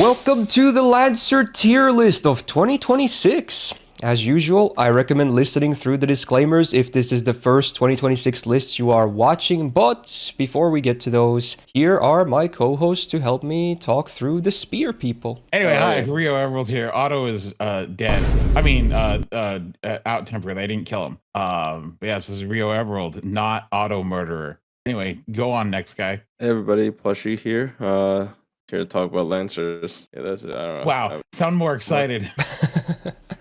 Welcome to the Lancer tier list of 2026. As usual, I recommend listening through the disclaimers if this is the first 2026 list you are watching, but before we get to those, here are my co-hosts to help me talk through the spear people. Anyway, hi, Rio Emerald here. Otto is dead. I mean, out temporarily. I didn't kill him. But yes, this is Rio Emerald, not Otto murderer. Anyway, go on, next guy. Hey everybody, Plushie here. Here to talk about Lancers. Yeah, that's it. I don't know. Wow, sound more excited.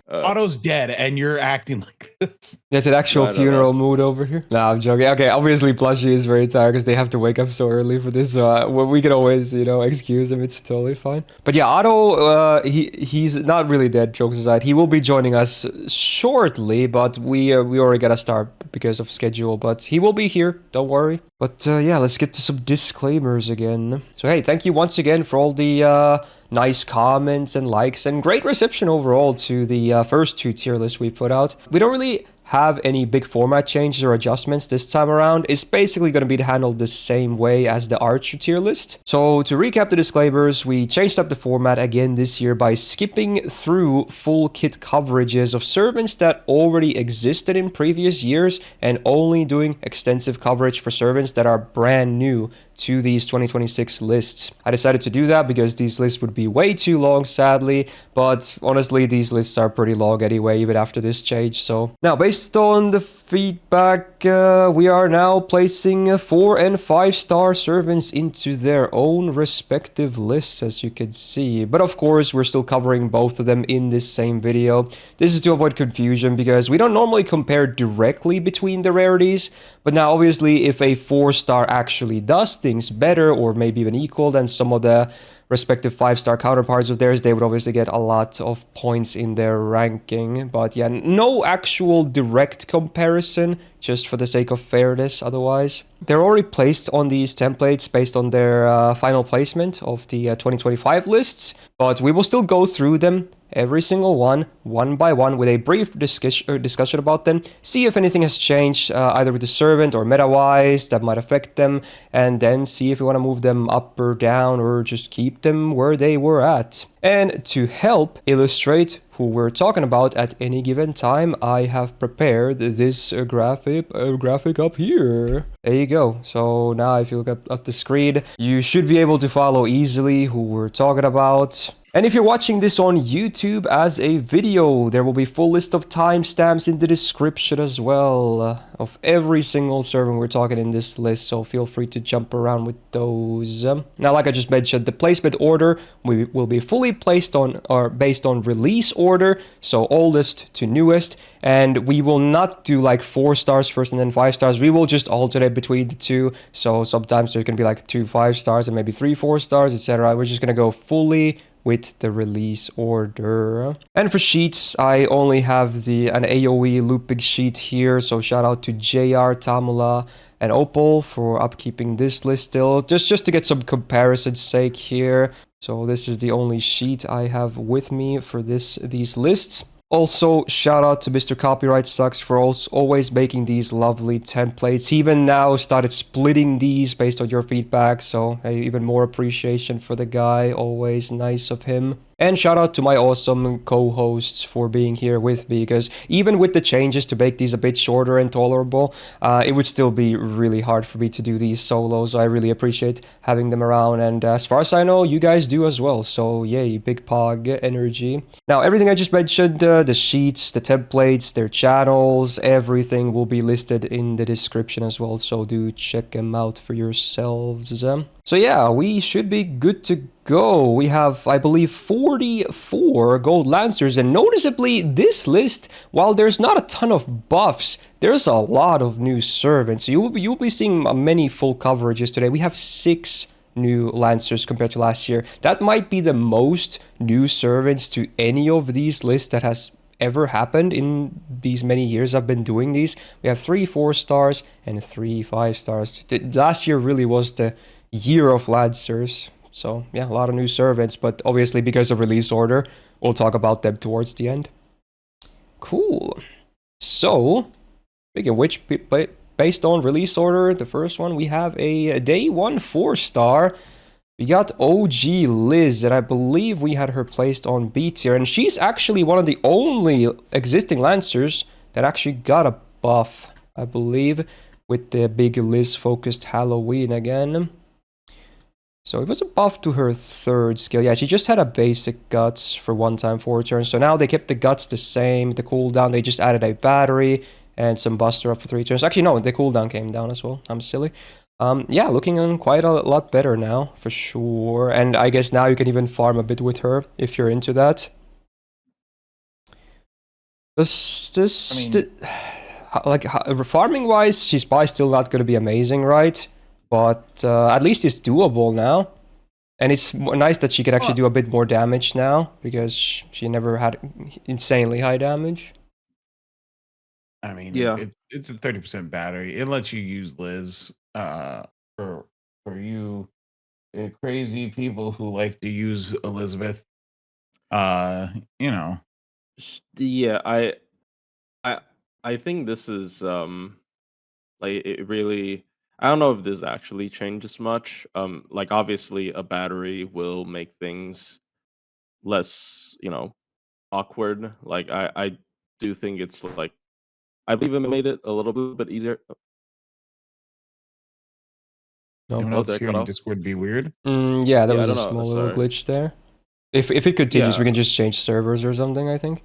Otto's dead, and you're acting like this. That's an actual funeral mood over here. Nah, I'm joking. Okay, obviously Plushie is very tired because they have to wake up so early for this. So we can always, excuse him. It's totally fine. But yeah, Otto, he's not really dead. Jokes aside, he will be joining us shortly. But we already gotta start because of schedule. But he will be here. Don't worry. But yeah, let's get to some disclaimers again. So hey, thank you once again for all the nice comments and likes and great reception overall to the first two tier lists we put out. We don't really have any big format changes or adjustments this time around. It's basically going to be handled the same way as the Archer tier list. So to recap the disclaimers, we changed up the format again this year by skipping through full kit coverages of servants that already existed in previous years and only doing extensive coverage for servants that are brand new to these 2026 lists. I decided to do that because these lists would be way too long, sadly, but honestly, these lists are pretty long anyway, even after this change. So now, based on the feedback, we are now placing 4 and 5 star servants into their own respective lists, as you can see. But of course, we're still covering both of them in this same video. This is to avoid confusion because we don't normally compare directly between the rarities, but now obviously if a 4 star actually does things better or maybe even equal than some of the respective 5-star counterparts of theirs, they would obviously get a lot of points in their ranking. But yeah, no actual direct comparison, just for the sake of fairness otherwise. They're already placed on these templates based on their final placement of the 2025 lists, but we will still go through them, every single one by one, with a brief discussion about them, see if anything has changed, either with the servant or meta-wise, that might affect them, and then see if we want to move them up or down, or just keep them where they were at. And to help illustrate who we're talking about at any given time, I have prepared this graphic up here. There you go. So now if you look up at the screen, you should be able to follow easily who we're talking about. And if you're watching this on YouTube as a video, there will be full list of timestamps in the description as well of every single servant we're talking in this list, so feel free to jump around with those. Now, like I just mentioned, the placement order will be fully placed on or based on release order, so oldest to newest, and we will not do like 4 stars first and then 5 stars. We will just alternate between the two, so sometimes there's gonna be like 2 5 stars and maybe 3 4 stars, etc. We're just gonna go fully with the release order. And for sheets, I only have an AoE looping sheet here, so shout out to JR, Tamula, and Opal for upkeeping this list still, just to get some comparison's sake here. So this is the only sheet I have with me for these lists. Also, shout out to Mr. Copyright Sucks for always making these lovely templates. He even now started splitting these based on your feedback, so hey, even more appreciation for the guy. Always nice of him. And shout out to my awesome co-hosts for being here with me, because even with the changes to make these a bit shorter and tolerable, it would still be really hard for me to do these solos. So I really appreciate having them around, and as far as I know, you guys do as well. So yay, big pog energy. Now, everything I just mentioned, the sheets, the templates, their channels, everything will be listed in the description as well, so do check them out for yourselves. So yeah, we should be good to go. We have, I believe, 44 Gold Lancers, and noticeably this list, while there's not a ton of buffs, there's a lot of new servants. So you'll be seeing many full coverages today. We have 6 new Lancers compared to last year. That might be the most new servants to any of these lists that has ever happened in these many years I've been doing these. We have 3 4 stars and 3 5 stars. Last year really was the year of Lancers. So yeah, a lot of new servants, but obviously because of release order, we'll talk about them towards the end. Cool. So, speaking of which, based on release order, the first one, we have a day 1 4 star We got OG Liz, and I believe we had her placed on B tier, and she's actually one of the only existing Lancers that actually got a buff, I believe, with the big Liz-focused Halloween again. So it was a buff to her 3rd skill. Yeah, she just had a basic Guts for 1 time 4 turns, so now they kept the Guts the same, the cooldown, they just added a battery and some Buster up for 3 turns. Actually, no, the cooldown came down as well. I'm silly. Yeah, looking on quite a lot better now, for sure. And I guess now you can even farm a bit with her, if you're into that. Farming-wise, she's probably still not going to be amazing, right? But at least it's doable now. And it's nice that she can actually do a bit more damage now, because she never had insanely high damage. I mean, Yeah. it's a 30% battery. It lets you use Liz for you crazy people who like to use Elizabeth. You know. Yeah, I think this is like it really. I don't know if this actually changes much. Like obviously a battery will make things less, awkward. Like I do think it's like I believe it made it a little bit easier. Anyone Oh, else did I here cut in off? Discord be weird? Yeah, there Yeah, I was a don't know. small little Sorry. glitch there. If it continues, we Yeah. can just change servers or something, I think.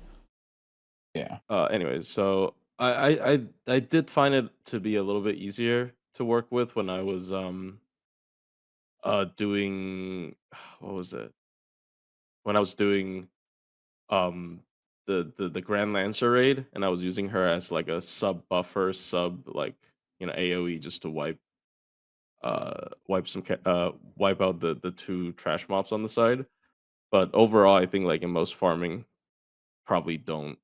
Yeah. Anyways, so I did find it to be a little bit easier to work with when I was doing what was it? When I was doing um the Grand Lancer raid, and I was using her as like a sub buffer, sub like AoE just to wipe out the 2 trash mobs on the side. But overall, I think like in most farming, probably don't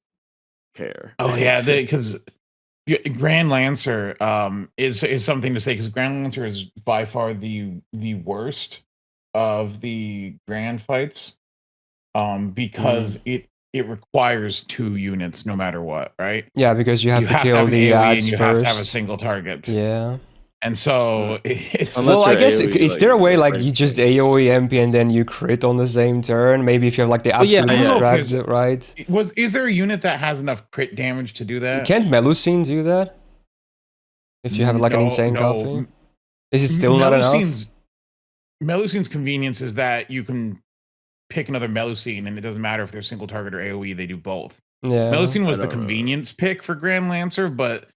care. Oh yeah, because Grand Lancer is something to say, because Grand Lancer is by far the worst of the grand fights. Because it requires 2 units no matter what, right? Yeah, because you have to have kill have an the AoE ads and you first. have to have a single target. Yeah. And so it's Unless Well, I you're guess AoE, is like, there a way like right you just thing. AoE MP and then you crit on the same turn? Maybe if you have like the Well, yeah, absolute yeah. I don't know if distract, right? is there a unit that has enough crit damage to do that? Can't Melusine do that? If you have like an insane no. copy? Is it still not enough? Melusine's convenience is that you can pick another Melusine, and it doesn't matter if they're single target or AoE, they do both. Yeah. Melusine was I the don't know. convenience pick for Grand Lancer, but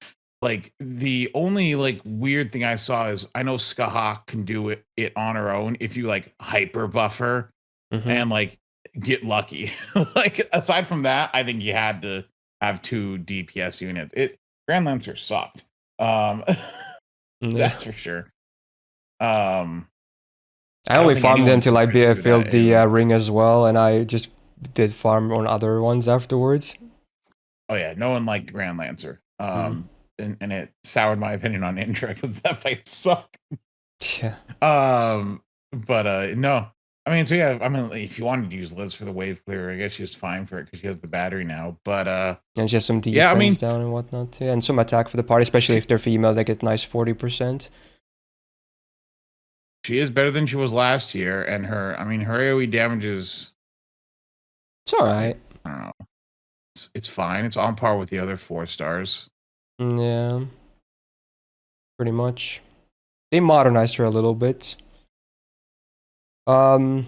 like the only like weird thing I saw is I know Scathach can do it on her own if you like hyper buffer and like get lucky. Like aside from that, I think you had to have 2 DPS units. Grand Lancer sucked. That's for sure. I only farmed until I filled the AoE. ring as well, and I just did farm on other ones afterwards. Oh yeah, no one liked Grand Lancer. And it soured my opinion on Indra because that fight sucked. Yeah. But no. I mean, so yeah, I mean, if you wanted to use Liz for the wave clear, I guess she's fine for it because she has the battery now. But and she has some defense down and whatnot too, and some attack for the party, especially if they're female, they get nice 40%. She is better than she was last year, and her AoE damage is. It's all right. I don't know. It's fine. It's on par with the other 4 stars. Yeah. Pretty much. They modernized her a little bit. So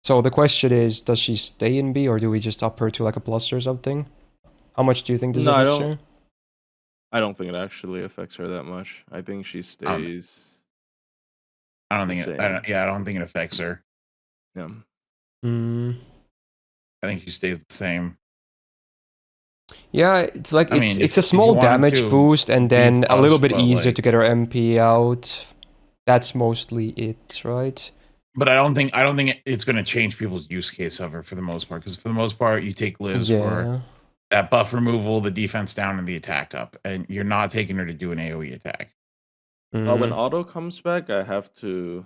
the question is, does she stay in B, or do we just up her to like a plus or something? How much do you think this affects her? I don't think it actually affects her that much. I think she stays. I don't think it affects her. Yeah. I think she stays the same. Yeah, it's like it's a small damage boost and then a little bit easier to get her MP out. That's mostly it, right? But I don't think it's going to change people's use case of her for the most part, because for the most part you take Liz for that buff removal, the defense down, and the attack up, and you're not taking her to do an AoE attack. When Otto comes back, I have to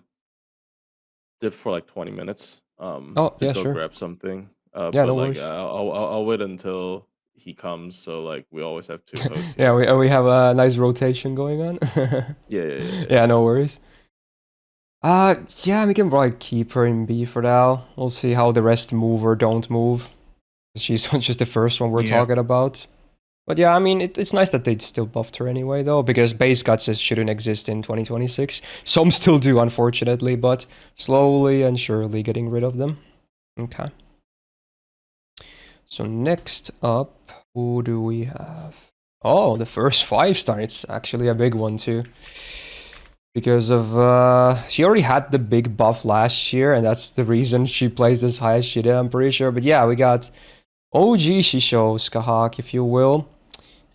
dip for like 20 minutes. To go grab something. No but worries. I'll wait until he comes, so like we always have 2 hosts. Yeah, we have a nice rotation going on. Yeah. Yeah, no worries. Yeah, we can probably keep her in B for now. We'll see how the rest move or don't move. She's just the first one we're talking about. But yeah, I mean, it's nice that they still buffed her anyway, though, because base guts shouldn't exist in 2026. Some still do, unfortunately, but slowly and surely getting rid of them. Okay. So next up, who do we have? Oh, the first 5-star. It's actually a big one, too. Because of, she already had the big buff last year, and that's the reason she plays as high as she did, I'm pretty sure. But yeah, we got OG Shisho Scathach, if you will.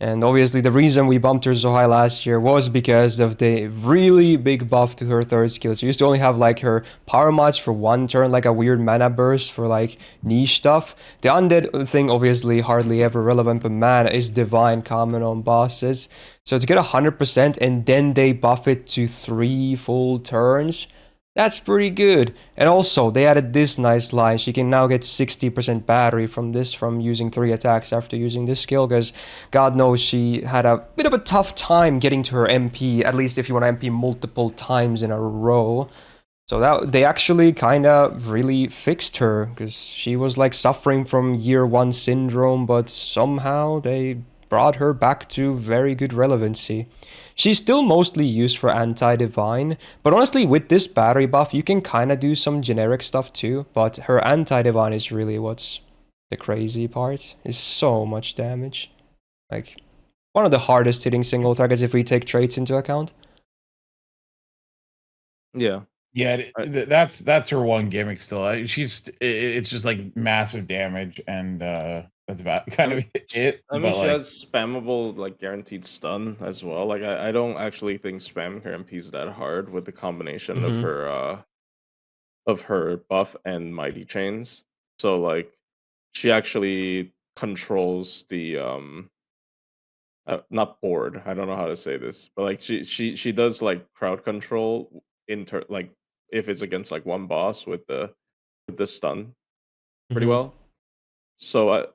And obviously the reason we bumped her so high last year was because of the really big buff to her third skill. She used to only have like her power mods for 1 turn, like a weird mana burst for like niche stuff. The undead thing obviously hardly ever relevant, but mana is divine common on bosses. So to get 100% and then they buff it to 3 full turns, that's pretty good. And also, they added this nice line. She can now get 60% battery from this, from using 3 attacks after using this skill, because God knows she had a bit of a tough time getting to her MP, at least if you want to MP multiple times in a row. So that they actually kind of really fixed her, because she was like suffering from year 1 syndrome, but somehow they brought her back to very good relevancy. She's still mostly used for anti-divine, but honestly with this battery buff you can kind of do some generic stuff too, but her anti-divine is really what's the crazy part. Is so much damage. Like, one of the hardest hitting single targets if we take traits into account. Yeah. Yeah, that's her one gimmick still. It's just like massive damage, and that's about kind of it. I mean, she has spammable, like, guaranteed stun as well. Like, I don't actually think spamming her MP is that hard with the combination of her buff and mighty chains. So, like, she actually controls the not board. I don't know how to say this, but like she does like crowd control like if it's against like one boss with the stun pretty well. So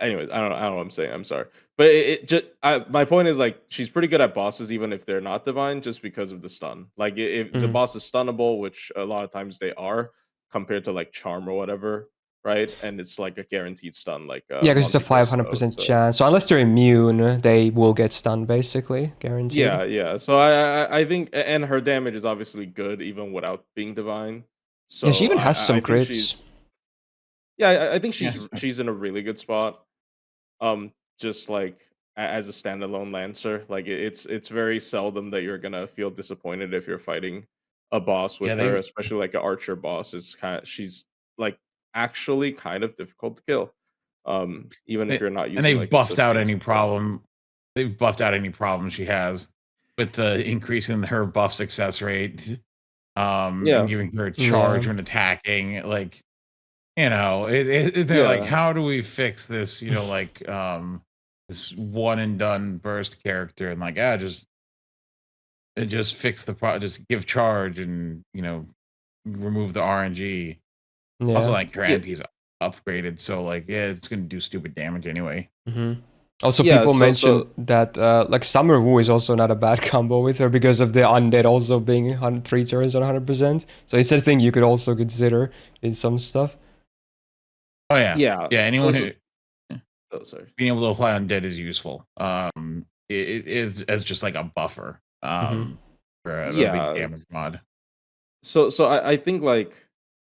anyways, I don't know what I'm saying. I'm sorry, but it just my point is like she's pretty good at bosses even if they're not divine, just because of the stun. Like if the boss is stunnable, which a lot of times they are, compared to like charm or whatever, right? And it's like a guaranteed stun, like yeah, because it's a 500% chance. So unless they're immune, they will get stunned, basically, guaranteed. Yeah. So I think, and her damage is obviously good even without being divine. So yeah, she even has some crits. I think she's in a really good spot. Just like as a standalone Lancer, like it's very seldom that you're gonna feel disappointed if you're fighting a boss with her, especially like an archer boss. She's like actually kind of difficult to kill. Even if you're not using. And they've like, buffed out any problem. They've buffed out any problem she has with the increase in her buff success rate. And giving her a charge when attacking. Like, you know, they're like, how do we fix this? You know, like this one and done burst character, and like, just fix the problem. Just give charge, and you know, remove the RNG. Yeah. Also, like her MP's upgraded, so like, yeah, it's gonna do stupid damage anyway. Also, people mentioned that like Summer Wu is also not a bad combo with her because of the undead also being 3 turns on 100%. So it's a thing you could also consider in some stuff. Oh yeah. Anyone who being able to apply undead is useful. It is as just like a buffer. For a big damage mod. So I think like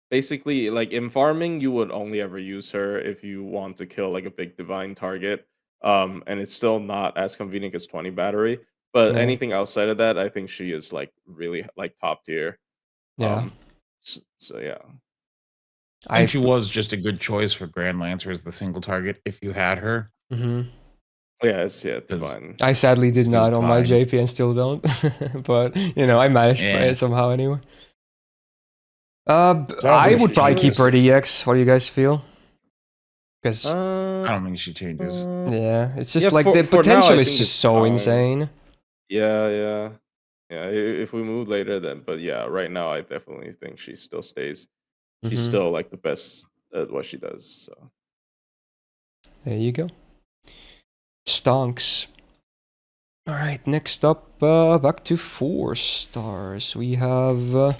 basically like in farming you would only ever use her if you want to kill like a big divine target. And it's still not as convenient as 20 battery. But anything outside of that, I think she is like really like top tier. Yeah. So yeah. I think she was just a good choice for Grand Lancer as the single target if you had her. Yes, divine. I sadly did not on my JP and still don't. But you know, I managed it somehow anyway. I would probably keep her at EX. What do you guys feel? Because I don't think she changes. Yeah, it's just like the potential is just so insane. Yeah. If we move later, then, but yeah, right now I definitely think she still stays. She's still like the best at what she does. So there you go. Stonks. All right, next up, back to 4 stars. We have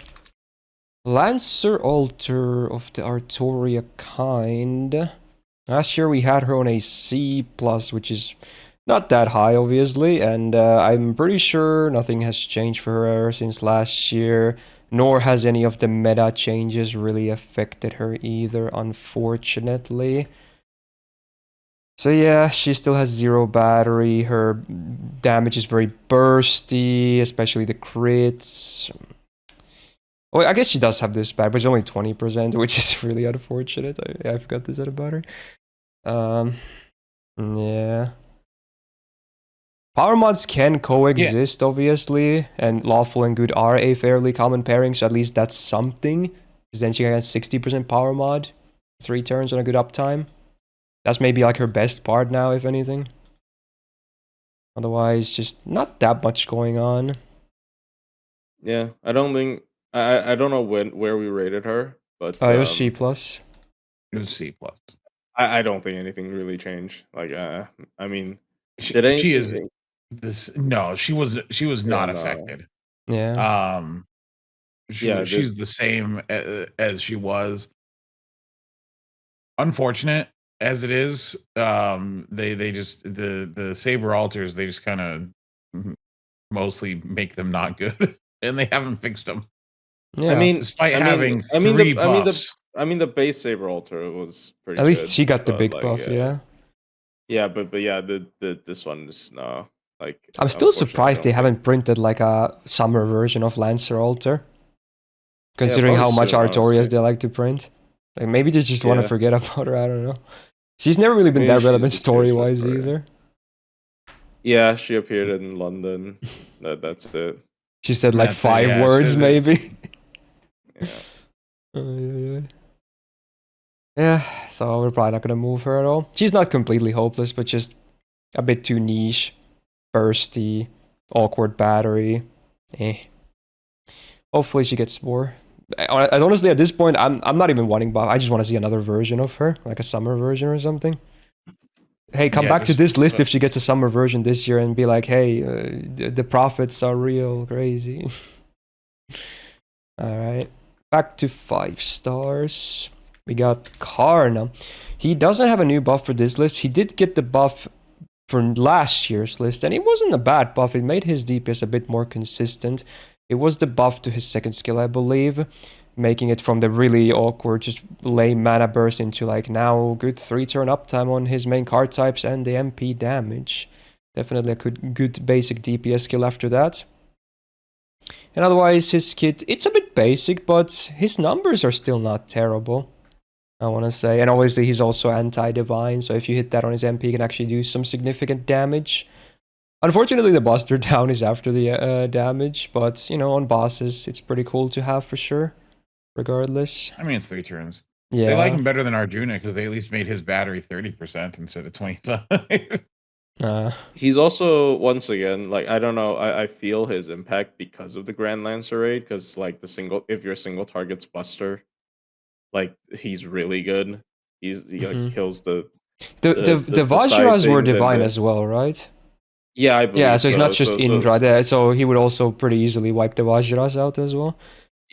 Lancer Alter of the Artoria kind. Last year we had her on a C+, which is not that high, obviously, and I'm pretty sure nothing has changed for her since last year, nor has any of the meta changes really affected her either, unfortunately. So yeah, she still has 0 battery, her damage is very bursty, especially the crits. Well, I guess she does have this bad, but it's only 20%, which is really unfortunate. I forgot this about her. Yeah. Power mods can coexist, obviously, and lawful and good are a fairly common pairing, so at least that's something. Because then she has 60% power mod, 3 turns on a good uptime. That's maybe like her best part now, if anything. Otherwise, just not that much going on. Yeah, I don't think I don't know where we rated her, but It was C+. It was C+. I don't think anything really changed. Like I mean, She did anything? is this. No, she was not no. affected. Yeah. She's the same as she was. Unfortunate as it is, they just the saber altars, they just kind of mostly make them not good, and they haven't fixed them. Yeah. I mean, despite having 3 buffs. I mean the base saber altar was pretty. At least good, she got the but, big like, buff, yeah. Yeah, but yeah, this one is no. Like, I'm still unfortunately, surprised they I don't haven't printed like a summer version of Lancer Altar. Considering probably how much soon, Artorias honestly. they like to print. Like maybe they just want to Yeah. forget about her, I don't know. She's never really been Maybe that she's relevant just here story-wise for- either. Yeah, she appeared in London. That's it. She said like That's it, 5 yeah, words, she- maybe. Yeah. Yeah, so we're probably not gonna move her at all. She's not completely hopeless, but just a bit too niche, bursty, awkward battery. Hopefully she gets more. Honestly, at this point, I'm not even wanting buff. I just want to see another version of her, like a summer version or something. Hey, come back to this list if she gets a summer version this year and be like, hey, the profits are real crazy. All right, back to 5 stars. We got Karna. He doesn't have a new buff for this list. He did get the buff for last year's list, and it wasn't a bad buff. It made his DPS a bit more consistent. It was the buff to his second skill, I believe, making it from the really awkward, just lame mana burst into like now good 3-turn uptime on his main card types and the MP damage. Definitely a good basic DPS skill after that. And otherwise, his kit, it's a bit basic, but his numbers are still not terrible, I want to say. And obviously, he's also anti-divine, so if you hit that on his MP, he can actually do some significant damage. Unfortunately, the Buster down is after the damage, but, you know, on bosses, it's pretty cool to have for sure, regardless. I mean, it's 3 turns. Yeah. They like him better than Arjuna because they at least made his battery 30% instead of 25. He's also, once again, like, I don't know, I feel his impact because of the Grand Lancer raid, because, like, if your single target's Buster, like, he's really good. He like, kills the Vajras were divine as well, right? Yeah, I believe yeah, so it's not just Indra. So he would also pretty easily wipe the Vajras out as well.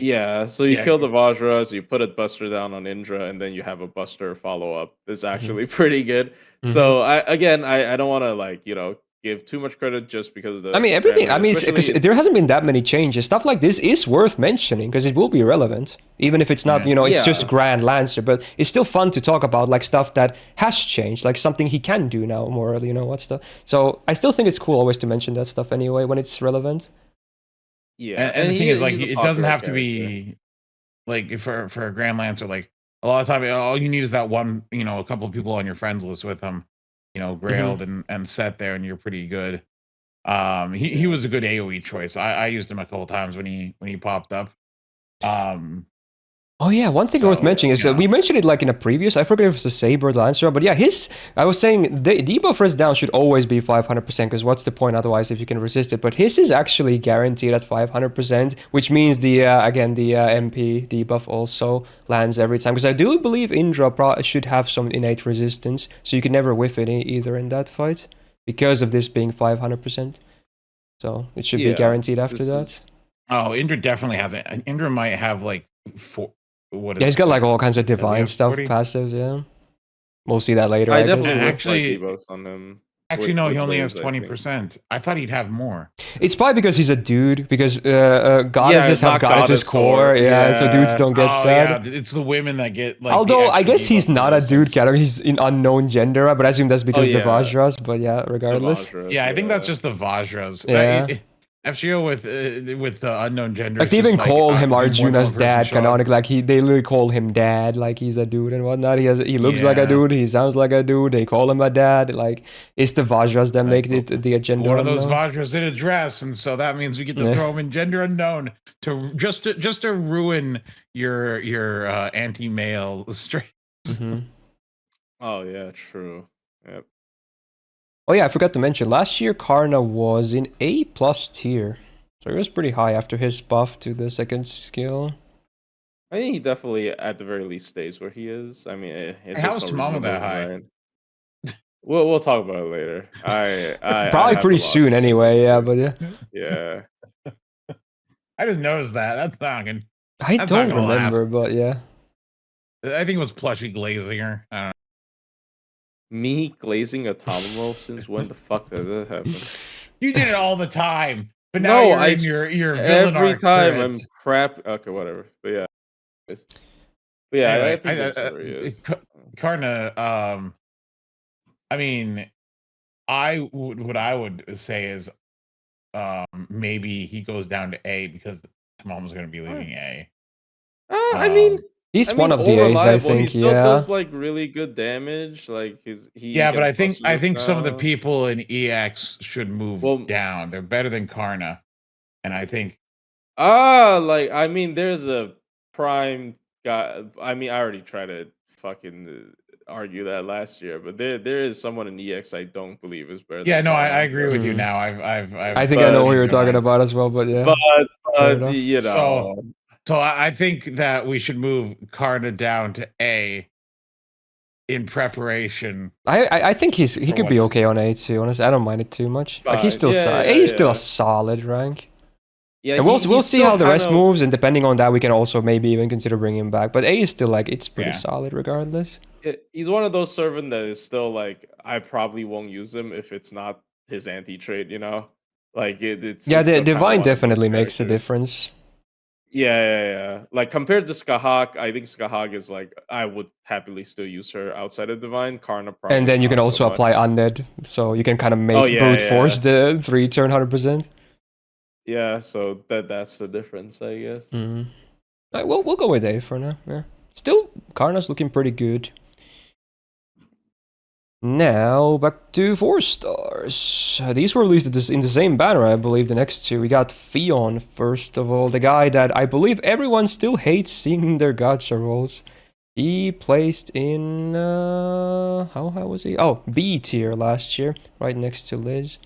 Yeah, so you kill the Vajras, you put a Buster down on Indra, and then you have a Buster follow-up. It's actually pretty good. So I don't want to, like, you know, give too much credit just because of the... I mean, everything... I mean, because there hasn't been that many changes. Stuff like this is worth mentioning, because it will be relevant. Even if it's not, you know, it's just Grand Lancer. But it's still fun to talk about, like, stuff that has changed. Like, something he can do now more, you know, what stuff. So I still think it's cool always to mention that stuff anyway, when it's relevant. Yeah, and the thing is, like, it doesn't have to be, like, for a Grand Lancer, like, a lot of time, all you need is that one, you know, a couple of people on your friends list with him, you know, Grailed and set there, and you're pretty good. He was a good AoE choice. I used him a couple times when he popped up. Oh yeah, one thing worth mentioning is we mentioned it like in a previous, I forget if it was the Saber or the Lancer, but yeah, I was saying the debuff rest down should always be 500% because what's the point otherwise if you can resist it? But his is actually guaranteed at 500%, which means the MP debuff also lands every time. Because I do believe Indra should have some innate resistance, so you can never whiff it either in that fight because of this being 500%. So it should be guaranteed after that. Oh, Indra definitely has it. Indra might have like for what is Yeah, he's got like all kinds of does he divine have stuff 40? passives. Yeah, we'll see that later. I I guess. definitely wish like Actually, debuffs on him. no, he With only has Blaze, I think. 20%. I thought he'd have more. It's probably because he's a dude. Because goddesses have not goddesses goddess core. core, Yeah, so dudes yeah. don't get Oh that. yeah, it's the women that get like. Although the I extra guess he's debuff for not a those dude things. category. He's in unknown gender, but I assume that's because the yeah. Vajras. But yeah, The regardless. Vajras, Yeah, I think that's just the Vajras. Yeah. FGO with the unknown gender. Like they is just even call him could be more than Arjuna's one person dad show up. canonic. Like they literally call him dad. Like he's a dude and whatnot. He looks like a Yeah. dude. He sounds like a dude. They call him a dad. Like it's the Vajras that make it the gender One of those unknown. Vajras in a dress, and so that means we get to Yeah. throw him in gender unknown to just to ruin your anti-male strength. Mhm. Oh yeah, true. Yep. Oh yeah, I forgot to mention. Last year, Karna was in A+ tier, so he was pretty high after his buff to the second skill. I think he definitely, at the very least, stays where he is. I mean, How is Tamamo that high? Right? We'll talk about it later. I Probably have pretty a lot soon to anyway. say. Yeah, but yeah. Yeah. I didn't notice that. That's not good. I That's not don't gonna remember, last. but yeah. I think it was Plushy glazing her. I don't know. Me glazing a Tamamo? Since when the fuck did that happen? You did it all the time, but now No, you're I in your villain every arc time crit. I'm crap. Okay, whatever. But yeah. But yeah, Anyway, I think that's where he is. Karna, I mean, what I would say is maybe he goes down to A because Tamamo's going to be leaving A. I mean, He's one of the A's, I think. He still Yeah. does like really good damage. Like Yeah, but I think some of the now. people in EX should move down. They're better than Karna, and I think. Like I mean, there's a prime guy. I mean, I already tried to fucking argue that last year, but there is someone in EX I don't believe is better. Yeah, than no, Karna, I agree with you Mhm. now. I think I know who you're talking about as well, but yeah. But you know, so I think that we should move Karna down to A in preparation. I think he could be okay on A too. Honestly, I don't mind it too much. Like he's still A is still a solid rank. Yeah, and we'll see how the rest moves, and depending on that, we can also maybe even consider bringing him back. But A is still like it's pretty solid regardless. He's one of those servant that is still like I probably won't use him if it's not his anti-trait, you know? Like it's the divine definitely makes a difference. Yeah. Like compared to Scathach, I think Scathach is like I would happily still use her outside of divine. Karna probably. And then you can also apply undead, so you can kind of make brute force the 3-turn 100%. Yeah, so that's the difference, I guess. Right, we'll go with A for now. Yeah, still Karna's looking pretty good. Now back to 4 stars. These were released in the same banner, I believe. The next two, we got Fionn first of all, the guy that I believe everyone still hates seeing in their gacha rolls. He placed in how high was he? Oh, B tier last year, right next to Liz.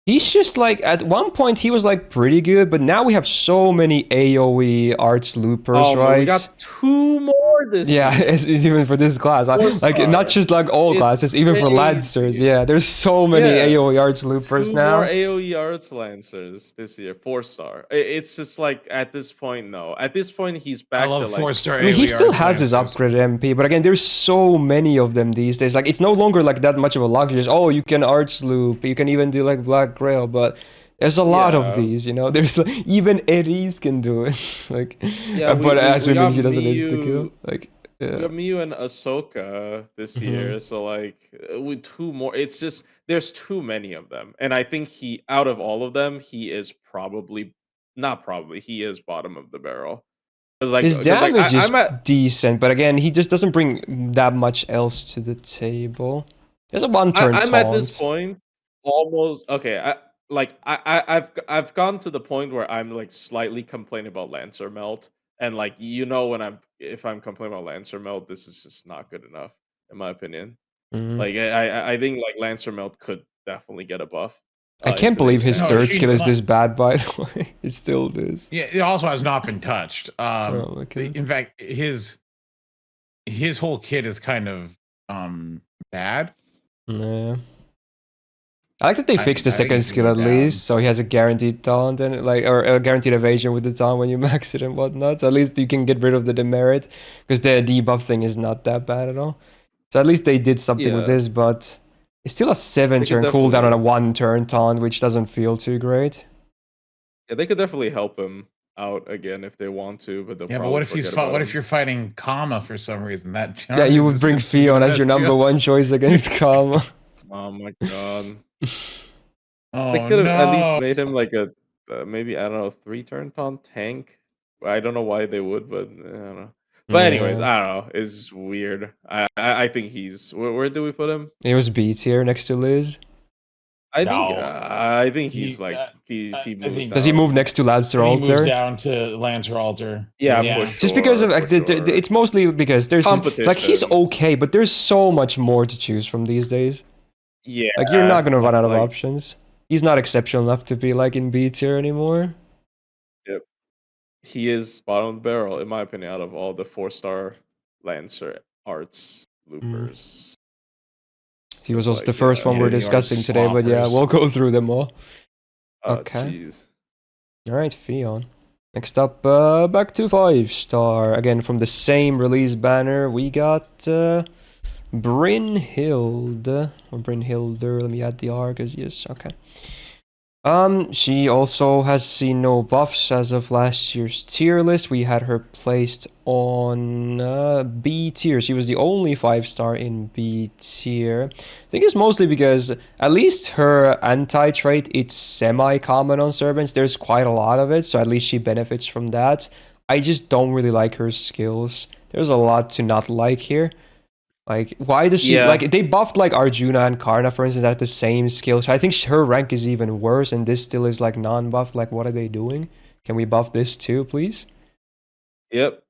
He's just like, at one point he was like pretty good, but now we have so many AoE arts loopers, right? We got 2 more this year. Yeah, it's even for this class. Like, not just like all classes, even for Lancers. Yeah, there's so many AoE arts loopers 2 now. more AoE arts Lancers this year, 4-star. It's just like, at this point, no. At this point, he's back to like... 4-star AoE. I mean, he still has his upgraded MP, but again, there's so many of them these days. Like, it's no longer like that much of a luxury. Oh, you can arts loop, you can even do like Black Grail, but there's a lot of these, you know. There's like, even Erice can do it. Like, but assuming she doesn't insta kill. Like, we got Miyu and Ahsoka this year, so like with 2 more, it's just there's too many of them, and I think out of all of them, he is he is bottom of the barrel. Like, his damage is decent, but again, he just doesn't bring that much else to the table. There's a 1-turn taunt. I'm at this point almost okay. I've gone to the point where I'm like slightly complaining about Lancer melt, and like when if I'm complaining about Lancer melt, this is just not good enough in my opinion. Like I think like Lancer melt could definitely get a buff. I can't believe his third skill is this bad, by the way. It's still this. Yeah, it also has not been touched. In fact, his whole kit is kind of bad. Yeah. I like that they fixed the I think second it should skill go at down. least, so he has a guaranteed taunt and like or a guaranteed evasion with the taunt when you max it and whatnot. So at least you can get rid of the demerit because the debuff thing is not that bad at all. So at least they did something with Yeah. this, but it's still a 7 They could turn cooldown on a definitely- 1 turn taunt, which doesn't feel too great. Yeah, they could definitely help him out again if they want to, but they'll Yeah, but probably what if he's forget about what if him. you're fighting Kama for some reason? That Yeah, you would bring Fionn as your number 1 choice against Karma. Oh my god. Oh They could have at least no! made him like a maybe, I don't know, 3-turn taunt tank. I don't know why they would, but I don't know. But anyways, Yeah. I don't know. It's weird. I think he's where do we put him? It was B tier next to Liz. I think No. I think he's He- like he I moves think- Does he down. move next to Lancer He moves Alter? down to Lancer Alter. Yeah, for Just because of sure, like, for sure. it's mostly because there's like he's Competition. okay, but there's so much more to choose from these days. Yeah. Like you're not gonna run out of like- options. He's not exceptional enough to be like in B tier anymore. He is bottom of the barrel, in my opinion, out of all the 4-star Lancer arts loopers. He was Just also like, the first one yeah, we're the discussing arts today, but yeah, sloppers. we'll go through them all. Oh, Okay. jeez. All right, Fionn. Next up, back to 5-star. Again, from the same release banner, we got Brynhildr. Or Brynhildr, let me add the R, because yes, okay. She also has seen no buffs as of last year's tier list. We had her placed on B tier. She was the only 5-star in B tier. I think it's mostly because at least her anti-trait, it's semi-common on servants. There's quite a lot of it, so at least she benefits from that. I just don't really like her skills. There's a lot to not like here. Like, why does she... Yeah. Like, they buffed, like, Arjuna and Karna, for instance, at the same skill. So I think her rank is even worse, and this still is, like, non-buffed. Like, what are they doing? Can we buff this too, please? Yep.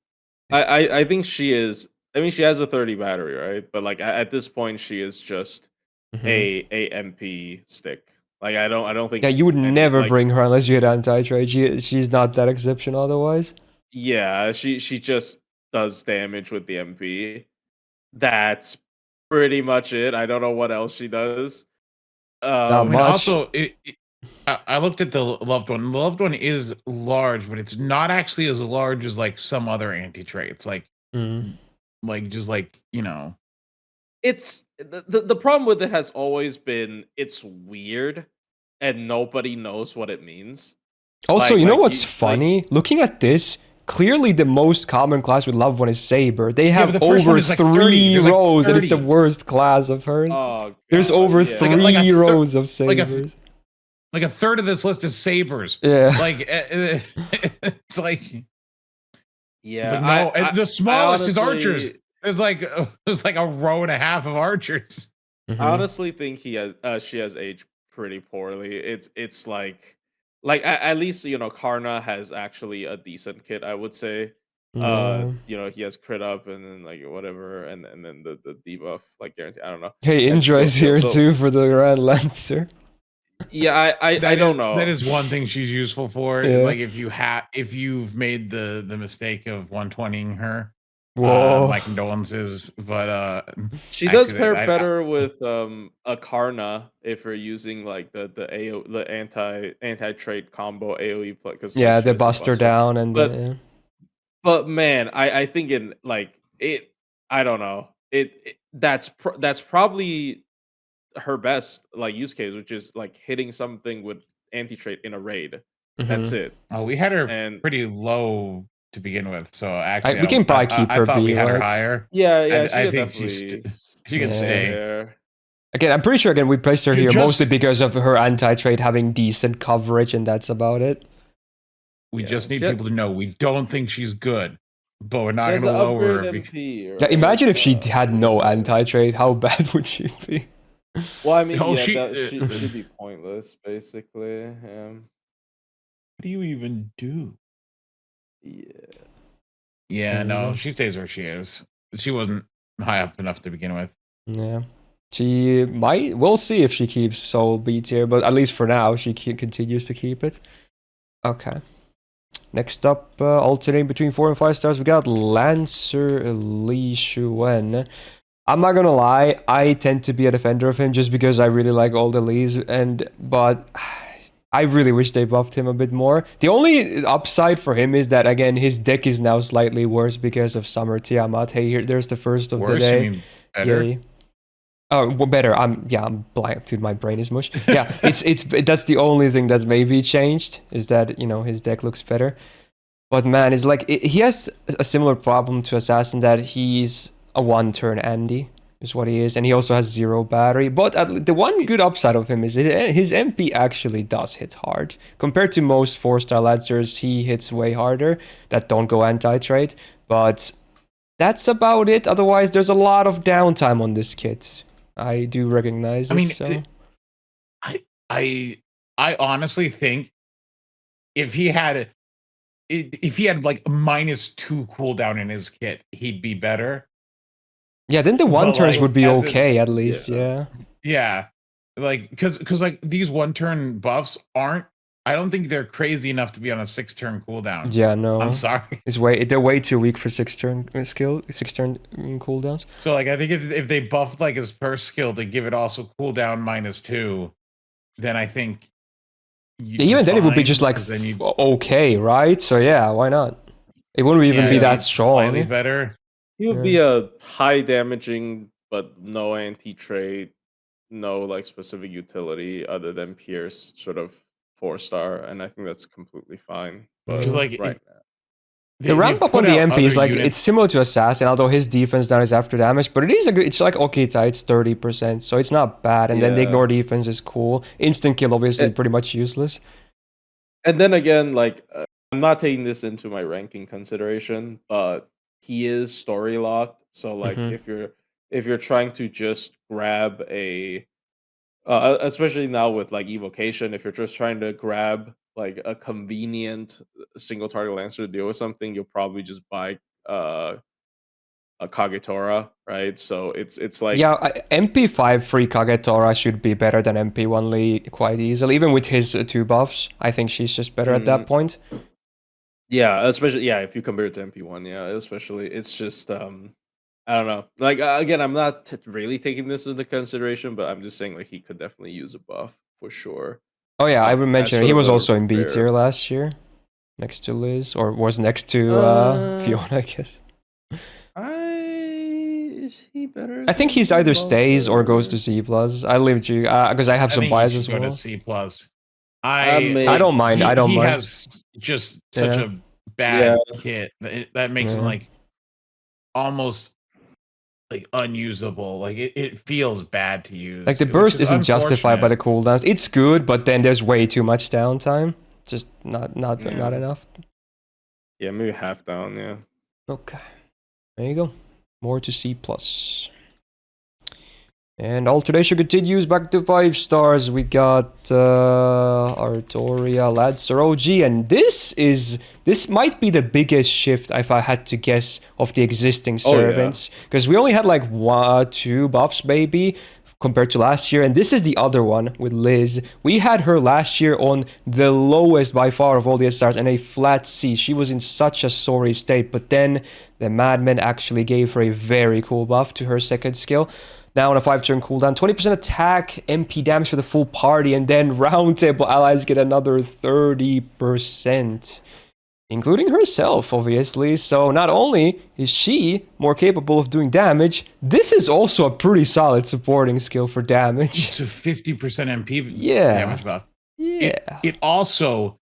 I think she is. I mean, she has a 30 battery, right? But like at this point, she is just Mhm. a MP stick. Like I don't think. Yeah, you would any- never like, bring her unless you had anti-trade. She's not that exceptional otherwise. Yeah, she just does damage with the MP. That's pretty much it. I don't know what else she does. Not I mean, much. also, I looked at the loved one. The loved one is large, but it's not actually as large as like some other anti-traits. Like just like It's the problem with it has always been it's weird, and nobody knows what it means. Also, Like- you know like what's you- like- funny? Looking at this, clearly the most common class with loved one is Saber. They but have the first over one is like 3 30. There's like rows, and it's the 30. worst class of hers. Oh, There's God, over yeah. 3 Like a rows of like a- Sabers. like a third of this list is sabers. Yeah. Like it's like Yeah, it's like no. And the smallest is honestly- archers. There's like a row and a half of archers. Mhm. I honestly think she has aged pretty poorly. It's like at least Karna has actually a decent kit, I would say. Yeah. He has crit up and then like whatever, and then the debuff like guarantee. I don't know. Hey, and Indra is still- here so- too for the Grand Lancer. Yeah, I don't know. That is one thing she's useful for. Yeah. Like if you've made the mistake of 120ing her. Whoa. My condolences, but She does actually, pair I- better with a Karna if you're using like the anti-trait combo AoE play. Yeah, they bust her down and But- yeah. But man, I think in like it, I don't know. That's probably her best like use case, which is like hitting something with anti-trait in a raid. That's Mhm. it. Oh, we had her And pretty low to begin with, so actually, we can probably keep I her thought we B, had her right? higher. yeah, I she think definitely she can Yeah. stay. there. Again, I'm pretty sure again we placed her You here just- mostly because of her anti-trade having decent coverage, and that's about it. We Yeah, just need she- people to know we don't think she's good, but we're not She has going to an lower her. upgrade Because, MP, Yeah, right? imagine if she had no anti-trade, how bad would she be? Well, I mean, Oh, yeah, she- she'd be pointless, basically. what do you even do? Yeah. Yeah, no, Mhm. she stays where she is. She wasn't high up enough to begin with. Yeah. She might. We'll see if she keeps Soul B tier, but at least for now, she continues to keep it. Okay. Next up, alternating between 4 and 5 stars, we got Lancer Li Shuwen. I'm not gonna lie, I tend to be a defender of him just because I really like all the Lees, but I really wish they buffed him a bit more. The only upside for him is that again his deck is now slightly worse because of Summer Tiamat. Hey, here there's the first of the Worse, day. you mean better? Yay. Oh, well, better. I'm blank, dude. My brain is mush. Yeah, it's that's the only thing that's maybe changed is that his deck looks better. But man, it's like he has a similar problem to Assassin that he's a one-turn Andy is what he is, and he also has 0 battery. But the one good upside of him is his MP actually does hit hard compared to most 4-star Lancers. He hits way harder that don't go anti-trade, but that's about it. Otherwise, there's a lot of downtime on this kit. I do recognize it. I mean, So. I honestly think if he had like a -2 cooldown in his kit, he'd be better. Yeah, then the one turns like, would be as okay it's- at least. Yeah. Yeah, like because like these 1-turn buffs aren't. I don't think they're crazy enough to be on a 6-turn cooldown. Yeah. No. I'm sorry. They're way too weak for 6-turn skill, 6-turn cooldowns. So like I think if they buffed like his first skill to give it also cooldown -2, then I think Even then it would be just like okay, right? So yeah, why not? It wouldn't even be that strong. Slightly better. He would be a high damaging but no anti-trade, no like specific utility other than Pierce sort of 4-star, and I think that's completely fine. But Like, right now. The ramp up on the MP is like it's similar to Assassin, although his defense down is after damage, but it is a good. It's like Okita, it's 30%, so it's not bad. And then the ignore defense is cool. Instant kill obviously pretty much useless. And then again, like I'm not taking this into my ranking consideration, but he is story locked. So like if you're trying to just grab a especially now with like evocation, if you're just trying to grab like a convenient single target lancer to deal with something, you'll probably just buy a Kagetora, right? So it's like MP5 free Kagetora should be better than MP1 Lee quite easily, even with his 2 buffs. I think she's just better at that point. Yeah, especially if you compare it to MP1, especially it's just I don't know. Like again, I'm not really taking this into consideration, but I'm just saying like he could definitely use a buff for sure. Oh yeah, I would mention he was also in B tier last year, next to Liz, or was next to Fionn, I guess. Is he better? I think he's either stays or goes to C+. I leave you because I have some bias as well. Go to C+. I don't mind. I don't mind. He has just such a bad kit that makes him like almost like unusable. Like it feels bad to use. Like the burst isn't justified by the cooldowns. It's good, but then there's way too much downtime. Just not enough. Yeah, maybe half down. Yeah. Okay. There you go. More to C+. And alternation continues back to 5 stars. We got Artoria, Lancer OG, and this might be the biggest shift if I had to guess of the existing servants, because we only had like 2 buffs maybe compared to last year, and this is the other one with Liz. We had her last year on the lowest by far of all the stars and a flat C. She was in such a sorry state, but then the Madmen actually gave her a very cool buff to her second skill. Now on a 5-turn cooldown, 20% attack, MP damage for the full party, and then roundtable allies get another 30%. Including herself, obviously. So not only is she more capable of doing damage, this is also a pretty solid supporting skill for damage. It's a 50% MP damage buff. Yeah. It also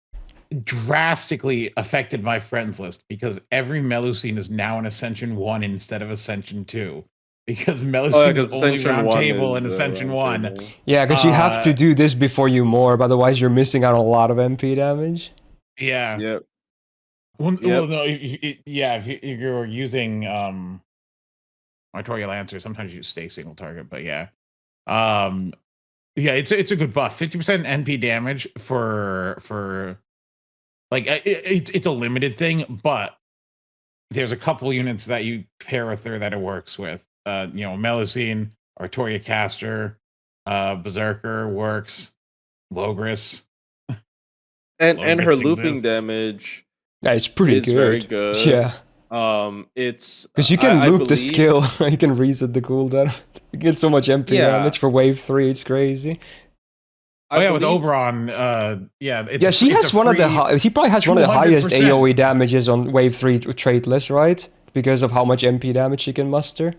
drastically affected my friends list because every Melusine is now an Ascension 1 instead of Ascension 2. Because Melusine is only round table and Ascension 1. Yeah, because you have to do this before you morph, otherwise you're missing out on a lot of MP damage. Yeah. Yep. Well, no, if you're using Artoria Lancer, sometimes you stay single target, but it's a good buff. 50% NP damage for like it's a limited thing, but there's a couple units that you pair with her that it works with. Melusine, Artoria Caster, Berserker works, Logris, and her looping damage. Yeah, it's pretty good. Very good. Yeah. It's Because you can I loop the believe, skill, you can reset the cooldown. You get so much MP yeah, damage for wave 3, it's crazy. Oh I yeah, with believe Oberon, yeah, Yeah, she it's has a one of the free he probably has one of the highest 200%. AoE damages on wave 3 traitless, right? Because of how much MP damage she can muster.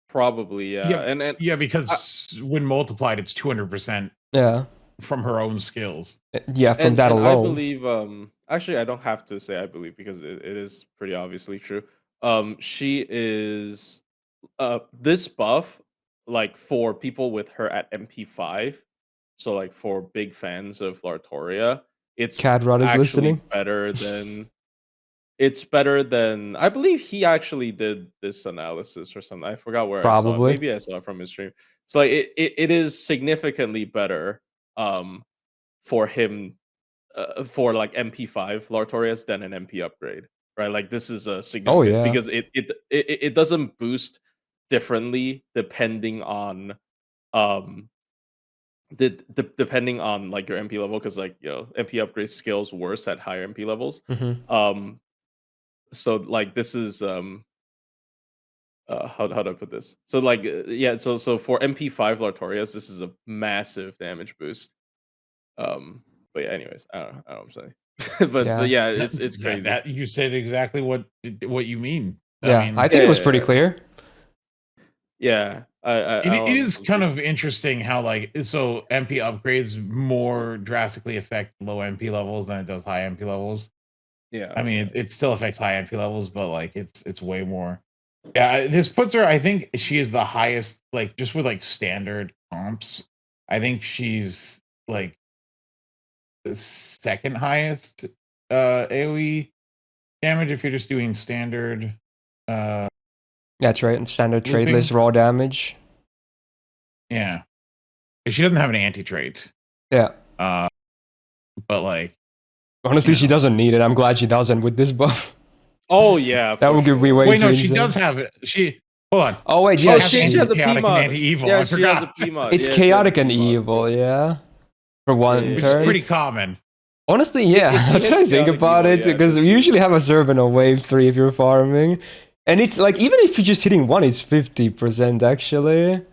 probably, yeah. Yeah, And yeah, I, because when multiplied, it's 200% Yeah. from her own skills. Yeah, from that and I alone. believe, actually I don't have to say I believe because it is pretty obviously true. She is this buff, like for people with her at MP5, so like for big fans of Lartoria, it's Cadrod is actually listening. better than I believe he actually did this analysis or something. I forgot where I saw it. Probably. Maybe I saw it from his stream. So like it is significantly better for him for like MP5 Lartorias than an MP upgrade, right? Like this is a Oh significant yeah. because it doesn't boost differently depending on um depending on like your MP level, because like MP upgrade scales worse at higher MP levels. Mm-hmm. Um so like this is how do I put this? So like yeah, so for MP5 Lartorias, this is a massive damage boost. But yeah, anyways, I don't know what I'm saying. But Yeah. yeah, it's crazy. That you said exactly what you mean. I Yeah, mean, I think it was pretty clear. Yeah, I it don't is kind of interesting how like so MP upgrades more drastically affect low MP levels than it does high MP levels. yeah. I mean, it still affects high MP levels, but like it's way more. Yeah, this puts her. I think she is the highest, like just with like standard comps. I think she's like the second highest AoE damage if you're just doing standard. That's right, and standard Looping. traitless raw damage. Yeah, she doesn't have an anti trait. Yeah. But like Honestly, you she know. doesn't need it. I'm glad she doesn't with this buff. Oh yeah, That for would be sure. way Wait, too no, she insane. does have it. She hold on. Oh wait, She yeah, has she has a anti-chaotic and P-mod. anti-evil. Yeah, I she has a forgot. P-mod. it's Yeah, she has a chaotic and P-mod. evil, yeah. For one yeah. Which turn. is pretty common. Honestly, yeah. If she I'm trying to hits think chaotic about evil, it yeah, because this we usually is have a servant on wave 3 if you're farming, and it's like even if you're just hitting one, it's 50% actually.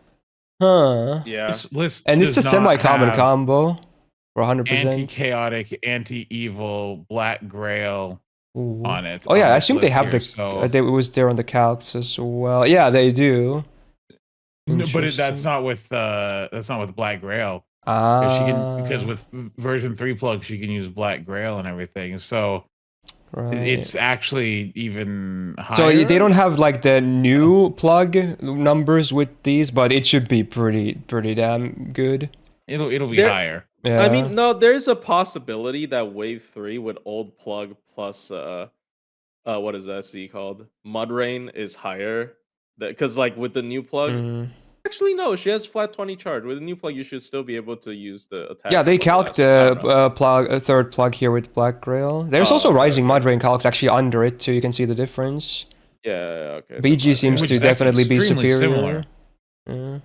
Huh. yeah. This list And it's does a not semi-common have combo for 100%. anti-chaotic, anti-evil, black grail Ooh. on it. Oh yeah, on I this assume they list have here, the. so It was there on the calcs as well. Yeah, they do. no, but that's Interesting. not with black grail. She can, because Ah, with version 3 plug she can use black grail and everything. So right. it's actually even higher. So they don't have like the new plug numbers with these, but it should be pretty damn good. It'll be There- higher. Yeah. I mean, no, there's a possibility that wave 3 with old plug plus what is SC called? Mud Rain is higher. Because like with the new plug, Mm. actually no, she has flat 20 charge. With the new plug, you should still be able to use the attack. Yeah, they from the calced last one. I don't know. a third plug here with Black Grail. There's Oh, also okay, Rising okay. Mud Rain calcs actually under it, too. You can see the difference. Yeah, okay. BG seems Which to is actually definitely be extremely superior. similar. Yeah.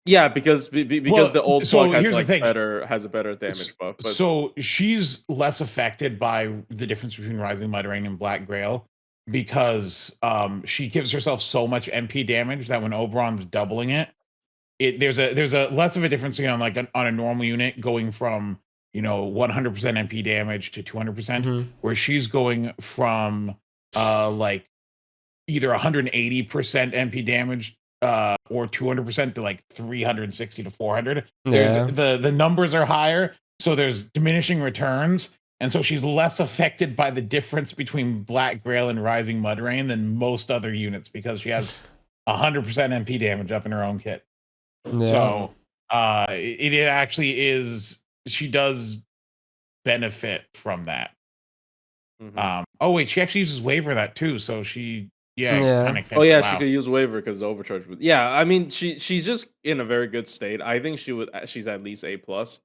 Yeah, because Well, the old so plug has here's the like thing. has a better damage buff. But So she's less affected by the difference between Rising Mud Rain and Black Grail because she gives herself so much MP damage that when Oberon's doubling it, there's a less of a difference on like on a normal unit going from 100% MP damage to 200%, Mhm. where she's going from like either 180% MP damage or 200% to like 360 to 400. There's Yeah. the numbers are higher, so there's diminishing returns, and so she's less affected by the difference between Black Grail and Rising Mud Rain than most other units because she has 100% MP damage up in her own kit. Yeah. So it actually is, she does benefit from that. Oh wait, she actually uses waiver that too, so she kind of. Oh yeah, she could use waiver because the overcharge. Yeah, I mean she's just in a very good state. I think she's at least A plus.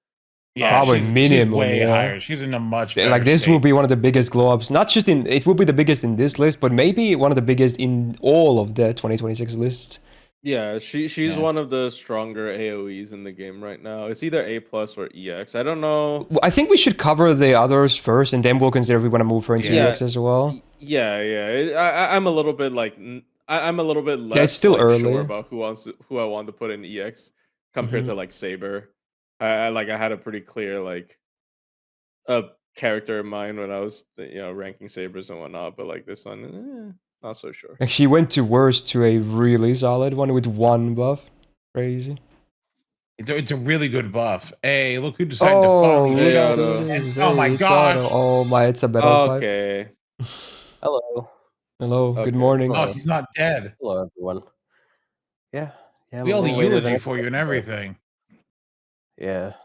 Yeah, Probably she's minimum, way yeah. higher. She's in a much better Like this state. will be one of the biggest glow ups. Not just it will be the biggest in this list, but maybe one of the biggest in all of the 2026 lists. Yeah, she's Yeah. one of the stronger AoEs in the game right now. It's either A plus or EX. I don't know. I think we should cover the others first, and then we'll consider if we want to move her into Yeah. EX as well. Yeah. I'm a little bit like I'm a little bit Yeah, it's less still like sure early. about who I want to put in EX compared to like Saber. I had a pretty clear like a character in mind when I was ranking Sabers and whatnot, but like this one, not so sure. Like she went to worst to a really solid one with 1 buff. Crazy. It's a really good buff. Hey, look who decided to Oh, finally look show. who Otto. it is. Oh my Hey, it's gosh. Otto. Oh my, it's a battle pipe. Okay. Hello. Hello, good Okay. morning. Oh, he's not dead. Hello, everyone. Yeah. I'm We a held a little later than eulogy for you and expected, everything. but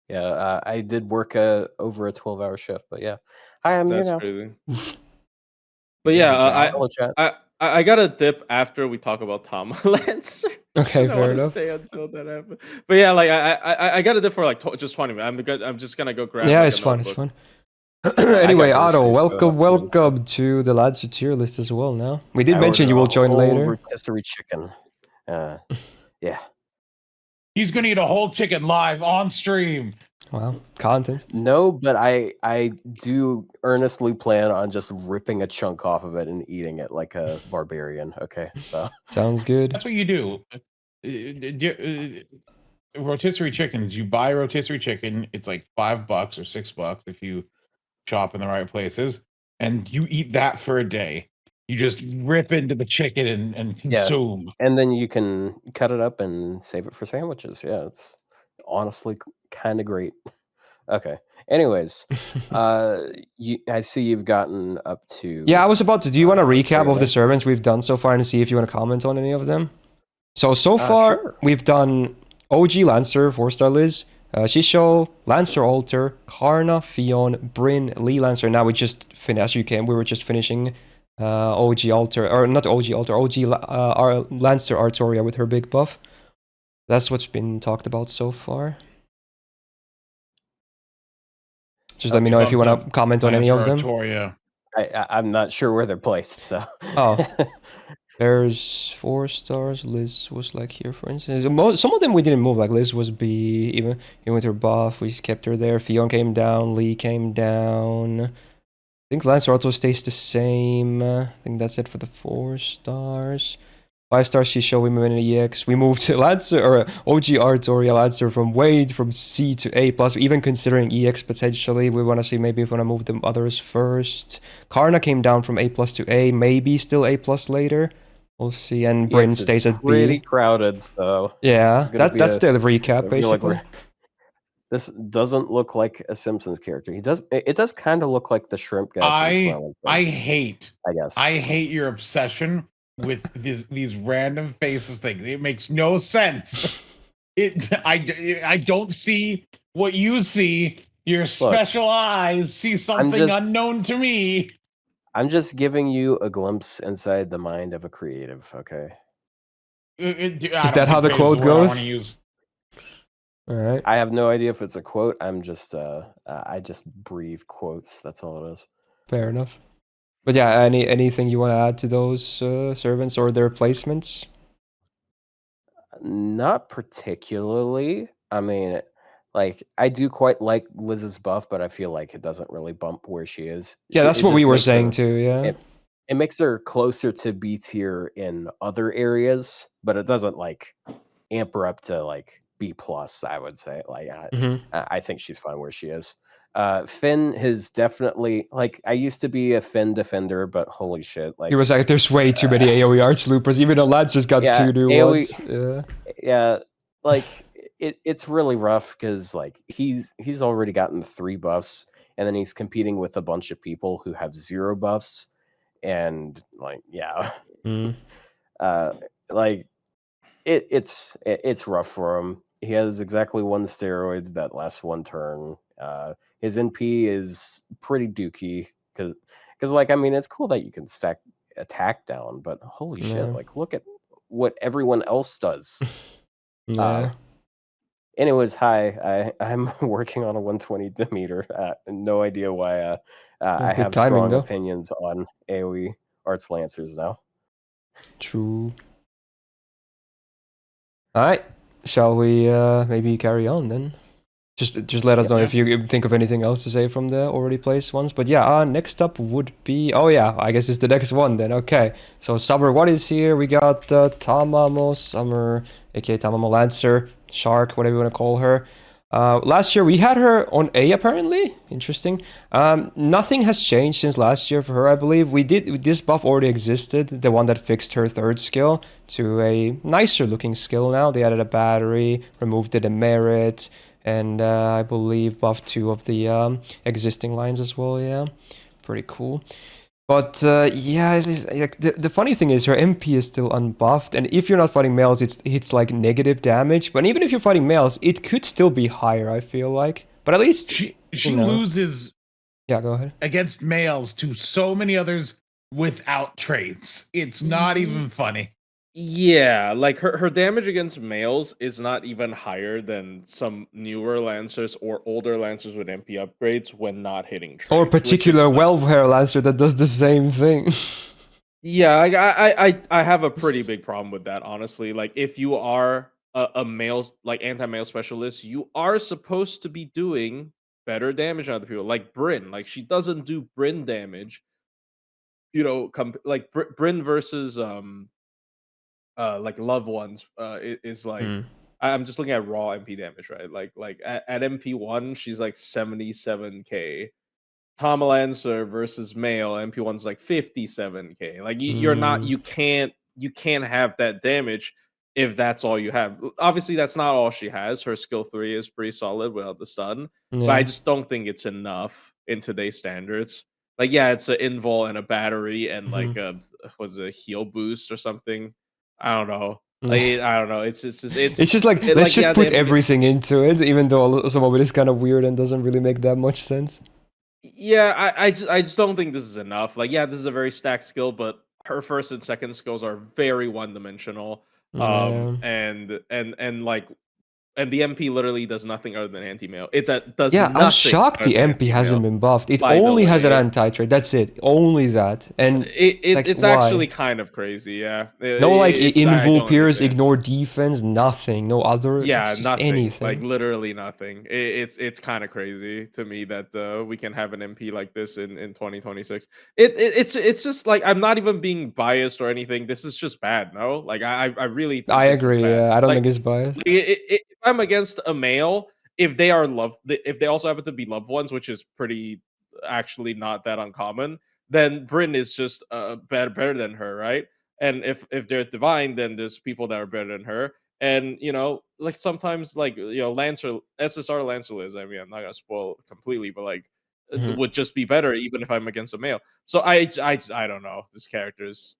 Yeah. I did work over a 12-hour shift, but yeah. I'm, That's crazy. But Good yeah, job. Hello, chat. I got a dip after we talk about Tamamo Lancer. Okay, I fair want to enough. stay until that happens. But yeah, like I got a dip for like just 20 minutes. I'm just gonna go grab. Yeah, like, it's a fun, it's notebook. fun. Anyway, got Otto, groceries, so welcome, I'm gonna stop. welcome to the Lads tier list as well now. We did I mention you ordered will a join whole later. rotisserie chicken. Yeah. He's gonna eat a whole chicken live on stream. Wow, content. No, but I do earnestly plan on just ripping a chunk off of it and eating it like a barbarian. Okay, so Sounds good. That's what you do. Rotisserie chickens. You buy rotisserie chicken. It's like $5 or $6 if you shop in the right places, and you eat that for a day. You just rip into the chicken and Yeah. consume. And then you can cut it up and save it for sandwiches. Yeah, it's honestly kind of great. Okay. Anyways, I see you've gotten up to. Yeah, I was about to. Do you want a recap of the Artoria. servants we've done so far and see if you want to comment on any of them? So far, Sure. we've done OG Lancer, 4-star Liz, Shisho, Lancer Alter, Karna, Fionn, Bryn, Lee Lancer. Now we just finished, as you came, we were just finishing OG Alter, or not OG Alter, Lancer Artoria with her big buff. That's what's been talked about so far. Just let me know if you want to comment on any of them. Artoria. I'm not sure where they're placed, so. Oh. There's 4 stars. Liz was like here, for instance. Some of them we didn't move. Like Liz was B, even with her buff, we kept her there. Fionn came down. Lee came down. I think Lancer Otto stays the same. I think that's it for the 4 stars. 5 stars. Shisho. We moved in EX. We moved to Lancer or OG Artoria Lancer from C to A plus. Even considering EX potentially, we want to see maybe if we want to move the others first. Karna came down from A plus to A. Maybe still A plus later. We'll see, and Bryn EX is stays at pretty B. crowded, so. Yeah, that's the recap, I feel like basically. this doesn't look like a Simpsons character. It does kind of look like the shrimp guy from Smiling I Face, hate I guess. I hate your obsession with these random faces things. It makes no sense. I don't see what you see. Your special eyes see something unknown to me. I'm just giving you a glimpse inside the mind of a creative, okay? Is that how the quote goes? All right. I have no idea if it's a quote. I'm just I just breathe quotes. That's all it is. Fair enough. But yeah, anything you want to add to those servants or their placements? Not particularly. I mean, like I do quite like Liz's buff, but I feel like it doesn't really bump where she is. Yeah, that's what we were saying too. Yeah, it makes her closer to B tier in other areas, but it doesn't like amp her up to like B plus. I would say like I think she's fine where she is. Finn has definitely like I used to be a Finn defender, but holy shit, like he was like, there's way too many AoE arch loopers. Even though Lancer's got 2 new ones. Yeah, like it's really rough because like he's already gotten 3 buffs, and then he's competing with a bunch of people who have 0 buffs, and like like it's rough for him. He has exactly 1 steroid that lasts 1 turn. His NP is pretty dookie because like I mean it's cool that you can stack attack down, but holy shit, like look at what everyone else does. Anyways, hi, I'm working on a 120 Demeter. No idea why I have strong opinions on AoE Arts Lancers now. True. All right, shall we maybe carry on then? Just let us know if Yes. you think of anything else to say from the already placed ones. But yeah, next up would be... Oh yeah, I guess it's the next one then. Okay, so Summer, what is here? We got Tamamo Summer, aka Tamamo Lancer, Shark, whatever you want to call her. Last year we had her on A apparently. Interesting. Nothing has changed since last year for her, I believe. This buff already existed, the one that fixed her third skill to a nicer looking skill now. They added a battery, removed the demerit, and I believe buffed 2 of the existing lines as well. Yeah, pretty cool. But yeah, like the funny thing is her MP is still unbuffed, and if you're not fighting males, it's like negative damage. But even if you're fighting males, it could still be higher, I feel like. But at least She you know. loses Yeah, go ahead. against males to so many others without traits. It's not even funny. Yeah, like her damage against males is not even higher than some newer Lancers or older Lancers with MP upgrades when not hitting traits. Or a which is particular like- welfare lancer that does the same thing. Yeah, I have a pretty big problem with that, honestly. Like, if you are a male, like anti-male specialist, you are supposed to be doing better damage on other people. Like Bryn, like she doesn't do Bryn damage. You know, like Bryn versus like loved ones is like I'm just looking at raw MP damage, right? Like at MP1, she's like 77k. Tom Lancer versus male MP1's like 57k. Like you can't have that damage if that's all you have. Obviously, that's not all she has. Her skill 3 is pretty solid without the stun, but I just don't think it's enough in today's standards. Like, yeah, it's an invul and a battery and like a heal boost or something. I don't know. Like, I don't know. It's just like let's just put everything into it, even though some of it is kind of weird and doesn't really make that much sense. Yeah, I just don't think this is enough. Like, yeah, this is a very stacked skill, but her first and second skills are very one-dimensional. And like, and the MP literally does nothing other than anti-mail. It does Yeah, nothing. I'm shocked the MP hasn't been buffed. It only has an anti-trait. That's it. Only that. And it's why? actually kind of crazy. Yeah. No, like invul pierce, ignore defense, nothing. No other. Yeah, nothing. Anything. Like literally nothing. It's kind of crazy to me that we can have an MP like this in 2026. It's just like, I'm not even being biased or anything. This is just bad. No, like I really think I agree. Yeah, I don't think it's biased. If I'm against a male, if they also happen to be loved ones, which is pretty actually not that uncommon, then Bryn is just better than her, right? And if they're divine, then there's people that are better than her. And like sometimes, like Lancer SSR Lancer is. I mean, I'm not gonna spoil completely, but like it would just be better even if I'm against a male. So I don't know. This character is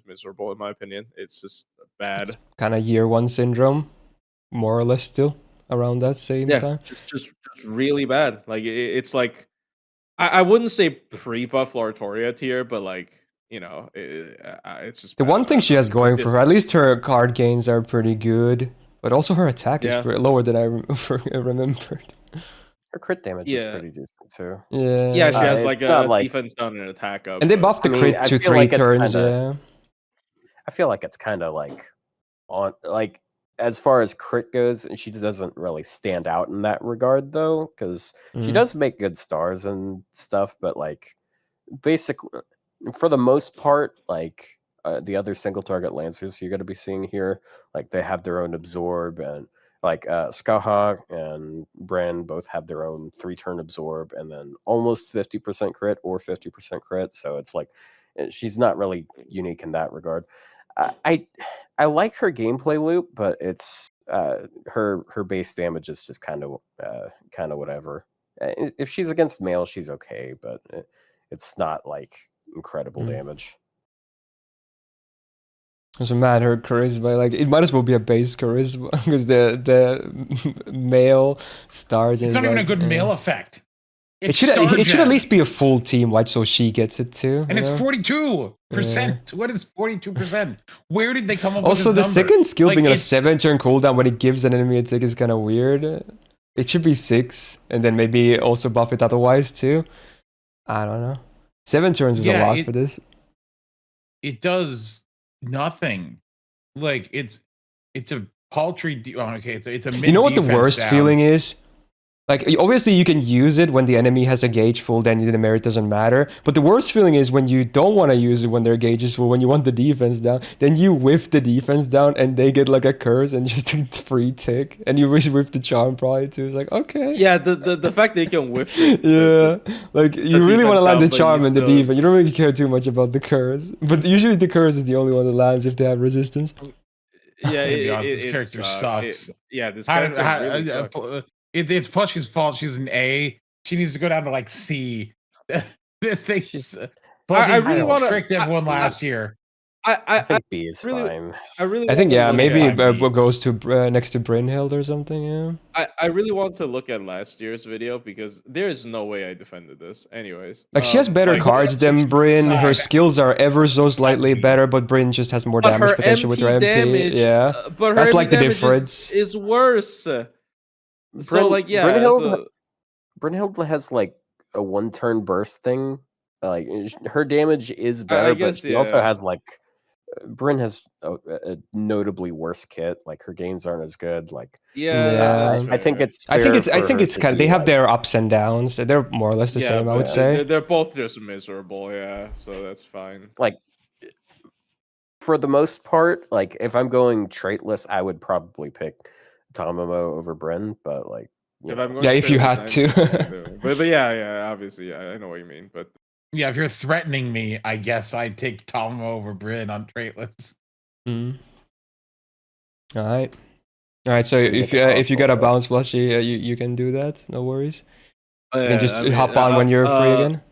miserable in my opinion. It's just bad. Kind of year 1 syndrome, more or less, still around that same time. Just really bad. Like it's like I wouldn't say pre-buff Artoria tier, but like it's just the one thing she has going for her. At least her card gains are pretty good, but also her attack is lower than I remembered. Her crit damage is pretty decent too. Yeah, she has like a defense down and attack up. And they buffed the crit to 3 turns. I feel like it's kind of like on like as far as crit goes, and she doesn't really stand out in that regard though, because she does make good stars and stuff, but like basically for the most part, like the other single target lancers you're going to be seeing here, like they have their own absorb, and like Scathach and Bran both have their own 3-turn absorb, and then almost 50% crit or 50% crit. So it's like she's not really unique in that regard. I like her gameplay loop, but it's her base damage is just kind of whatever. If she's against male, she's okay, but it's not like incredible damage. Doesn't matter, charisma. Like it might as well be a base charisma because the male stars. It's not even a good male effect. It should at least be a full team wide, so she gets it too. And it's 42%. What is 42%? Where did they come up with this number? Also, the second skill being on a 7-turn cooldown when it gives an enemy a tick is kind of weird. It should be 6, and then maybe also buff it otherwise too. I don't know. 7 turns is a lot for this. It does nothing. Like it's a paltry. Okay, it's a mid. You know what the worst down. feeling is? Like, obviously you can use it when the enemy has a gauge full, then the merit doesn't matter. But the worst feeling is when you don't want to use it when their gauge is full, when you want the defense down, then you whiff the defense down and they get like a curse and just a free tick. And you whiff the charm probably too. It's like, okay. Yeah, the fact that you can whiff it. Yeah, like you really want to land the but charm you and the still- defense. You don't really care too much about the curse. But usually the curse is the only one that lands if they have resistance. Yeah, To be honest, this character sucks. This character really sucks. It's Plushie's fault. She's an A. She needs to go down to like C. This thing. I really want to tricked everyone last year. I think B is really- fine. I think yeah, wanna look maybe at- it goes to next to Brynhildr or something. Yeah. I really want to look at last year's video because there is no way I defended this. Anyways, Like she has better like, cards than Bryn. Her skills are ever so slightly better, but Bryn just has more but damage her potential with her MP MP. damage, Yeah, but her That's MP like the damage difference. is worse. So like yeah, Brynhildr has like a 1-turn burst thing. Like her damage is better, but guess, she also yeah. has like Bryn has a notably worse kit. Like her gains aren't as good. Like Yeah. that's I think fair. it's. I think fair for her it's to kind of be they have like- their ups and downs. They're more or less the same, I would but say. they're both just miserable. Yeah, so that's fine. like for the most part, like if I'm going traitless, I would probably pick Tamamo over Bryn, but like If I'm going Yeah, if you straight, had to. but yeah, obviously, yeah, I know what you mean. But Yeah, if you're threatening me, I guess I'd take Tom over Bryn on traitlets. Mm. All right. So Can if make a you got a crossbow. bounce plushie, you can do that. No worries. You yeah, can just I mean, hop on when you're free again.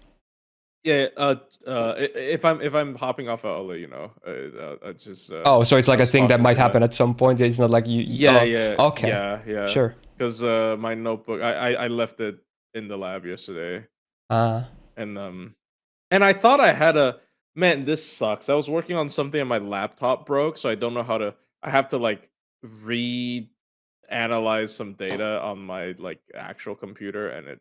Yeah, if I'm hopping off, I'll let you know. I just. Oh, so it's like a I'll thing spot that might over happen at some point. It's not like you. Yeah, oh, yeah. Okay. Yeah. Sure. Because my notebook, I left it in the lab yesterday, and I thought I had a man. This sucks. I was working on something and my laptop broke, so I don't know how to. I have to like analyze some data on my like actual computer, and it.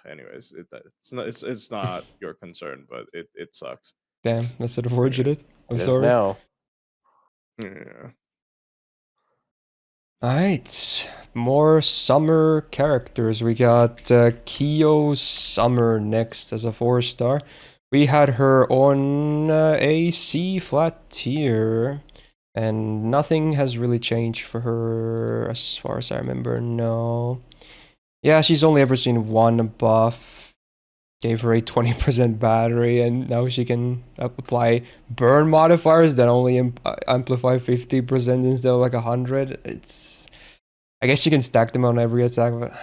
Anyways, it's not your concern, but it sucks. Damn, that's sort of fortunate. I'm It is sorry. now. Yeah. Alright, more summer characters. We got Kiyohime Summer next as a 4-star. We had her on a C flat tier, and nothing has really changed for her as far as I remember. No. Yeah, she's only ever seen one buff. Gave her a 20% battery, and now she can apply burn modifiers that only amplify 50% instead of like 100. It's, I guess you can stack them on every attack, but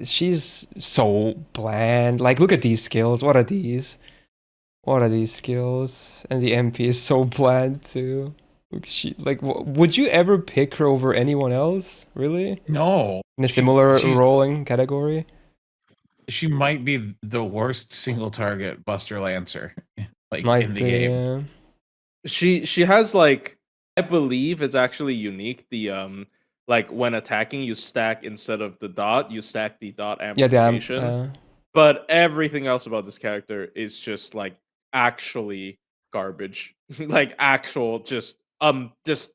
she's so bland. Like, look at these skills. What are these? What are these skills? And the MP is so bland too. She like, would you ever pick her over anyone else? Really? No. In a similar she's- rolling category? She might be the worst single target Buster Lancer like Might in the be, game. yeah. She has like, I believe it's actually unique. The like when attacking, you stack instead of the dot, you stack the dot Yeah, amplification. But everything else about this character is just like actually garbage. Like actual just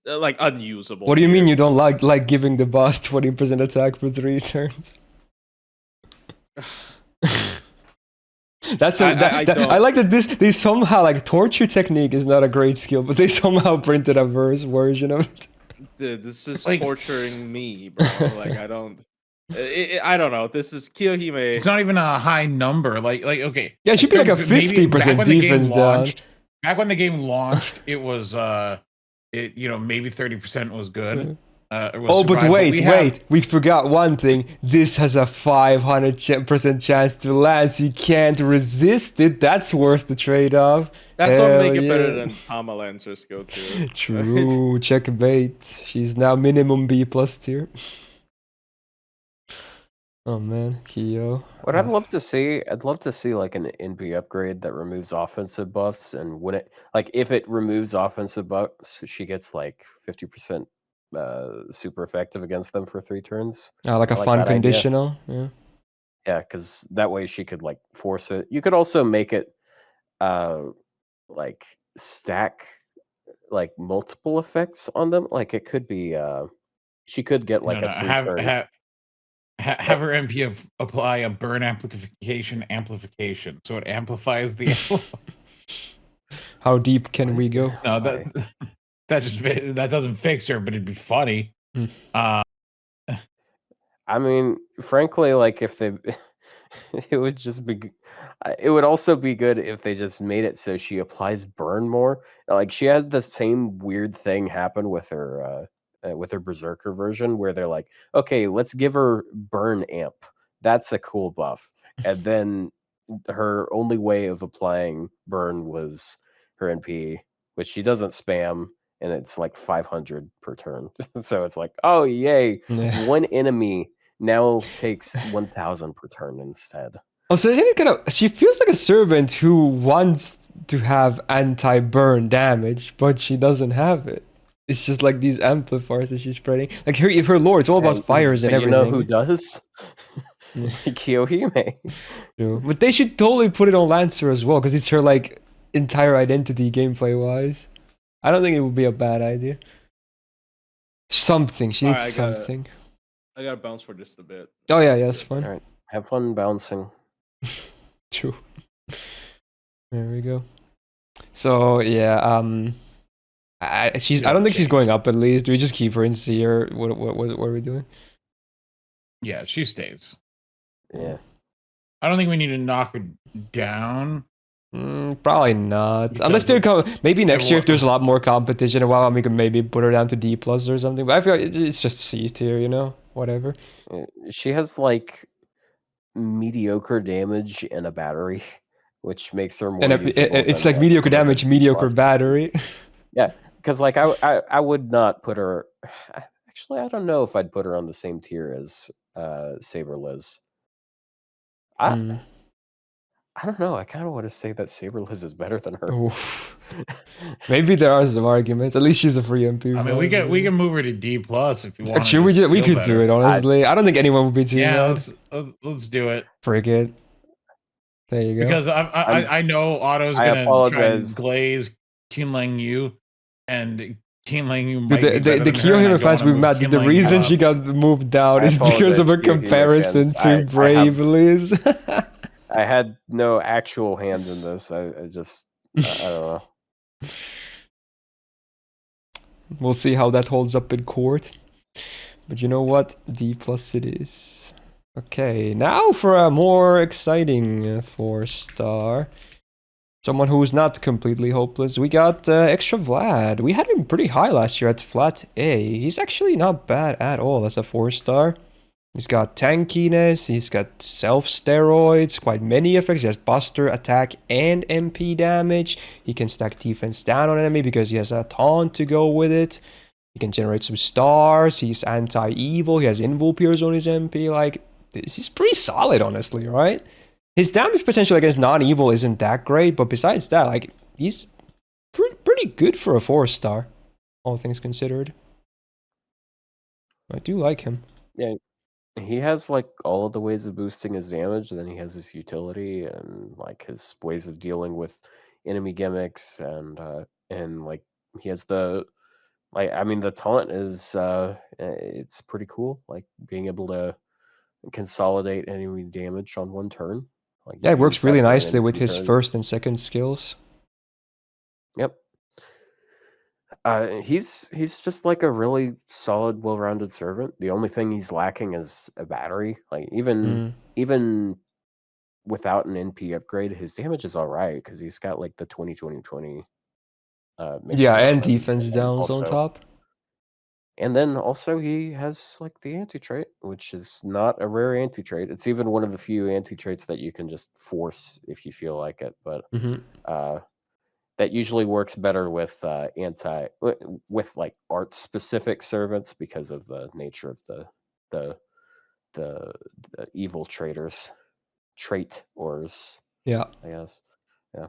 like unusable. What do you mean here. you don't like giving the boss 20% attack for 3 turns? That's so, I don't. I like that they somehow like torture technique is not a great skill, but they somehow printed a version of it. Dude, this is Like- torturing me, bro. Like I don't know. This is Kiyohime. It's not even a high number. Like okay. Yeah, it should be like a Maybe back 50% when the game defense down. launched- Back when the game launched, it was maybe 30% was good. It was Oh, but survival. wait, we forgot one thing. This has a 500% chance to land, so you can't resist it. That's worth the trade-off. That's what Hell make it better yeah. than Tamamo Lancer skill too. True, checkmate. She's now minimum B+ tier. Oh man, Kiyo. What I'd love to see like an NP upgrade that removes offensive buffs, and when it if it removes offensive buffs, she gets like 50% super effective against them for 3 turns. Like a I like fun that idea. conditional. Yeah. Yeah, because that way she could like force it. You could also make it like stack like multiple effects on them. Like it could be She could get like a 3 turn. Have her MP apply a burn amplification, so it amplifies the. How deep can we go? No, that doesn't fix her, but it'd be funny. I mean, frankly, like if they, it would just be. It would also be good if they just made it so she applies burn more. Like she had the same weird thing happen with her Berserker version, where they're like, okay, let's give her burn amp. That's a cool buff. And then her only way of applying burn was her NP, which she doesn't spam, and it's like 500 per turn. So it's like, oh yay, one enemy now takes 1000 per turn instead. Also, isn't it she feels like a servant who wants to have anti-burn damage, but she doesn't have it. It's just like these amplifiers that she's spreading. Like her lore, it's all about fires and everything. You know who does? Kiyohime. True. But they should totally put it on Lancer as well, because it's her like entire identity gameplay-wise. I don't think it would be a bad idea. Something. She needs something. I gotta bounce for just a bit. Oh yeah, that's fine. All right, have fun bouncing. True. There we go. So yeah, I don't think she's going up. At least, do we just keep her and see her? What are we doing? Yeah, she stays. Yeah, I don't think we need to knock her down. Probably not. Unless maybe next year if there's a lot more competition, we could maybe put her down to D+ or something. But I feel like it's just C tier, you know, whatever. She has like mediocre damage and a battery, which makes her more. And it's like mediocre damage, mediocre battery. Yeah, because like I would not put her. Actually, I don't know if I'd put her on the same tier as Saber Liz. I don't know. I kind of want to say that Saber Liz is better than her. Oof. Maybe there are some arguments. At least she's a free MP. I mean, we can move her to D+ if you want. Actually, we could do it. Honestly, I don't think anyone would be too. Yeah, let's do it. Freak it. There you go. Because I know Otto's gonna try and glaze Qin Liangyu, and Qin Liangyu might be better the than her, Kiyohime fans we met. The reason she got moved down is because of a comparison to Brave Liz. I had no actual hand in this. I don't know. We'll see how that holds up in court. But you know what? D+ it is. Okay, now for a more exciting 4-star. Someone who's not completely hopeless. We got Extra Vlad. We had him pretty high last year at flat A. He's actually not bad at all as a 4-star. He's got tankiness, he's got self-steroids, quite many effects. He has buster, attack, and MP damage. He can stack defense down on enemy because he has a taunt to go with it. He can generate some stars. He's anti-evil. He has invul pierce on his MP. Like, he's pretty solid, honestly, right? His damage potential against non-evil isn't that great, but besides that, like, he's pretty good for a 4-star, all things considered. I do like him. Yeah. He has like all of the ways of boosting his damage, and then he has his utility and like his ways of dealing with enemy gimmicks, and like he has the the taunt is it's pretty cool, like being able to consolidate enemy damage on one turn. Like yeah, it works really nicely with his first and second skills. Yep. He's just like a really solid, well-rounded servant. The only thing he's lacking is a battery. Like even without an NP upgrade, his damage is all right because he's got like the 20-20-20. Yeah, and defense downs on top. And then also he has like the anti-trait, which is not a rare anti-trait. It's even one of the few anti-traits that you can just force if you feel like it. But that usually works better with like art specific servants because of the nature of the evil traitors, traitors. Yeah, I guess. Yeah.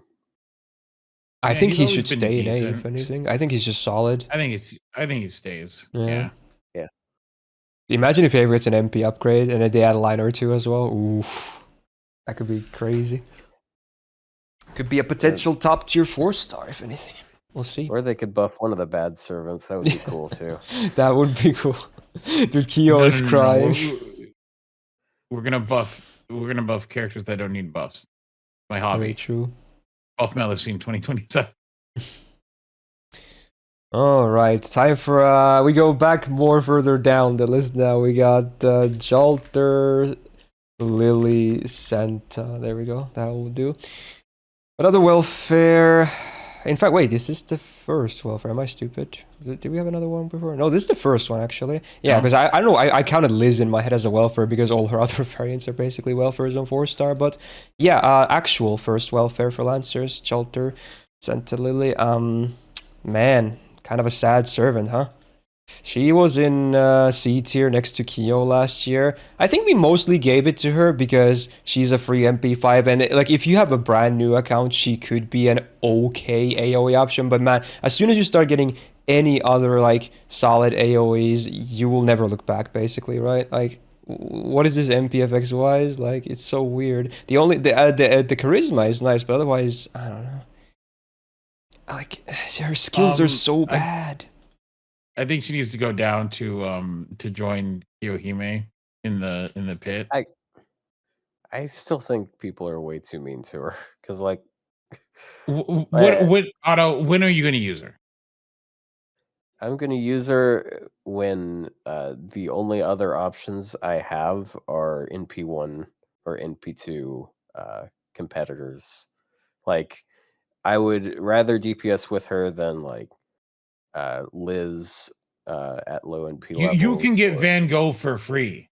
I think he should stay in A, if anything. I think he's just solid. I think he stays. Yeah. Imagine if he ever gets an MP upgrade and then they add a line or two as well. Oof. That could be crazy. Could be a potential top tier 4-star, if anything. We'll see. Or they could buff one of the bad servants. That would be cool too. That would be cool. Dude, Kyo is No. crying. We're gonna buff. We're gonna buff characters that don't need buffs. My Very hobby. true. Buff Melusine 2027. All right, time for we go back more further down the list now. We got Jalter, Lily, Santa. There we go. That will do. Another welfare. In fact, wait, this is the first welfare. Am I stupid? Did we have another one before? No, this is the first one, actually. Yeah, No. because I don't know, I counted Liz in my head as a welfare because all her other variants are basically welfares on 4-star. But yeah, actual first welfare for Lancers, Jalter, Santa Lily. Man, kind of a sad servant, huh? She was in C tier next to Kyo last year. I think we mostly gave it to her because she's a free MP5, and like if you have a brand new account, she could be an okay AoE option. But man, as soon as you start getting any other like solid AoEs, you will never look back, basically, right? Like, what is this MPFX wise? Like, it's so weird. The charisma is nice, but otherwise, I don't know. Like, her skills are so bad. I think she needs to go down to join Kiyohime in the pit. I still think people are way too mean to her because, like, what Otto? When are you going to use her? I'm going to use her when the only other options I have are NP1 or NP2 competitors. Like, I would rather DPS with her than like Liz at low NP levels. You can get Van Gogh for free.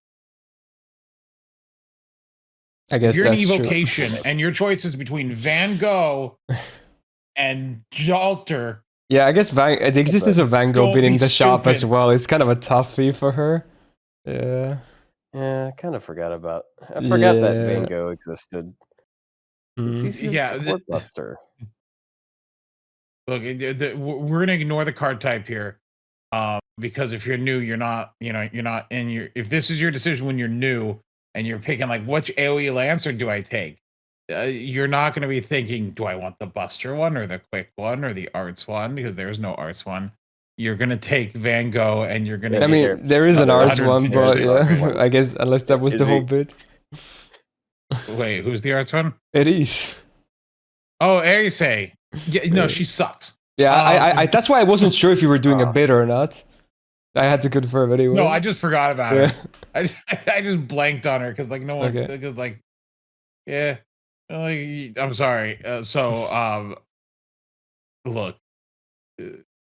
I guess you're an that's true. evocation, and your choice is between Van Gogh and Jalter. Yeah, I guess the existence of Van Gogh being in the shop as well is kind of a toughie for her. Yeah. Yeah, I kind of forgot about. I forgot that Van Gogh existed. It's easier to support Buster. Look, we're gonna ignore the card type here, because if you're new, you're not in your. If this is your decision when you're new and you're picking like which AoE Lancer do I take, you're not going to be thinking, do I want the Buster one or the Quick one or the Arts one? Because there's no Arts one. You're going to take Van Gogh and you're going to. I mean, there is an Arts one, but yeah, I guess unless that was the whole bit. Wait, who's the Arts one? Erice. Oh, Erice. Yeah, no, she sucks. Yeah, I that's why I wasn't sure if you were doing a bid or not. I had to confirm anyway. No, I just forgot about her. I just blanked on her because like no one because like yeah. I'm sorry. Look.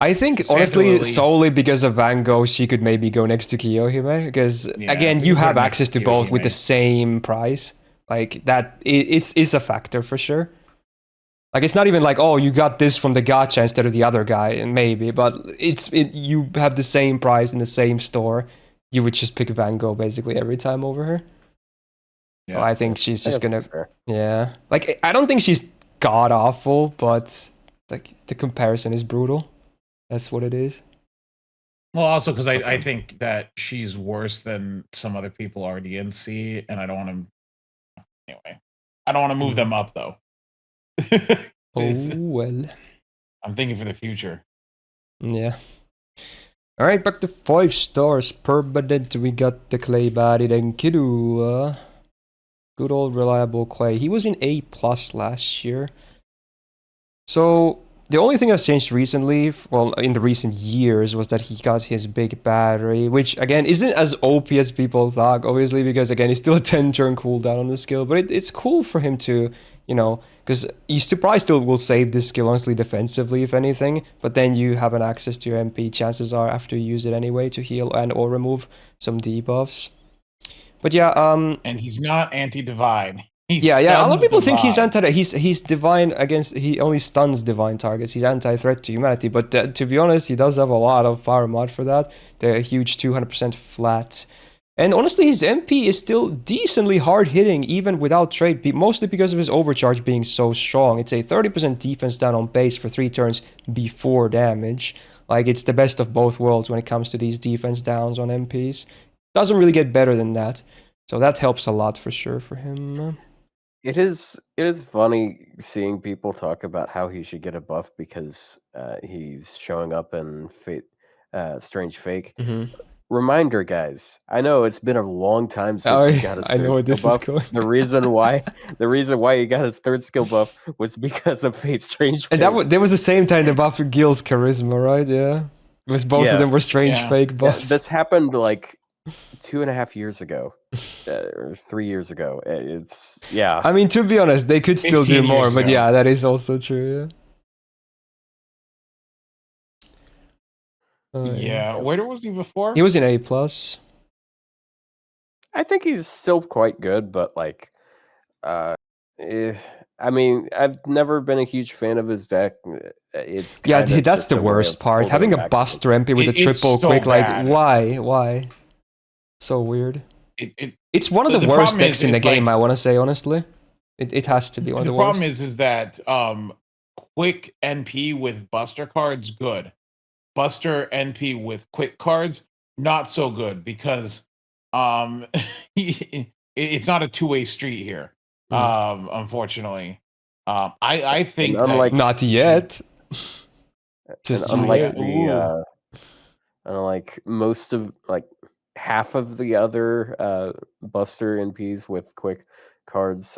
I think honestly, solely because of Van Gogh, she could maybe go next to Kiyohime because again, you have access to both with the same price. Like that, it's a factor for sure. Like it's not even like, oh, you got this from the gacha instead of the other guy, and maybe, but you have the same price in the same store. You would just pick Van Gogh basically every time over her. Yeah, so I think she's just gonna, yeah. Like I don't think she's god awful, but like the comparison is brutal. That's what it is. Well, also because I think that she's worse than some other people already in C, and I don't want to. Anyway, I don't want to move them up though. Oh well. I'm thinking for the future. Yeah. All right, back to 5 stars. Permanent. We got the clay-bodied Enkidu. Good old reliable clay. He was in A+ last year. So the only thing that's changed recently, well, in the recent years, was that he got his big battery, which again isn't as OP as people thought, obviously, because again, it's still a 10-turn cooldown on the skill, but it's cool for him to, you know, because you probably still will save this skill honestly defensively, if anything, but then you have an access to your MP, chances are, after you use it anyway, to heal and or remove some debuffs. But yeah, and he's not anti-divine. Yeah, a lot of people think he's he's divine against, he only stuns divine targets. He's anti-threat to humanity, but to be honest, he does have a lot of fire mod for that. The huge 200% flat. And honestly, his MP is still decently hard-hitting, even without trade, mostly because of his overcharge being so strong. It's a 30% defense down on base for 3 turns before damage. Like, it's the best of both worlds when it comes to these defense downs on MPs. Doesn't really get better than that. So that helps a lot for sure for him. It is funny seeing people talk about how he should get a buff because he's showing up in Strange Fake. Mm-hmm. reminder, guys. I know it's been a long time since Oh, he got his I know third where this skill is buff. going. The reason why he got his third skill buff was because of Fate Strange And Fate. that was the same time the buff Gil's charisma, right? Yeah. It was both of them were strange Yeah. fake Yeah, buffs. this happened like 2.5 years ago, or 3 years ago. It's I mean, to be honest, they could still do 15 more, years but ago. yeah, that is also true. Yeah. Yeah. Where was he before? He was in A+. I think he's still quite good, but like, I mean, I've never been a huge fan of his deck. It's Yeah, kind of that's just the a way worst of part. holding Having him a back. Buster MP with a It's triple so quick, like, bad. why? So weird. It's one of the the worst problem decks is in the it's game, like- I want to say, honestly. It has to be one of The the problem worst. is that quick NP with Buster cards good. Buster NP with quick cards not so good because it's not a two-way street here. Unfortunately, I think And unlike- that Not yet. And Just unlike wait. unlike most of like half of the other Buster NPs with quick cards,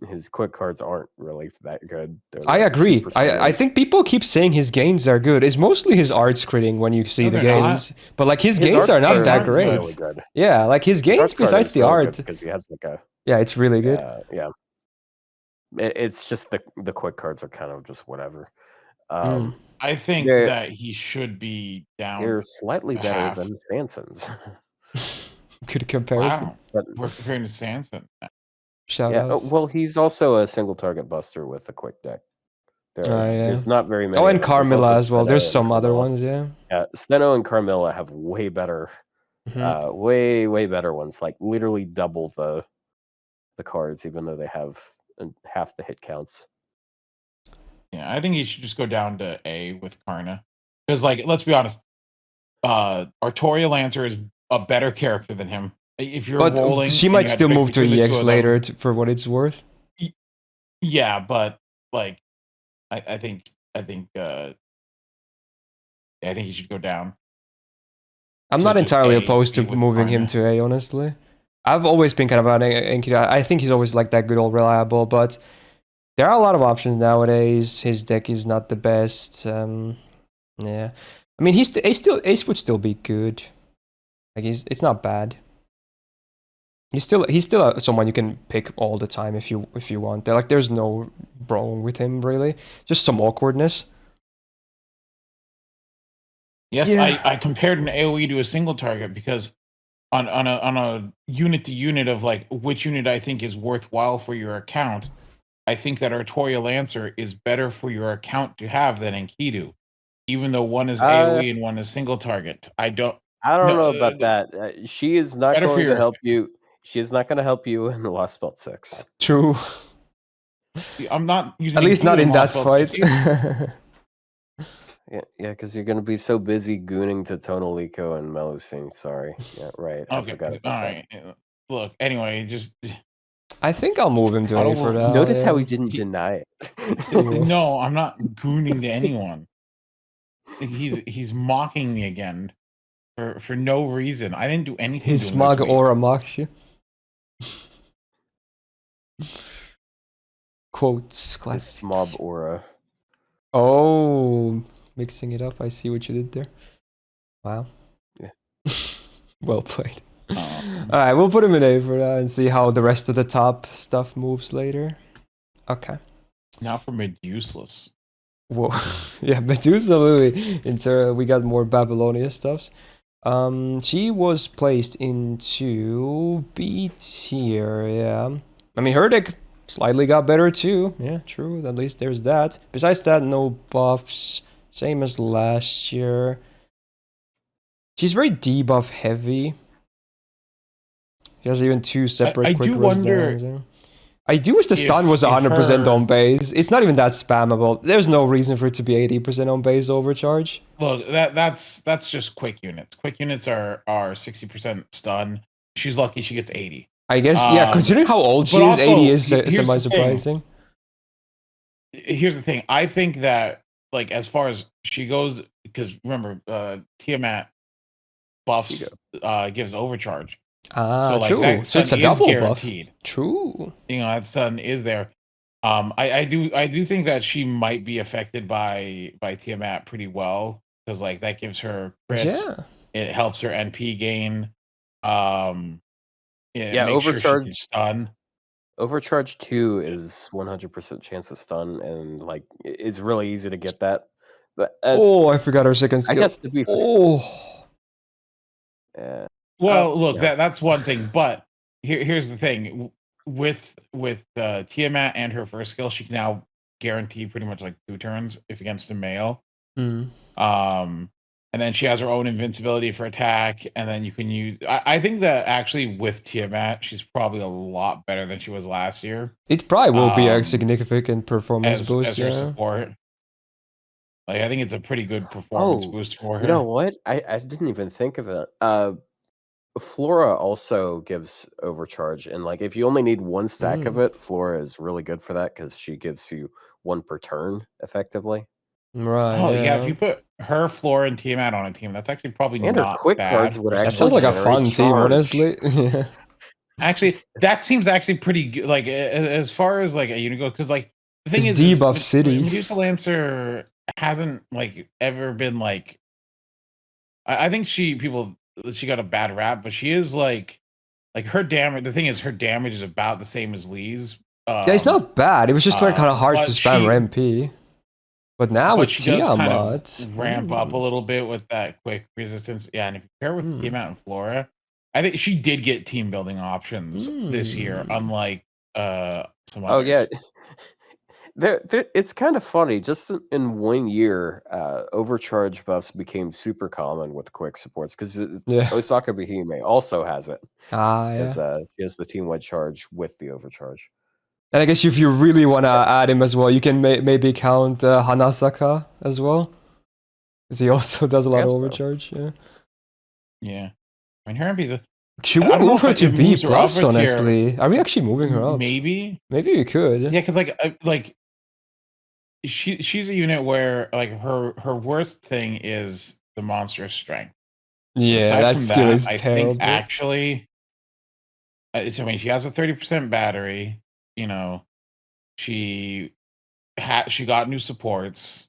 his quick cards aren't really that good. They're I like agree. 2%. I think people keep saying his gains are good. It's mostly his arts critting when you see No, the they're not. gains. But like his His gains arts are not card that is great. really good. Yeah, like his His gains arts card besides is the really art. good because he has like a Yeah, it's really good. yeah. It's just the quick cards are kind of just whatever. I think They're- that he should be down. They're slightly better half. than Sanson's. Good comparison. Wow, But we're comparing to Sanson. Shout yeah, outs. well, he's also a single target Buster with a quick deck. There's not very many. Oh, of and them. There's Carmilla also as well. Steno There's and some other Carmilla. ones, yeah. Yeah, Steno and Carmilla have way better, way better ones. Like literally double the cards, even though they have half the hit counts. Yeah, I think he should just go down to A with Karna. Because, like, let's be honest, Artoria Lancer is a better character than him. If you're But rolling, she and might you had still pick move to between the two EX of them- later for what it's worth. Yeah, but like, I think he should go down. I'm to not just entirely A, opposed to be with moving him Karna. to A, honestly. I've always been kind of an Enkidu. I think he's always like that good old reliable, but there are a lot of options nowadays. His deck is not the best. Yeah. I mean, Ace would still be good. Like it's not bad. He's still someone you can pick all the time if you want. There's no wrong with him really. Just some awkwardness. Yes, Yeah. I compared an AoE to a single target because on a unit to unit of like which unit I think is worthwhile for your account, I think that Artoria Lancer is better for your account to have than Enkidu, even though one is AoE and one is single target. I don't know about that. She is not better for going to your- help you. She is not going to help you in the Lost Belt 6. True. I'm not using At least not Enkidu in that Lost Belt fight. 16. Yeah, because you're going to be so busy gooning to Tonalico and Melusine. Sorry. Yeah, right. I Okay, forgot all about that. right. Look, anyway, just I think I'll move him to A for now. Notice how yeah. he didn't deny it. no, I'm not gooning to anyone. He's mocking me again for no reason. I didn't do anything. His to him smug this week. aura mocks you. Quotes, His classic. mob aura. Oh, mixing it up. I see what you did there. Wow. Yeah. Well played. Alright, we'll put him in A for now and see how the rest of the top stuff moves later. Okay. Now for mid-useless. Whoa. Yeah, Medusa Lily. We got more Babylonia stuffs. She was placed into B tier, yeah. I mean, her deck slightly got better too. Yeah, true. At least there's that. Besides that, no buffs. Same as last year. She's very debuff heavy. She has even two separate I quick do wonder downs, yeah. I do wish the stun was if 100% her- on base. It's not even that spammable. There's no reason for it to be 80% on base overcharge. Look, that's just quick units. Quick units are 60% stun. She's lucky she gets 80. I guess, yeah, considering how old she but is, 80 also, is here's the thing. semi-surprising. Here's the thing. I think that like as far as she goes, because remember, Tiamat buffs gives overcharge. Ah, So like true. that So it's stun a is double guaranteed. buff. True. You know, that stun is there. I do think that she might be affected by Tiamat pretty well, because like that gives her crits. Yeah. It helps her NP gain. It Yeah, makes sure she can overcharge. stun. Overcharge 2 is 100% chance of stun, and like it's really easy to get that. But Oh, I forgot her second I skill. guess to be fair, Oh. Well, look, yeah. that's one thing, but here's the thing. With Tiamat and her first skill, she can now guarantee pretty much like 2 turns if against a male. Mm. And then she has her own invincibility for attack, and then you can use. I think that actually with Tiamat, she's probably a lot better than she was last year. It probably will be a significant performance boost. As her support. Like I think it's a pretty good performance boost for her. You know what? I didn't even think of it. Flora also gives overcharge, and like if you only need 1 stack of it, Flora is really good for that because she gives you 1 per turn effectively. Right. Oh yeah, if you put her, Flora, and Tiamat on a team, that's actually probably And her not quick bad. cards would That actually sounds like a generate fun team, charge. honestly. Yeah. Actually, that seems actually pretty good. Like as far as like a unit go, because like the thing It's is debuff city. Medusa Lancer hasn't like ever been like. I think she got a bad rap, but she is like her damage. The thing is, her damage is about the same as Lee's. Yeah, it's not bad. It was just like kind of hard but to spam her MP. But now with she does kind Tiamat, of ramp up a little bit with that quick resistance. Yeah, and if you pair with Tiamat and Flora, I think she did get team building options this year, unlike some others. Oh yeah. It's kind of funny. Just in 1 year, overcharge buffs became super common with quick supports because Osaka Behime also has it. Yeah. She has the team-wide charge with the overcharge. And I guess if you really want to add him as well, you can maybe count Hanasaka as well, because he also does a lot of overcharge. So. Yeah. I mean, her MP's should we move her to B plus? Honestly, are we actually moving her up? Maybe we could. Yeah, because like she's a unit where like her worst thing is the monstrous strength. Yeah, aside that from skill that, is I terrible. think actually, I mean, she has a 30% battery. You know, she got new supports.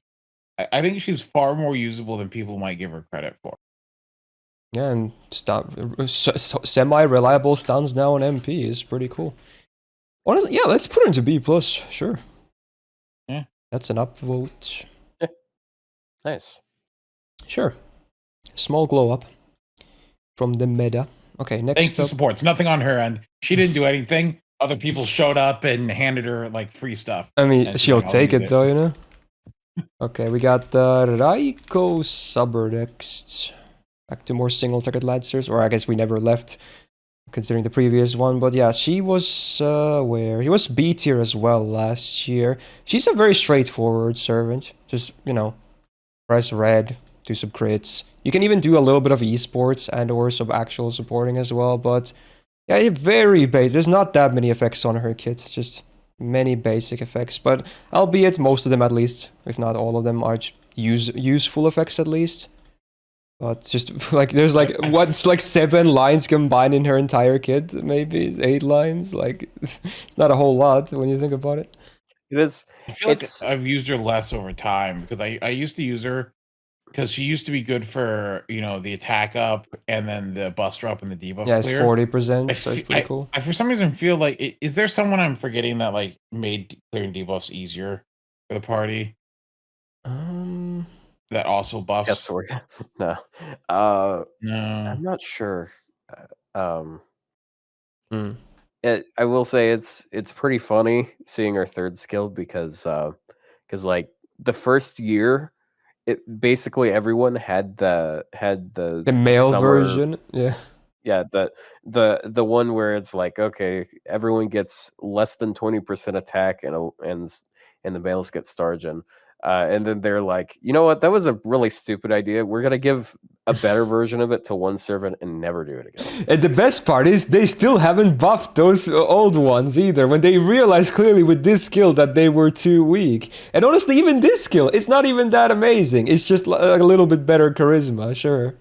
I think she's far more usable than people might give her credit for. Yeah, and semi-reliable stuns now on MP is pretty cool. Honestly, yeah, let's put her into B plus. Sure. Yeah, that's an upvote. Yeah. Nice. Sure. Small glow up from the meta. Okay, next. Thanks to supports. Nothing on her end. She didn't do anything. Other people showed up and handed her like free stuff. I mean, she'll take it though, you know. Okay, we got Raikou Summer next. Back to more single target Lancers, or I guess we never left, considering the previous one. But yeah, she was where he was B tier as well last year. She's a very straightforward servant. Just press red, do some crits. You can even do a little bit of esports and or some actual supporting as well. But yeah, very basic. There's not that many effects on her kit. Just many basic effects, but albeit most of them, at least, if not all of them, are useful effects at least. But just like there's like what's like 7 lines combined in her entire kit, maybe 8 lines. Like it's not a whole lot when you think about it. It is. I feel like I've used her less over time because I used to use her because she used to be good for the attack up and then the buster up and the debuff. Yeah, it's 40%, so it's pretty cool. I for some reason feel like is there someone I'm forgetting that like made clearing debuffs easier for the party? That also buffs. Yes, sorry. No. No. I'm not sure. I will say it's pretty funny seeing our third skill because like the first year, basically everyone had the male summer version. Yeah, the one where it's like, okay, everyone gets less than 20% attack and the males get Stargen. And then they're like, you know what? That was a really stupid idea. We're going to give a better version of it to one servant and never do it again. And the best part is they still haven't buffed those old ones either when they realized clearly with this skill that they were too weak. And honestly, even this skill, it's not even that amazing. It's just a little bit better charisma, sure,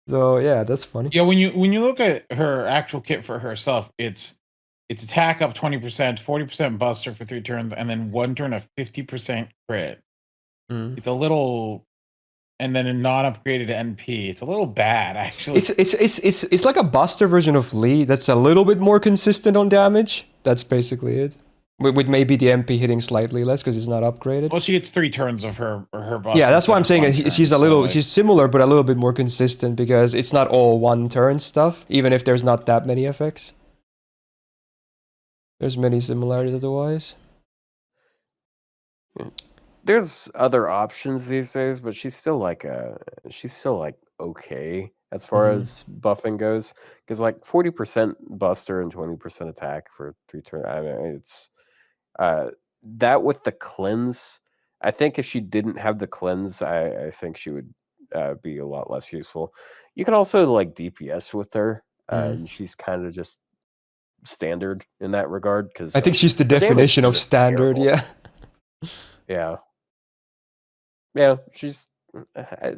So yeah, that's funny. Yeah, when you look at her actual kit for herself, it's attack up 20%, 40% buster for 3 turns, and then 1 turn of 50% crit. Mm. It's a little, and then a non-upgraded NP. It's a little bad, actually. It's like a buster version of Lee that's a little bit more consistent on damage. That's basically it. With maybe the MP hitting slightly less because it's not upgraded. Well, she gets 3 turns of her buster. Yeah, that's why I'm saying she's a little, like, she's similar but a little bit more consistent because it's not all one turn stuff, even if there's not that many effects. There's many similarities otherwise. There's other options these days, but she's still like okay as far as buffing goes. Because like 40% buster and 20% attack for 3 turns. I mean, it's that with the cleanse. I think if she didn't have the cleanse, I think she would be a lot less useful. You can also like DPS with her, and she's kind of just standard in that regard. Because I think she's the definition of standard. Terrible. Yeah. Yeah, she's. I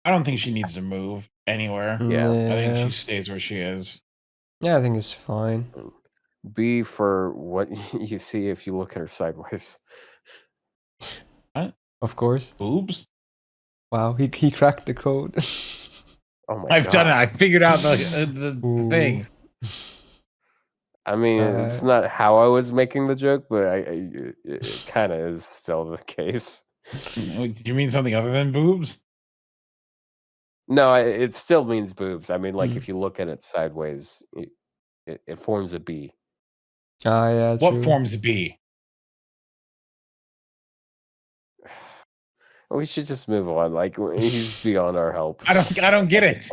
don't think she needs to move anywhere. Yeah. I think she stays where she is. Yeah, I think it's fine. B for what you see if you look at her sideways. What? Of course. Boobs? Wow, he cracked the code. Oh my! I've done it. I figured out the thing. I mean, it's not how I was making the joke, but it kind of is still the case. Do you mean something other than boobs? No, it still means boobs. I mean, like if you look at it sideways, it forms a B. Ah, yeah. What true. forms a B? We should just move on. Like he's beyond our help. I don't get it.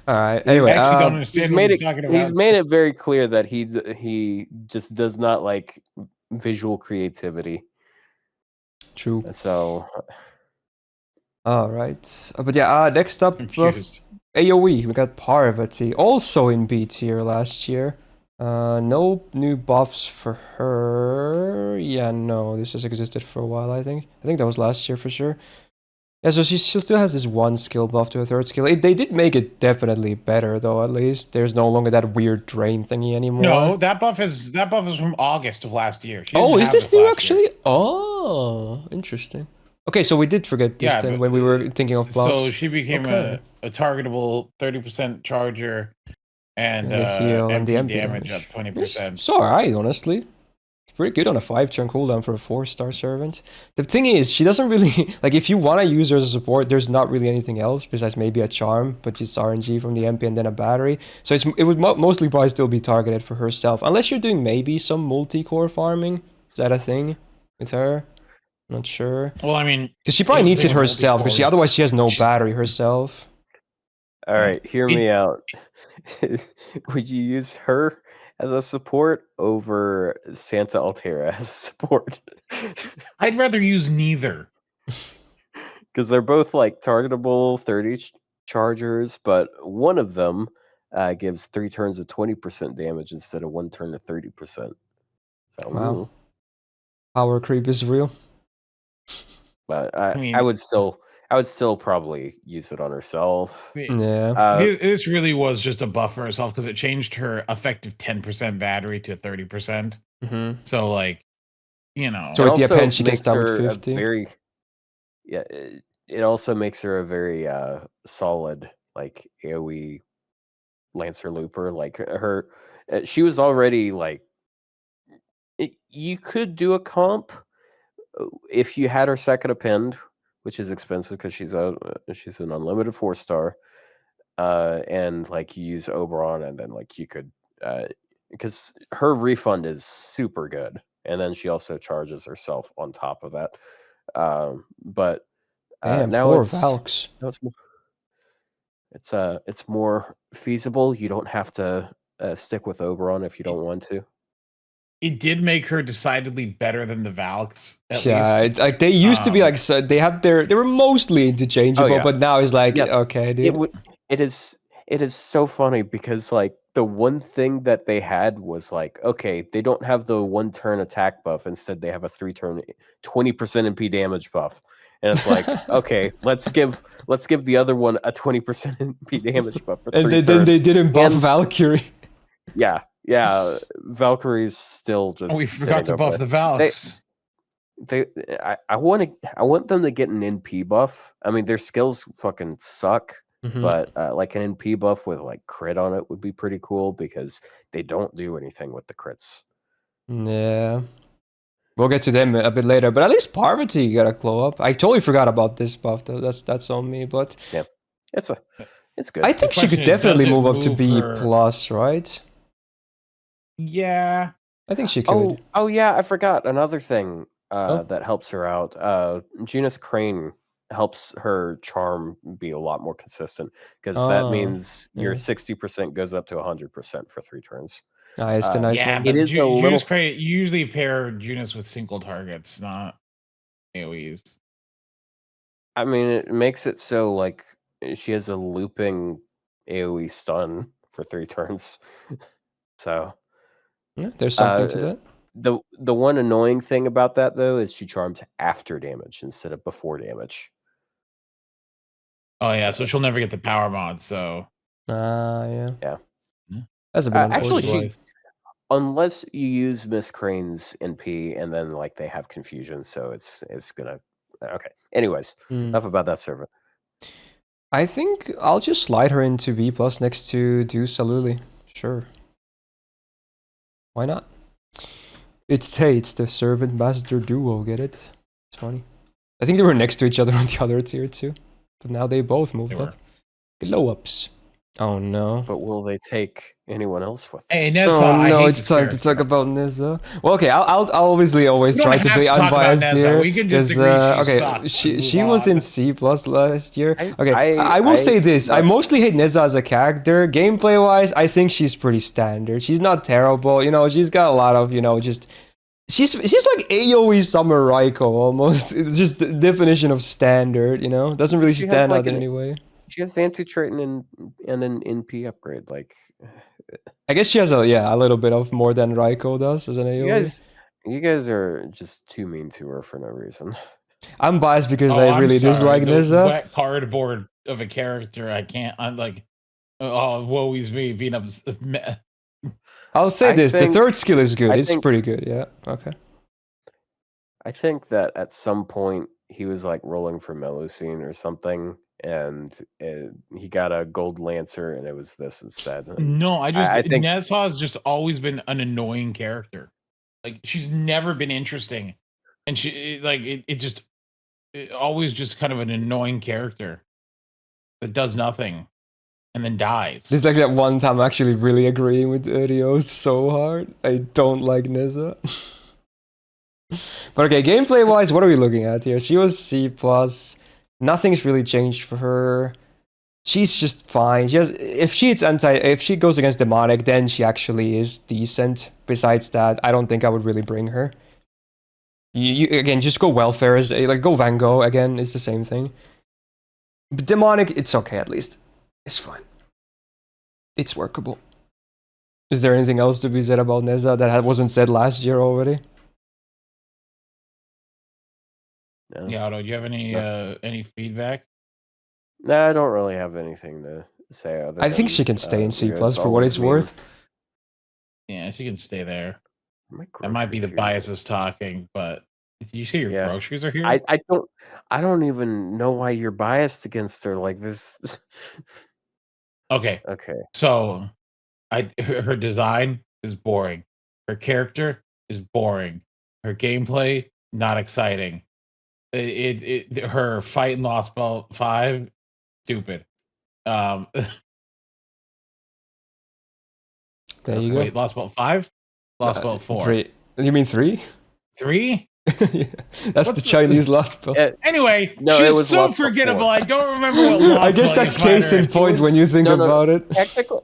All right. Anyway, I actually don't understand what he's talking about. He's made it very clear that he just does not like visual creativity. True. So, all right. But yeah, next up, Confused. AoE. We got Parvati, also in B tier last year. No new buffs for her. Yeah, no, this has existed for a while. I think that was last year for sure. Yeah, so she still has this one skill buff to a third skill. They did make it definitely better though. At least there's no longer that weird drain thingy anymore. No, that buff is from August of last year. Oh, is this new actually? Oh, interesting. Okay, so we did forget this then when we were thinking of buffs. So she became a targetable 30% charger and heal and the MP damage up 20%. It's alright, honestly. It's pretty good on a 5-turn cooldown for a 4-star servant. The thing is, she doesn't really like if you want to use her as a support, there's not really anything else besides maybe a charm, but it's RNG from the MP and then a battery. So it would mostly probably still be targeted for herself, unless you're doing maybe some multi-core farming. Is that a thing with her? Not sure. Well, I mean, because she probably needs it herself, because otherwise she has no battery herself. All right, hear me out. Would you use her as a support over Santa Altera as a support? I'd rather use neither. Because they're both like targetable 30 chargers, but one of them gives 3 turns of 20% damage instead of 1 turn of 30%. So, wow. Power creep is real. But I would still probably use it on herself. Yeah. This really was just a buff for herself because it changed her effective 10% battery to 30%. So like, you know. So with the append, she can start with 50. It also makes her a very solid like AoE Lancer looper. Like she was already like. You could do a comp if you had her second append, which is expensive because she's an unlimited 4-star, and like you use Oberon, and then like you could because her refund is super good, and then she also charges herself on top of that. But damn, now poor Valks. It's more feasible. You don't have to stick with Oberon if you don't want to. It did make her decidedly better than the Valks. It's like they used to be like so they were mostly interchangeable, but now it's like okay, dude. It is so funny because like the one thing that they had was like, okay, they don't have the 1-turn attack buff. Instead, they have a 3-turn 20% MP damage buff. and it's like, okay, let's give the other one a 20% NP damage buff for 3 And turns. then they didn't buff And- Valkyrie. Yeah, Valkyrie's still just. We forgot to sitting buff over the Valks. I want them to get an NP buff. I mean, their skills fucking suck, Mhm. but like an NP buff with like crit on it would be pretty cool because they don't do anything with the crits. Yeah. We'll get to them a bit later, but at least Parvati got a glow up. I totally forgot about this buff though. That's on me, but It's good. I think she question could is, definitely does it move up to move B her- plus, right? Yeah. I think she could. Oh yeah, I forgot another thing Oh. that helps her out. Genus Crane helps her charm be a lot more consistent because that Oh, means your yeah. 60% goes up to 100% for 3 turns. Nice, the nice Yeah, number. It but is a little- Junus Crate, you usually pair Junus with single targets, not AoEs. I mean, it makes it so like she has a looping AoE stun for 3 turns. So Yeah, there's something to Uh, that. the one annoying thing about that though is she charms after damage instead of before damage. Oh yeah, so she'll never get the power mod. So Yeah. Yeah. That's a bit Actually, unfortunate. unless you use Miss Crane's NP and then like they have confusion, so it's gonna. Okay. Anyways, Hmm. enough about that servant. I think I'll just slide her into B plus next to Medusa Lily. Sure. Why not? It's the servant master duo, get it? It's funny. I think they were next to each other on the other tier too. But now they both moved They up. Glow ups. Oh no. But will they take anyone else with them? hey, Nezha, Oh I no, hate it's this time to talk character. about Nezha. Well, okay, I'll obviously always We don't try to have be to talk about unbiased Nezha. here. We can just 'cause, agree she okay, sucks and she move was in on. C plus last year. I- Okay, I- I will I- say this: I but- mostly hate Nezha as a character. Gameplay wise, I think she's pretty standard. She's not terrible. You know, she's got a lot of just. She's like AoE Summer Raikou almost. It's just the definition of standard. You know, doesn't really She has, stand like, out in an- any way. She has anti-triton and an NP upgrade. Like I guess she has a little bit of more than Raikou does as an AoE. you guys are just too mean to her for no reason. I'm biased because Oh, I I'm really sorry, dislike the Nezha. wet cardboard of a character. I can't. I'm like, oh, woe is me being up. I'll say I this: the think- third skill is good. I It's think- pretty good. Yeah. Okay. I think that at some point he was like rolling for Melusine or something, and he got a gold lancer, and it was this instead. No, I think- Nezha has just always been an annoying character. Like she's never been interesting, and it always just kind of an annoying character that does nothing and then dies. This is like that one time I'm actually really agreeing with Rio so hard. I don't like Nezha. But okay, gameplay wise, what are we looking at here? She was C plus. Nothing's really changed for her. She's just fine. If she goes against demonic, then she actually is decent. Besides that, I don't think I would really bring her. You again, just go welfare go Van Gogh again. It's the same thing. But demonic, it's okay at least. It's fine. It's workable. Is there anything else to be said about Nezha that wasn't said last year already? No. Yeah, Otto, do you have any feedback? No, I don't really have anything to say. Other I think than, she can stay in C you guys plus for what always it's mean. worth. Yeah, she can stay there. My That might be the groceries here. biases talking, but you see your Yeah. groceries are here. I don't even know why you're biased against her like this. Okay, Okay. so her design is boring. Her character is boring. Her gameplay not exciting. Her fight in Lost Belt 5 stupid. There you Wait, go. Lost Belt 5? Lost Belt 4. 3. You mean 3? 3? Yeah, that's What's the the- Chinese last belt. Anyway, No, it she's was so Lost Belt forgettable. 4. I don't remember what Lost I guess Belt that's you case find in her. point when you think No, no, about it. Technically,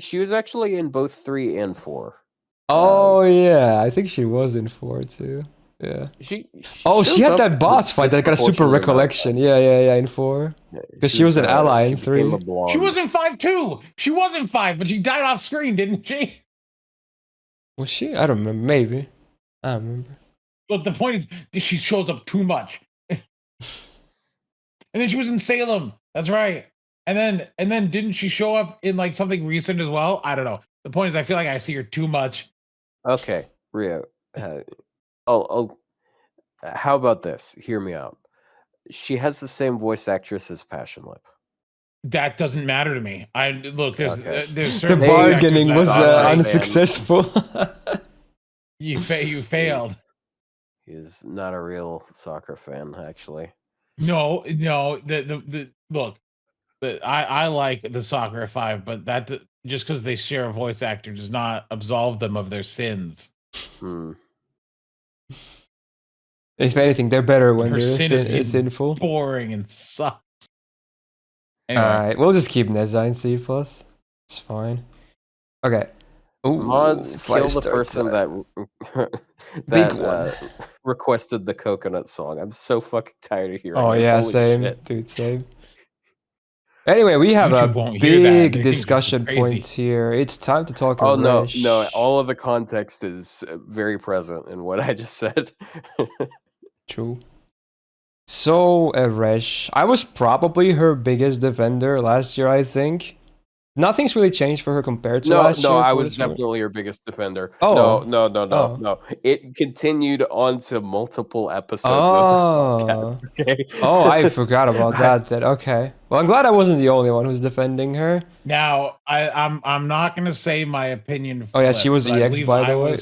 she was actually in both 3 and 4. Oh yeah, I think she was in 4 too. Yeah. She She shows had up that boss fight that got a super disproportionate amount of recollection. times. Yeah, in 4. Yeah, 'Cause she was an ally in she became 3. a blonde. She was in 5 too. She was in 5, but she died off screen, didn't she? Was she? I don't remember. Maybe. I don't remember. Look, the point is she shows up too much. And then she was in Salem. That's right. And then didn't she show up in like something recent as well? I don't know. The point is, I feel like I see her too much. Okay, Rio. How about this? Hear me out. She has the same voice actress as Passion Lip. That doesn't matter to me. I look. There's Okay. there's The certain voice actors bargaining that was I like. unsuccessful. You failed. He's not a real soccer fan, actually. No. The look. I like the Soccer 5, but that just because they share a voice actor does not absolve them of their sins. If anything, they're better when Her they're sin is being sinful. boring and sucks. Anyway. Alright, we'll just keep Nezha in C+. It's fine. Okay. Ooh, Mods kill the 5-star person time. that Big one. requested the coconut song. I'm so fucking tired of hearing Oh it. yeah, Holy same, shit. dude, same. Anyway, we have YouTube a won't hear that. They big think you're discussion crazy. point here. It's time to talk Oh no, Eresh. all of the context is very present in what I just said. True. So, Eresh, I was probably her biggest defender last year, I think. Nothing's really changed for her compared to last year. I for was this year. definitely your biggest defender. Oh. No. It continued on to multiple episodes of this podcast. Okay. Oh, I forgot about that. Then okay. Well, I'm glad I wasn't the only one who's defending her. Now, I'm not gonna say my opinion. Oh yeah, she was but I EX believe by the way.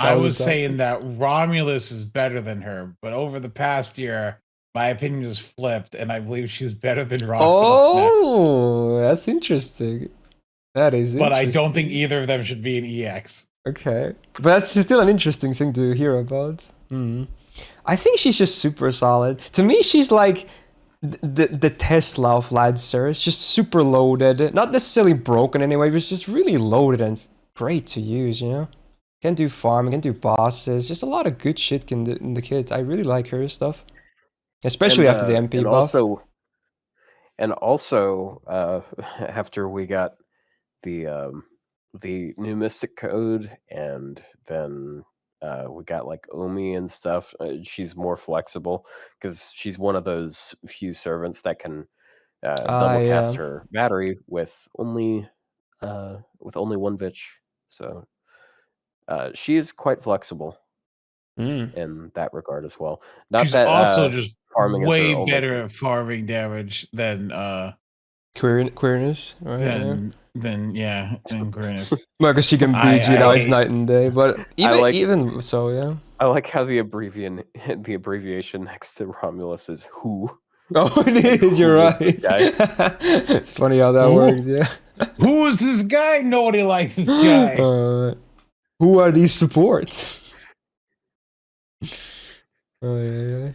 I was was a saying that Romulus is better than her, but over the past year, my opinion has flipped, and I believe she's better than Romulus now. Oh, that's interesting. That is But I interesting. don't think either of them should be an EX. Okay. But that's still an interesting thing to hear about. I think she's just super solid. To me, she's like the Tesla of Lancer. It's just super loaded. Not necessarily broken anyway, but it's just really loaded and great to use, you know? Can do farming, can do bosses. Just a lot of good shit in the kit. I really like her stuff. Especially after the MP buff. Also, after we got the new Mystic Code, and then we got like Omi and stuff. She's more flexible because she's one of those few servants that can double cast her battery with only one Vich. So she is quite flexible in that regard as well. Not She's that also just farming way is her better only at farming damage than Quirinus, right? than Quirinus. Well, because she can BG now, it's night and day. But even so, yeah. I like how the abbreviation next to Romulus is who. Oh, it is. You're right. It's funny how that works. Yeah. Who is this guy? Nobody likes this guy. Who are these supports? Oh yeah.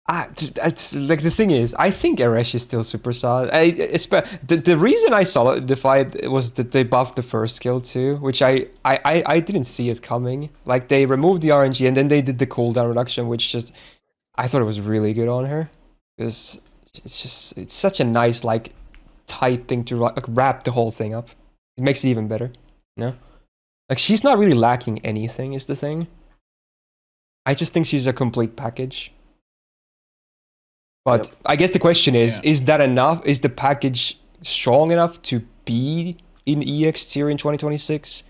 It's like the thing is, I think Erice is still super solid. The reason I solidified was that they buffed the first skill too, which I didn't see it coming. Like they removed the RNG and then they did the cooldown reduction, which just I thought it was really good on her, because it's such a nice like tight thing to like, wrap the whole thing up. It makes it even better, you know? Like she's not really lacking anything is the thing. I just think she's a complete package. But I guess the question is that enough? Is the package strong enough to be in EX tier in 2026?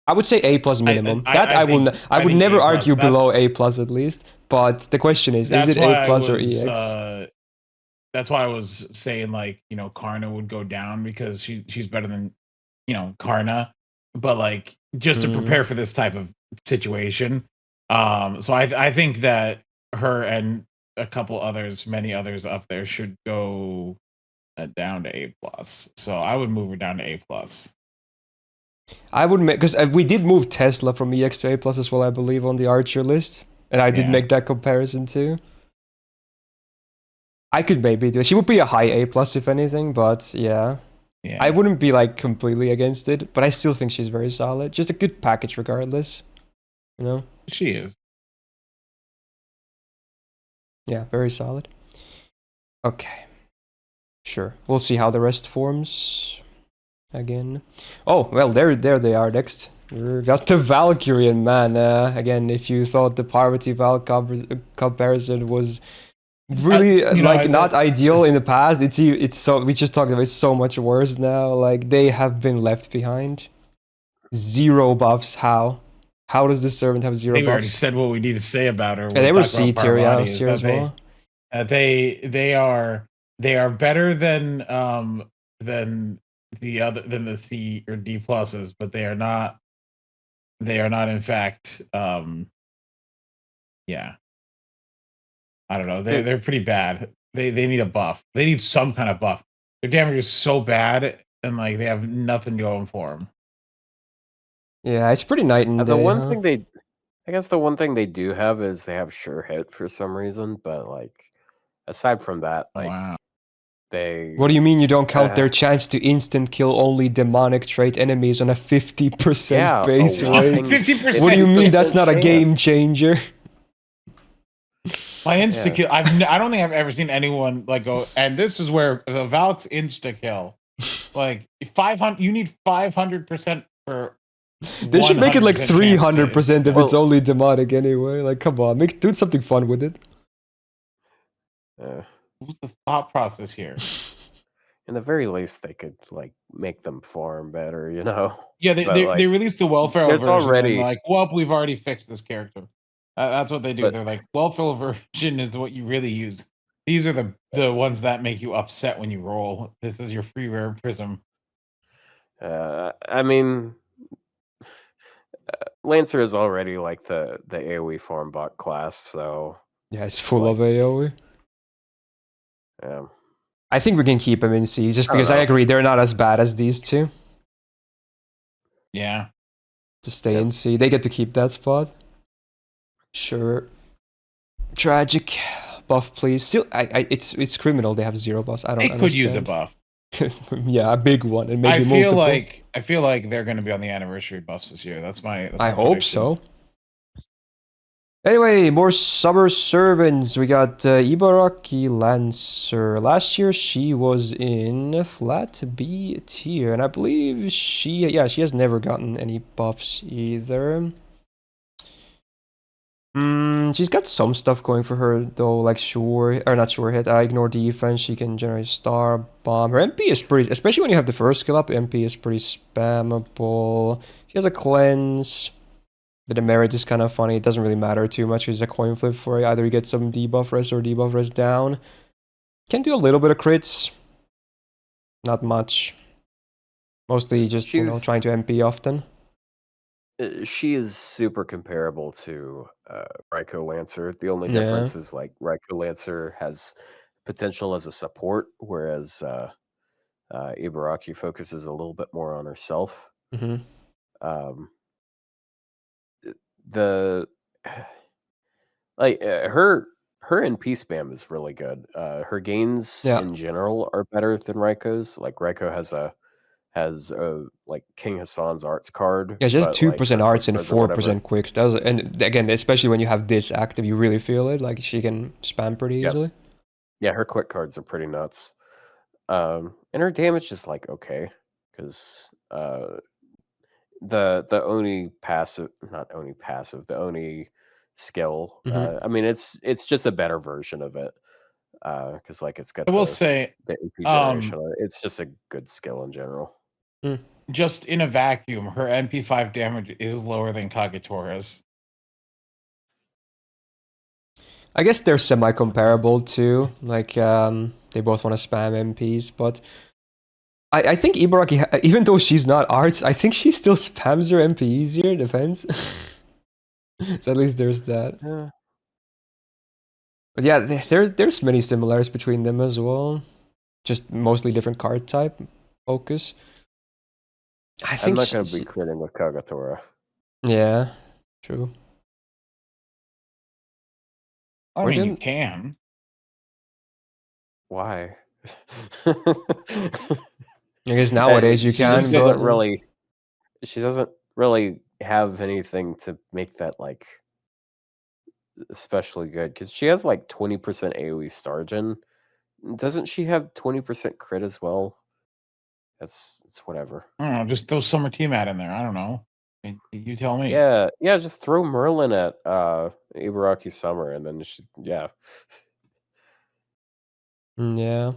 I would say A+ minimum. I would never argue below A+ at least. But the question is it A+ or EX? That's why I was saying like, you know, Karna would go down because she's better than, you know, Karna. But like just to prepare for this type of situation. So I think that her and a couple others, many others up there should go down to A+. So I would move her down to A+. I would make, because we did move Tesla from EX to A+ as well, I believe, on the Archer list, and I did make that comparison too. I could maybe do it. She would be a high A+ if anything, but yeah. I wouldn't be like completely against it, but I still think she's very solid. Just a good package regardless, you know. She is. Yeah, very solid. Okay. Sure. We'll see how the rest forms again. Oh, well, there they are next. We got the Valkyrie, and man, again, if you thought the Parvati Val comparison was really like not that- ideal in the past. It's so we just talked about it's so much worse now. Like they have been left behind. 0 buffs. How does this servant have I 0 think we already buffs? said what we need to say about her. Yeah, they were C tier, yeah, Parvati, here as well. They are better than the C or D pluses, but they are not in fact yeah. I don't know. They're pretty bad. They need a buff. They need some kind of buff. Their damage is so bad and like they have nothing going for them. Yeah, it's pretty night and The day. one Huh? thing I guess the one thing they do have is they have sure hit for some reason, but like aside from that, like Wow. they. What do you mean you don't count their chance to instant kill only demonic trait enemies on a 50% Yeah, base a rate? whopping 50%. What do you mean that's not a chance. game changer? My insta kill. I don't think I've ever seen anyone like go. And this is where the Valk's insta kill. Like 500. You need 500% for. They should make it like 100% 300% if it's Well- only demonic anyway. Like, come on, do something fun with it. Uh, What's the thought process here? in the very least, they could like make them farm better, you know. Yeah, But, they like, released the welfare there's version. already- And like, well, we've already fixed this character. That's what they do. But- They're like, welfare version is what you really use. These are the ones that make you upset when you roll. This is your free rare prism. I mean, Lancer is already like the AoE farm bot class, so Yeah, it's full of AoE. yeah. I think we can keep him in C just I don't because I know. agree they're not as bad as these two. Yeah. Just stay Yep. in C. They get to keep that spot. Sure. Tragic. Buff, please. Still, it's criminal. They have 0 buffs. I don't They could use a understand. buff. Yeah, a big one, and maybe I feel multiple. like they're going to be on the anniversary buffs this year. That's my. I hope so. Anyway, more summer servants. We got Ibaraki Lancer. Last year she was in flat B tier, and I believe she has never gotten any buffs either. She's got some stuff going for her though, like ignore defense. She can generate star bomb. Her MP is pretty, especially when you have the first skill up. MP is pretty spammable. She has a cleanse. The demerit is kind of funny. It doesn't really matter too much. It's a coin flip for you. Either you get some debuff rest or debuff rest down. Can do a little bit of crits. Not much. Mostly just trying to MP often. She is super comparable to Raikou Lancer. The only Yeah. difference is like Raikou Lancer has potential as a support, whereas Ibaraki focuses a little bit more on herself. Mm-hmm. The like her NP spam is really good. Her gains Yeah. in general are better than Raikou's. Like Raikou has like King Hassan's arts card. Yeah, just but, 2% her arts and quick cards or whatever- 4% quicks. And again, especially when you have this active, you really feel it. Like she can spam pretty Yep. easily. Yeah, her quick cards are pretty nuts. And her damage is like okay, because the Oni passive, not Oni passive, the Oni skill. Mhm. I mean, it's just a better version of it. Because like it's got. I will the say, AP generation. On it. It's just a good skill in general. just in a vacuum, her MP5 damage is lower than Kagetora's. I guess they're semi-comparable too. Like they both want to spam MPs, but I think Ibaraki, even though she's not arts, I think she still spams her MP easier. Depends. So at least there's that. Yeah. But yeah, there's many similarities between them as well. Just mostly different card type focus. I think I'm not going to be critting with Kagetora. Yeah, true. I Or mean, you didn't- can. Why? I guess nowadays you she can. just but- doesn't really. She doesn't really have anything to make that like especially good because she has like 20% AoE Stargen. Doesn't she have 20% crit as well? It's whatever. I don't know. Just throw Summer T-Mat in there. I don't know. You tell me. Yeah, just throw Merlin at Ibaraki Summer and then she Yeah.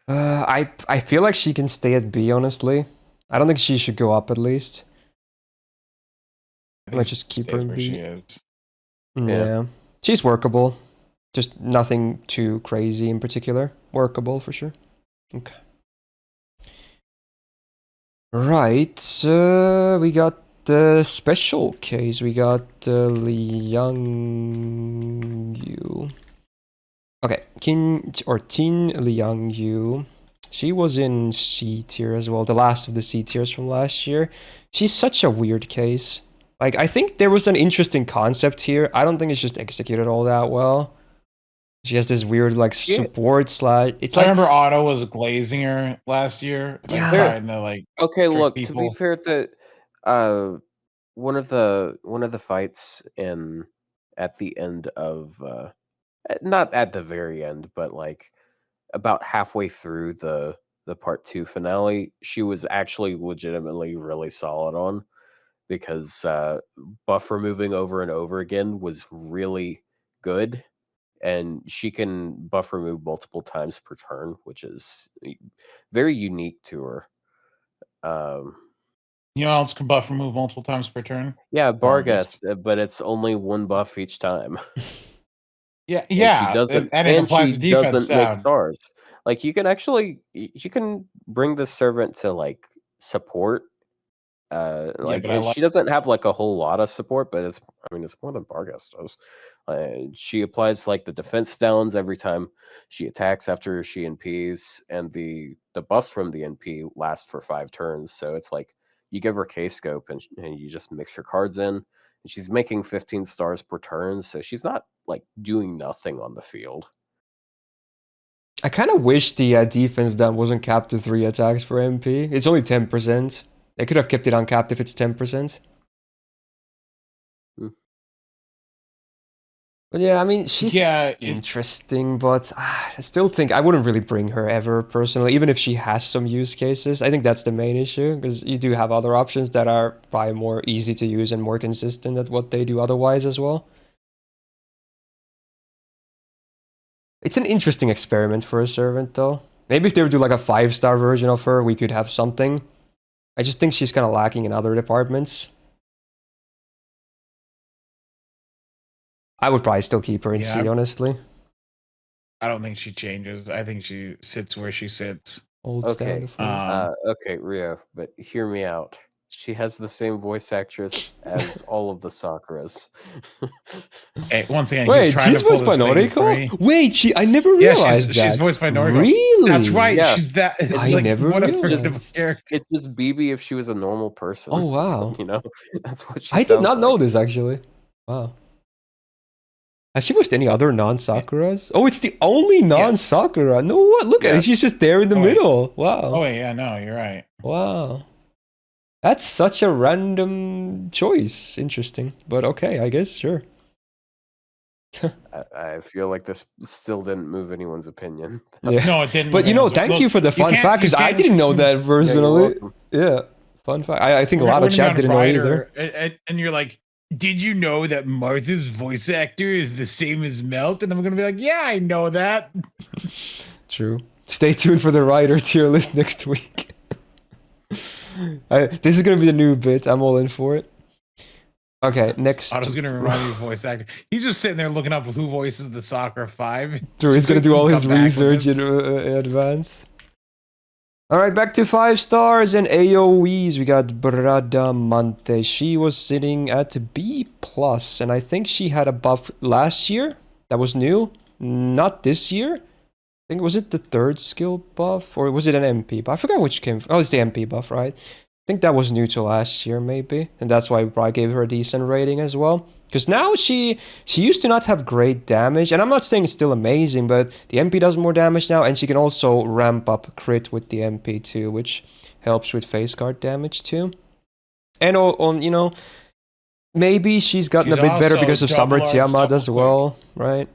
I feel like she can stay at B, honestly. I don't think she should go up at least. I might just keep her in where B. she is. Yeah. She's workable. Just nothing too crazy in particular. Workable for sure. Okay. Right. We got the special case. We got Liangyu. Okay, Qin Liangyu. She was in C tier as well, the last of the C tiers from last year. She's such a weird case. Like, I think there was an interesting concept here. I don't think it's just executed all that well. She has this weird, like, support slide. It's I like, remember Otto was glazing her last year, like Yeah. trying to like. Okay, trick look, to be people. fair, one of the fights in at the end of not at the very end, but like about halfway through the part 2 finale, she was actually legitimately really solid on, because buff removing over and over again was really good, and she can buff remove multiple times per turn, which is very unique to her. You know, else can buff remove multiple times per turn. Yeah, Barghest. Barghest, but it's only one buff each time. Yeah, And yeah, she doesn't, and it applies to defense doesn't make down. stars. Like, you can actually, you can bring the servant to like support. Like, but I and like. she doesn't have like a whole lot of support, but it's more than Barghest does. She applies like the defense downs every time she attacks after she NPs, and the buffs from the NP last for 5 turns. So it's like you give her K scope and you just mix her cards in, and she's making 15 stars per turn. So she's not like doing nothing on the field. I kind of wish the defense down wasn't capped to 3 attacks per MP. It's only 10%. They could have kept it uncapped if it's 10%. But yeah, I mean, she's interesting, but I still think I wouldn't really bring her ever, personally, even if she has some use cases. I think that's the main issue, because you do have other options that are probably more easy to use and more consistent at what they do otherwise as well. It's an interesting experiment for a servant, though. Maybe if they would do like a 5-star version of her, we could have something. I just think she's kind of lacking in other departments. I would probably still keep her in C, honestly. I don't think she changes. I think she sits where she sits. Okay, okay, Rio, but hear me out. She has the same voice actress as all of the Sakuras. Hey, once again, wait, he's trying she's to pull voiced by this thing for me. Noriko? Wait, I never realized that. She's voiced by Noriko. Really? That's right. Yeah. She's that. I like, never what realized. It's just BB if she was a normal person. Oh wow! You know, that's what she. I did not know this actually. Wow. Has she voiced any other non-Sakuras? Oh, it's the only non-Sakura. No, what? Look at it. She's just there in the middle. Wow. Oh yeah, no, you're right. Wow. That's such a random choice. Interesting, but okay, I guess sure. I feel like this still didn't move anyone's opinion. Yeah. No, it didn't. But you know, thank you for the fun fact, because I didn't know that personally. Yeah, fun fact. I think a lot of chat didn't know either. And you're like, did you know that Martha's voice actor is the same as Melt? And I'm gonna be like, yeah, I know that. True. Stay tuned for the writer tier list next week. This is gonna be the new bit. I'm all in for it. Okay, next. I was gonna remind you of voice actor. He's just sitting there looking up who voices the Sakura 5. True, he's gonna do all his research in advance. All right, back to 5 stars and AoEs. We got Bradamante. She was sitting at B+, and I think she had a buff last year that was new. Not this year. I think, was it the 3rd skill buff, or was it an MP buff? I forgot which came from. Oh, it's the MP buff, right? I think that was new to last year, maybe. And that's why we probably gave her a decent rating as well. Because now she used to not have great damage. And I'm not saying it's still amazing, but the MP does more damage now. And she can also ramp up crit with the MP too, which helps with face guard damage too. And on you know, maybe she's gotten a bit better because of Summer Tiamat as well, right?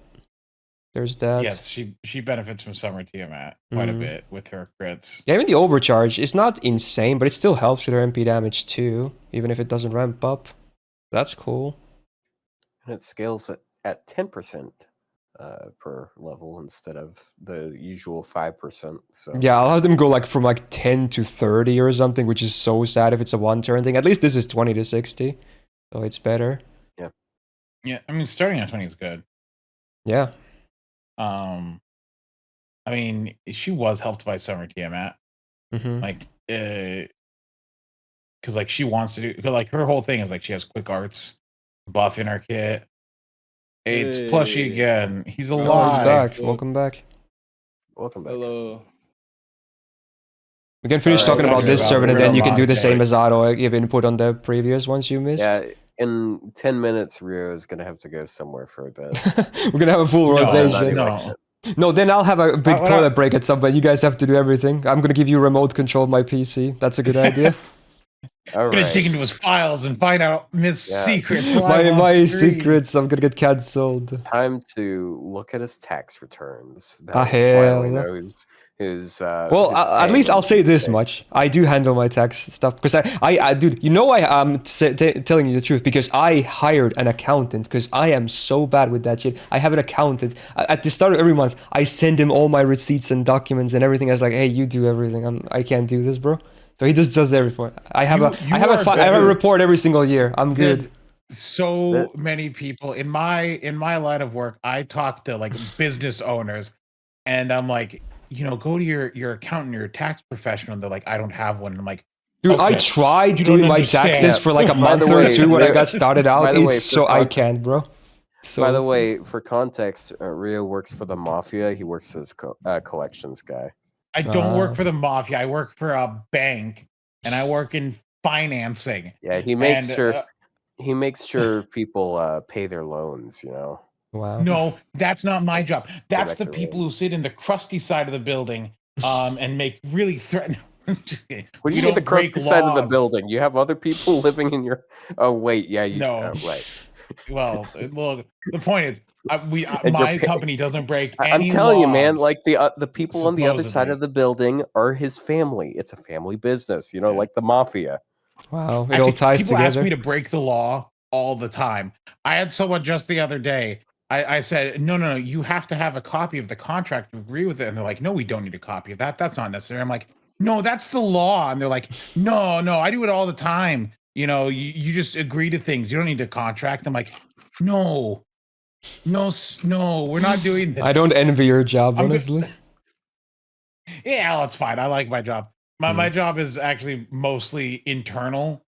There's that. Yes, she benefits from Summer Tiamat quite a bit with her crits. Yeah, even the overcharge is not insane, but it still helps with her MP damage too, even if it doesn't ramp up. That's cool. And it scales at 10%. per level instead of the usual 5%. So Yeah, I'll have them go like from like 10 to 30 or something, which is so sad if it's a one-turn thing. At least this is 20 to 60, so it's better. Yeah, I mean, starting at 20 is good. Yeah. I mean, she was helped by Summer Tiamat. Like, because like she wants to do, because like her whole thing is like she has quick arts buff in her kit. It's Plushy again. He's alive. Oh, he's back. Welcome back. welcome back. Hello. We can finish Alright, talking about this about server, and then you can do the Bradamante. same as Otto. Give input on the previous ones you missed. Yeah, in 10 minutes, Rio is gonna have to go somewhere for a bit. We're gonna have a full No, rotation. no. No, then I'll have a big What- toilet break at some point. You guys have to do everything. I'm gonna give you remote control of my PC. That's a good idea. All I'm gonna right. dig into his files and find out Miss Yeah. secrets. live on my stream. secrets. I'm gonna get cancelled. Time to look at his tax returns. Now Ah, we finally hell. know who's Well, who's at paying least I'll and say this paying. much: I do handle my tax stuff because dude, you know, I'm telling you the truth because I hired an accountant because I am so bad with that shit. I have an accountant at the start of every month. I send him all my receipts and documents and everything. I was like, hey, you do everything. I can't do this, bro. So he just does everything. I have You I have are a better report every single year. I'm good. So many people in my line of work, I talk to like business owners, and I'm like, you know, go to your accountant, your tax professional. And they're like, I don't have one. And I'm like, Dude, I okay, tried you don't doing my understand. taxes for like a By month the or way, two when I Rio- got started out. by the way, It's for so I con- can't, bro. So, By the way, for context, Rio works for the mafia. He works as collections guy. I don't work for the mafia. I work for a bank, and I work in financing. Yeah, he makes And, sure people pay their loans. You know. wow. No, that's not my job. That's back the to people Rio. who sit in the crusty side of the building, and make really threatening. What do We you mean the don't break crusty side of the laws. building? You have other people living in your. Oh wait, yeah, you. No. Right. Well, look. The point is, And you're my pay- company doesn't break I'm any telling you, man. laws. Like the people on the other side supposedly. of the building are his family. It's a family business. You know, Yeah. like the mafia. Wow, it Actually, all ties people ask together. me to break the law all the time. I had someone just the other day. I said, no, you have to have a copy of the contract to agree with it. And they're like, no, we don't need a copy of that. That's not necessary. I'm like, no, that's the law. And they're like, no, I do it all the time. You know, you just agree to things. You don't need a contract. I'm like, no, we're not doing this. I don't envy your job, I'm go- honestly. Yeah, well, it's fine. I like my job. My job is actually mostly internal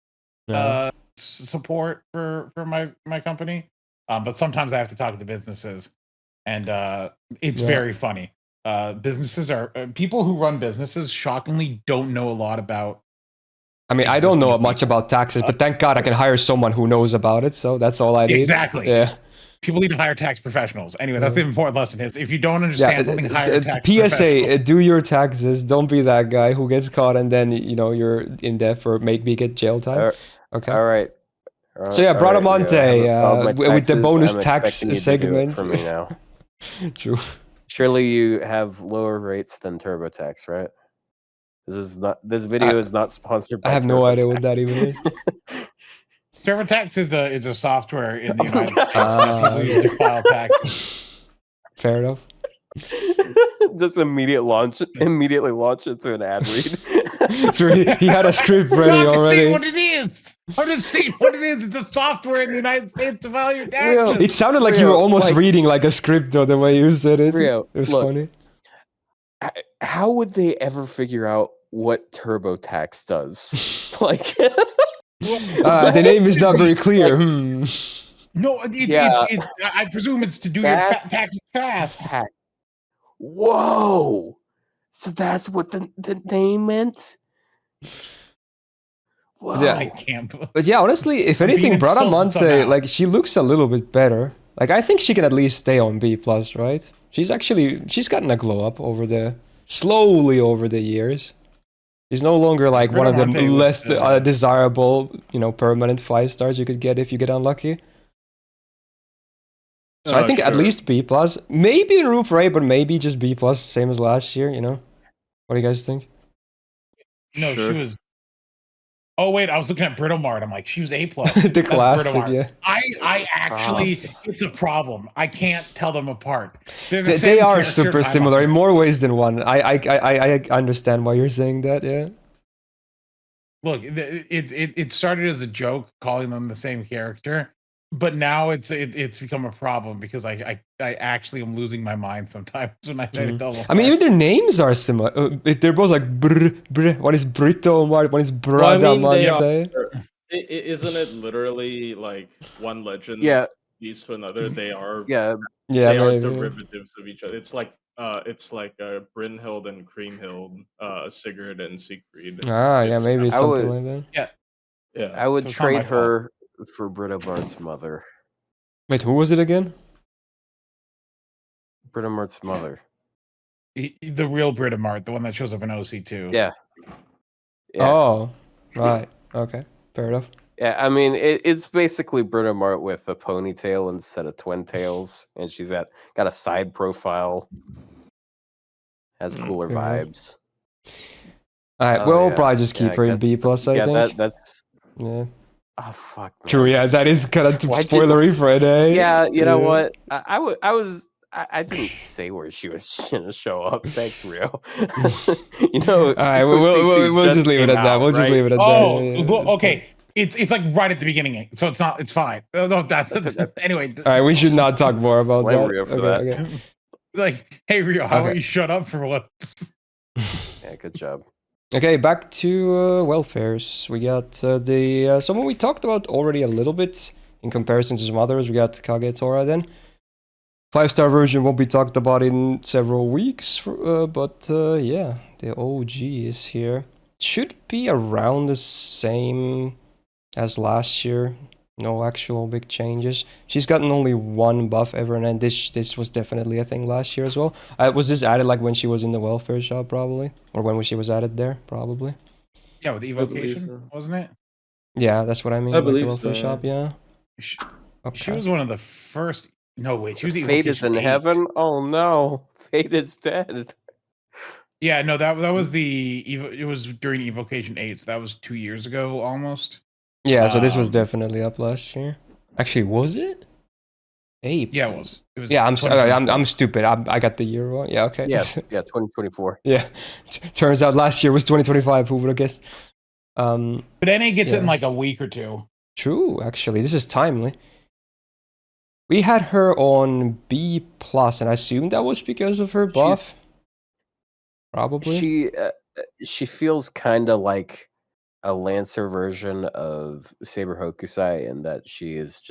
Yeah. support for my company. But sometimes I have to talk to businesses, and it's Yeah. very funny. Businesses are people who run businesses shockingly don't know a lot about. I mean, I don't know existing much people. about taxes, but thank God I can hire someone who knows about it. So that's all I need. Exactly. Yeah. People need to hire tax professionals. Anyway, that's the important lesson: is if you don't Yeah. understand something, hire a tax PSA: professional. do your taxes. Don't be that guy who gets caught and then you're in debt for make me get jail time. Okay. All right. So yeah, Bradamante with the bonus I'm tax expecting you to do it segment. for me now. True. Surely you have lower rates than TurboTax, right? This video is not sponsored by I have no idea what TurboTax. that even is. TurboTax is a software in the United States that people use to file taxes. Fair enough. Just immediately launch into an ad read. True, he had a script ready I'm just saying already. what it is. I'm just saying what it is. It's a software in the United States to file your taxes. It sounded like you were Rio, almost like- reading like a script though, the way you said it. Rio, It was look. funny. How would they ever figure out what TurboTax does? Like, The name is not very clear. No, Yeah. I presume it's to do your taxes fast. Whoa! So that's what the name meant? Whoa. Yeah. I can't. But yeah, honestly, if I'm being anything, insulted Bradamante, somehow. like she looks a little bit better. Like I think she can at least stay on B plus, right? She's gotten a glow up slowly over the years. She's no longer like one of the Bradamante less was, desirable, permanent 5 stars you could get if you get unlucky. So I think at Sure. least B plus, maybe room for A, but maybe just B plus, same as last year. What do you guys think? No, Sure. she was. Oh wait, I was looking at Britomart. I'm like, she was A+. The That's classic, Britomart. yeah. I actually, it's a problem. I can't tell them apart. They're the They same are character, super I'm similar like- in more ways than one. I understand why you're saying that, yeah. Look, it started as a joke, calling them the same character, but now it's become a problem because I actually am losing my mind sometimes when I try to tell them. I mean, even apart. their names are similar. They're both like brr. One is Britomart, one is Well, I mean, they Bradamante. isn't it literally like one legend Yeah, leads to another? They are yeah. Yeah, they are maybe. derivatives of each other. It's like Brynhildr and Kriemhild, Sigurd and Siegfried. Ah, yeah, It's maybe it's I something would- like that. Yeah, yeah. I would So it's not my trade her for Britomart's mother. Wait, who was it again? Britomart's mother. the real Britomart, the one that shows up in OC2. Yeah. Yeah. Oh, right. Okay, fair enough. Yeah, I mean, it's basically Britomart with a ponytail instead of twin tails, and she's got a side profile. Has cooler fair enough. vibes. All right, Oh, we'll yeah. probably just Yeah, keep I her in guess- B plus. I yeah, think. that's. Yeah. Oh fuck. Man. True. Yeah, that is kind of Why'd you- spoilery for it, eh? Yeah, you know Yeah. what? I didn't say where she was gonna show up. Thanks, Rio. You know. All right, we'll just leave it at that. We'll just leave it at Oh, that. Yeah, well, that's okay. It's like right at the beginning, so it's not. It's fine. No, that's anyway. fine. All right, we should not talk more about Blame that. Rio for Okay, that. okay. Like, hey Rio, how about Okay. you shut up for once? Yeah, good job. Okay, back to welfares. We got the someone we talked about already a little bit in comparison to some others. We got Kagetora then. 5-star version won't be talked about in several weeks, but yeah, the OG is here. Should be around the same as last year. No actual big changes. She's gotten only one buff ever, and this was definitely a thing last year as well. Was this added like when she was in the welfare shop, probably? Or when she was added there, probably? Yeah, with evocation, so. wasn't it? Yeah, that's what I mean. I Like the believe welfare so, shop, yeah. She, Okay. she was one of the first. No, wait, she was Fate is in Evocation 8. heaven. Oh no, Fate is dead. Yeah, no, that was the it was during Evocation 8. So that was 2 years ago almost. Yeah, so this was Um, definitely up last year. Actually, was it? April. Yeah, it was. It was. Yeah, I'm 2024. stupid. I got the year wrong. Yeah, okay. Yeah, yeah, 2024. Yeah. Turns out last year was 2025. Who would have guessed? But NA gets it in yeah. like a week or two. True. Actually, this is timely. We had her on B plus, and I assume that was because of her buff. Probably. She feels kind of like a Lancer version of Saber Hokusai in that she's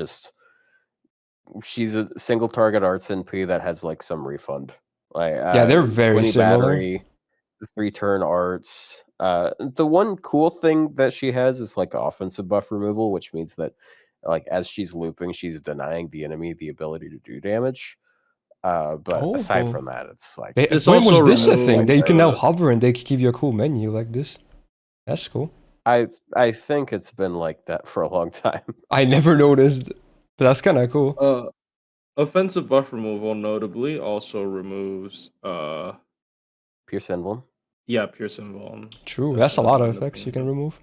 a single target arts NP that has like some refund. Like Yeah, they're very 20 similar. battery, 3-turn arts. The one cool thing that she has is like offensive buff removal, which means that like as she's looping, she's denying the enemy the ability to do damage. But aside Oh. from that, it's like This when was also this a removed, thing? They can now uh, hover and they can give you a cool menu like this. That's cool. I think it's been like that for a long time. I never noticed, but that's kind of cool. Offensive buff removal notably also removes Pierce Emblem. yeah, Pierce Emblem. True. That's a lot of another effects you thing, can yeah. remove.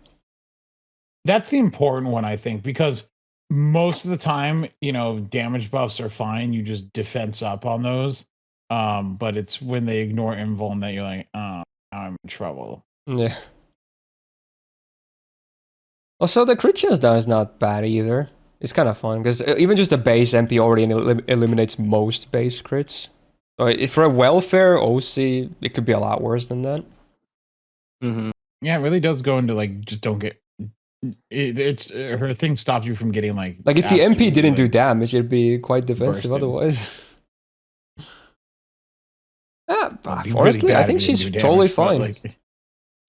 That's the important one, I think, because most of the time, damage buffs are fine. You just defense up on those. But it's when they ignore invuln that you're like, oh, I'm in trouble. Yeah. Also, the crit chance down is not bad either. It's kind of fun because even just the base MP already eliminates most base crits. So if for a welfare OC, it could be a lot worse than that. Mm-hmm. Yeah, it really does go into like just don't get. It's her thing stops you from getting like. Like if the MP absolutely, didn't do like, damage, it'd be quite defensive bursting. otherwise. it'd be really Honestly, I bad think if it didn't she's do totally damage, but, fine. Like,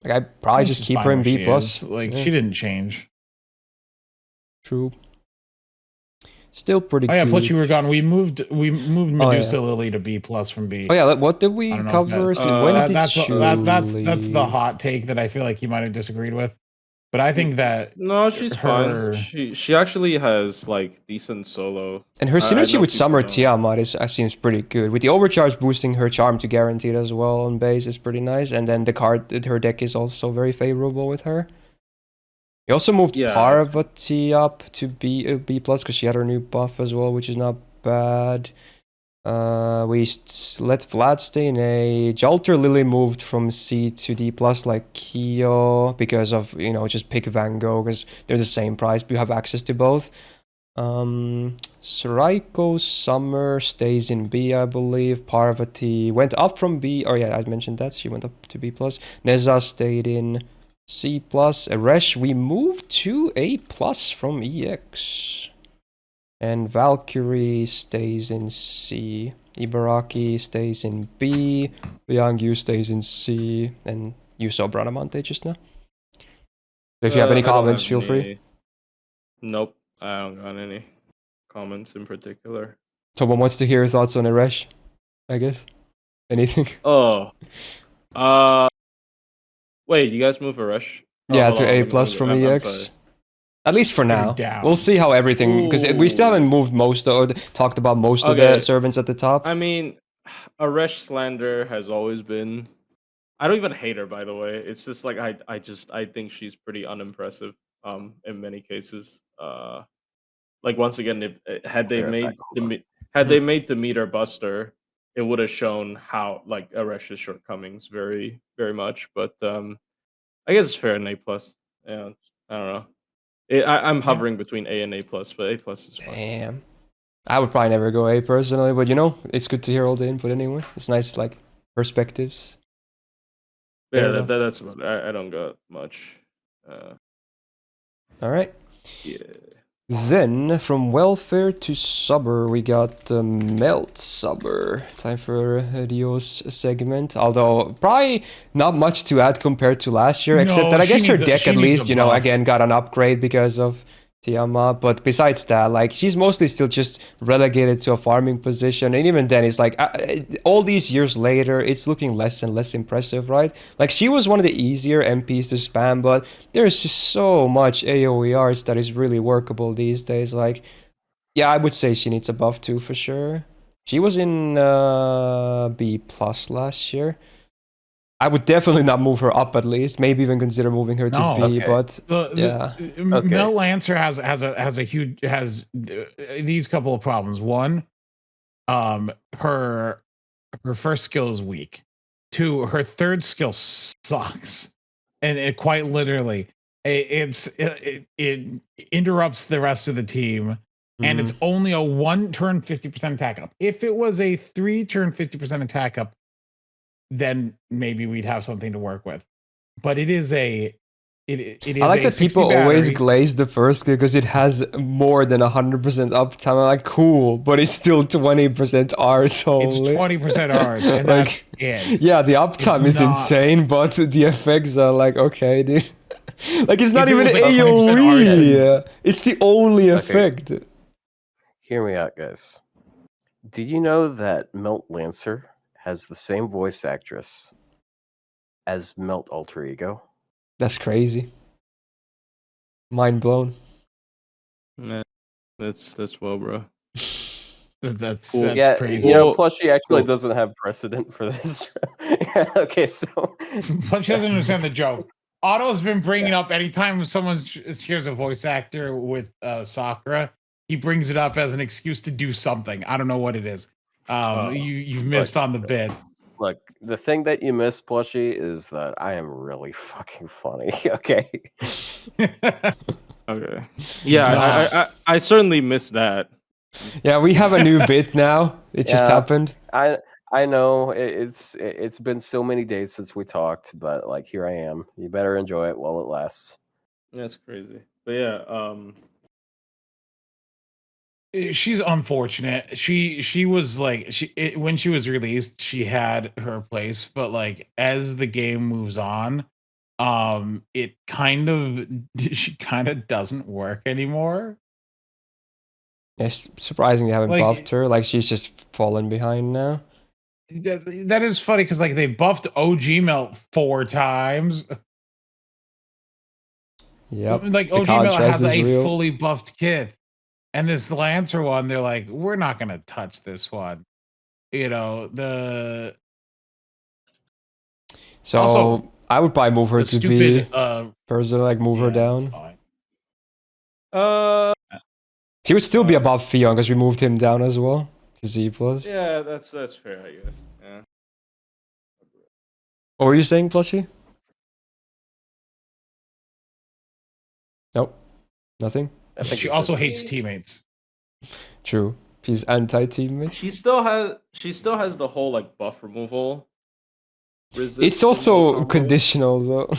I'd probably just she's keep fine her in where B she plus. is. Like Yeah. she didn't change. True. Still pretty Oh yeah, good. plus you were gone. We moved Medusa yeah. Lily to B plus from B. Oh yeah, what did we I don't know if cover? that- When that- did that's you that's leave? the hot take that I feel like you might have disagreed with. But I think that No, she's her- fine. She actually has like decent solo. And her I synergy know with Summer people Tiamat seems pretty good. With the overcharge boosting her charm to guaranteed as well on base is pretty nice. And then the card, her deck is also very favorable with her. He also moved Yeah. Parvati up to B plus because she had her new buff as well, which is not bad. Let Vlad stay in A. Jalter Lily moved from C to D plus like Kyo because of, you know, just pick Van Gogh because they're the same price, but you have access to both. Raikou Summer stays in B, I believe. Parvati went up from B. Oh yeah, I mentioned that. She went up to B plus. Nezha stayed in C plus. Ereshkigal, we moved to A plus from EX. And Valkyrie stays in C. Ibaraki stays in B. Liangyu stays in C. And you saw Bradamante just now. So if you have any I don't comments, have feel free. any- Nope, I don't got any comments in particular. Someone wants to hear your thoughts on Ereshkigal, I guess. Anything? Oh, wait, you guys move Erice? Yeah, hold to on, A let me- plus let me- from I'm EX. sorry. At least for now. down. We'll see how everything, because we still haven't Ooh. moved most or talked about most of Okay. the servants at the top. I mean, Erice slander has always been. I don't even hate her, by the way. It's just like I think she's pretty unimpressive. In many cases. Like once again, if had they Bear back, made hold on. they made Demeter Buster, it would have shown how like Eresh's shortcomings very very much. But I guess it's fair an A plus. Yeah, I don't know. I'm hovering between A and A plus, but A plus is fine. Damn. I would probably never go A personally, but you know, it's good to hear all the input anyway. It's nice, like, perspectives. Yeah, Fair enough. that's about it. I don't got much. Alright. Yeah. Then, from Welfare to Summer, we got Melt Summer. Time for Rio's segment. Although, probably not much to add compared to last year, except No, that I she guess her needs a- deck she at needs least, a you know, buff. again got an upgrade because of Tiamat. But besides that, like, she's mostly still just relegated to a farming position. And even then, it's like, all these years later, it's looking less and less impressive, right? Like, she was one of the easier MPs to spam, but there's just so much AoE arts that is really workable these days. Like, yeah, I would say she needs a buff too, for sure. She was in B plus last year. I would definitely not move her up at least. Maybe even consider moving her to No. B, Okay. but yeah. Mel Lancer has a huge these couple of problems. One, her first skill is weak. Two, her third skill sucks, and it quite literally it interrupts the rest of the team, and it's only a 1 turn 50% attack up. If it was a 3 turn 50% attack up, then maybe we'd have something to work with. But it is a it is I like a that 60 people always battery. glaze the first skill because it has more than 100% uptime. I'm like, cool, but it's still 20% arts only. It's 20% arts, and Like, that's it. yeah, the uptime is not- insane, but the effects are like, okay, dude. Like, it's not If it even was, like, 20% AoE. arts, Yeah. It's the only Okay. effect. Hear me out, guys. Did you know that Melt Lancer has the same voice actress as Melt Alter Ego? That's crazy. Mind blown. Nah, that's well, bro. That's Cool. Yeah, crazy. you know, Well, plus she actually cool. doesn't have precedent for this. Yeah, okay, so But she doesn't understand the joke. Otto's been bringing up anytime someone shares a voice actor with Sakura, he brings it up as an excuse to do something. I don't know what it is. You've missed on the bit. look, the thing that you missed, Plushy, is that I am really fucking funny. Okay. Okay. Yeah, I certainly missed that. Yeah, we have a new bit now. It just Yeah. happened. I know it's been so many days since we talked, but like here I am. You better enjoy it while it lasts. That's crazy. But yeah, She's unfortunate. She was like when she was released, she had her place, but like as the game moves on, it she kind of doesn't work anymore. It's surprising you haven't Like- buffed her. Like, she's just fallen behind now. That is funny because like they buffed OG Melt 4 times. Yep. Like the OG Melt contrast has is a real. fully buffed kit, and this Lancer one, they're like, we're not gonna touch this one. You know, the So also, I would probably move her the to B. stupid Personally, like, move her yeah, down. fine. Uh, He would still be above Fionn because we moved him down as well to Z plus. yeah, that's fair, I guess. Yeah. What were you saying, Plushie? Nope. Nothing? I think She you also said hates teammates. True. She's anti-teammate. She still has the whole like buff removal. It's also conditional though.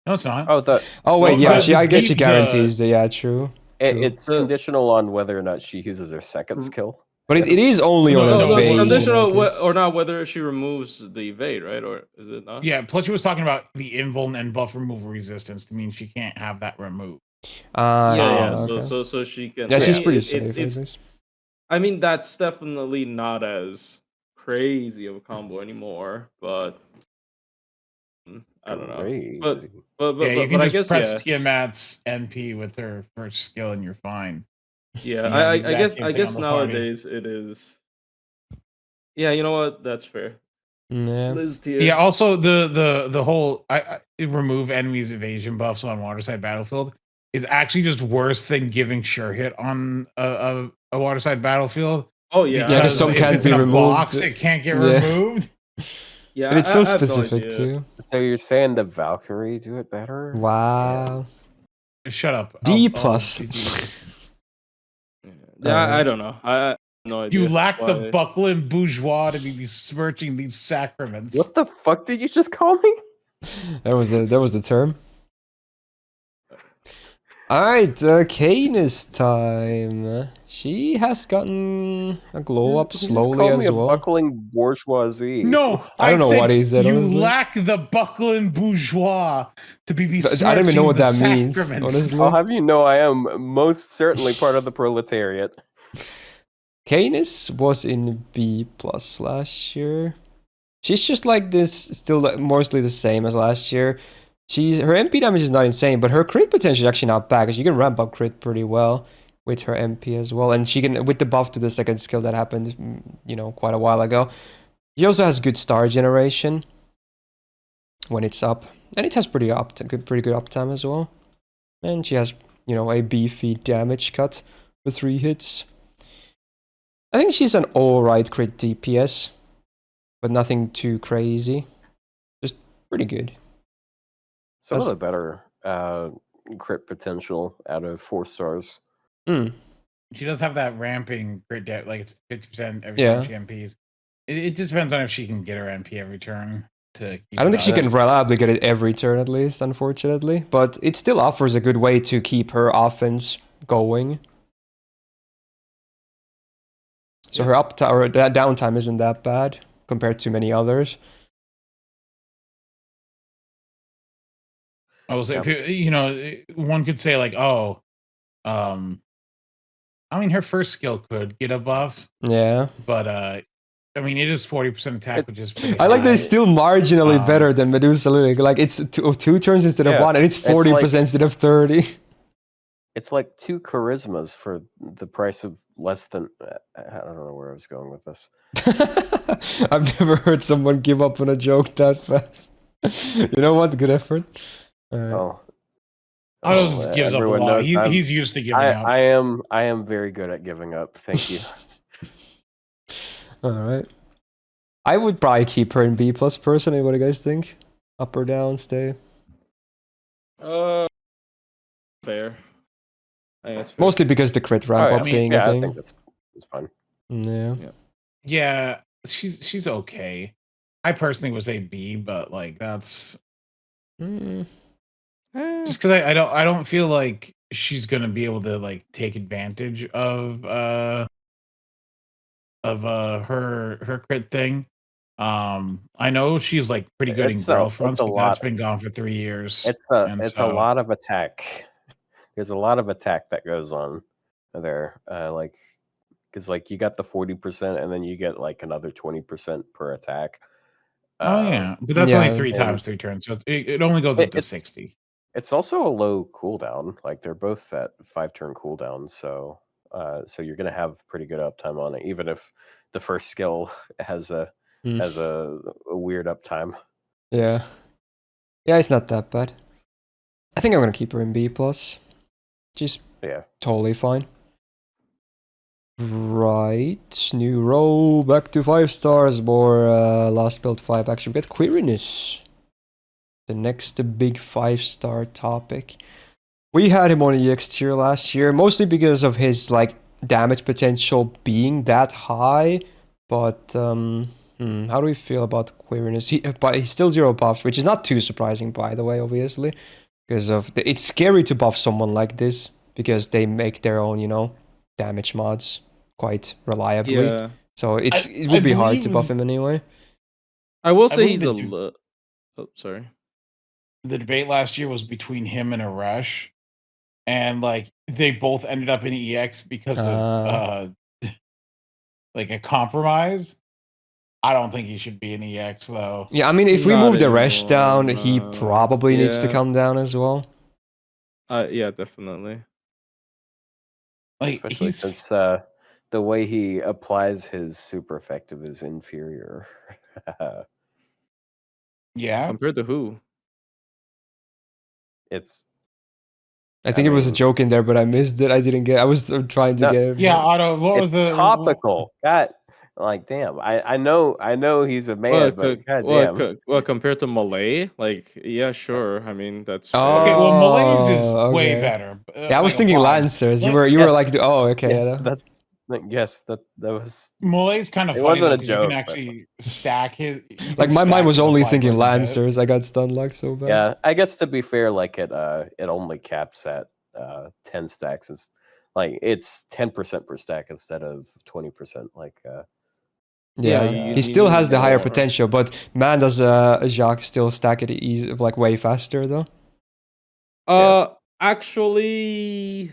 No, it's not. Oh, the Oh wait, Well, yeah. the- I guess she the- guarantees the yeah. True. True. it's The- conditional on whether or not she uses her second skill. But it is only No, on no, No, it's evasion, conditional I guess. or not whether she removes the evade, right? Or is it not? Yeah, plus she was talking about the invuln and buff removal resistance to mean she can't have that removed. Yeah. Okay. So she can. Yeah, I she's mean, pretty it- safe. it's I guess. I mean, that's definitely not as crazy of a combo anymore, but I don't know. Crazy. But Yeah, you can I just guess press Tiamat's NP with her first skill and you're fine. yeah. you have I the exact guess same I thing guess on the party. nowadays it is. Yeah, you know what? That's fair. Yeah. Liz tier. Yeah, also the whole remove enemies evasion buffs on waterside battlefield is actually just worse than giving sure hit on a waterside battlefield. Oh yeah. Yeah, 'cause some if can't it's be in a removed. box, it can't get Yeah. removed. Yeah, But it's so I have no specific idea. too. So you're saying the Valkyrie do it better? Wow. Shut up. D I'll plus. GG. Yeah, I don't know. I have no idea. You lack the why- buckling bourgeois to be besmirching these sacraments. What the fuck did you just call me? That was the term. Alright, Caenis time. She has gotten a glow up You just slowly called me as a well. buckling bourgeoisie. No, I don't know said what he said, You honestly. lack the buckling bourgeois to be besmirching I don't even know what the that means, sacraments. honestly. I'll have you know I am most certainly part of the proletariat. Caenis was in B plus last year. She's just like this, still mostly the same as last year. Her MP damage is not insane, but her crit potential is actually not bad because you can ramp up crit pretty well with her MP as well, and she can with the buff to the second skill that happened, quite a while ago. She also has good star generation when it's up, and it has pretty good uptime as well. And she has a beefy damage cut for 3 hits. I think she's an alright crit DPS, but nothing too crazy. Just pretty good. Some of the better crit potential out of 4 stars. She does have that ramping crit depth, like it's 50% every Yeah. time she MPs. It just depends on if she can get her MP every turn to keep I don't it think she up. can reliably get it every turn at least, unfortunately. But it still offers a good way to keep her offense going. So her uptime or that downtime isn't that bad compared to many others. I will say, one could say like, oh, I mean, her first skill could get a buff, Yeah. but I mean, it is 40% attack, which is pretty I like that high. it's still marginally better than Medusa Lily. Like it's two turns instead of one, and it's 40% instead of 30. It's like 2 charismas for the price of less than. I don't know where I was going with this. I've never heard someone give up on a joke that fast. You know what? Good effort. All right. Oh. Otto just gives up a everyone lot. knows He's used to giving up. I am very good at giving up. Thank you. All right. I would probably keep her in B plus personally. What do you guys think? Up or down? Stay? Fair. I think that's fair. Mostly because the crit ramp up being a I thing. think that's fine. Yeah. Yeah, she's okay. I personally would say B, but like that's just because I don't feel like she's gonna be able to like take advantage of her crit thing. I know she's like pretty good in girl fronts, but that's been gone for 3 years. It's a lot of attack. There's a lot of attack that goes on there. Because like you got the 40% and then you get like another 20% per attack. Oh yeah, but that's only 3 times 3 turns, so it only goes up to 60. It's also a low cooldown. Like they're both at 5-turn cooldown, so you're gonna have pretty good uptime on it, even if the first skill has a weird uptime. Yeah. Yeah, it's not that bad. I think I'm gonna keep her in B plus. which is Yeah. totally fine. Right, new row, back to 5 stars, more last build 5 action. We get Quirinus, the next big 5-star topic. We had him on EX tier last year, mostly because of his like damage potential being that high. But how do we feel about Quirinus? But he's still 0 buffs, which is not too surprising, by the way, obviously, because of it's scary to buff someone like this because they make their own, you know, damage mods quite reliably. Yeah. So it would be hard to buff him anyway. I will say believe he's a the little. Oh, sorry. The debate last year was between him and Ereshkigal, and like they both ended up in EX because of like a compromise. I don't think he should be in EX though. Yeah, I mean, if we Not move the Resh anymore, down, he no. probably needs to Yeah. come down as well. Yeah, definitely. Like Especially he's since the way he applies his super effective is inferior. yeah. Compared to who? It's I think it was a mean, joke in there, but I missed it. I didn't get. I was trying to No, get it. Yeah, but- Otto, what was it's the topical. God, like damn. I know he's a man, but god damn. Well, compared to Malay, like, yeah, sure. I mean, that's Oh, Okay, well, Malay's is way okay. better. Yeah, I was like, thinking applied. Lancers. You Like, were Yes, like, oh, okay. Yes, yeah. that's yes, that was Malay's kind of It funny wasn't though, a 'cause you can joke, but- actually stack his. you can Like my stack mind was his only applied thinking burn hit. Lancers. I got stun locked so bad. yeah. I guess to be fair, like it only caps at 10 stacks. Is like it's 10% per stack instead of 20%. Like Yeah, you he still need has the higher more. potential, but man, does Jacques still stack it easy, like way faster though? Actually,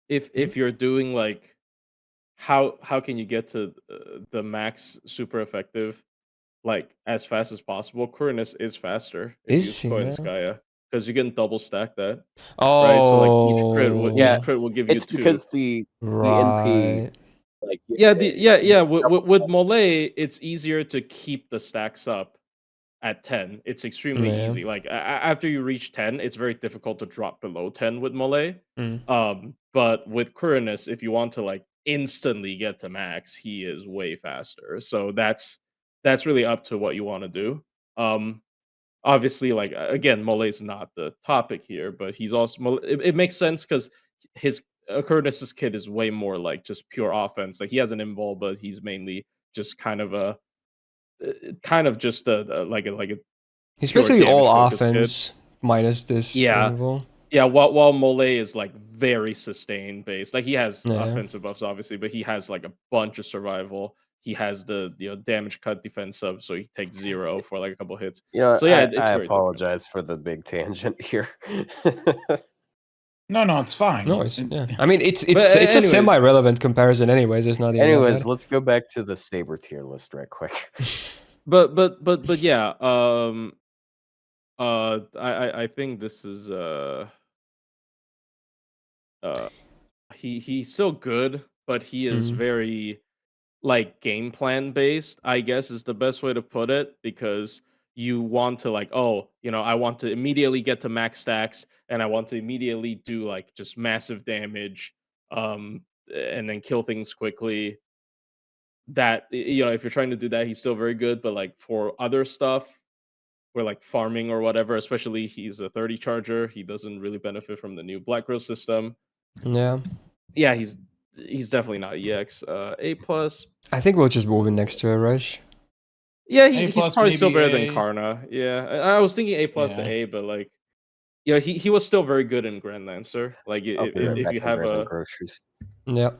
if you're doing like, how can you get to the max super effective, like as fast as possible? Quirinus is faster if you Is use he Koi now? and Skya, because you can double stack that. Oh, Right, so like each crit will give you it's 2. because the right. NP like Yeah. With Molay, it's easier to keep the stacks up at 10. It's extremely Yeah. easy. Like after you reach 10, it's very difficult to drop below 10 with Molay. But with Quirinus, if you want to like instantly get to max, he is way faster. So that's really up to what you want to do. Obviously, like again, Molay's not the topic here, but he's also it makes sense because his Quirinus's kit is way more like just pure offense. Like he has an invul, but he's mainly just kind of just like a He's pure basically all damage-focused kid. offense minus this Yeah. invul. Yeah, while Molay is like very sustain based. Like he has Yeah. offensive buffs, obviously, but he has like a bunch of survival. He has the damage cut defense sub, so he takes 0 for like a couple hits. You know, So yeah, I it's very different. apologize for the big tangent here. No, it's fine. No, yeah. I mean, it's But a anyways. semi-relevant comparison, anyways. It's not even. that Anyways, bad. let's go back to the Saber tier list right quick. But yeah, I think this is he's still good, but he is very like game plan based, I guess is the best way to put it, because you want to like, oh, I want to immediately get to max stacks and I want to immediately do like just massive damage, and then kill things quickly. That, if you're trying to do that, he's still very good, but like for other stuff, where like farming or whatever, especially he's a 30 charger, he doesn't really benefit from the new Black Rose system. Yeah. Yeah, he's definitely not EX. A plus. I think we'll just move in next to a rush. Yeah, A he's plus, probably still maybe better A. than Karna. Yeah, I was thinking A plus to Yeah. A, but like, yeah, he was still very good in Grand Lancer. Like, I'll be right if back you and have grabbing a groceries. Yep.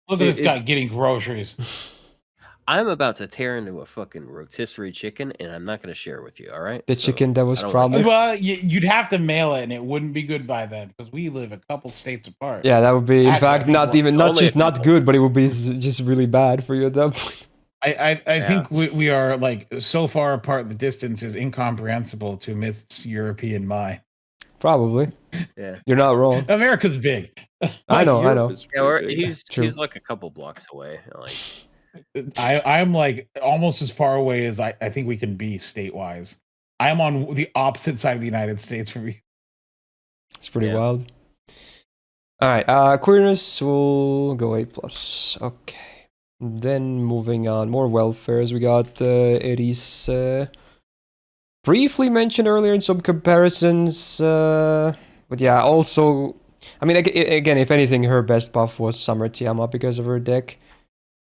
Look at this It- guy getting groceries. I'm about to tear into a fucking rotisserie chicken, and I'm not going to share with you. All right? The So, chicken that was I don't like promised. Well, you'd have to mail it, and it wouldn't be good by then because we live a couple states apart. Yeah, that would be, in Actually, I fact, think not we're even, not only a just not couple. good, but it would be just really bad for you at that point. I think we are like so far apart. The distance is incomprehensible to Miss European mind. Probably. Yeah. You're not wrong. America's big. I know. Europe is Yeah, pretty big. he's like a couple blocks away. Like, I'm like almost as far away as I think we can be state wise. I am on the opposite side of the United States from you. It's pretty Yeah. wild. All right, Quirinus will go A+. Okay. Then moving on, more welfares. We got Erice. Briefly mentioned earlier in some comparisons. But yeah, also... I mean, again, if anything, her best buff was Summer Tiamat because of her deck.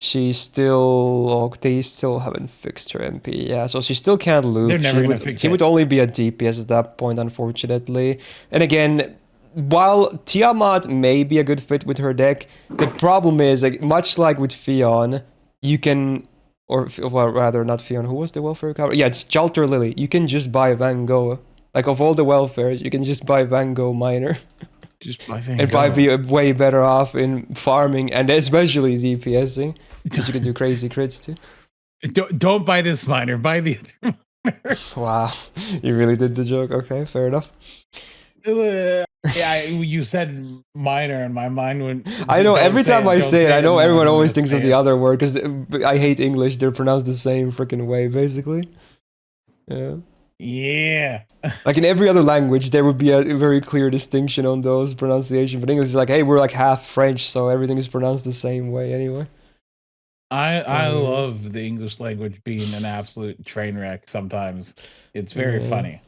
They still haven't fixed her MP. Yeah, so she still can't loop. They're never gonna fix She it. would only be a DPS at that point, unfortunately. And again, while Tiamat may be a good fit with her deck, the problem is, like, much like with Fionn, you can, or well, rather not Fionn. Who was the welfare cover? Yeah, it's Jalter Lily. You can just buy Van Gogh. Like, of all the welfares, you can just buy Van Gogh Miner. Just buy Van And Gogh. probably be way better off in farming and especially DPSing. Because you can do crazy crits too. Don't buy this miner. Buy the other miner. Wow. You really did the joke. Okay, fair enough. Yeah, you said miner, and my mind went. I know, don't every say time I don't say it, I know and everyone I'm always gonna thinks of say the it. other word because I hate English. They're pronounced the same freaking way, basically. Yeah. Yeah. Like in every other language, there would be a very clear distinction on those pronunciation. But English is like, hey, we're like half French, so everything is pronounced the same way anyway. I love the English language being an absolute train wreck sometimes. It's very funny.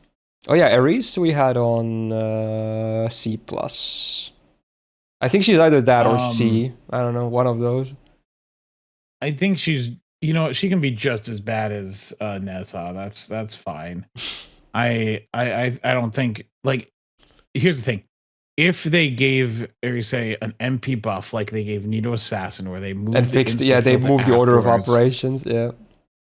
Oh yeah, Erice we had on C+. I think she's either that or C. I don't know, one of those. I think she's, she can be just as bad as Nezha. That's fine. I don't think, like, here's the thing. If they gave Erice an MP buff like they gave Nido Assassin, where they moved And fixed, they moved the order of operations, yeah.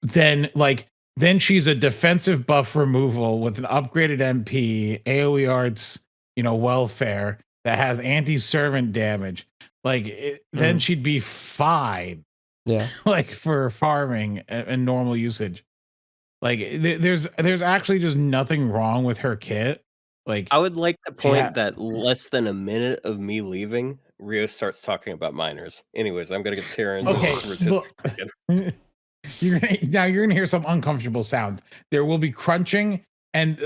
Then she's a defensive buff removal with an upgraded MP, AoE arts, welfare that has anti-servant damage. Then she'd be fine. Yeah. Like for farming and normal usage. Like there's actually just nothing wrong with her kit. Like I would like to point that less than a minute of me leaving, Rio starts talking about miners. Anyways, I'm gonna get Terran. Okay. You're gonna hear some uncomfortable sounds. There will be crunching and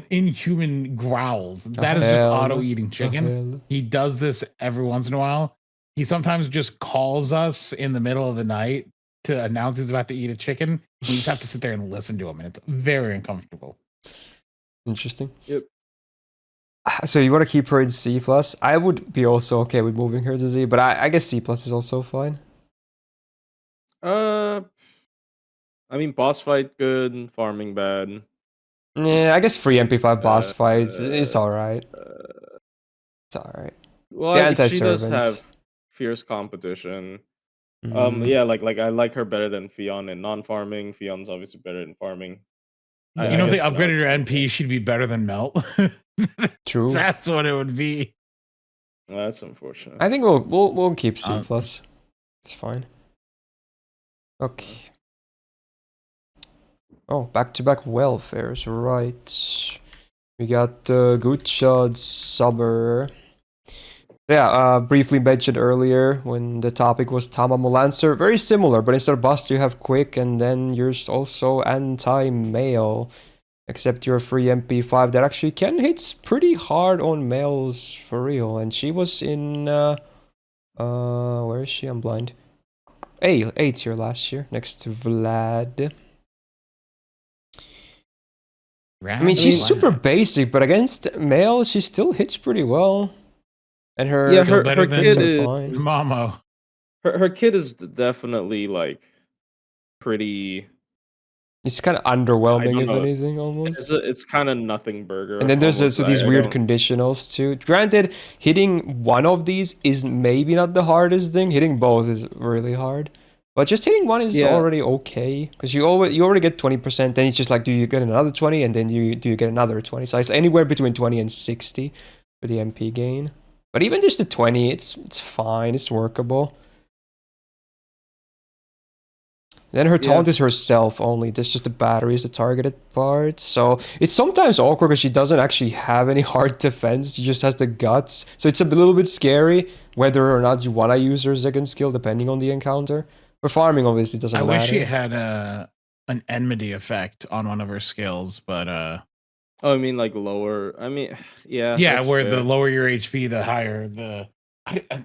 inhuman growls. That is just Otto eating chicken. He does this every once in a while. He sometimes just calls us in the middle of the night to announce he's about to eat a chicken. We just have to sit there and listen to him, and it's very uncomfortable. Interesting. Yep. So you want to keep her in C+? I would be also okay with moving her to Z, but I guess C+ is also fine. I mean, boss fight good, farming bad. Yeah, I guess free MP5 boss fights is alright. It's alright. Well, she does have fierce competition. Yeah, like I like her better than Fionn in non-farming. Fionn's obviously better in farming. If they upgraded her NP, she'd be better than Melt. True. That's what it would be. Well, that's unfortunate. I think we'll keep C+. It's fine. Okay. Oh, back-to-back welfares, right. We got Gucchan Summer. Yeah, briefly mentioned earlier when the topic was Tamamo Lancer. Very similar, but instead of bust, you have quick, and then you're also anti-mail. Except you're a free MP5 that actually can hit pretty hard on males for real. And she was in... where is she? I'm blind. A tier last year, next to Vlad. I mean, she's super basic, but against male, she still hits pretty well. And her kid is fine. Mamo. Her kid is definitely like pretty. It's kind of underwhelming, if anything, almost. It's kind of nothing burger. And then there's also these weird conditionals too. Granted, hitting one of these is maybe not the hardest thing. Hitting both is really hard. But just hitting one is already okay, because you already get 20%. Then it's just like, do you get another 20, and then do you get another 20? So it's anywhere between 20 and 60 for the MP gain. But even just the 20, it's fine. It's workable. Then her taunt is herself only. That's just the battery is the targeted part. So it's sometimes awkward because she doesn't actually have any hard defense. She just has the guts. So it's a little bit scary whether or not you want to use her second skill depending on the encounter. For farming, obviously, it doesn't matter. I wish she had an enmity effect on one of her skills, but Oh, I mean like lower. I mean, yeah. Yeah, That's where fair. the lower your HP, the higher the.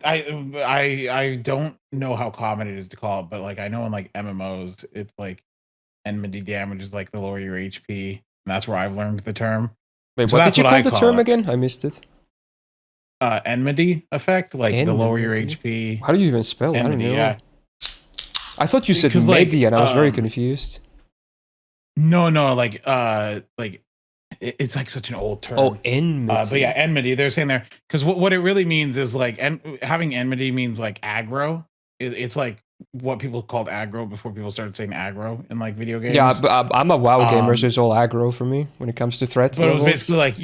I don't know how common it is to call it, but like I know in like MMOs, it's like enmity damage is like the lower your HP. And that's where I've learned the term. Wait, So what that's did you what call I the call term it. again? I missed it. Enmity effect, like the lower your Enmity? HP. How do you even spell? I don't Enmity, know. yeah. I thought you said Because like medi, and I was very confused. no, it's like such an old term. Oh, enmity. But yeah, enmity. They're saying there because what it really means is like having enmity means like aggro. It's like what people called aggro before people started saying aggro in like video games. Yeah, but I'm a WoW gamer, so it's all aggro for me when it comes to threat But it was levels. basically like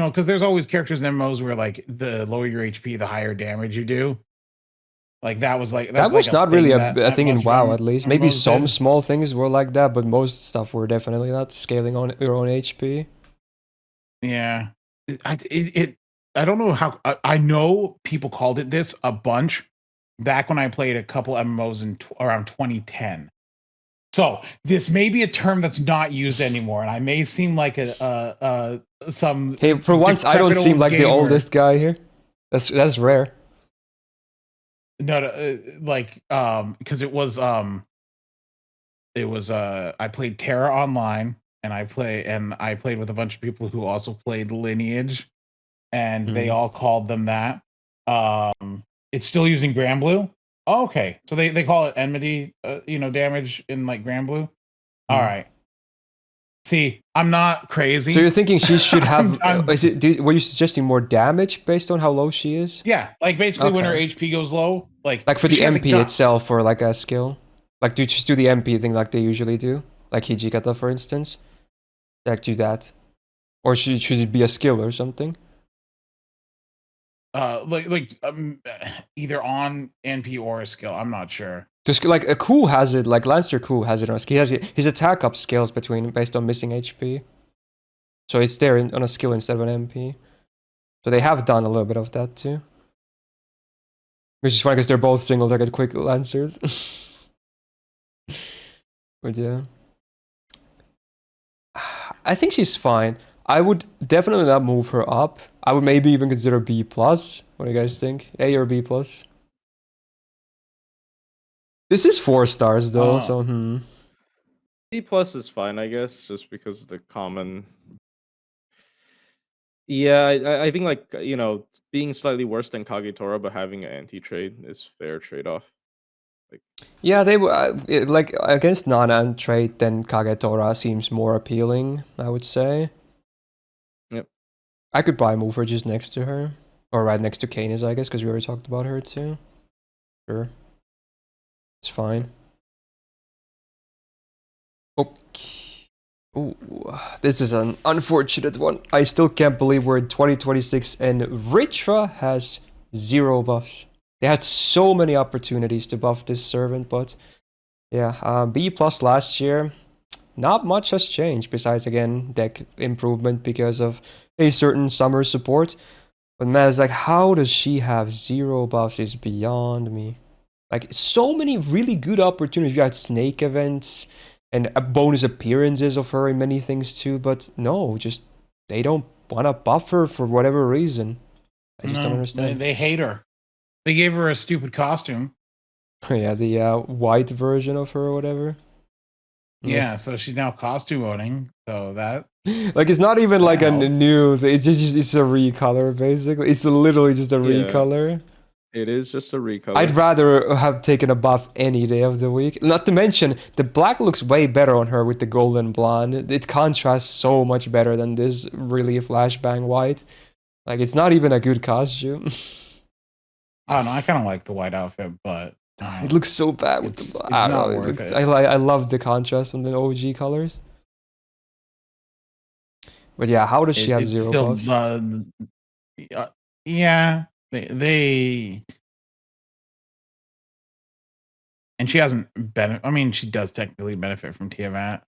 because there's always characters in MMOs where like the lower your HP, the higher damage you do. Like that was like that was like not really that a thing in bunch of WoW, at least. Maybe MMOs some did. small things were like that, but most stuff were definitely not scaling on your own HP. Yeah, I don't know how. I know people called it this a bunch back when I played a couple MMOs in around 2010. So this may be a term that's not used anymore, and I may seem like some. Hey, for once, I don't decrepit seem old like the gamer. oldest guy here. That's rare. No, because it was I played Terra Online, and I played with a bunch of people who also played Lineage, and they all called them that. It's still using Granblue. Oh, okay, so they call it enmity, damage in like Granblue. All right. See, I'm not crazy. So you're thinking she should have? Were you suggesting more damage based on how low she is? Yeah, like basically when her Okay. HP goes low, like for the she has a MP guts. itself, or like a skill. Like, do you just do the MP thing like they usually do, like Hijikata, for instance? Like, do that, or should it be a skill or something? Either on NP or a skill. I'm not sure. Just like a Ku has it, like Lancer Ku has it on a skill. He has his attack up scales based on missing HP. So it's there on a skill instead of an MP. So they have done a little bit of that too. Which is funny because they're both single target quick Lancers. But yeah. I think she's fine. I would definitely not move her up. I would maybe even consider B+. What do you guys think? A or B+? This is 4 stars though, so B plus is fine, I guess, just because of the common. Yeah, I think like being slightly worse than Kagetora, but having an anti-trade is fair trade-off. Like, yeah, they were like against non-trade, then Kagetora seems more appealing, I would say. Yep. I could probably move her just next to her, or right next to Caenis, I guess, because we already talked about her too. Sure, it's fine. Okay. Ooh, this is an unfortunate one. I still can't believe we're in 2026 and Ritra has 0 buffs. They had so many opportunities to buff this servant, but yeah, B+ last year. Not much has changed besides, again, deck improvement because of a certain summer support. But man, it's like, how does she have 0 buffs is beyond me. Like, so many really good opportunities. You had snake events and bonus appearances of her in many things too, but no, just they don't want to buff her for whatever reason. I just don't understand. They hate her. They gave her a stupid costume. Yeah, the white version of her or whatever. Yeah, so she's now costume owning. So that like it's not even like a new thing. It's just it's a recolor basically. It's literally just a recolor. It is just a recolor. I'd rather have taken a buff any day of the week. Not to mention the black looks way better on her with the golden blonde. It contrasts so much better than this really flashbang white. Like it's not even a good costume. I don't know. I kind of like the white outfit, but it looks so bad with the black. I don't know. I love the contrast on the OG colors. But yeah, how does she have 0 buffs? Yeah, they and she hasn't I mean, she does technically benefit from Tiamat.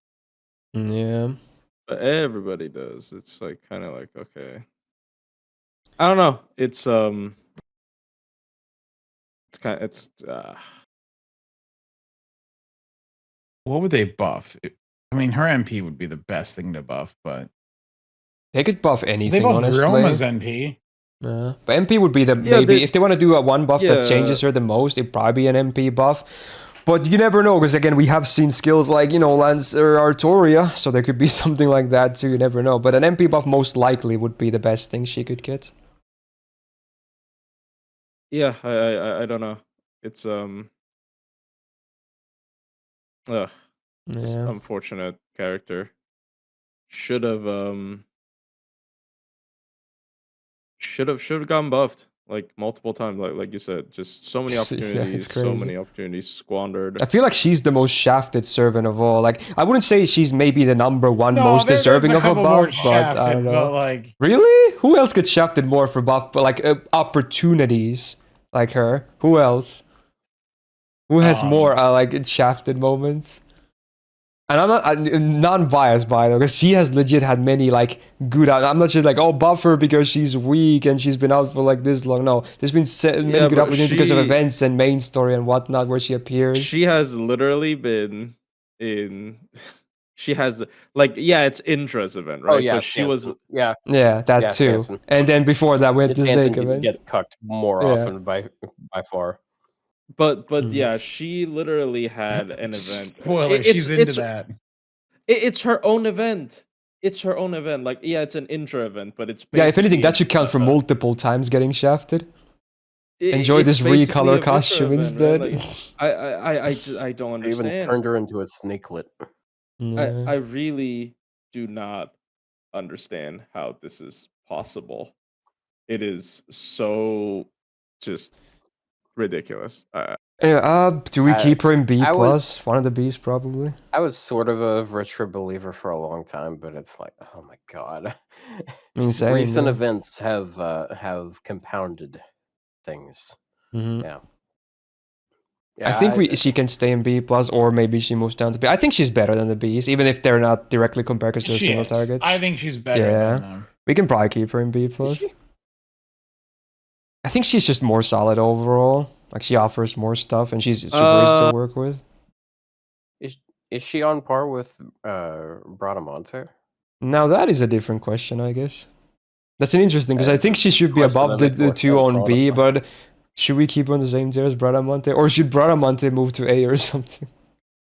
Yeah, but everybody does. It's like kind of like okay. I don't know. It's kind of What would they buff? I mean, her MP would be the best thing to buff, but They could buff They anything, buff honestly. Ryoma's NP. Yeah. But MP would be the Yeah, maybe they- if they want to do a one buff that Yeah. changes her the most, it'd probably be an MP buff. But you never know, because again, we have seen skills like, you know, Lancer Artoria, so there could be something like that too, you never know. But an MP buff most likely would be the best thing she could get. Yeah, I don't know. It's just Yeah. unfortunate character. Should have gotten buffed like multiple times, like you said. Just so many Yeah, it's opportunities, so crazy. many opportunities squandered. I feel like she's the most shafted servant of all. Like, I wouldn't say she's maybe the number one No, most there's deserving a of a couple buff, more but I shafted, don't know. but like Really? Who else gets shafted more for buff, but like opportunities like her? Who else? Who has more like shafted moments? And I'm non-biased by the way, because she has legit had many like good. I'm not just like, oh, buff her because she's weak and she's been out for like this long. No, there's been many Yeah, good but opportunities because of she- events and main story and whatnot where she appears. She has literally been in. She has like, yeah, it's Indra's event, right? Oh yeah, But she was Samson. Yeah, Yeah, that Yeah, too. Samson. And then before that, we had this Samson Snake event. gets cucked more Yeah. often by far. But Mhm. yeah, she literally had an event. spoiler, It's- she's into it's- that. It's her own event. It's her own event. Like, yeah, it's an Indra event, but it's Yeah, if anything, basically, that should count for multiple times getting shafted. Enjoy it's this basically recolor a Vitra costume event, right? instead. Like, I don't They even understand. turned her into a snakelet. Yeah. I really do not understand how this is possible. It is so just ridiculous. Do we keep her in B I plus? One of the Bs probably. I was sort of a Vitra believer for a long time, but it's like, oh my god. Insane. Recent yeah. events have compounded things. Mhm. Yeah. I think she can stay in B plus, or maybe she moves down to B. I think she's better than the Bs, even if they're not directly compared because they're She single is. targets. I think she's better Yeah. than them. We can probably keep her in B plus. she? I think she's just more solid overall. Like she offers more stuff, and she's super easy to work with. Is she on par with Bradamante? Now that is a different question, I guess. That's an interesting because I think she should be Question above that the, makes the more two sense, on B, honestly. but should we keep her on the same tier as Bradamante, or should Bradamante move to A or something?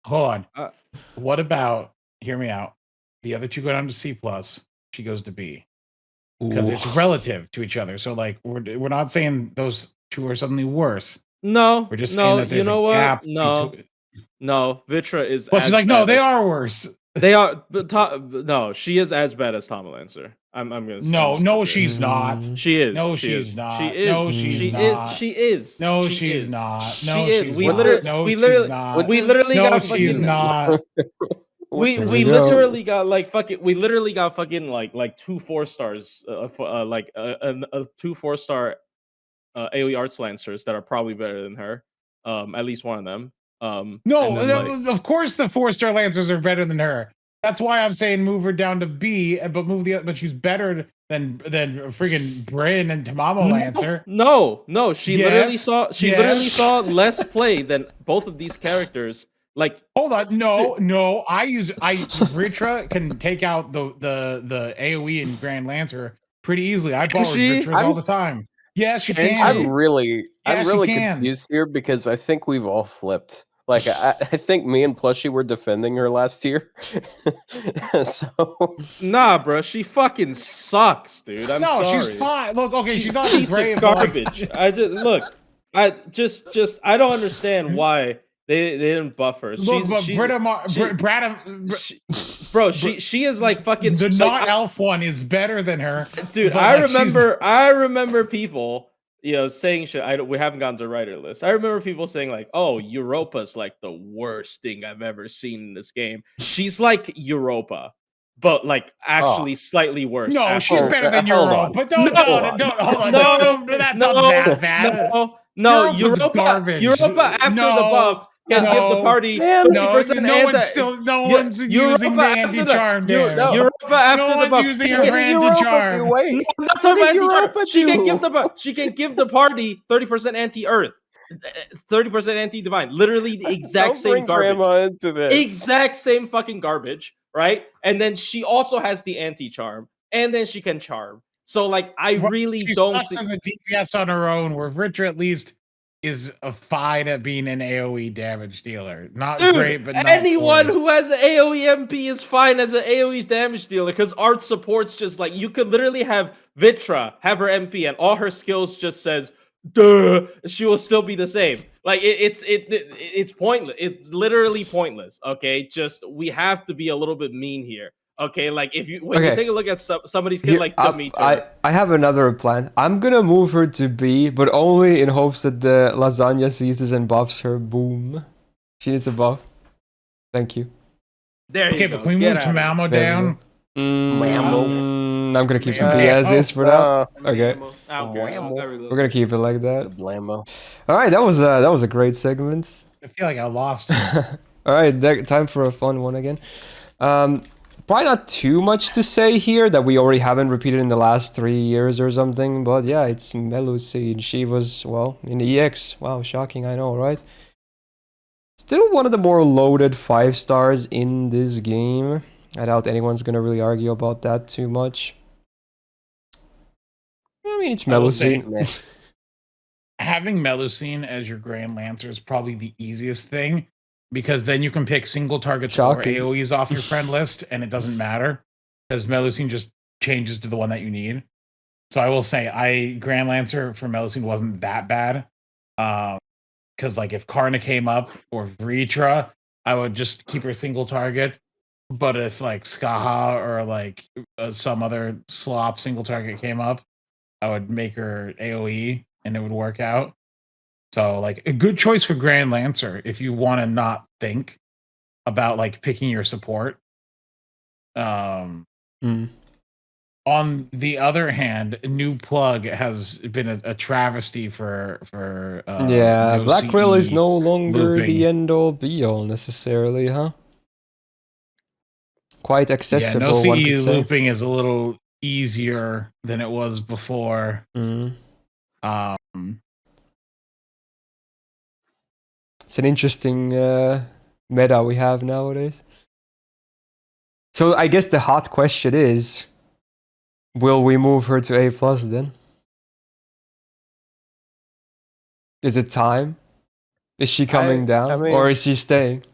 Hold on. What about? Hear me out. The other two go down to C plus. She goes to B because it's relative to each other. So like we're not saying those two are suddenly worse. No, We're just saying that there's you know a what? gap. No, Vitra is. Well, she's as like, no, bad they as- are worse. They are. But no, she is as bad as Tamamo Lancer. I'm gonna. No, I'm just no, gonna say she's it. not. She is. No, she she's is. not. She is. No, she's she not. is. She is. No, she she's is. not. She No, is. she's We not. literally. No, we she's literally. not. We literally No, got she's fucking. not. We There we we go. literally got like fucking. We literally got fucking like 2 4-stars. Like a 2 4-star AoE Arts Lancers that are probably better than her. At least one of them. No, and then, like, of course the 4-star Lancers are better than her. That's why I'm saying move her down to B, but she's better than freaking Bryn and Tamamo Lancer. No, she literally Yes, saw literally saw less play than both of these characters. Like, Hold on, no. Ritra can take out the AoE and Grand Lancer pretty easily. I borrow she? Ritras all the time. Yes, she can. I'm really Yes, you can. confused here because I think we've all flipped. Like I think me and Plushie were defending her last year. So nah, bro, she fucking sucks, dude. I'm No, sorry. she's fine. Look, okay, she's not piece great. of but, like, garbage. I just look. I just I don't understand why they didn't buff her. Look, but she's bro, she is like fucking the like, not elf one is better than her, dude. but, I like, she's- remember people, saying shit. We haven't gotten to writer list. I remember people saying like, "Oh, Europa's like the worst thing I've ever seen in this game." She's like Europa, but like actually slightly worse. No, after. she's better than hold Europa. on. But don't hold on. No, that's no, not that bad. No, Europa's garbage. Europa after No, the buff can give the no, party man, 30% no one's using the anti-charm there. Europa after No the one's buff. using She her can- for Europa do? anti-charm. Wait. No, I'm not talking What about did anti-charm. Europa She can do? give the party 30% anti-earth, 30% anti-divine. Literally the exact Don't same bring garbage. Grandma into this. Exact same fucking garbage, right? And then she also has the anti-charm. and then she can charm. So like I Well, really she don't sucks see. as a DPS on her own, where Vritra at least is fine at being an AoE damage dealer. Not Dude, great, but not anyone worse. who has an AoE MP is fine as an AoE damage dealer because art supports just like you could literally have Vitra have her MP and all her skills just says duh, she will still be the same. Like it's pointless. It's literally pointless. Okay, just we have to be a little bit mean here. Okay, like if you when you Okay. take a look at somebody's kid Here, like Demeter. I have another plan. I'm gonna move her to B, but only in hopes that the lasagna sees this and buffs her. Boom. She needs a buff. Thank you. There you Okay, go. but can we Get move out of here. Tamamo There we down? I'm gonna keep Mammo. B as is for now. Mammo. Okay. I don't care. I really We're gonna keep it like The that. Blammo. All right, that was a great segment. I feel like I lost it. All right, time for a fun one again. Probably not too much to say here that we already haven't repeated in the last 3 years or something, but yeah, it's Melusine. She was, well, in the EX. Wow, shocking, I know, right? Still one of the more loaded 5 stars in this game. I doubt anyone's gonna really argue about that too much. I mean, it's I will say- Melusine. Having Melusine as your Grand Lancer is probably the easiest thing, because then you can pick single targets or Shocking. AoEs off your friend list, and it doesn't matter because Melusine just changes to the one that you need. So I will say, Grand Lancer for Melusine wasn't that bad, because like if Karna came up or Vritra, I would just keep her single target. But if like Skaha or like some other slop single target came up, I would make her AoE and it would work out. So like a good choice for Grand Lancer if you want to not think about like picking your support. On the other hand, new plug has been a travesty for Yeah, no Black Krill is CE no longer looping. the end all be all necessarily, huh? Quite Yeah, accessible, no one CE could say. looping is a little easier than it was before. It's an interesting meta we have nowadays. So I guess the hot question is, will we move her to A+ then? Is it time? Is she coming down, I mean- or is she staying?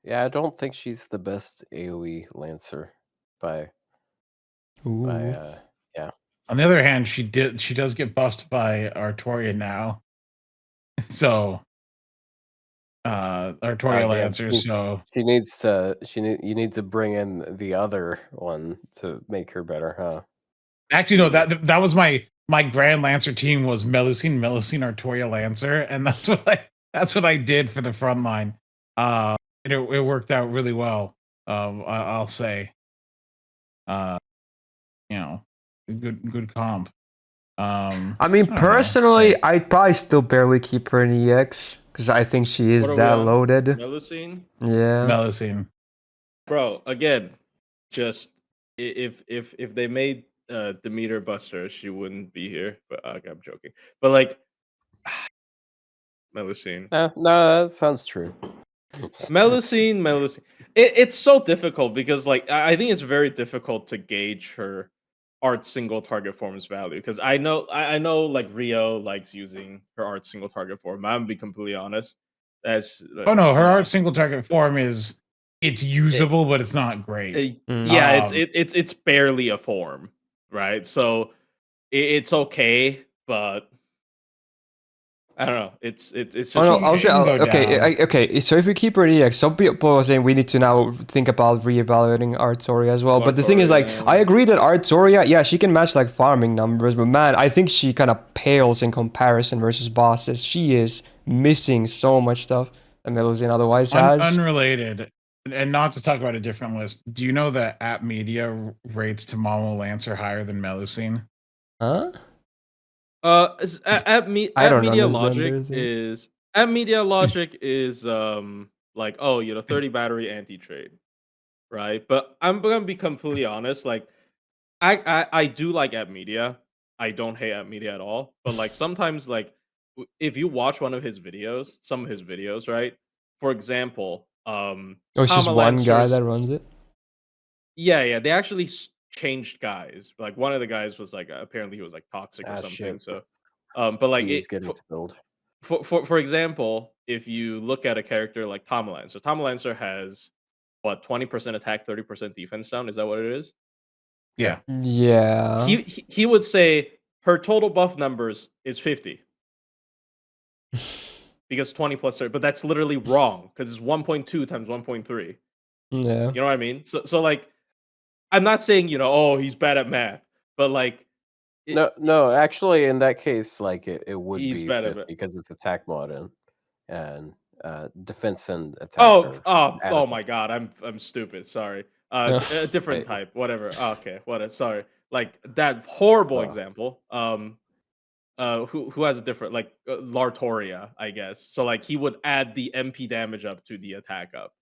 Yeah, I don't think she's the best AoE Lancer by Ooh. yeah. On the other hand, she does get buffed by Artoria now. So Artoria damn. Lancer, so You need to bring in the other one to make her better, huh? actually no, that was my Grand Lancer team was Melusine, Artoria Lancer, and that's what I did for the front line. And it worked out really well. I'll say. You know, good comp. I mean, don't know. personally, I'd probably still barely keep her in EX because I think she is What are we that on? loaded. Melusine? Yeah. Melusine. Bro, again, just if they made Demeter Buster, she wouldn't be here. But I'm joking. But like Melusine. No, that sounds true. Melusine. It's so difficult because like I think it's very difficult to gauge her art single target form's value because I know like Rio likes using her art single target form. I'm gonna be completely honest. That's Oh no, her art single target form it's usable, but it's not great. Yeah, it's barely a form, right? So it's okay, but I don't know. It's just Oh no, She I'll say, can go okay, down. okay. So if we keep her in EX, some people are saying we need to now think about reevaluating Artoria as well. But the thing is, like, Artoria. I agree that Artoria, yeah, she can match like farming numbers, but man, I think she kind of pales in comparison versus bosses. She is missing so much stuff that Melusine otherwise has. Unrelated, and not to talk about a different list. Do you know that App Media rates Tamamo Lancer higher than Melusine? Huh? At I don't Media understand Logic their thing. is at Media Logic is like 30 battery anti trade, right? But I'm gonna be completely honest. Like I do like App Media. I don't hate App Media at all. But like sometimes like if you watch some of his videos, right? For example, Oh, it's just Tama one guy Lancer's- that runs it. Yeah, they actually changed guys. Like one of the guys was like apparently he was like toxic or something. Shit. So, but like Tea is getting spilled. for example, if you look at a character like Tamamo Lancer, Tamamo Lancer has what 20% attack, 30% defense down. Is that what it is? Yeah. Yeah. He would say her total buff numbers is 50 because 20 plus 30, but that's literally wrong because it's 1.2 times 1.3. Yeah. You know what I mean? So like, I'm not saying oh he's bad at math, but like No. Actually, in that case, like it would he's be bad at 50 it. because it's attack mod and defense and attack. Oh my god, I'm stupid. Sorry. A different Wait. type, whatever. Okay, what? Sorry. Like that horrible Oh. example. Who has a different like Lartoria, I guess. So like he would add the MP damage up to the attack up,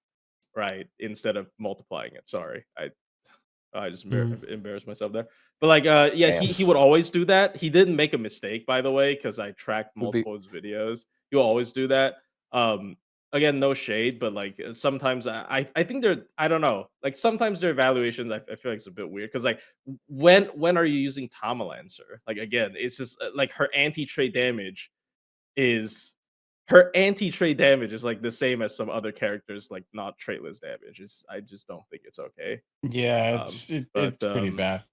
right? Instead of multiplying it. Sorry, I just embarrassed myself there. But like, yeah, Damn. he would always do that. He didn't make a mistake, by the way, because I tracked Would be- multiple of his videos. He will always do that. Again, no shade, but like sometimes I think I don't know. Like sometimes their evaluations I feel like it's a bit weird because like when are you using Tamamo Lancer? Like again, it's just like her anti-trade damage is like the same as some other characters like not traitless damage. I just don't think it's okay. Yeah, it's pretty bad.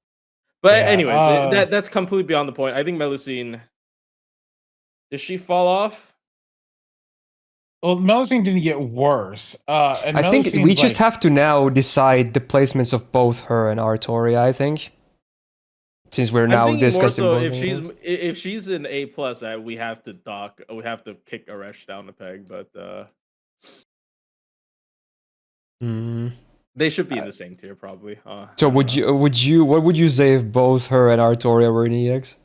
But Yeah, anyways, that's completely beyond the point. I think Melusine, did she fall off? Well, Melusine didn't get worse. And I think we Melusine's, just have to now decide the placements of both her and Artoria, I think. Since we're now I'm thinking more discussing so both of them. if she's an A plus, we have to kick Ereshkigal down the peg, but they should be in the same tier probably. So what would you say if both her and Artoria were in EX?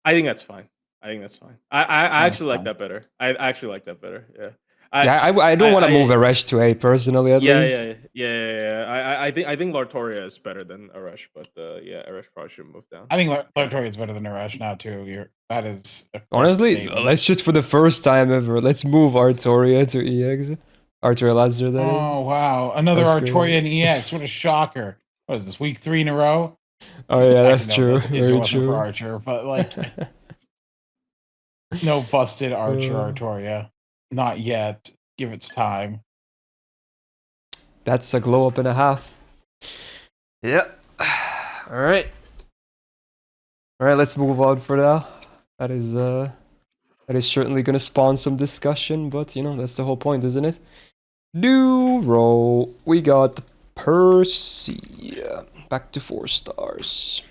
I think that's fine. I actually like that better. I actually like that better. Yeah. I don't want to move Eresh to A personally, at least. Yeah. I think Lartoria is better than Eresh, but yeah, Eresh probably should move down. I think Lartoria is better than Eresh now too. That is honestly. Let's just for the first time ever, let's move Artoria to EX. Artoria Lancer, that is. Oh wow, another That's Artoria great. in EX. What a shocker! What is this, week 3 in a row? Oh yeah, I that's know true. that it Very wasn't true. for Archer, but like no busted Archer Artoria. Not yet. Give it time. That's a glow up and a half. Yep. All right. Let's move on for now. That is certainly gonna spawn some discussion, but that's the whole point, isn't it? New roll. We got Percy. Back to 4 stars.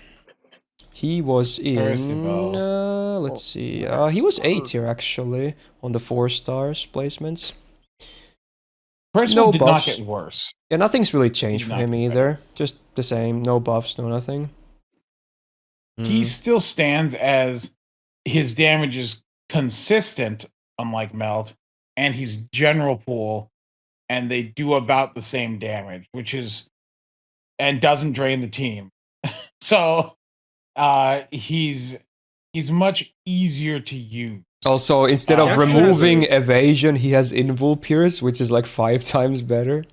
He was in. Let's see. He was 8 here actually on the 4 stars placements. Percival did not get worse. Yeah, nothing's really changed for him either. Just the same. No buffs, no nothing. He still stands as his damage is consistent, unlike Melt, and he's general pool, and they do about the same damage, and doesn't drain the team. So he's much easier to use. Also, instead of removing evasion, he has invul pierce, which is like 5 times better.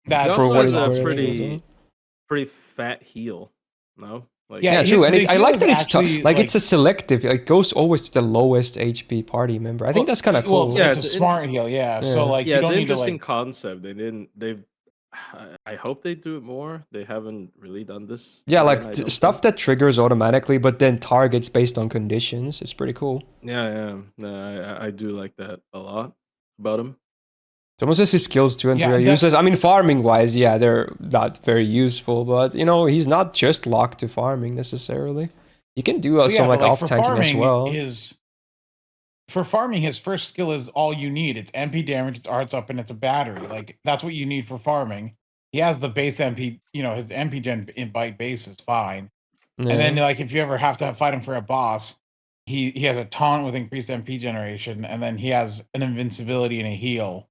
That's for what is pretty fat heal. No? Like, yeah, true. And I like that it's it's a selective. It goes always to the lowest HP party member. I think that's kind of cool. Well, it's a smart heal, yeah. So like, you it's don't an need interesting concept. I hope they do it more. They haven't really done this. Yeah, like stuff that triggers automatically, but then targets based on conditions. It's pretty cool. Yeah. I do like that a lot about him. It's almost as his skills 2 and 3 are useless. I mean, farming wise, yeah, they're not very useful, but he's not just locked to farming necessarily. You can do some off tanking as well. For farming, his first skill is all you need. It's MP damage, it's arts up, and it's a battery. Like that's what you need for farming. He has the base MP, his MP gen in bite base is fine. Yeah. And then like if you ever have to fight him for a boss, he has a taunt with increased MP generation, and then he has an invincibility and a heal,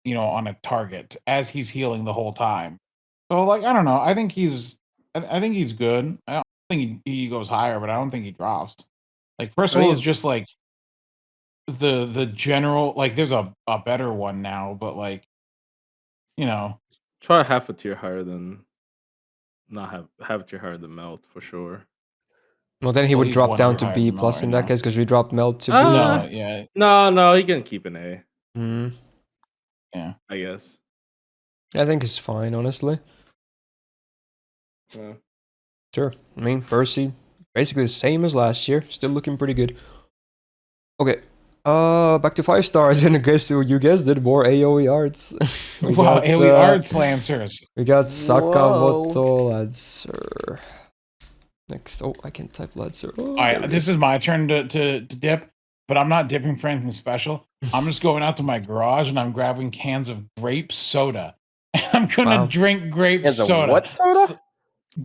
on a target as he's healing the whole time. So like I don't know. I think he's good. I don't think he goes higher, but I don't think he drops. Like Percival is just like the general, like there's a better one now, but like try half a tier higher than not have your heart the melt for sure. Well, then he Well, would he's drop one down year to higher B than Mel plus right in that now. case because we dropped Melt to B. No, yeah, No, he can keep an A, Mm, yeah. I guess. I think it's fine, honestly. Yeah. Sure. I mean, Percy, basically the same as last year. Still looking pretty good. Okay. Back to 5 stars, and I guess you guessed it, more AoE arts. We Wow, got, AoE Arts Lancers. We got Whoa. Sakamoto Lancer. Next. Oh, I can type Lancer. Oh, All there right, we this go. is my turn to dip, but I'm not dipping for anything special. I'm just going out to my garage and I'm grabbing cans of grape soda. I'm gonna Wow. drink grape Cans of soda. what soda?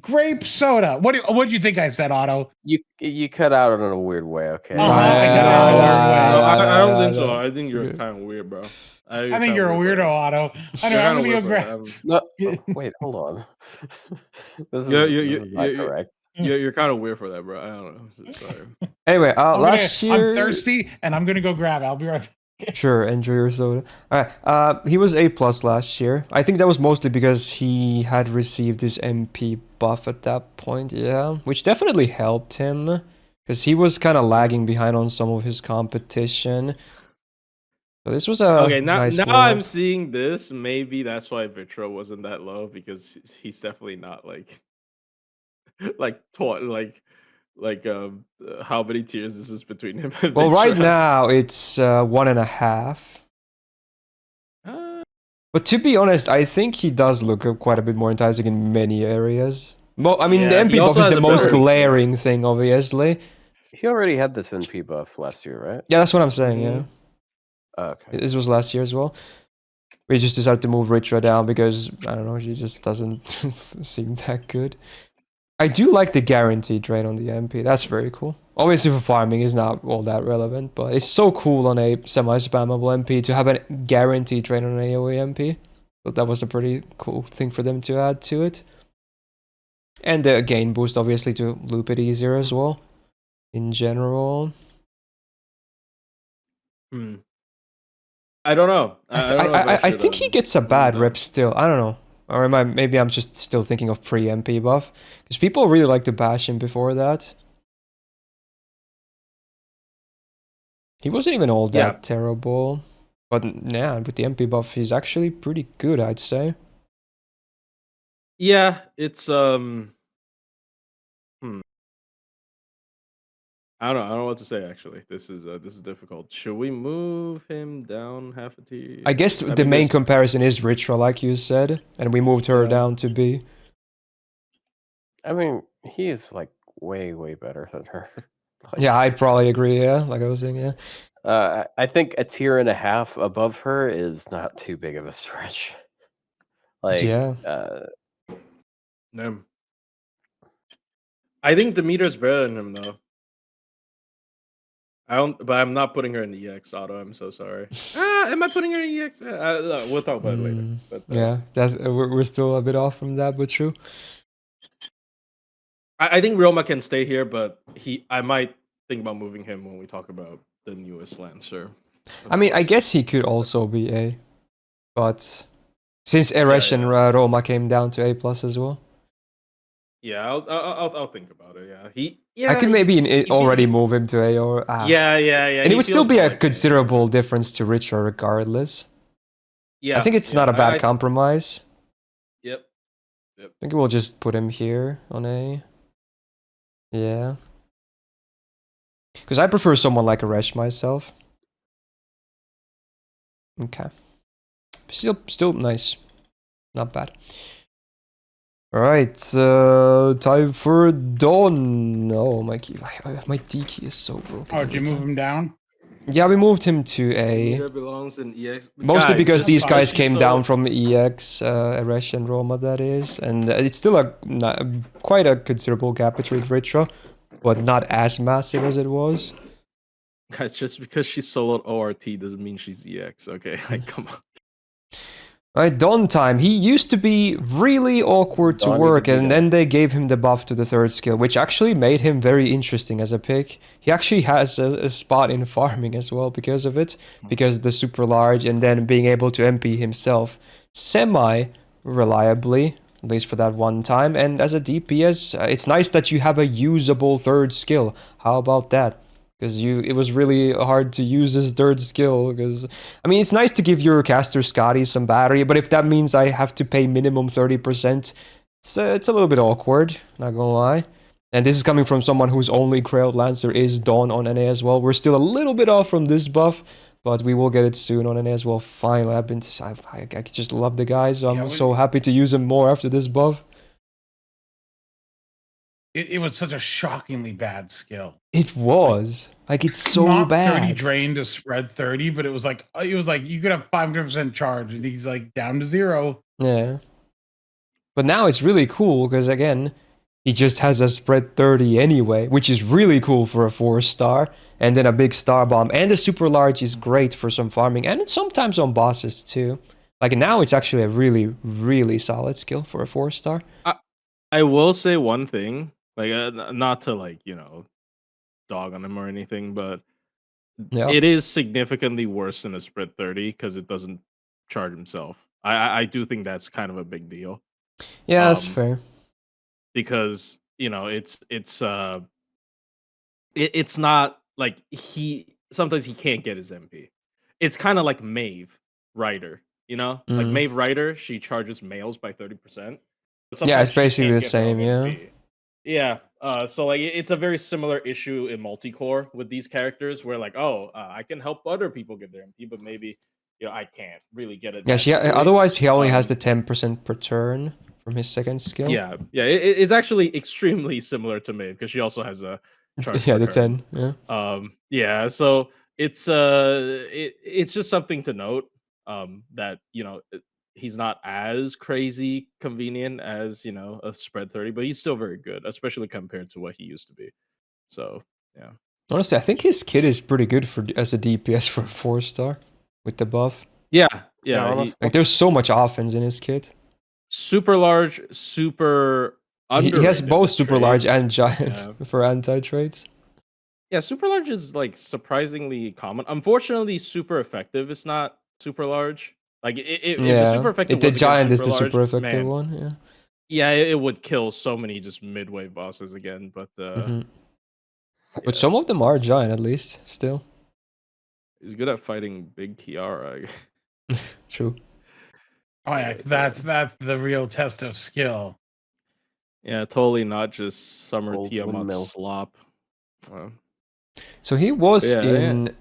Grape soda. What do you think I said, Otto? You cut out in a weird way. Okay. Uh-huh, I got out in a weird way. No, I don't think no. so. I think you're Okay. kind of weird, bro. I think you're a weirdo, Otto. Anyway, I'm gonna go grab. No, wait, hold on. This Yeah, is not correct. You're kind of weird for that, bro. I don't know. Sorry. Anyway, last year. I'm thirsty and I'm gonna go grab it. I'll be right back. Sure, enjoy your soda. Alright, he was A plus last year. I think that was mostly because he had received his MP buff at that point, yeah. Which definitely helped him. Because he was kind of lagging behind on some of his competition. So this was a Okay, now nice glow I'm up. seeing this. Maybe that's why Vitra wasn't that low, because he's definitely not like how many tiers this is between him and Well, right Vitra. now it's 1.5. But to be honest, I think he does look quite a bit more enticing in many areas. I mean, Yeah, the he MP buff also is has the a most better- glaring thing, obviously. He already had this NP buff last year, right? Yeah, that's what I'm saying, yeah. Okay. This was last year as well. We just decided to move Ritra down because, I don't know, she just doesn't seem that good. I do like the guaranteed drain on the MP. That's very cool. Obviously for farming is not all that relevant, but it's so cool on a semi-spammable MP to have a guaranteed drain on an AoE MP. So that was a pretty cool thing for them to add to it. And the gain boost, obviously, to loop it easier as well. In general. I don't know. I don't know if I think he gets a bad move rep that. still. I don't know. Or maybe I'm just still thinking of pre-MP buff. Because people really like to bash him before that. He wasn't even all that terrible. But yeah, with the MP buff, he's actually pretty good, I'd say. Yeah, it's I don't know what to say actually. This is difficult. Should we move him down half a tier? I guess the main comparison is Ritra, like you said, and we moved her down to B. I mean, he is like way better than her. Like, Yeah, I'd probably agree, yeah, like I was saying, yeah. I think a tier and a half above her is not too big of a stretch. Like, Yeah. No. I think Demeter's better than him though. But I'm not putting her in the EX, Otto. I'm so sorry. Am I putting her in EX? We'll talk about it later. But, yeah, that's we're still a bit off from that, but true. I think Roma can stay here, but I might think about moving him when we talk about the newest Lancer. I mean, I guess he could also be A, but since Ereshkigal and Roma came down to A plus as well. Yeah, I'll think about it. Yeah, I could maybe already move him to A or yeah. And it would still be a considerable difference to Ritra regardless. Yeah, I think it's not a bad compromise. Yep. I think we'll just put him here on A. Yeah. Because I prefer someone like Eresh myself. Okay. Still nice. Not bad. Alright, time for Dawn. Oh, my key. My D key is so broken. Oh, did you move him down? Yeah, we moved him to A. Belongs in EX. Mostly because these guys she's came down from EX, Eresh and Roma, that is. And it's still quite a considerable gap between Ritra, but not as massive as it was. Guys, just because she soloed ORT doesn't mean she's EX, okay? Like, come on. Alright, Dawn time. He used to be really awkward to work, and then they gave him the buff to the 3rd skill, which actually made him very interesting as a pick. He actually has a spot in farming as well because of it, because the super large, and then being able to MP himself semi-reliably at least for that one time. And as a DPS, it's nice that you have a usable third skill. How about that? Because it was really hard to use this third skill. Because I mean, it's nice to give your caster Scotty some battery, but if that means I have to pay minimum 30%, it's a little bit awkward. Not gonna lie. And this is coming from someone whose only Krailed Lancer is Dawn on NA as well. We're still a little bit off from this buff, but we will get it soon on NA as well. Finally, I just love the guy, so I'm so happy to use him more after this buff. It was such a shockingly bad skill. It was like it's so not bad. 30 drain to spread 30, but it was like you could have 500% charge, and he's like down to 0. Yeah, but now it's really cool because again, he just has a spread 30 anyway, which is really cool for a 4-star, and then a big star bomb, and the super large is great for some farming, and it's sometimes on bosses too. Like now, it's actually a really, really solid skill for a 4-star. I will say one thing, like not to like dog on him or anything, but it is significantly worse than a spread 30 because it doesn't charge himself. I do think that's kind of a big deal. Yeah, that's fair. Because it's not like sometimes he can't get his MP. It's kind of like Maeve Rider, like Maeve Rider, she charges males by 30%. Yeah, it's basically the same. Yeah. So like it's a very similar issue in multi-core with these characters where like I can help other people get their MP, but maybe I can't really get it. Yeah, otherwise he only has the 10% per turn from his second skill. Yeah. It's actually extremely similar to Maeve because she also has a charge. Yeah, the 10. Yeah. Yeah. So it's just something to note. That he's not as crazy convenient as a spread 30, but he's still very good, especially compared to what he used to be. So yeah. Honestly, I think his kit is pretty good as a DPS for a 4-star with the buff. Yeah. Like there's so much offense in his kit. Super large, super underrated. He has both super large and giant for anti-trades. Yeah, super large is like surprisingly common. Unfortunately, super effective is not super large. Like if the super effective the giant is the large, super effective one. Yeah, it would kill so many just midway bosses again. But but some of them are giant at least still. He's good at fighting big Kiara. True. Oh yeah, that's the real test of skill. Yeah, totally not just Summer Old Tiamat windmill. slop. So he was in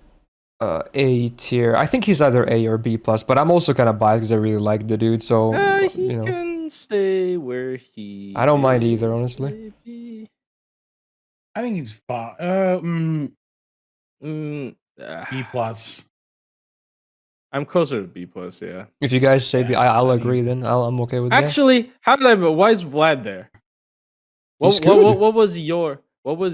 A tier. I think he's either A or B plus, but I'm also kind of biased because I really like the dude. So he can stay where he. I don't mind either, honestly. Maybe. I think he's B plus. I'm closer to B plus. Yeah. If you guys say B, I'll agree. Then I'm okay with that. Actually, how did I? Why is Vlad there? What was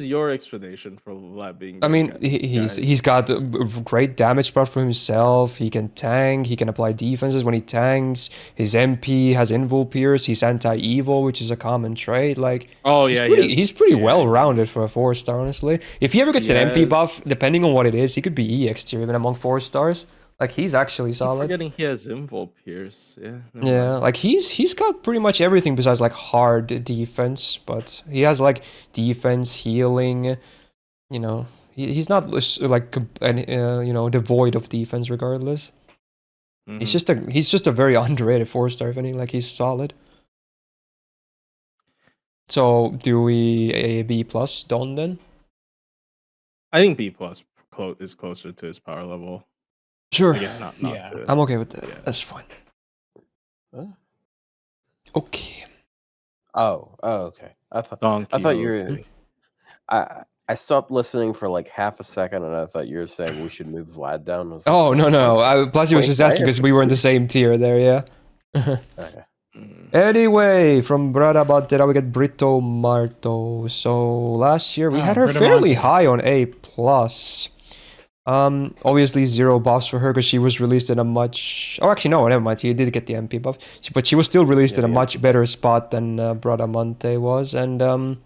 your explanation for Vlad being? I mean, he's got a great damage buff for himself. He can tank. He can apply defenses when he tanks. His MP has invul pierce. He's anti-evil, which is a common trait. Like, he's pretty well rounded for a 4-star. Honestly, if he ever gets an MP buff, depending on what it is, he could be EX tier even among 4-stars. Like he's actually solid. I'm forgetting he has invul pierce. Yeah, like he's got pretty much everything besides like hard defense, but he has like defense, healing. He's not like devoid of defense regardless. He's just a very underrated 4-star. If anything, like he's solid. So do we a B plus Don then? I think B plus is closer to his power level. Sure. Again, I'm okay with that. Yeah. That's fine. Huh? Okay. Oh, okay. I thought you were. I stopped listening for like half a second, and I thought you were saying we should move Vlad down. Oh no! Plasty was just asking because we were in the same tier there. Yeah. Okay. Anyway, from Bradamante, now we get Brito Marto. So last year we had her Bradamante. fairly high on A plus. Obviously 0 buffs for her because she was released in a much. Oh, actually no, never mind. She did get the MP buff, but she was still released in a much better spot than Bradamante was, and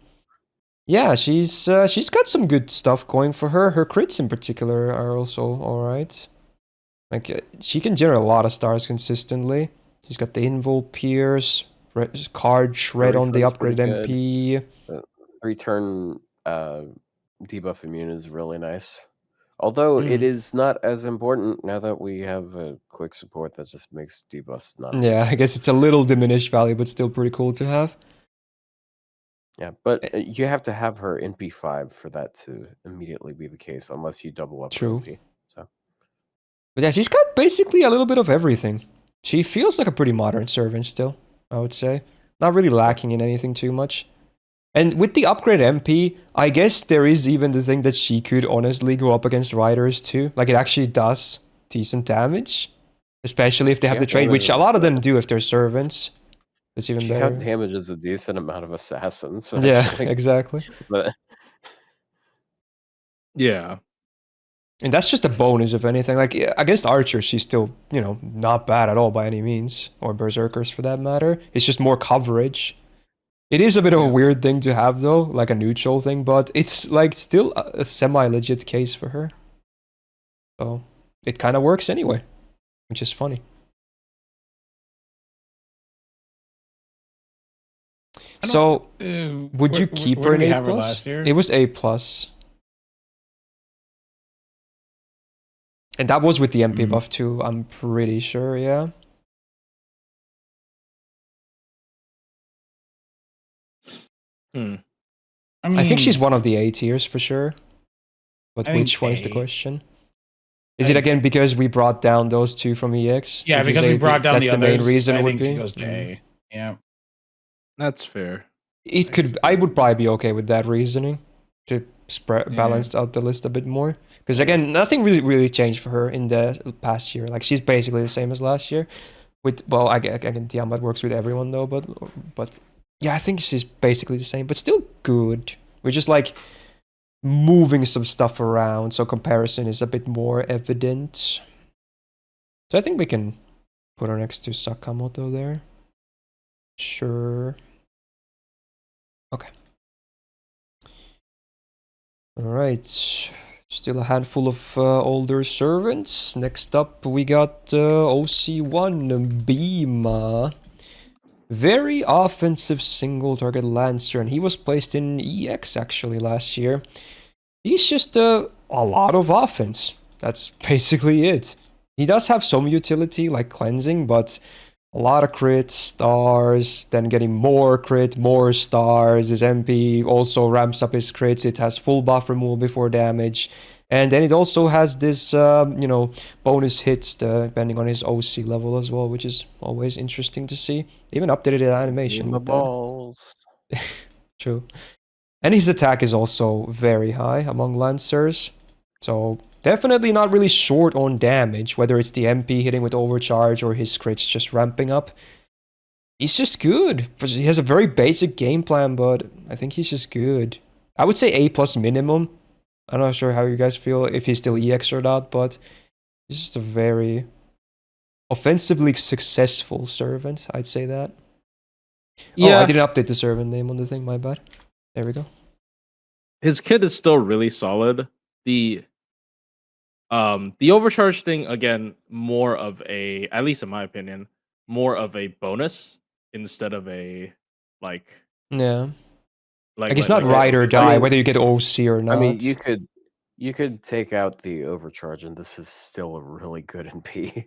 yeah, she's got some good stuff going for her. Her crits in particular are also all right. Like she can generate a lot of stars consistently. She's got the invul pierce, card shred on the Refund's pretty upgraded good. MP. 3-turn debuff immune is really nice. Although it is not as important now that we have a quick support that just makes debuffs not. Yeah, I guess it's a little diminished value, but still pretty cool to have. Yeah, but you have to have her NP5 for that to immediately be the case, unless you double up True. her NP. So. But yeah, she's got basically a little bit of everything. She feels like a pretty modern servant still, I would say. Not really lacking in anything too much. And with the upgrade MP, I guess there is even the thing that she could honestly go up against riders too. Like it actually does decent damage. Especially if they have the trade, which a lot of them do if they're servants. It's even She better. damages a decent amount of assassins. Yeah, Actually. exactly. But Yeah. And that's just a bonus, if anything. Like, against archers, she's still, you know, not bad at all by any means. Or berserkers, for that matter. It's just more coverage. It is a bit of a weird thing to have, though. Like a neutral thing. But it's, like, still a semi-legit case for her. So, it kind of works anyway. Which is funny. So, would you keep her in A+? It was A+. And that was with the MP buff too, I'm pretty sure, yeah. I think she's one of the A tiers for sure. But which one is the question? Is it again because we brought down those two from EX? Yeah, because we brought down that's the main reason I would think be. she goes to A. Yeah. That's fair. It could. I would probably be okay with that reasoning to balance out the list a bit more. Because again, nothing really changed for her in the past year. Like she's basically the same as last year. With again, Tiamat works with everyone though, but yeah, I think she's basically the same, but still good. We're just like moving some stuff around, so comparison is a bit more evident. So I think we can put her next to Sakamoto there. Sure. Okay. Alright. Still a handful of older servants. Next up, we got OC1 Bhima. Very offensive single target Lancer, and he was placed in EX actually last year. He's just a lot of offense. That's basically it. He does have some utility like cleansing, but a lot of crits, stars, then getting more crit, more stars. His MP also ramps up his crits. It has full buff removal before damage. And then it also has this, bonus hits depending on his OC level as well, which is always interesting to see. They even updated the animation. the balls. True. And his attack is also very high among Lancers. So definitely not really short on damage, whether it's the MP hitting with overcharge or his crits just ramping up. He's just good. He has a very basic game plan, but I think he's just good. I would say A+ minimum. I'm not sure how you guys feel, if he's still EX or not, but he's just a very offensively successful servant, I'd say that. Yeah. Oh, I didn't update the servant name on the thing, my bad. There we go. His kit is still really solid. The overcharge thing, again, more of a, at least in my opinion, more of a bonus instead of a yeah. Like it's not ride or die, whether you get OC or not. I mean, you could take out the overcharge, and this is still a really good NP.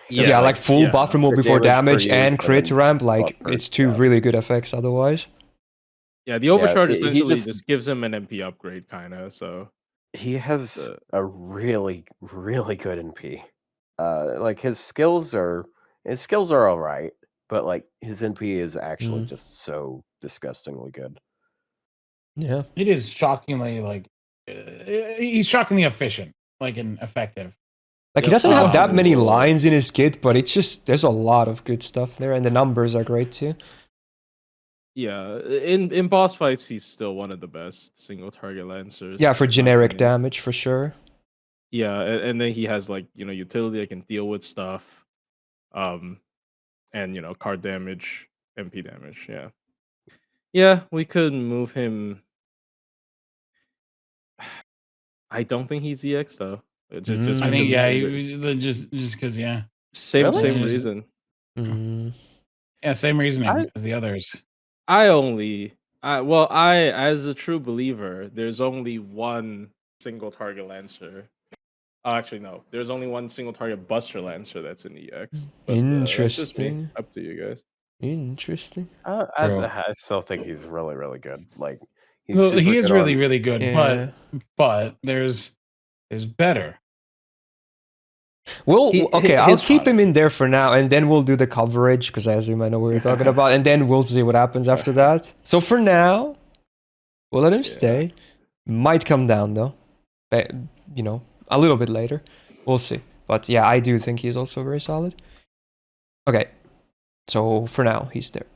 Yeah, like full buff removal before damage and crit ramp. Like it's two really good effects otherwise. Yeah, the overcharge essentially just gives him an MP upgrade, kind of. So he has a really, really good NP. Like his skills are all right, but like his NP is actually just so disgustingly good. Yeah, it is shockingly he's shockingly efficient, and effective. Like he doesn't have that many lines in his kit, but it's just there's a lot of good stuff there, and the numbers are great too. Yeah, in boss fights, he's still one of the best single target Lancers. Yeah, for generic damage for sure. Yeah, and then he has utility that can deal with stuff, and card damage, MP damage. Yeah, we could move him. I don't think he's EX though. Just I think just because same really? reason. Yeah, same reasoning I- as the others. As a true believer, there's only one single target Lancer. Oh, actually, no. There's only one single target Buster Lancer that's in EX. But, that's just me. Interesting. Up to you guys. Interesting. True. I still think he's really, really good. Like he's Well, super he is good really, on- really good, Yeah. but there's better. Well, He- okay, his I'll keep him product. in there for now, and then we'll do the coverage because I assume I know what you're talking about, and then we'll see what happens after that. So for now, we'll let him stay. Might come down though, but, you know, a little bit later. We'll see. But yeah, I do think he's also very solid. Okay, so for now he's there.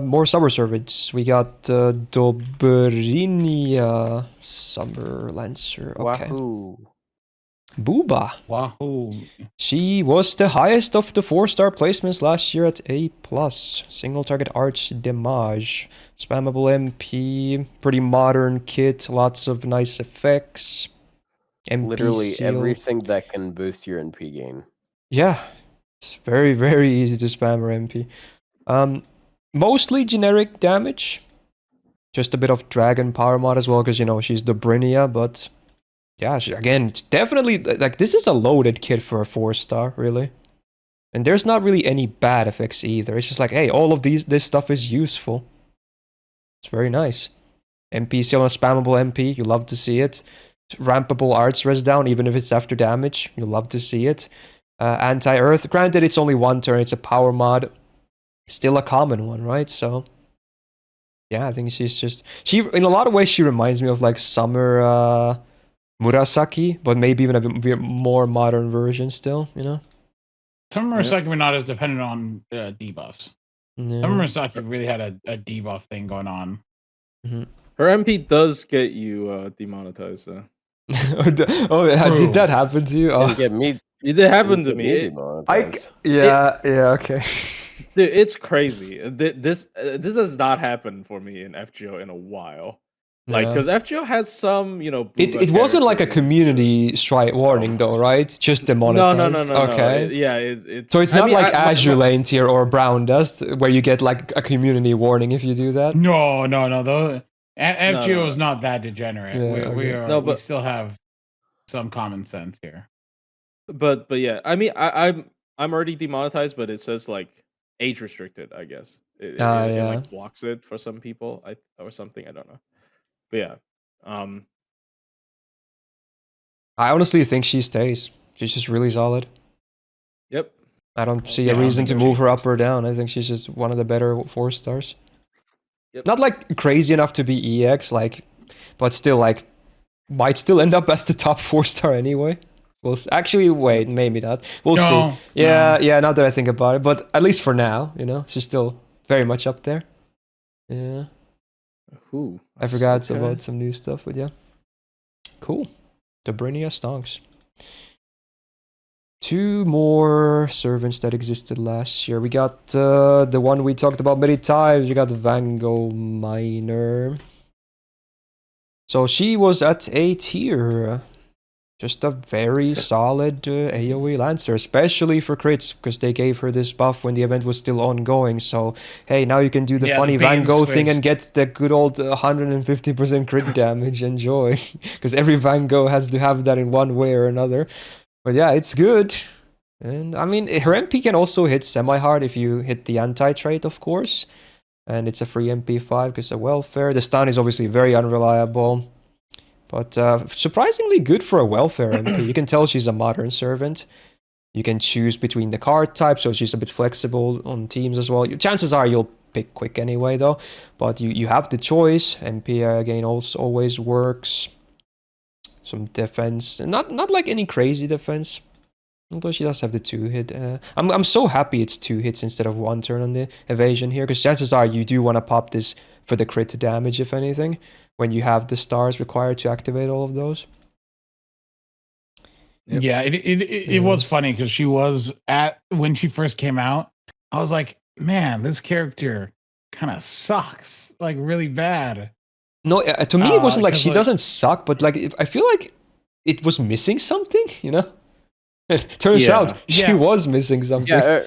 More summer servants. We got Dobrynya Summer Lancer. Okay. Wahoo! Booba. Wahoo! She was the highest of the 4-star placements last year at A+. Single target arch damage. Spammable MP. Pretty modern kit. Lots of nice effects. MP Literally seal. everything that can boost your NP gain. Yeah. It's very, very easy to spam her MP. Mostly generic damage. Just a bit of dragon power mod as well, because, you know, she's Dobrynya, but yeah, again, it's definitely, like, this is a loaded kit for a 4-star, really. And there's not really any bad effects either. It's just like, hey, all of this stuff is useful. It's very nice. MP still on a spammable MP, you love to see it. Rampable arts res down, even if it's after damage, you love to see it. Anti-earth, granted it's only one turn, it's a power mod. Still a common one, right? So yeah, I think she's in a lot of ways she reminds me of like Summer Murasaki, but maybe even a bit more modern version still, you know? Some Murasaki were not as dependent on debuffs. Yeah. Some Murasaki really had a debuff thing going on. Her MP does get you demonetized, though. Did that happen to you? Oh. Didn't get me. It did happen to didn't me. get It- demonetized. Okay. Dude, it's crazy. This has not happened for me in FGO in a while. Like, Yeah. because FGO has some, you know, It wasn't like a community strike warning though, right? Just demonetized. No. Okay. It's So it's I not mean, like I- my- Azure Lane tier or Brown Dust where you get like a community warning if you do that. No. Though FGO no. is not that degenerate. Yeah, We okay. are. No, we but- still have some common sense here. But yeah, I mean, I'm already demonetized, but it says like age restricted. I guess it Yeah. like blocks it for some people, or something. I don't know. But yeah, I honestly think she stays. She's just really solid. yep. I don't see Yeah, I a don't reason think to there's move her changes. up or down. I think she's just one of the better 4-stars. Yep. Not like crazy enough to be EX, like, but still like might still end up as the top 4-star anyway. Well, actually, wait, maybe not. We'll see. Yeah. Now that I think about it, but at least for now, you know, she's still very much up there. Yeah. Who? I forgot about some new stuff, but yeah. Cool. Dobrynya stonks. 2 more servants that existed last year. We got the one we talked about many times. We got the Gogh Miner. So she was at A tier. Just a very solid AoE Lancer, especially for crits, because they gave her this buff when the event was still ongoing. So, hey, now you can do the Yeah, funny the bait and Gogh thing switch. and get the good old 150% crit damage. Enjoy. Because every Gogh has to have that in one way or another. But yeah, it's good. And I mean, her MP can also hit semi-hard if you hit the anti-trait, of course. And it's a free MP5 because of welfare. The stun is obviously very unreliable. But surprisingly good for a welfare MP. You can tell she's a modern servant. You can choose between the card types, so she's a bit flexible on teams as well. Chances are you'll pick quick anyway, though. But you have the choice. MP again also always works. Some defense, not like any crazy defense. Although she does have the 2-hit. I'm so happy it's 2 hits instead of 1 turn on the evasion here, because chances are you do want to pop this for the crit damage, if anything, when you have the stars required to activate all of those. Yep. Yeah, it was funny because she was when she first came out. I was like, man, this character kind of sucks, like really bad. No, to me it wasn't like 'cause, she like- doesn't suck, but like I feel like it was missing something, you know? Turns Yeah. out she Yeah. was missing something. Yeah,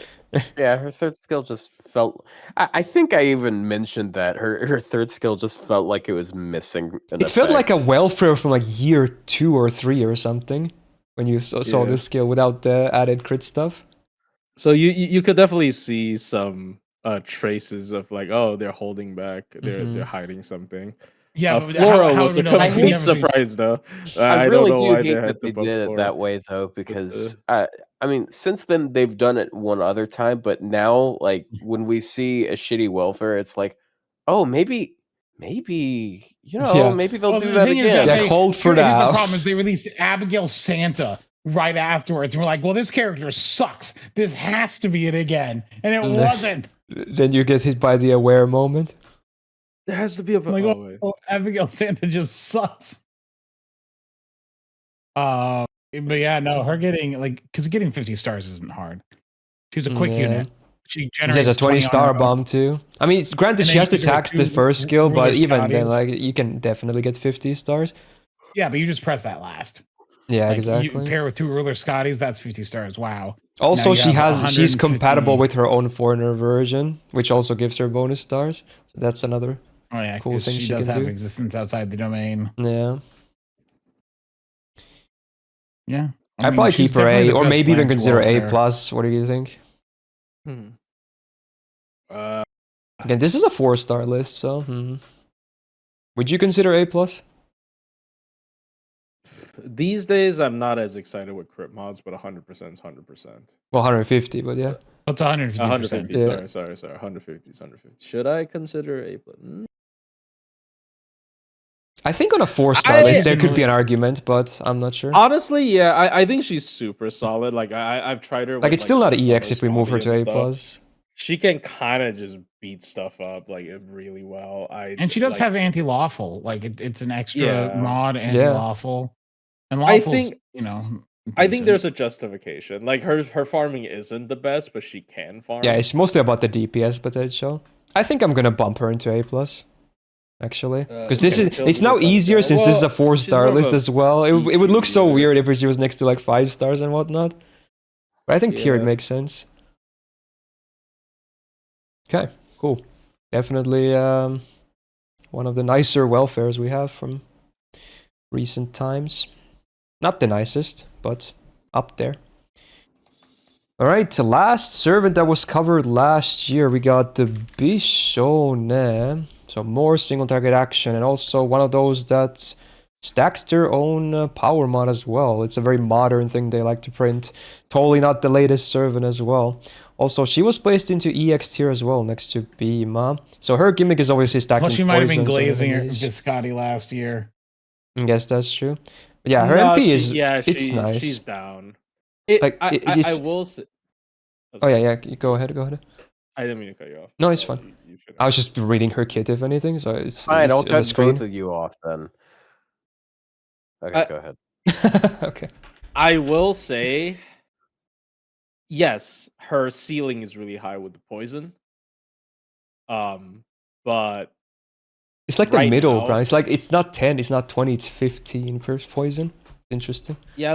Yeah, her third skill just felt. I think I even mentioned that her third skill just felt like it was missing an It felt like a effect. welfare from like year 2 or 3 or something when you saw Yeah. this skill without the added crit stuff. So you could definitely see some traces of like, oh, they're holding back, they're hiding something. Yeah, but Flora how was do a we know? Like, we've complete never seen. surprise though. I I don't really know do why they hate had that to they bump did it Flora. that way though, But, because I mean, since then they've done it one other time, but now like when we see a shitty welfare, it's like, oh, maybe Yeah. maybe they'll Well, do the that thing is that again. Yeah, hold for here's the now. problem is they released Abigail Santa right afterwards. And we're like, well, this character sucks. This has to be it again, and it wasn't. Then you get hit by the aware moment. there has to be a I'm like, oh, wait. oh, Abigail Santa just sucks. But yeah, no, her getting because getting 50 stars isn't hard. She's a quick Yeah. unit. She She generates has a 20 on her star own. bomb too. I mean, granted, And she then has to use her with tax the two first skill, but ruler even then, Scotties. like, you can definitely get 50 stars. Yeah, but you just press that last. Yeah, Like, you exactly. pair with 2 ruler Scotties, that's 50 stars. Wow. Also, Now you have she's compatible 150 with her own foreigner version, which also gives her bonus stars. So that's another Oh yeah, cool 'cause thing she she does can have do. existence outside the domain. Yeah. Yeah, I'd probably she's keep her definitely A, the or best maybe even Lance consider A welfare. plus. What do you think? Hmm. Again, this is a 4-star list, so would you consider A plus? These days, I'm not as excited with crit mods, but 100% is 100%. Well, 150, but yeah. What's 150%? 150. Yeah. Sorry. 150 is 150. Should I consider A plus? I think on a 4-star list there could be an argument, but I'm not sure. Honestly, yeah, I think she's super solid. Like I've tried her. Like, with, it's still the not EX summer if we move her spotty to and A stuff. plus. She can kind of just beat stuff up like really well. And she does like, have anti-lawful. Like it's an extra Yeah. mod anti-lawful. And I lawful's, think I think decent. there's a justification. Like her farming isn't the best, but she can farm. Yeah, it's mostly about the DPS potential. I think I'm gonna bump her into A plus. Actually, because this is it's now easier since this is a 4-star list as well. It would look so weird if she was next to like 5 stars and whatnot. But I think here it makes sense. Okay, cool. Definitely one of the nicer welfares we have from recent times. Not the nicest, but up there. Alright, the last servant that was covered last year, we got the Bishone. So more single target action, and also one of those that stacks their own power mod as well. It's a very modern thing they like to print. Totally not the latest servant as well. Also, she was placed into EX tier as well, next to Bima. So her gimmick is obviously stacking Well, she might have been poisons on glazing her enemies. Biscotti last year. I guess that's true. But yeah, her MP is it's nice. She's down. I will say. Oh yeah, go ahead. I didn't mean to cut you off. No, it's fine. I was just reading her kit, if anything, so it's Fine, I'll on the cut screen. both of you off then. Okay, go ahead. Okay. I will say, yes, her ceiling is really high with the poison. But it's like the middle ground. It's like it's not 10, it's not 20, it's 15 per poison. Interesting. Yeah,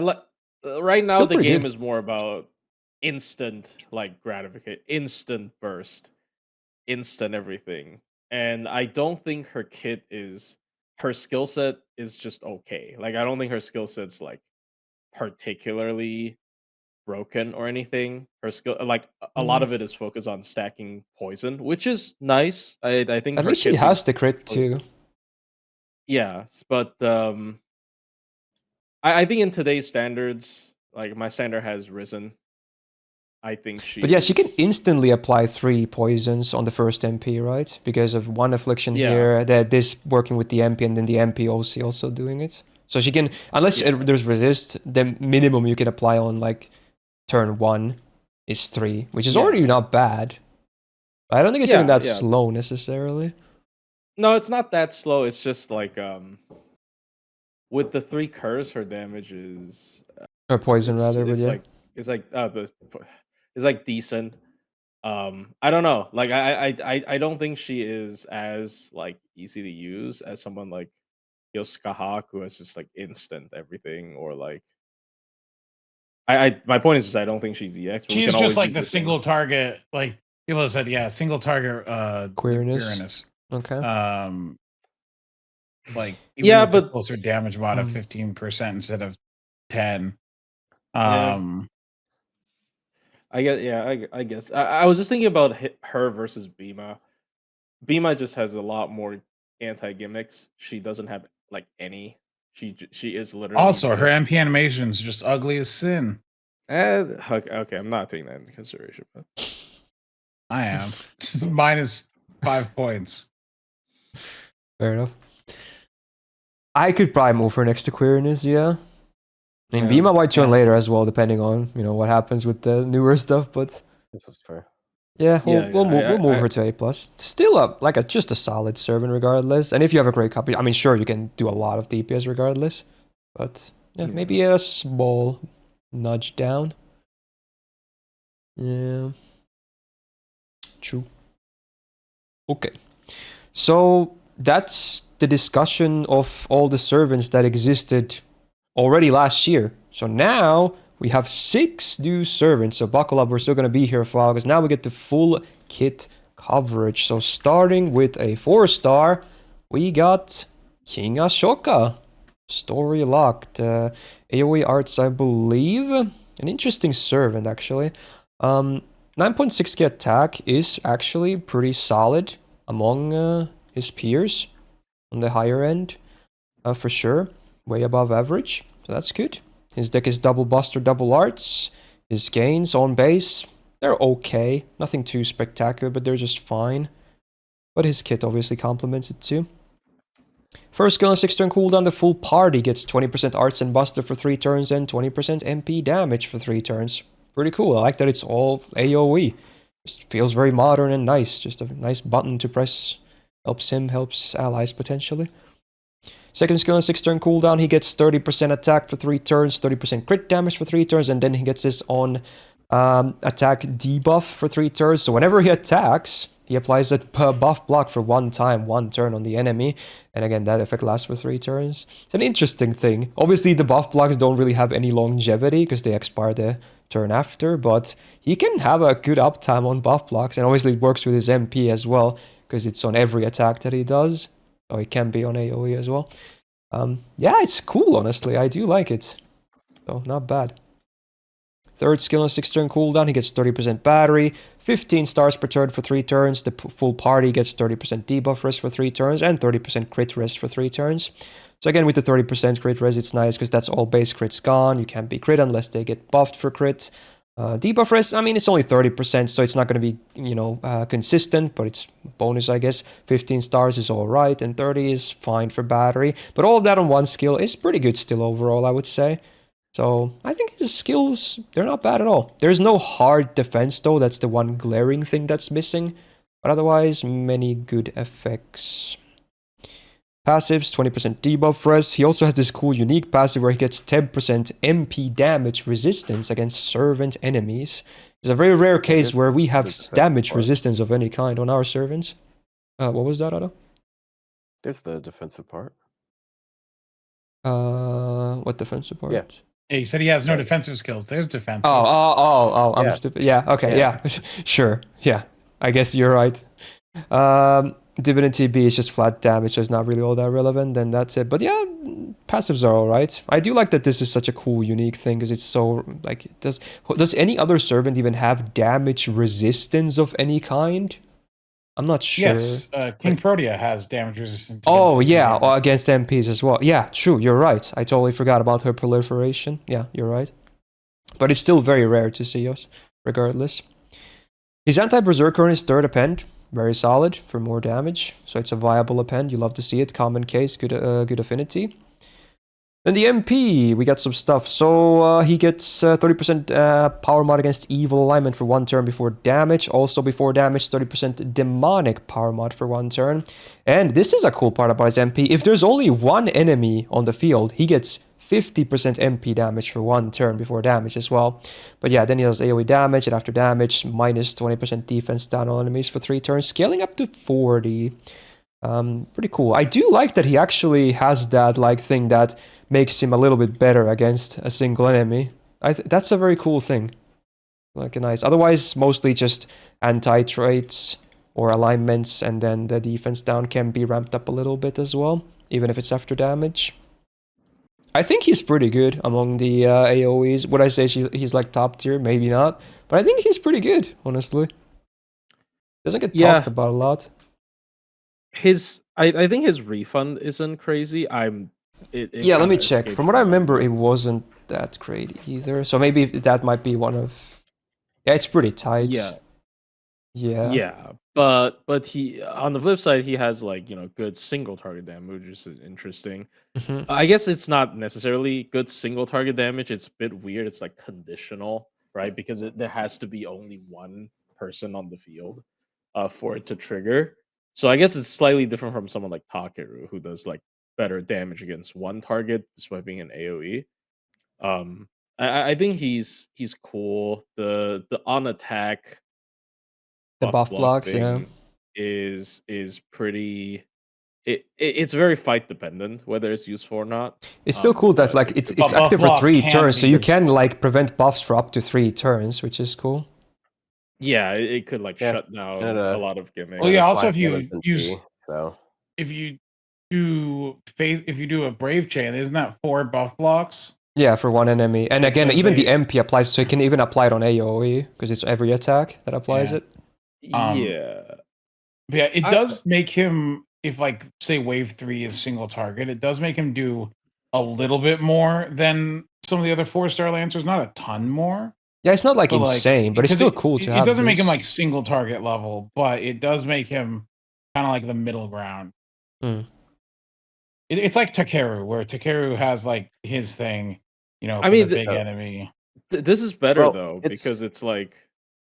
right now Still the pretty game good. is more about instant gratification, instant burst, instant everything. And I don't think her kit is her skill set is just okay. Like I don't think her skill set's like particularly broken or anything. Her skill like a lot of it is focused on stacking poison, which is nice. I think at her least she kit has the crit too. Yeah, but I think in today's standards, like my standard has risen. I think she. But yeah, she can instantly apply 3 poisons on the first MP, right? Because of one affliction here, that this working with the MP, and then the MP also doing it. So she can, unless there's resist, the minimum you can apply on like turn 1 is 3, which is already not bad. I don't think it's even that slow necessarily. No, it's not that slow. It's just like with the 3 curse, her damage is or poison rather, but it's yeah. like it's like decent. I don't know. Like I don't think she is as like easy to use as someone like Scathach, who has just like instant everything, or like My point is just I don't think she's EX. But we She's can just always like use the same. single target. Like people have said, yeah, single target. Quirinus. Okay. Like even Yeah, with the but closer damage mod of 15% instead of 10. I guess. Yeah, I guess. I was just thinking about her versus Bima. Bima just has a lot more anti gimmicks. She doesn't have like any. She is literally Also, her just. MP animation is just ugly as sin. Okay, I'm not taking that into consideration. But I am. Minus 5 points. Fair enough. I could probably move her next to Quirinus, yeah. I mean, Bima might join later as well, depending on what happens with the newer stuff. But This is fair. yeah, we'll move her to A+. Still just a solid servant regardless. And if you have a great copy, I mean, sure, you can do a lot of DPS regardless. But yeah, maybe a small nudge down. Yeah. True. Okay. So that's the discussion of all the servants that existed already last year. So now we have 6 new servants. So buckle up, we're still going to be here for a while because now we get the full kit coverage. So starting with a 4-star, we got King Ashoka. Story locked. AoE arts, I believe. An interesting servant, actually. 9.6k attack is actually pretty solid among his peers on the higher end, for sure. Way above average, so that's good. His deck is double buster, double arts. His gains on base, they're okay. Nothing too spectacular, but they're just fine. But his kit obviously complements it too. First skill on 6-turn cooldown, the full party gets 20% arts and buster for 3 turns and 20% MP damage for 3 turns. Pretty cool. I like that it's all AoE. Just feels very modern and nice. Just a nice button to press. Helps him, helps allies potentially. Second skill on 6-turn cooldown, he gets 30% attack for 3 turns, 30% crit damage for 3 turns, and then he gets this on attack debuff for 3 turns. So whenever he attacks, he applies a buff block for 1 time, 1 turn on the enemy. And again, that effect lasts for 3 turns. It's an interesting thing. Obviously, the buff blocks don't really have any longevity because they expire the turn after, but he can have a good uptime on buff blocks, and obviously it works with his MP as well because it's on every attack that he does. So it can be on AoE as well. Yeah, it's cool, honestly. I do like it. So, not bad. Third skill on 6-turn cooldown, he gets 30% battery, 15 stars per turn for 3 turns. The full party gets 30% debuff rest for 3 turns and 30% crit rest for 3 turns. So again, with the 30% crit rest, it's nice because that's all base crits gone. You can't be crit unless they get buffed for crit. Debuff rest, I mean, it's only 30%, so it's not going to be, consistent, but it's a bonus, I guess. 15 stars is all right, and 30 is fine for battery. But all of that on 1 skill is pretty good still overall, I would say. So I think his skills, they're not bad at all. There's no hard defense, though. That's the one glaring thing that's missing. But otherwise, many good effects. Passives, 20% debuff rest. He also has this cool unique passive where he gets 10% MP damage resistance against servant enemies. It's a very rare case where we have damage resistance of any kind on our servants. What was that, Otto? There's the defensive part. What defensive part? Yeah. Yeah, he said he has no defensive skills. There's defensive. I'm stupid. Yeah, okay, yeah. Sure. Yeah, I guess you're right. Divinity B is just flat damage, so it's not really all that relevant, then that's it. But yeah, passives are alright. I do like that this is such a cool, unique thing, because it's so, like, does any other servant even have damage resistance of any kind? I'm not sure. Yes, King Protea has damage resistance. Oh, yeah, against MPs as well. Yeah, true, you're right. I totally forgot about her proliferation. Yeah, you're right. But it's still very rare to see us, regardless. His anti-berserker in his third append, very solid for more damage. So it's a viable append. You love to see it. Common case, good affinity. Then the MP, we got some stuff. So he gets 30% power mod against evil alignment for 1 turn before damage. Also before damage, 30% demonic power mod for 1 turn. And this is a cool part about his MP. If there's only 1 enemy on the field, he gets 50% MP damage for 1 turn before damage as well. But yeah, then he does AoE damage, and after damage, minus 20% defense down on enemies for 3 turns, scaling up to 40. Pretty cool. I do like that he actually has that like thing that makes him a little bit better against a single enemy. That's a very cool thing. Like a nice. Otherwise, mostly just anti-traits or alignments, and then the defense down can be ramped up a little bit as well, even if it's after damage. I think he's pretty good among the AoEs. Would I say he's like top tier? Maybe not, but I think he's pretty good, honestly. Doesn't get talked about a lot. I think his refund isn't crazy. Yeah, let me check. From what I remember, it wasn't that great either. So maybe that might be one of. Yeah, it's pretty tight. Yeah. But he, on the flip side, he has like, good single target damage, which is interesting. I guess it's not necessarily good single target damage. It's a bit weird. It's like conditional, right? Because there has to be only one person on the field for it to trigger. So I guess it's slightly different from someone like Takeru, who does like better damage against one target despite being an AoE. I think he's cool. The on attack, the buff blocks, is pretty. It's very fight dependent whether it's useful or not. It's still cool that like it's active for 3 turns, so you can like prevent buffs for up to 3 turns, which is cool. Yeah, it could like shut down a lot of gimmicks. Well, yeah. Also, if you do a Brave Chain, isn't that 4 buff blocks? Yeah, for 1 enemy, and again, even the MP applies, so you can even apply it on AoE because it's every attack that applies it. But yeah, it does make him, if like say wave 3 is single target, it does make him do a little bit more than some of the other 4-star Lancers, not a ton more. Yeah, it's not like insane, but it's still cool to have. It doesn't make him like single target level, but it does make him kind of like the middle ground. It's like Takeru, where Takeru has like his thing, for the big enemy. This is better though, because it's like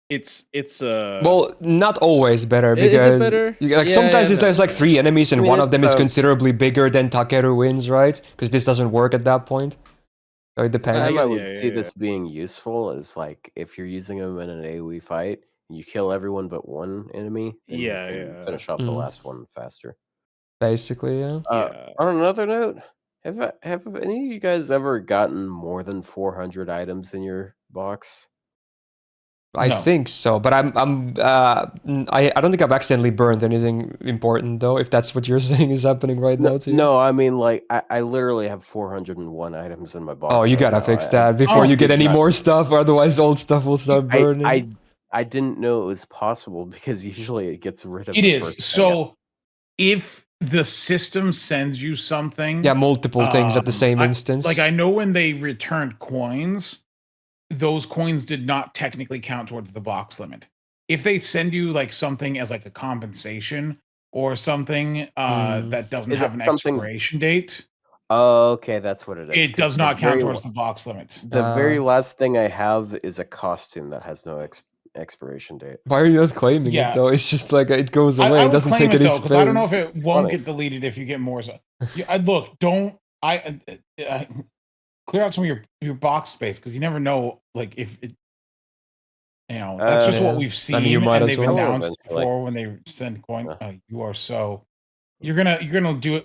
it's well, not always better, because is it better? Sometimes there's like 3 enemies and one of them is considerably bigger than Takeru wins, right? Because this doesn't work at that point. So it depends. I would see this being useful is like if you're using him in an AoE fight, you kill everyone but one enemy, then you can finish off the last one faster. Basically, yeah. On another note, have any of you guys ever gotten more than 400 items in your box? I think so, but I don't think I've accidentally burned anything important though. If that's what you're saying is happening right now too. No, I mean like I literally have 401 items in my box. Oh, you gotta fix that before you get any more stuff, otherwise old stuff will start burning. I didn't know it was possible because usually it gets rid of. It is so if the system sends you something, multiple things at the same instance. Like I know when they returned coins, those coins did not technically count towards the box limit. If they send you like something as like a compensation or something that doesn't have an expiration date. Oh, okay, that's what it is. It does not count towards the box limit. The very last thing I have is a costume that has no expiration date. Why are you not claiming it though? It's just like it goes away. It doesn't take any space. I don't know if it won't get deleted if you get more. Look, clear out some of your box space because you never know. Like if it, that's just what we've seen, and they've announced before when they send coin. You are so you're gonna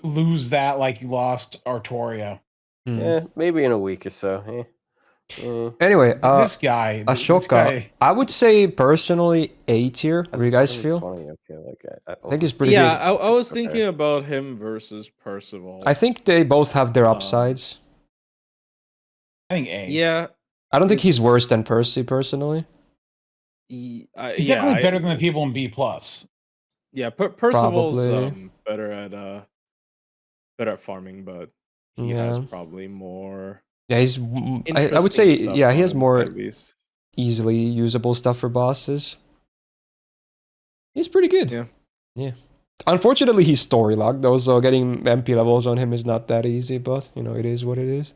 lose that like you lost Artoria. Yeah, maybe in a week or so. Anyway, this guy, Ashoka, I would say personally A tier. What do you guys feel? I think he's pretty good. Yeah, I was thinking about him versus Percival. I think they both have their upsides. I think A. Yeah. I don't think he's worse than Percy, personally. He's definitely better than the people in B+. Yeah, Percival's better at farming, but he has probably more. Yeah, I would say, he has more easily usable stuff for bosses. He's pretty good. Yeah. Unfortunately, he's story locked though, so getting MP levels on him is not that easy, but, it is what it is.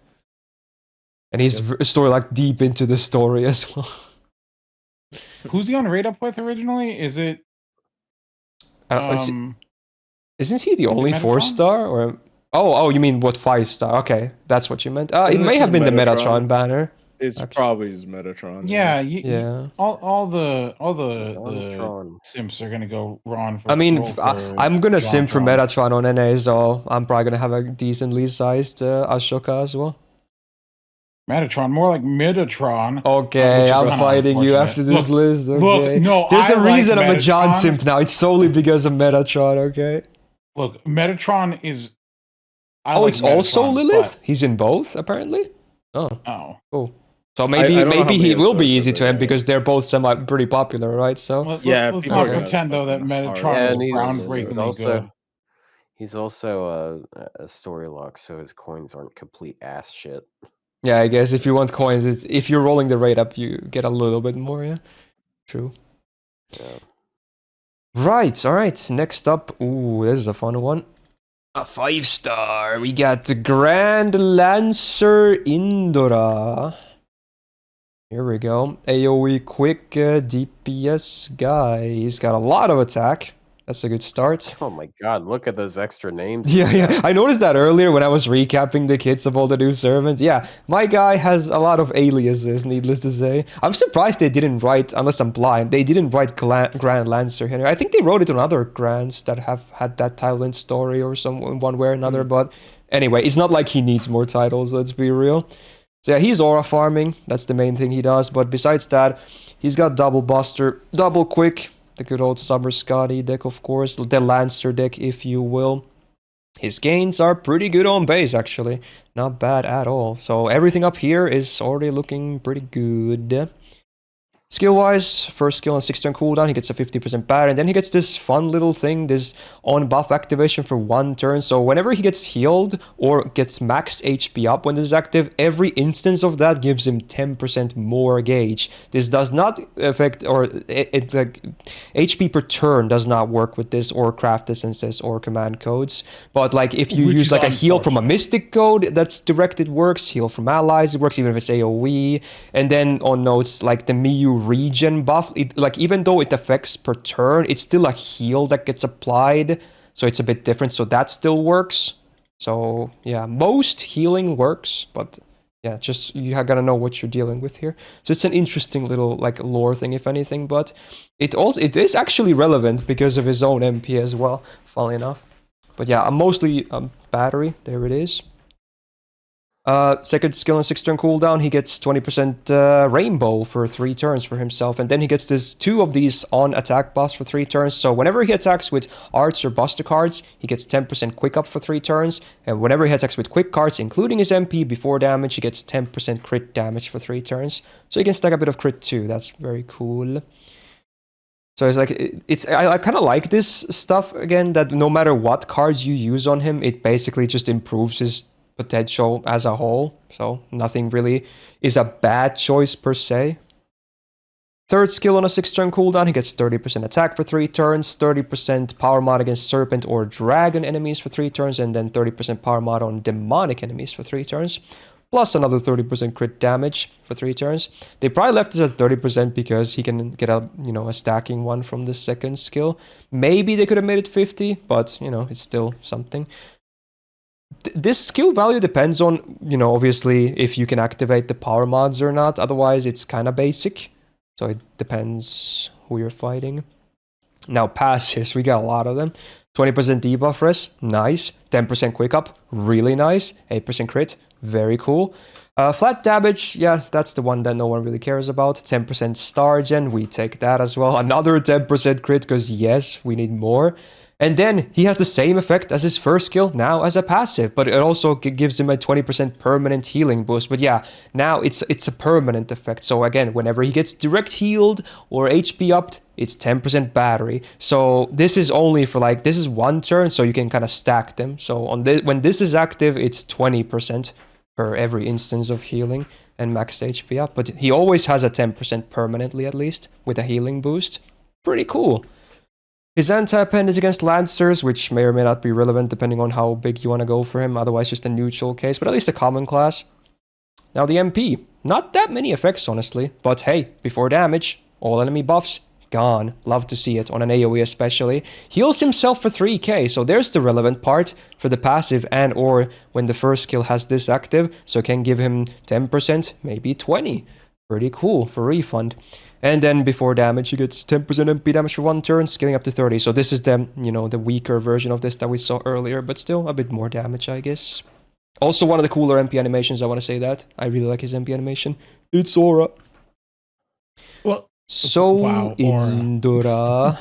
And he's story locked deep into the story as well. Who's he on raid up with originally? Is it... isn't he the only 4-star? Or... Oh, you mean what 5-star? Okay, that's what you meant. It may have been the Metatron banner. It's probably his Metatron. Yeah. All the simps are gonna go Ron for. I'm gonna simp for Metatron on NA, so I'm probably gonna have a decently sized Ashoka as well. Metatron, more like Metatron. Okay, which is I'm kinda fighting you unfortunate. after this Look, list. Okay. no, There's a I like reason I'm a John Metatron. simp now. It's solely because of Metatron, okay? Look, Metatron is. It's also Metatron, Lilith? He's in both, apparently? Oh, But, oh. cool. So I maybe don't know how maybe many he will be Ahsokas easy are to him there. because they're both pretty popular, right? So Yeah, Let's people not are gonna pretend though that fucking hard. Metatron Yeah, is and groundbreakingly also good. he's also a story lock, so his coins aren't complete ass shit. yeah, I guess if you want coins, if you're rolling the rate up, you get a little bit more, yeah. True. Yeah. Right, alright. Next up, ooh, this is a fun one. A 5-star. We got the Grand Lancer Indra. Here we go. AoE quick DPS guy. He's got a lot of attack. That's a good start. Oh my god, look at those extra names. Yeah. I noticed that earlier when I was recapping the kits of all the new servants. Yeah, my guy has a lot of aliases, needless to say. I'm surprised they didn't write, unless I'm blind, they didn't write Grand Lancer here. I think they wrote it on other Grands that have had that title in story or some in one way or another. But anyway, it's not like he needs more titles, let's be real. So yeah, he's aura farming. That's the main thing he does. But besides that, he's got double buster, double quick, the good old Summer Scotty deck, of course, the Lancer deck, if you will. His gains are pretty good on base, actually. Not bad at all. So everything up here is already looking pretty good. Skill-wise, first skill on 6-turn cooldown, he gets a 50% pad, and then he gets this fun little thing, this on-buff activation for 1 turn. So whenever he gets healed or gets max HP up when this is active, every instance of that gives him 10% more gauge. This does not affect, or like HP per turn does not work with this, or craft essences, or command codes. But like if you Which use is like a heal from a unfortunate. mystic code that's directed, works. Heal from allies, it works even if it's AoE. And then on notes like the Miyu regen buff, like even though it affects per turn, it's still a heal that gets applied, so it's a bit different. So that still works. So yeah, most healing works, but yeah, just you gotta know what you're dealing with here. So it's an interesting little like lore thing, if anything. But it is actually relevant because of his own MP as well, funnily enough. But yeah, mostly battery. There it is. Second skill on 6-turn cooldown, he gets 20% rainbow for 3 turns for himself, and then he gets this 2 of these on attack buffs for 3 turns. So whenever he attacks with arts or buster cards, he gets 10% quick up for 3 turns, and whenever he attacks with quick cards, including his MP before damage, he gets 10% crit damage for 3 turns. So he can stack a bit of crit too. That's very cool. So it's like I kind of like this stuff again, that no matter what cards you use on him, it basically just improves his potential as a whole. So nothing really is a bad choice per se. Third skill on a 6-turn cooldown, he gets 30% attack for 3 turns, 30% power mod against serpent or dragon enemies for 3 turns, and then 30% power mod on demonic enemies for 3 turns. Plus another 30% crit damage for 3 turns. They probably left it at 30% because he can get a stacking one from the second skill. Maybe they could have made it 50, but it's still something. This skill value depends on, obviously if you can activate the power mods or not. Otherwise, it's kind of basic. So it depends who you're fighting. Now, passives, we got a lot of them. 20% debuff res, nice. 10% quick up, really nice. 8% crit, very cool. Flat damage, yeah, that's the one that no one really cares about. 10% star gen, we take that as well. Another 10% crit, because yes, we need more. And then he has the same effect as his first skill now as a passive, but it also gives him a 20% permanent healing boost. But yeah, now it's a permanent effect. So again, whenever he gets direct healed or HP upped, it's 10% battery. So this is only for this is 1 turn, so you can kind of stack them. So when this is active, it's 20% per every instance of healing and max HP up. But he always has a 10% permanently, at least, with a healing boost. Pretty cool. His anti-pen is against Lancers, which may or may not be relevant depending on how big you want to go for him. Otherwise, just a neutral case, but at least a common class. Now the MP. Not that many effects, honestly. But hey, before damage, all enemy buffs, gone. Love to see it, on an AoE especially. Heals himself for 3k, so there's the relevant part for the passive and or when the first skill has this active. So it can give him 10%, maybe 20. Pretty cool for refund. And then before damage, he gets 10% MP damage for 1 turn, scaling up to 30. So this is the, the weaker version of this that we saw earlier, but still a bit more damage, I guess. Also, one of the cooler MP animations, I want to say that. I really like his MP animation. It's Aura. Well, So, wow, Aura. Indra.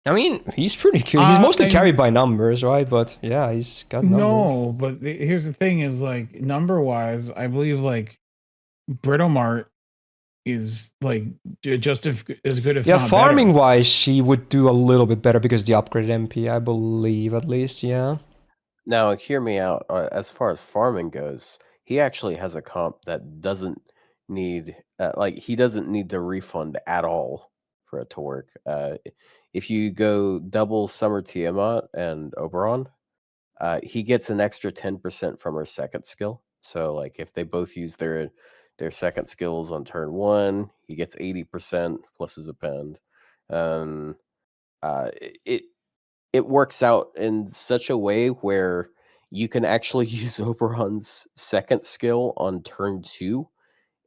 I mean, he's pretty cute. He's mostly carried by numbers, right? But yeah, he's got numbers. No, but here's the thing: is like number-wise, I believe like Britomart is like just as good, if not farming better. wise, she would do a little bit better because the upgraded MP, I believe, at least. Yeah. Now, hear me out. As far as farming goes, he actually has a comp that doesn't need, he doesn't need to refund at all for it to work. If you go double Summer Tiamat and Oberon, he gets an extra 10% from her second skill. So, like, if they both use their second skills on turn 1, he gets 80% plus his append. It works out in such a way where you can actually use Oberon's second skill on turn 2,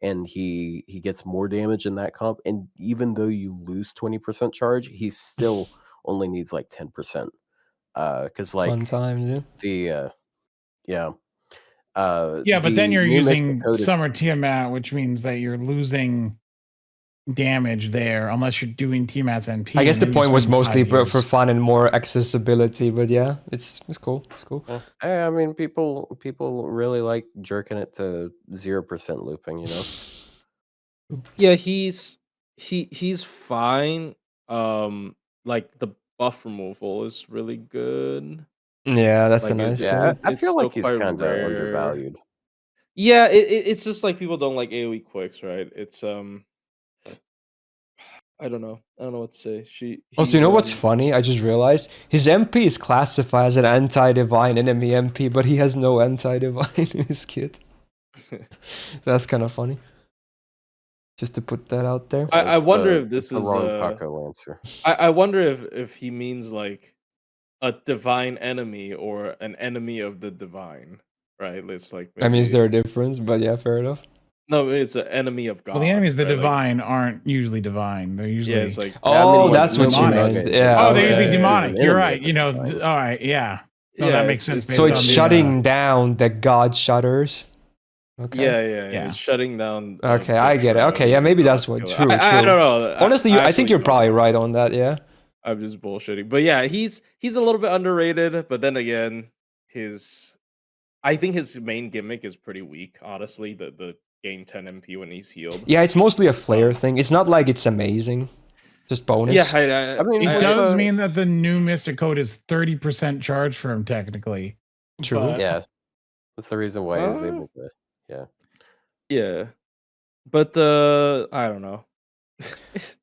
and he gets more damage in that comp. And even though you lose 20% charge, he still only needs like 10%. Because like Fun times, yeah. the but then you're new using Mystic Code is- Summer Tiamat, which means that you're losing damage there unless you're doing Tiamat's NP. I guess the and you're point was spending mostly 5 years. for fun and more accessibility, but yeah, it's cool. It's cool. I mean, people really like jerking it to 0% looping, you know. Yeah, he's fine. Like the buff removal is really good. Yeah, that's a Like, nice Yeah, thing. I it's feel still like he's quite kind of rare. undervalued. Yeah, it's just like people don't like AoE quicks, right? It's I don't know what to say. Also, you know what's funny? I just realized his MP is classified as an anti-divine enemy MP, but he has no anti-divine in his kit. That's kind of funny. Just to put that out there. I wonder if this the is wrong Paco Lancer. I wonder if he means like a divine enemy or an enemy of the divine, right? It's like I mean, is maybe- there a difference? But yeah, fair enough. No, it's an enemy of God. Well, the enemies of the right? Like, divine aren't usually divine. They're usually yeah, it's like Oh, like, that's what you demonic. meant. is Yeah. Oh, they're usually yeah, yeah. demonic. He's an You're enemy right. of You the know, divine. all right, yeah. No, yeah, that makes sense. So it's based on the, shutting down the god shutters. Okay. Yeah. It's shutting down. Okay, I get it. Okay, yeah, maybe that's what. True, true. I don't know. Honestly, I think actually you're don't probably know. right on that. Yeah. I'm just bullshitting, but yeah, he's a little bit underrated. But then again, I think his main gimmick is pretty weak. Honestly, the gain 10 MP when he's healed. Yeah, it's mostly a flare thing. It's not like it's amazing. Just bonus. Yeah, I mean, it what's does the- mean that the new Mystic Code is 30% charge for him, technically. True. But- Yeah, that's the reason why he's able to. Yeah, but I don't know.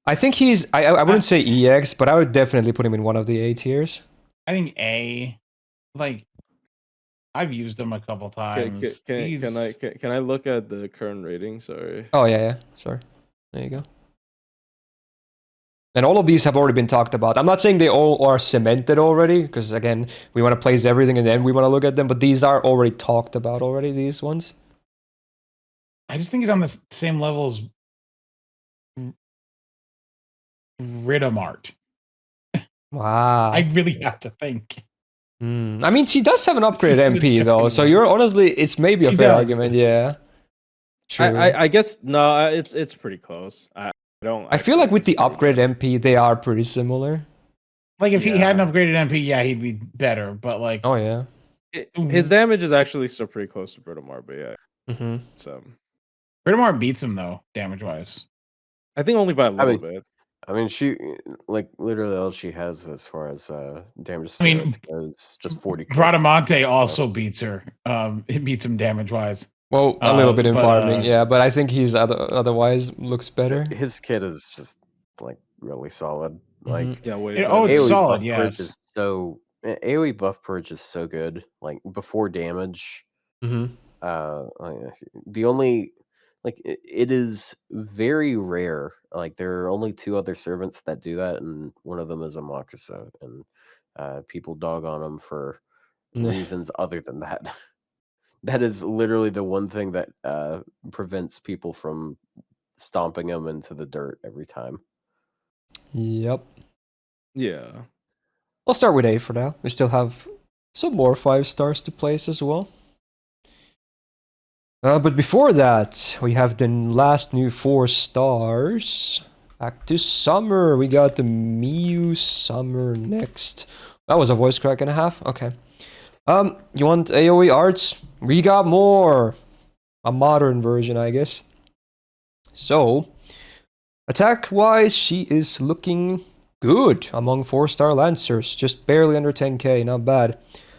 I think he's. I wouldn't say EX, but I would definitely put him in one of the A tiers. I think like I've used him a couple times. Can I look at the current rating? Sorry. Oh yeah, sure. There you go. And all of these have already been talked about. I'm not saying they all are cemented already, because again, we want to place everything and then we want to look at them. But these are already talked about already. These ones. I just think he's on the same level as Britomart. Wow. I really have to think. I mean, she does have an upgraded MP though, so you're honestly, it's maybe a She fair does. argument. Yeah. True. I guess no. It's pretty close. I feel like with the upgraded MP, they are pretty similar. Like if he had Yeah. an upgraded MP, yeah, he'd be better. But like, Oh yeah. His damage is actually still pretty close to Britomart, but yeah, Mm-hmm. it's Britomart beats him though, damage wise. I think only by a little mean, bit. I mean, she like literally all she has as far as damage I mean, steroids goes just 40. Bradamante also beats her. It beats him damage wise. Well, a little bit in but, farming, yeah, but I think he's otherwise looks better. His kit is just like really solid. Mhm. Like Yeah, wait. Oh, it's AoE solid. buff Yes. purge is so AoE buff purge is so good. Like before damage, Mm-hmm. the only it is very rare. Like there are only 2 other servants that do that, and one of them is a Makusa, and people dog on him for reasons other than that. That is literally the one thing that prevents people from stomping him into the dirt every time. Yep. Yeah. I'll start with A for now. We still have some more 5 stars to place as well. But before that, we have the last new 4 stars. Back to Summer. We got the Miyu Summer next. That was a voice crack and a half. Okay. You want AoE arts? We got more. A modern version, I guess. So, attack-wise, she is looking good among 4-star Lancers. Just barely under 10k, not bad.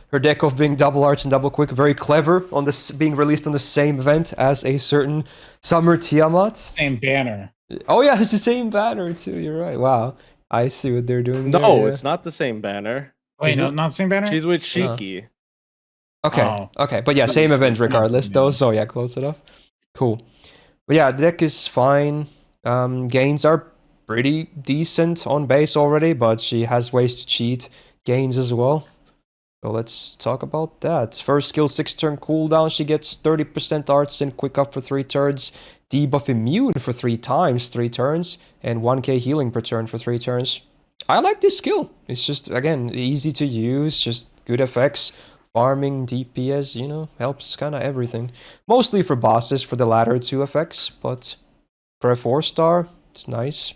Her deck of being double arts and double quick, very clever on this being released on the same event as a certain Summer Tiamat. Same banner. Oh yeah, it's the same banner too. You're right. Wow, I see what they're doing. No, there, yeah. it's not the same banner. Wait, Is no, it? not the same banner? She's with Shiki. Okay, Oh. okay, but yeah, Not same the event same- not the regardless same though. banner. So yeah, close enough. Cool. But yeah, the deck is fine. Gains are pretty decent on base already, but she has ways to cheat gains as well. So let's talk about that. First skill, 6-turn cooldown. She gets 30% arts and quick up for 3 turns. Debuff immune for 3 times, 3 turns. And 1k healing per turn for 3 turns. I like this skill. It's just, again, easy to use. Just good effects. Farming, DPS, you know, helps kind of everything. Mostly for bosses for the latter 2 effects. But for a 4-star, it's nice.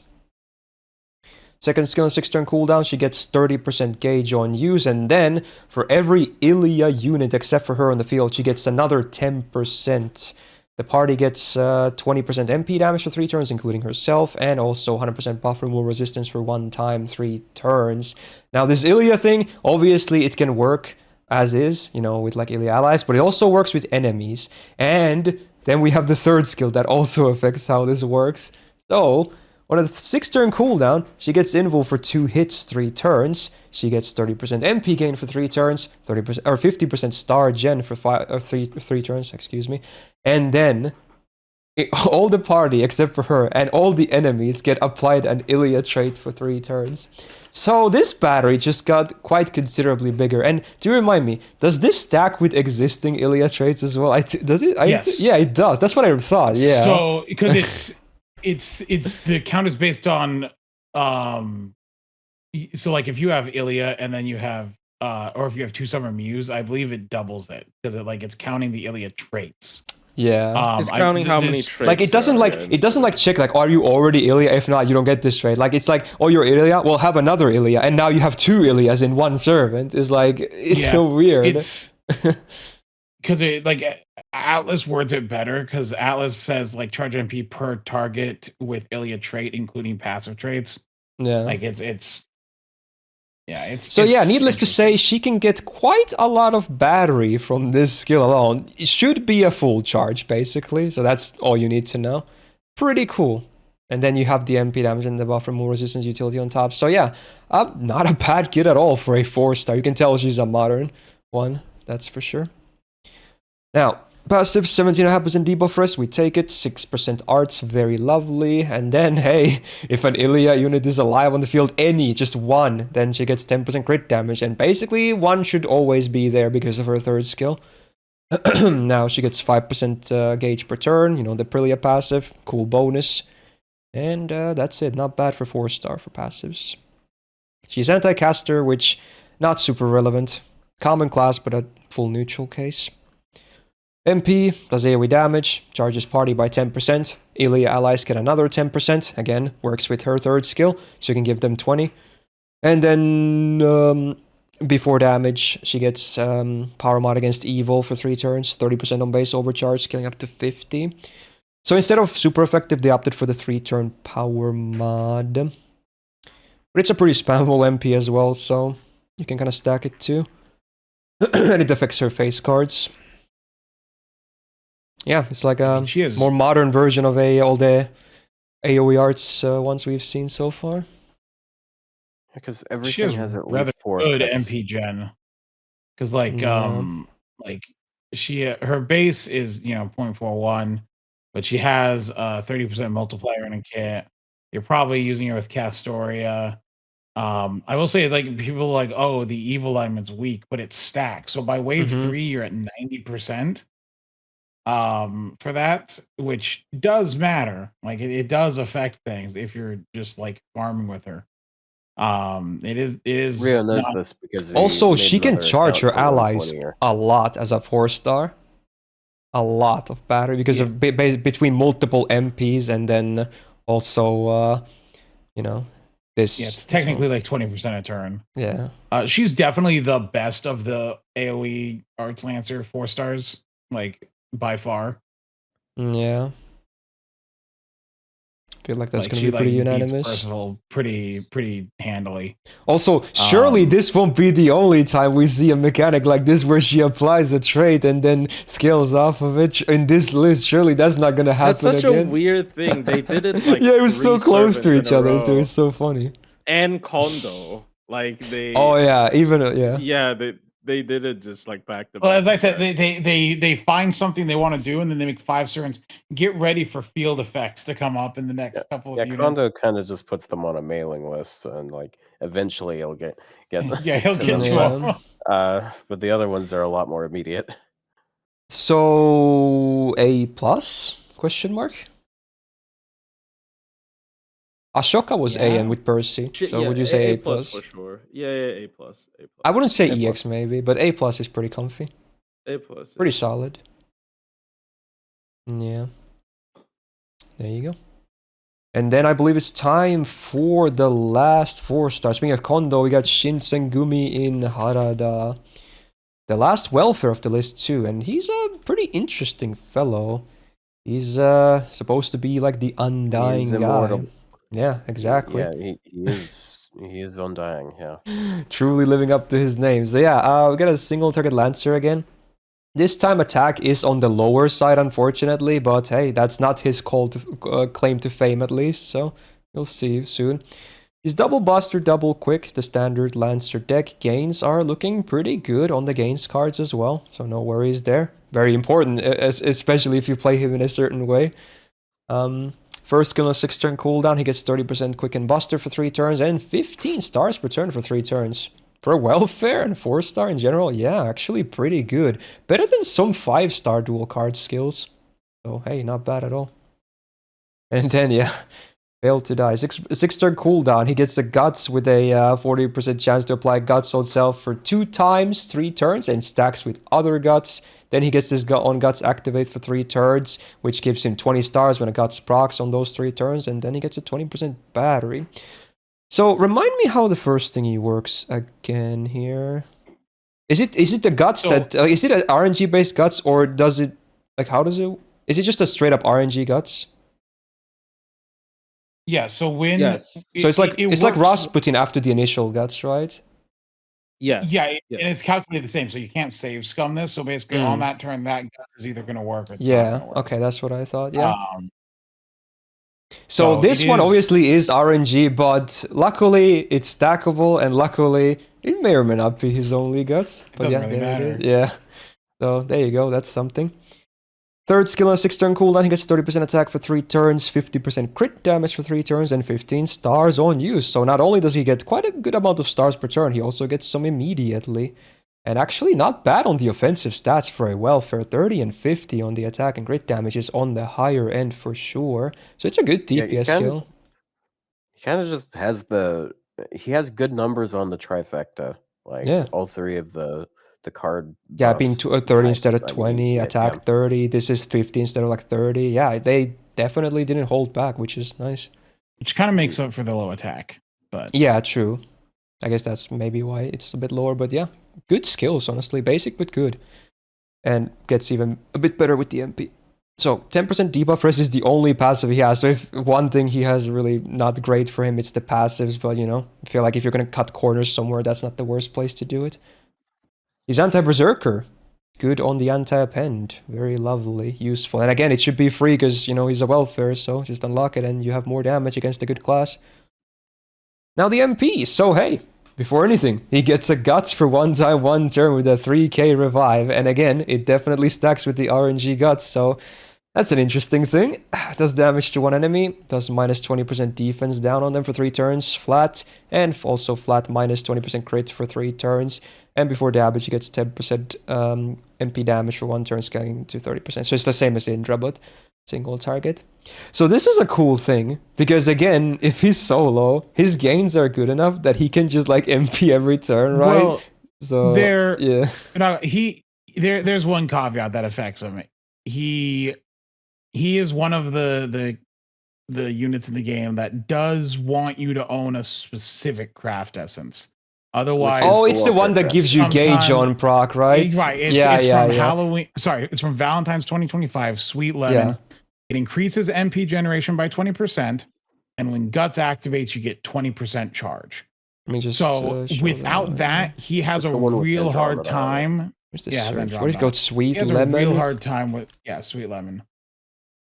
Second skill, 6-turn cooldown, she gets 30% gauge on use, and then for every Ilia unit except for her on the field, she gets another 10%. The party gets 20% MP damage for 3 turns, including herself, and also 100% buff removal resistance for 1 time, 3 turns. Now, this Ilia thing, obviously, it can work as is, you know, with like Ilia allies, but it also works with enemies. And then we have the third skill that also affects how this works. So, on a 6-turn cooldown, she gets invul for 2 hits, 3 turns. She gets 30% MP gain for 3 turns, 30% or 50% star gen for 3 turns, excuse me. And then all the party except for her and all the enemies get applied an Ilia trait for 3 turns. So this battery just got quite considerably bigger. And do remind me, does this stack with existing Ilia traits as well? Does it? Yes. Yeah, it does. That's what I thought. Yeah. So because it's the count is based on so like if you have Ilia and then you have or if you have 2 Summer Muse, I believe it doubles it because it's counting the Ilia traits. Yeah. It's counting how many traits. Like it doesn't like check like are you already Ilia? If not, you don't get this trait. Like it's like oh you're Ilia, well have another Ilia, and now you have 2 Ilias in one servant. It's like it's so weird. It's because it like Atlas words it better because Atlas says like charge MP per target with Ilia trait, including passive traits. Yeah. Like it's so yeah, needless to say, she can get quite a lot of battery from this skill alone. It should be a full charge, basically. So that's all you need to know. Pretty cool. And then you have the MP damage and the buff removal resistance utility on top. So yeah, not a bad kit at all for a 4-star. You can tell she's a modern one, that's for sure. Now, passive 17.5% debuff rest, we take it. 6% arts, very lovely. And then, hey, if an Ilia unit is alive on the field, just one, then she gets 10% crit damage. And basically, one should always be there because of her third skill. Now she gets 5% gauge per turn, you know, the Prilia passive, cool bonus. And that's it, not bad for 4-star for passives. She's anti-caster, which, not super relevant. Common class, but a full neutral case. MP does AoE damage, charges party by 10%. Ilia allies get another 10%. Again, works with her third skill, so you can give them 20. And then before damage, she gets power mod against evil for 3 turns, 30% on base overcharge, killing up to 50. So instead of super effective, they opted for the 3-turn power mod. But it's a pretty spammable MP as well, so you can kind of stack it too. And it affects her face cards. Yeah, it's like a more modern version of all the AoE arts ones we've seen so far. Because everything has at least 4 good effects. MP gen. Because like her base is 0.41, but she has 30% multiplier in a kit. You're probably using her with Castoria. I will say like people are like, oh, the evil alignment's weak, but it's stacked. So by wave 3, you're at 90%. For that, which does matter. Like it does affect things if you're just like farming with her. It is Rio knows this because also she can charge her allies a lot as a 4-star. a lot of battery because of between multiple MPs and then also this. Yeah, it's technically like 20% a turn. Yeah. She's definitely the best of the AoE Arts Lancer 4 stars, like by far. Yeah. I feel like that's going to she, be pretty beats unanimous. Percival pretty handily. Also, surely this won't be the only time we see a mechanic like this where she applies a trait and then scales off of it in this list. Surely that's not going to happen That's such again. a weird thing. They did it like yeah, it was so 3 close to servants each in a other, so row. it's so funny. And Kondo, like they. Oh yeah, even yeah. Yeah, they did it just like back to back. Well, as I said, they find something they want to do, and then they make 5 servants. Get ready for field effects to come up in the next couple of units. Kondo kind of just puts them on a mailing list, and like eventually he'll get yeah, he'll to get to them. them. But the other ones are a lot more immediate. So A+? Question mark. Ashoka was A and with Percy. So yeah, would you say A+? for sure. Yeah, A+. I wouldn't say A+. EX maybe, but A+ is pretty comfy. A+. Pretty solid. Yeah. There you go. And then I believe it's time for the last 4 stars. Speaking of Kondo, we got Shinsengumi in Harada. The last welfare of the list too, and he's a pretty interesting fellow. He's supposed to be like the undying He's guy. immortal. Yeah, exactly. Yeah, he is undying, yeah. Truly living up to his name. So yeah, we got a single target Lancer again. This time attack is on the lower side, unfortunately, but hey, that's not his claim to fame at least, so you'll see soon. He's double buster, double quick. The standard Lancer deck gains are looking pretty good on the gains cards as well, so no worries there. Very important, especially if you play him in a certain way. First skill on 6-turn cooldown, he gets 30% quick and buster for 3 turns and 15 stars per turn for 3 turns. For welfare and 4-star in general, yeah, actually pretty good. Better than some 5-star dual card skills. So hey, not bad at all. And then yeah, failed to die. 6-turn cooldown, he gets the Guts with a 40% chance to apply Guts on self for 2 times, 3 turns, and stacks with other Guts. Then he gets this on Guts activate for 3 turns, which gives him 20 stars when a Guts procs on those 3 turns, and then he gets a 20% battery. So remind me how the first thingy works again here. Is it the Guts is it an RNG based Guts, or does it how does it? Is it just a straight up RNG Guts? Yeah. So when yes, so it's like Rasputin after the initial Guts, right? Yes. Yeah, yes. and it's calculated the same, so you can't save scum this. So basically, on that turn, that Guts is either going to work or it's not gonna work. Okay, that's what I thought. Yeah. So this one obviously is RNG, but luckily it's stackable, and luckily it may or may not be his only Guts. But doesn't really matter. Yeah. So there you go. That's something. Third skill on 6-turn cooldown, he gets 30% attack for 3 turns, 50% crit damage for 3 turns, and 15 stars on use. So not only does he get quite a good amount of stars per turn, he also gets some immediately. And actually not bad on the offensive stats for a welfare. 30 and 50 on the attack and crit damage is on the higher end for sure. So it's a good DPS skill. He kind of just has he has good numbers on the trifecta. Like all 3 of the card. Yeah, being 30 instead of 20, attack 30. This is 50 instead of 30. Yeah, they definitely didn't hold back, which is nice. Which kind of makes up for the low attack, but yeah, true. I guess that's maybe why it's a bit lower, but yeah, good skills, honestly. Basic, but good. And gets even a bit better with the MP. So 10% debuff res is the only passive he has. So if one thing he has really not great for him, it's the passives, but I feel like if you're going to cut corners somewhere, that's not the worst place to do it. He's anti-berserker. Good on the anti-append. Very lovely, useful. And again, it should be free because, he's a welfare, so just unlock it and you have more damage against a good class. Now the MP. So hey, before anything, he gets a Guts for 1 time 1 turn with a 3k revive. And again, it definitely stacks with the RNG Guts, so that's an interesting thing. Does damage to one enemy, does minus 20% defense down on them for 3 turns, flat, and also flat minus 20% crit for 3 turns. And before damage, he gets 10% MP damage for 1 turn, scaling to 30%. So it's the same as Indra, but single target. So this is a cool thing, because again, if he's solo, his gains are good enough that he can just MP every turn, right? Well, so there's one caveat that affects him. he is one of the units in the game that does want you to own a specific craft essence. Otherwise, Oh, it's the one that gives you gauge on proc, right? Right. It's from Halloween. Sorry, it's from Valentine's 2025. Sweet Lemon. Yeah. It increases MP generation by 20%, and when Guts activates, you get 20% charge. Let me just, so without that, he has a real hard time. Yeah, what is it called? Sweet Lemon. He has a real hard time with Sweet Lemon.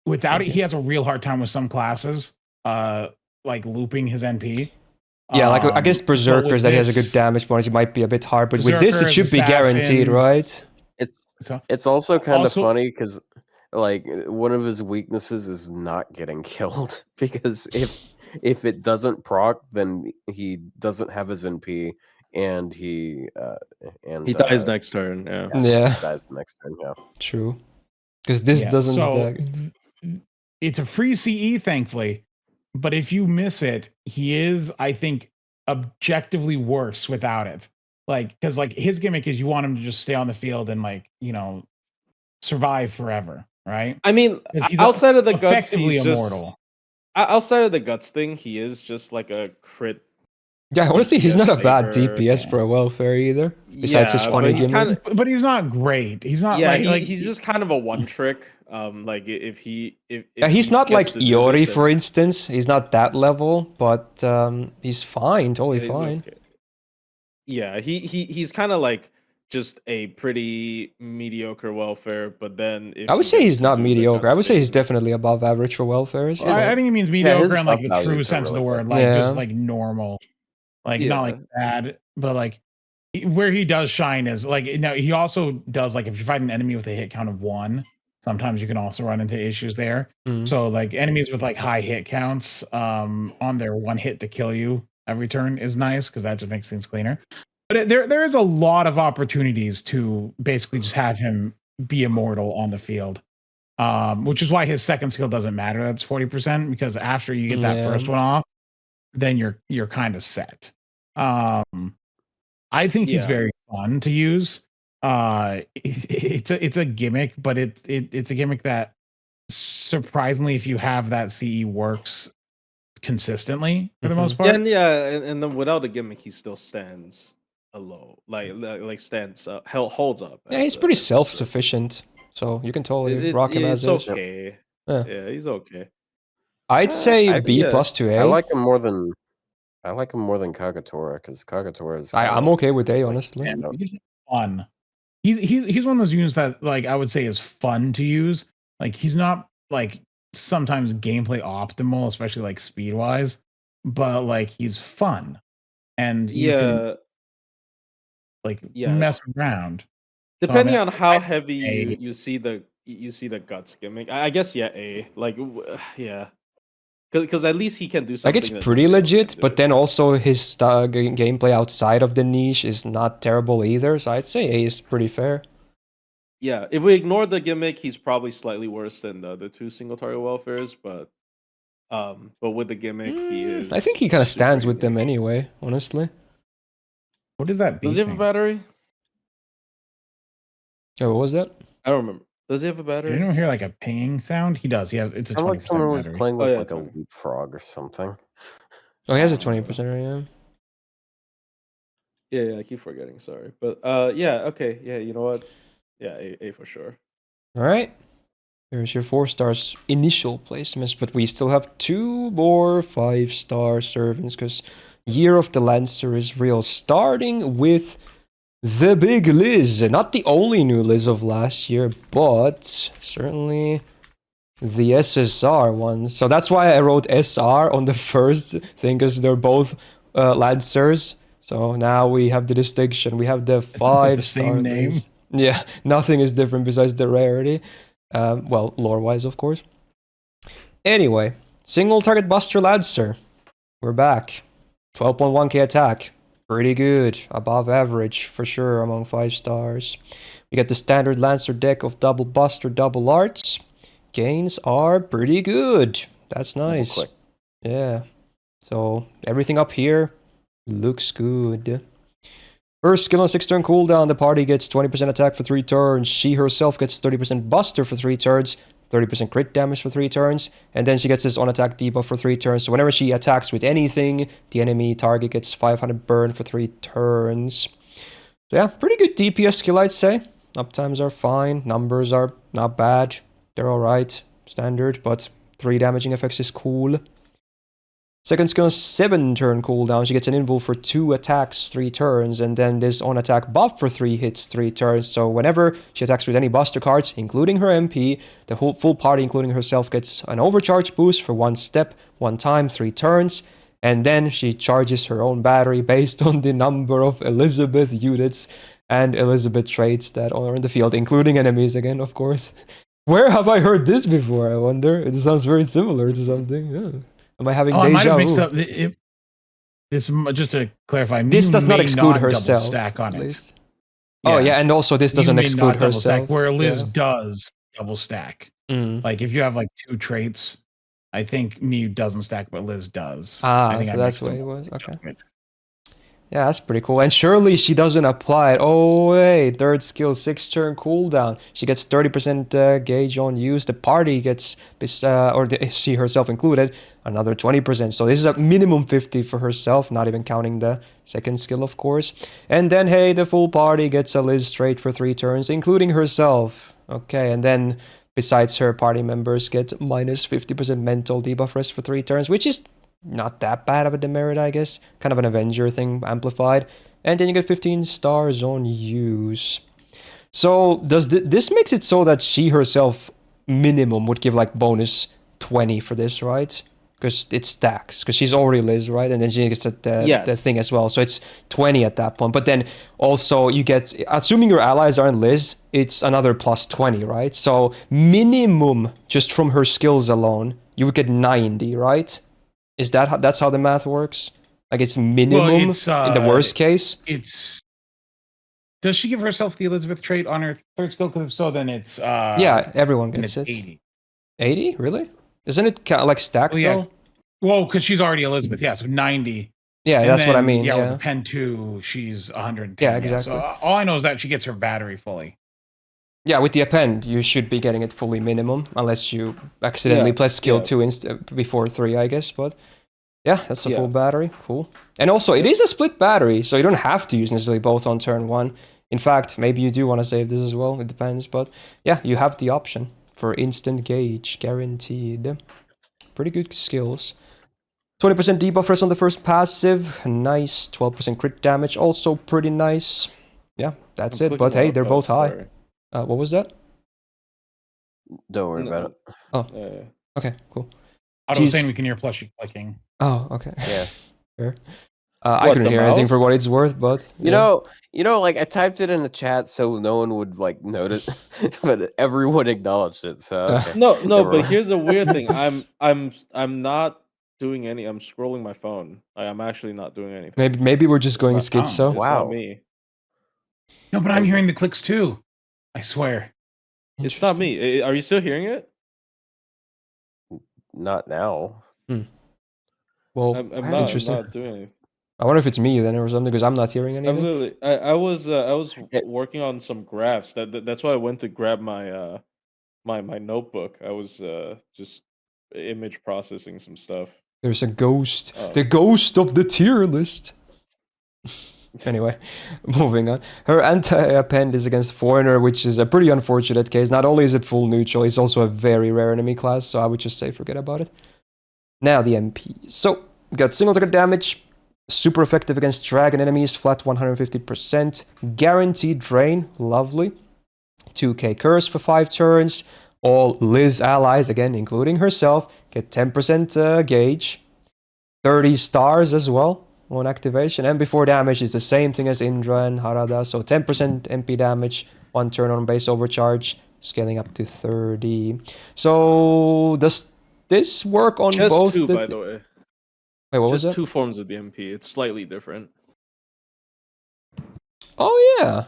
Without it, he has a real hard time with some classes, like looping his NP. Yeah, like I guess Berserkers that has a good damage bonus, it might be a bit hard, but with this it should be guaranteed, right? It's also kind of funny because like one of his weaknesses is not getting killed, because if it doesn't proc, then he doesn't have his NP and he dies next turn. Yeah. He dies the next turn. Yeah, true. Because this doesn't stack. It's a free CE, thankfully. But if you miss it, he is, I think, objectively worse without it. Like, because like his gimmick is you want him to just stay on the field and like, you know, survive forever, right? I mean, outside of the guts, effectively he's immortal. Outside of the guts thing, he is just like a crit. Yeah, honestly, he's not a bad DPS for a welfare either. Besides his funny gimmick, but he's not great. He's not he's just kind of a one trick. Like if he's not like Iori, for instance. He's not that level, but he's fine, totally fine. Okay. Yeah, he's kind of like just a pretty mediocre welfare, but then I would say he's not mediocre. I would say he's definitely above average for welfares. Well, I think he means mediocre in like the true sense of the word, like just like normal, like not like bad, but like where he does shine is like now he also does like if you fight an enemy with a hit count of 1. Sometimes you can also run into issues there. So like enemies with like high hit counts on their one hit to kill you every turn is nice because that just makes things cleaner. But there is a lot of opportunities to basically just have him be immortal on the field, which is why his second skill doesn't matter. That's 40% because after you get that first one off, then you're kind of set. I think he's very fun to use. It's a gimmick, but it's a gimmick that surprisingly, if you have that CE, works consistently for the most part. And and then without a gimmick, he still stands alone, like stands holds up. Yeah, he's pretty self-sufficient, so you can totally rock him as is. Okay. Yeah, he's okay. I'd say B+ to A. I like him more than Kagetora because Kagetora is. I'm okay with A, honestly. He's fun. He's one of those units that like I would say is fun to use. Like he's not like sometimes gameplay optimal, especially like speed wise, but like he's fun, and you can mess around. Depending on how heavy you see the guts gimmick, I guess A. Like because at least he can do something. Like it's pretty legit, but then also his gameplay outside of the niche is not terrible either. So I'd say A is pretty fair. Yeah, if we ignore the gimmick, he's probably slightly worse than the other 2 single target welfares, but with the gimmick, he is. I think he kind of stands with them anyway, honestly. What does that? Does he have a battery? Oh, what was that? I don't remember. Does he have a battery? You don't hear like a pinging sound? He does. It's a 20% like someone was battery. playing with like a leapfrog or something. Oh, he has a 20%, Yeah, I keep forgetting. Sorry, but okay, you know what? Yeah, A for sure. All right. There's your 4 stars initial placements, but we still have 2 more 5-star servants because Year of the Lancer is real. Starting with the big Liz. Not the only new Liz of last year, but certainly the SSR one. So that's why I wrote SR on the first thing, because they're both Lancers. So now we have the distinction. We have the 5-star name. Yeah, nothing is different besides the rarity. Well, lore-wise, of course. Anyway, single target Buster Lancer. We're back. 12.1k attack. Pretty good. Above average, for sure, among 5 stars. We get the standard Lancer deck of double Buster, double Arts. Gains are pretty good. That's nice. Yeah. So, everything up here looks good. Her skill on 6-turn cooldown, the party gets 20% attack for 3 turns. She herself gets 30% buster for 3 turns, 30% crit damage for 3 turns, and then she gets this on-attack debuff for 3 turns. So whenever she attacks with anything, the enemy target gets 500 burn for 3 turns. So yeah, pretty good DPS skill, I'd say. Uptimes are fine, numbers are not bad. They're alright, standard, but 3 damaging effects is cool. Second skill, 7-turn cooldown. She gets an invul for 2 attacks, 3 turns, and then this on-attack buff for 3 hits, 3 turns. So whenever she attacks with any buster cards, including her MP, the whole full party, including herself, gets an overcharge boost for 1 step, 1 time, 3 turns. And then she charges her own battery based on the number of Elizabeth units and Elizabeth traits that are in the field, including enemies again, of course. Where have I heard this before, I wonder? It sounds very similar to something. Yeah. Am I having I might deja have mixed vu? up. This just to clarify. This Miyu does not may exclude double herself. stack on at it. least. Oh yeah, and also this Miyu doesn't may exclude not double herself. stack, where Liz Yeah. does double stack. Like if you have like 2 traits, I think Miyu doesn't stack, but Liz does. I think So I that's mixed what it them was. up. Okay. Yeah, that's pretty cool. And surely she doesn't apply it. Oh wait, third skill, 6-turn cooldown. She gets 30% gauge on use. The party gets, she herself included, another 20%. So this is a minimum 50 for herself, not even counting the second skill, of course. And then, hey, the full party gets a Liz trait for 3 turns, including herself. Okay, and then besides her, party members get minus 50% mental debuff rest for 3 turns, which is not that bad of a demerit, I guess. Kind of an Avenger thing amplified. And then you get 15 stars on use. So does this makes it so that she herself minimum would give like bonus 20 for this, right? Because it stacks. Because she's already Liz, right? And then she gets the thing as well. So it's 20 at that point. But then also you get, assuming your allies aren't Liz, it's another plus 20, right? So minimum, just from her skills alone, you would get 90, right? Is that's how the math works? Like it's minimum in the worst case? Does she give herself the Elizabeth trait on her third skill? Because if so, then it's yeah, everyone gets it. 80. 80? Really? Isn't it like stacked though? Well, because she's already Elizabeth, yeah, so 90. Yeah, And that's what I then, mean. Yeah, Yeah, with the Pen 2, she's 110. Yeah, exactly. So all I know is that she gets her battery fully. Yeah, with the append, you should be getting it fully minimum, unless you accidentally press skill 2 before 3, I guess. But yeah, that's a full battery. Cool. And also, it is a split battery, so you don't have to use necessarily both on turn 1. In fact, maybe you do want to save this as well. It depends. But yeah, you have the option for instant gauge, guaranteed. Pretty good skills. 20% debuff rest on the first passive. Nice. 12% crit damage. Also pretty nice. Yeah, that's it. But hey, they're both high. What was that? Don't worry about it. Oh, okay, cool. Otto was saying we can hear plushie clicking. Oh, okay. Yeah. Fair. I couldn't hear anything for what it's worth, but you know, like I typed it in the chat so no one would like notice, but everyone acknowledged it. So okay. No, but here's a weird thing. I'm not doing any. I'm scrolling my phone. I'm actually not doing anything. Maybe we're just going schizo. It's not me. No, but I'm hearing the clicks too. I swear. It's not me. Are you still hearing it? Not now. Well, I'm not doing anything. I wonder if it's me then or something because I'm not hearing anything. I was working on some graphs. That's why I went to grab my my notebook. I was just image processing some stuff. There's a ghost. The ghost of the tier list. Anyway, moving on. Her anti-append is against Foreigner, which is a pretty unfortunate case. Not only is it full neutral, it's also a very rare enemy class, so I would just say forget about it. Now the MP. So, we got single target damage, super effective against dragon enemies, flat 150%, guaranteed drain, lovely. 2k curse for 5 turns. All Liz allies, again, including herself, get 10% gauge. 30 stars as well on activation, and before damage is the same thing as Indra and Harada, so 10% MP damage, 1 turn on base overcharge, scaling up to 30. So does this work on just both? Two, by the way. Wait, what was that? Just 2 forms of the MP. It's slightly different. Oh yeah.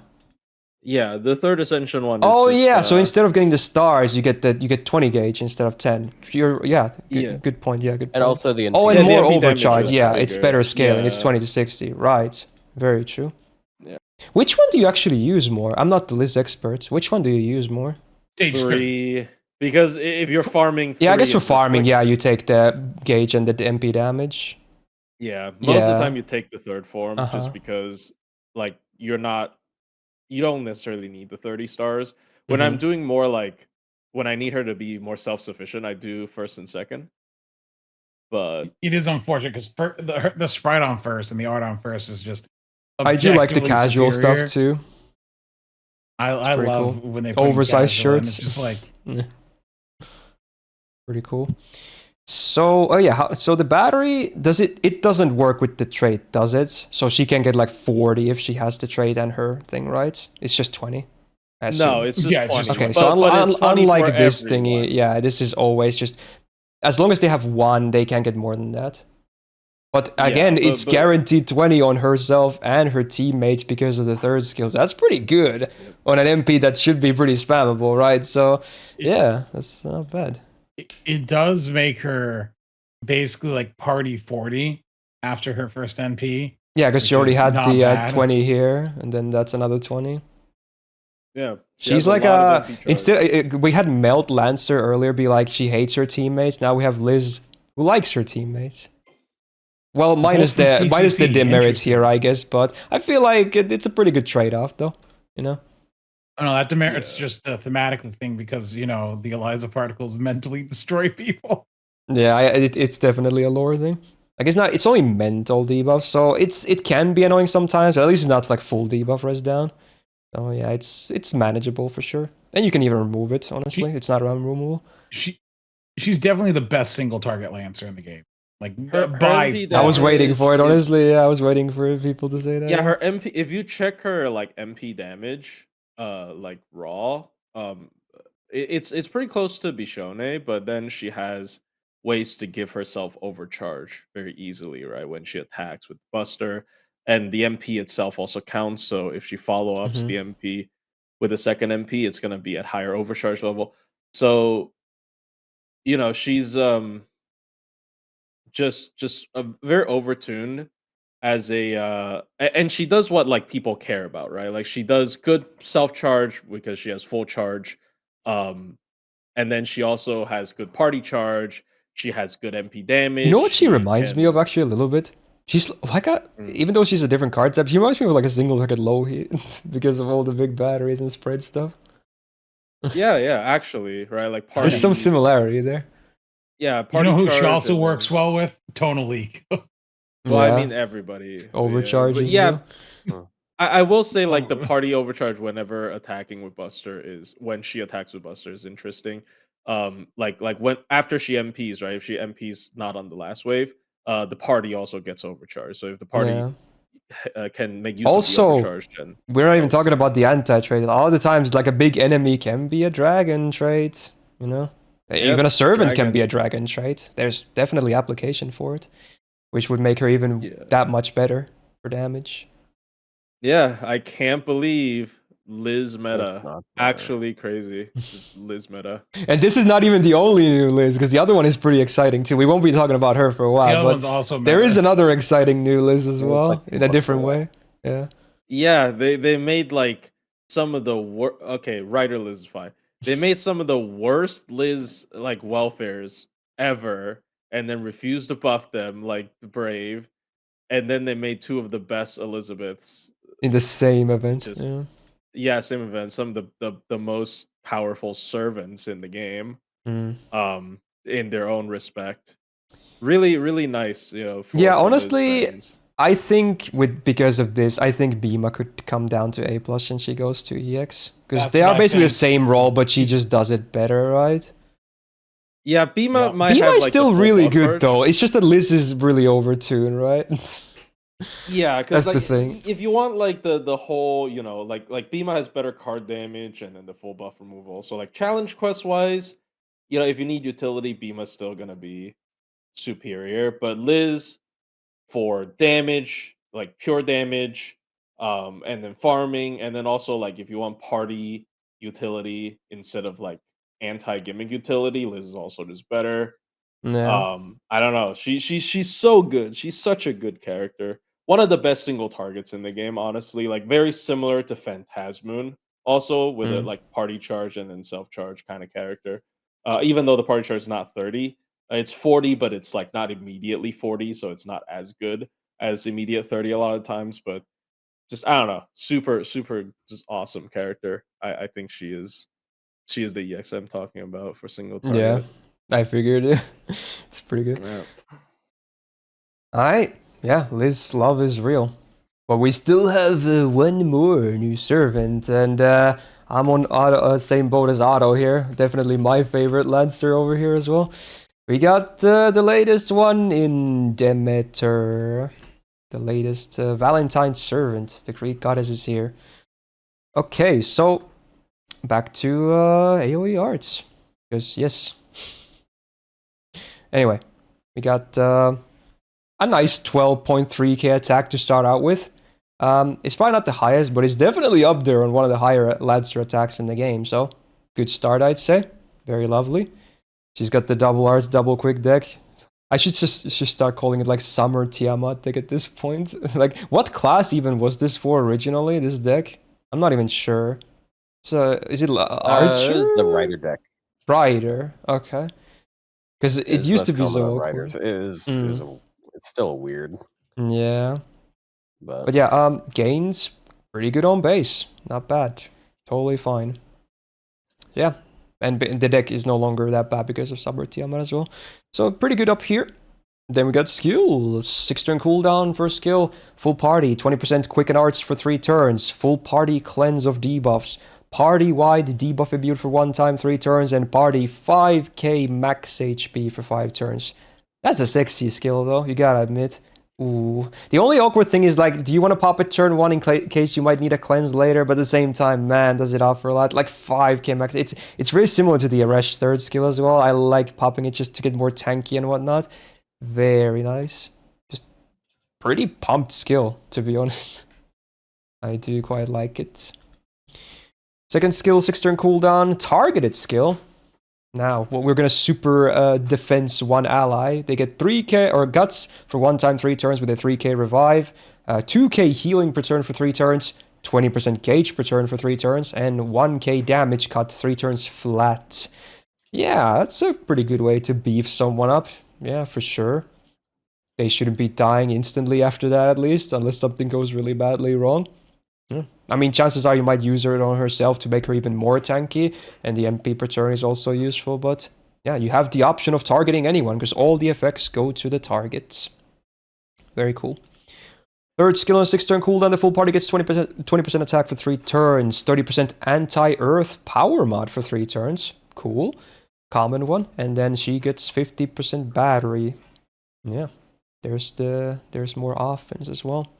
Yeah, the third ascension one. Oh is just, yeah, so instead of getting the stars, you get 20 gauge instead of 10. Good point. Yeah, good point. And also the and the more MP overcharge. damage is Yeah, it's bigger. better scaling. It's Yeah. 20 to 60. Right. Very true. Yeah. Which one do you actually use more? I'm not the Liz expert. Which one do you use more? Stage 3. 3, because if you're farming, Yeah, I guess 3 for and just, farming, like, yeah, you take the gauge and the MP damage. yeah, most of the Yeah. time you take the third form Uh-huh. just because like you don't necessarily need the 30 stars. When I'm Mhm. doing more like when I need her to be more self-sufficient, I do first and second. But It is unfortunate because the sprite on first and the art on first is just I do like the objectively casual superior. stuff too. I pretty love cool. when they put in Oversized casual, and shirts. it's just like Yeah. Pretty cool. So, oh yeah, so the battery, it doesn't work with the trait, does it? So she can get like 40 if she has the trait and her thing, right? It's just 20. I no, assume. it's just Yeah, it's 20. just Okay, 20. so but it's 20 unlike for this everyone. thingy, yeah, this is always just, as long as they have one, they can't get more than that. But again, but- it's guaranteed 20 on herself and her teammates because of the third skills. That's pretty good on an MP that should be pretty spammable, right? So, yeah, that's not bad. it does make her basically like party 40 after her first NP. Yeah, because she which already is had not the bad. 20 here, and then that's another 20. Yeah, she She's has like lot of MP charge. instead we had Melt Lancer earlier be like she hates her teammates. Now we have Liz who likes her teammates. Well, minus from the CCC, demerits interesting. here, I guess, but I feel like it's a pretty good trade-off, though. You know. Oh, no, that demerits just a thematic thing because the Eliza particles mentally destroy people. Yeah, it's definitely a lore thing. Like it's not. It's only mental debuff, so it can be annoying sometimes. But at least it's not like full debuff res down. So yeah, it's manageable for sure. And you can even remove it. Honestly, it's not unremovable. She's definitely the best single target Lancer in the game. Like Her by MP far. I was waiting for it. damage is- Honestly, yeah, I was waiting for people to say that. Yeah, her MP. If you check her like MP damage, like raw, it's pretty close to Bishone, but then she has ways to give herself overcharge very easily, right? When she attacks with Buster, and the MP itself also counts. So if she follow ups Mhm. the MP with a second MP, it's gonna be at higher overcharge level. So she's just very overtuned as and she does what like people care about, right? Like she does good self charge because she has full charge, and then she also has good party charge. She has good MP damage. You know what she reminds me of actually a little bit? She's like even though she's a different card type, she reminds me of like a single target low hit because of all the big batteries and spread stuff. Yeah, actually, right? Like party. There's some similarity there. Yeah, party who charge she also and works then- well with? Tonal Leak. Well, I Yeah. mean everybody Overcharge but as yeah. well. I will say like the party overcharge whenever attacking with Buster is when she attacks with Buster is interesting. Like when after she MPs, right? If she MPs not on the last wave, the party also gets overcharged. So if the party can make use of the Also, overcharge, then we're not even helps. talking about the anti-trade. A lot of the times, like a big enemy can be a dragon trait, you know? Even a servant can be a dragon trait. There's definitely application for it, which would make her even that much better for damage. Yeah, I can't believe Liz It's meta. not Actually crazy. Just Liz meta. And this is not even the only new Liz, because the other one is pretty exciting too. We won't be talking about her for a The while, other but one's also there is another exciting new Liz as It was well, like 2 in a months different away. way. Yeah. Yeah, they made like some of the okay, writer Liz is fine. They made some of the worst Liz like welfares ever, and then refused to buff them like the Brave, and then they made 2 of the best Elizabeths. In the same event. Just Yeah. yeah, same event. Some of the most powerful servants in the game, Mm. in their own respect. Really, really nice, for Liz Honestly, fans. I think because of this, I think Bima could come down to A+ and she goes to EX. Because they are basically the same role, but she just does it better, right? Yeah, Bima might Bima have is like still the full really buff good charge. though. It's just that Liz is really overtuned, right? Yeah, because That's like, the thing. if you want like the whole, like Bima has better card damage and then the full buff removal. So like challenge quest wise, if you need utility, Bima's still gonna be superior. But Liz for damage, like pure damage, and then farming, and then also like if you want party utility instead of like anti-gimmick utility, Liz is also just better. Yeah. I don't know. She's so good. She's such a good character. one of the best single targets in the game, honestly. Like very similar to Phantasmoon, also with a like party charge and then self charge kind of character. Even though the party charge is not 30, it's 40, but it's like not immediately 40, so it's not as good as immediate 30 a lot of times. But just I don't know, super just awesome character. I think she is the EX I'm talking about for single target. Yeah, I figured it. It's pretty good. Yeah. Alright, yeah, Liz love is real. But we still have one more new servant, and I'm on Otto, same boat as Otto here. Definitely my favorite Lancer over here as well. We got the latest one in Demeter. The latest Valentine's servant. The Greek goddess is here. Okay, so back to AoE arts. Because, yes. Anyway, we got a nice 12.3k attack to start out with. It's probably not the highest, but it's definitely up there on one of the higher Lancer attacks in the game. So, good start, I'd say. Very lovely. She's got the double arts, double quick deck. I should just start calling it like Summer Tiamat deck at this point. Like, what class even was this for originally, this deck? I'm not even sure. So, is it Archer? It was the Rider deck. Rider, okay. Because it used to be so Riders. awkward. It's still weird. Yeah. But yeah, gains pretty good on base. Not bad. Totally fine. Yeah. And the deck is no longer that bad because of Summer Tiamat as well. So pretty good up here. Then we got skills. 6-turn cooldown for skill. Full party. 20% quicken arts for 3 turns. Full party cleanse of debuffs. Party-wide debuff immune for 1 time, 3 turns. And party 5k max HP for 5 turns. That's a sexy skill though, you gotta admit. Ooh. The only awkward thing is like, do you want to pop it turn 1 in case you might need a cleanse later? But at the same time, man, does it offer a lot? Like 5k max. It's very similar to the Eresh third skill as well. I like popping it just to get more tanky and whatnot. Very nice. Just pretty pumped skill, to be honest. I do quite like it. Second skill, 6-turn cooldown, targeted skill. Now, we're gonna super defense one ally. They get 3k or guts for 1 time 3 turns with a 3k revive, 2k healing per turn for 3 turns, 20% gauge per turn for 3 turns, and 1k damage cut 3 turns flat. Yeah, that's a pretty good way to beef someone up. Yeah, for sure. They shouldn't be dying instantly after that, at least, unless something goes really badly wrong. Yeah. I mean, chances are you might use her on herself to make her even more tanky, and the MP per turn is also useful, but yeah, you have the option of targeting anyone, because all the effects go to the targets. Very cool. Third skill on a 6-turn cooldown, the full party gets 20% attack for 3 turns, 30% anti-earth power mod for 3 turns. Cool. Common one, and then she gets 50% battery. Yeah, there's more offense as well.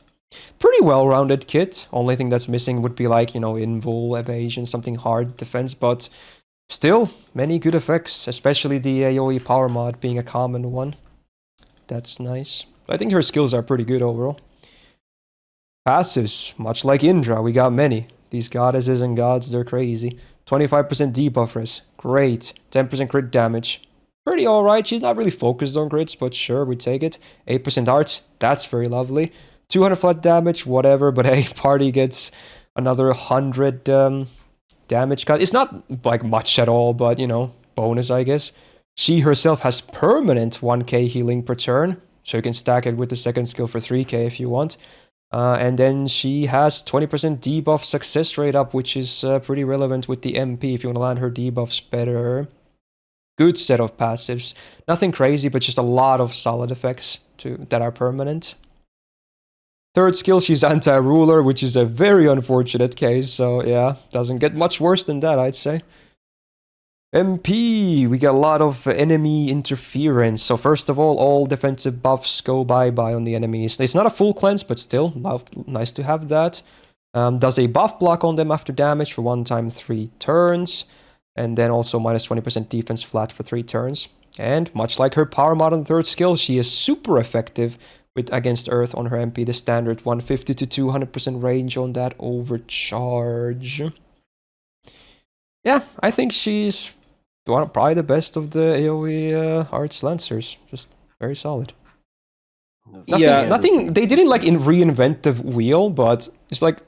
Pretty well-rounded kit. Only thing that's missing would be like, invul, evasion, something hard defense, but still, many good effects, especially the AoE power mod being a common one. That's nice. I think her skills are pretty good overall. Passives, much like Indra, we got many. These goddesses and gods, they're crazy. 25% debuff res, great. 10% crit damage. Pretty alright, she's not really focused on crits, but sure, we take it. 8% arts, that's very lovely. 200 flat damage, whatever, but hey, party gets another 100 damage cut. It's not like much at all, but bonus, I guess. She herself has permanent 1k healing per turn, so you can stack it with the second skill for 3k if you want. And then she has 20% debuff success rate up, which is pretty relevant with the MP if you want to land her debuffs better. Good set of passives. Nothing crazy, but just a lot of solid effects that are permanent. Third skill, she's anti-ruler, which is a very unfortunate case, so yeah, doesn't get much worse than that, I'd say. MP, we get a lot of enemy interference. So first of all defensive buffs go bye-bye on the enemies. It's not a full cleanse, but still, nice to have that. Does a buff block on them after damage for 1 time 3 turns. And then also minus 20% defense flat for 3 turns. And much like her power mod on the third skill, she is super effective against Earth on her MP, the standard 150 to 200% range on that overcharge. Yeah, I think she's probably the best of the AoE Arts Lancers. Just very solid. There's Nothing, Yeah. nothing. They didn't like reinvent the wheel, but it's like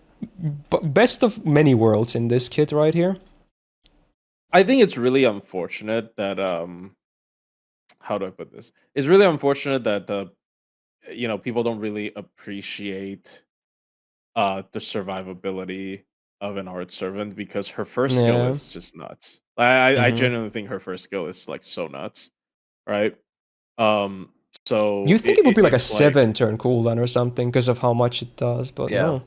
best of many worlds in this kit right here. I think it's really unfortunate that how do I put this? It's really unfortunate that people don't really appreciate the survivability of an art servant because her first skill Yeah. is just nuts. I Mhm. genuinely think her first skill is like so nuts, right? Um, so You think it would be like a it's like 7-turn cooldown or something because of how much it does, but Yeah. no.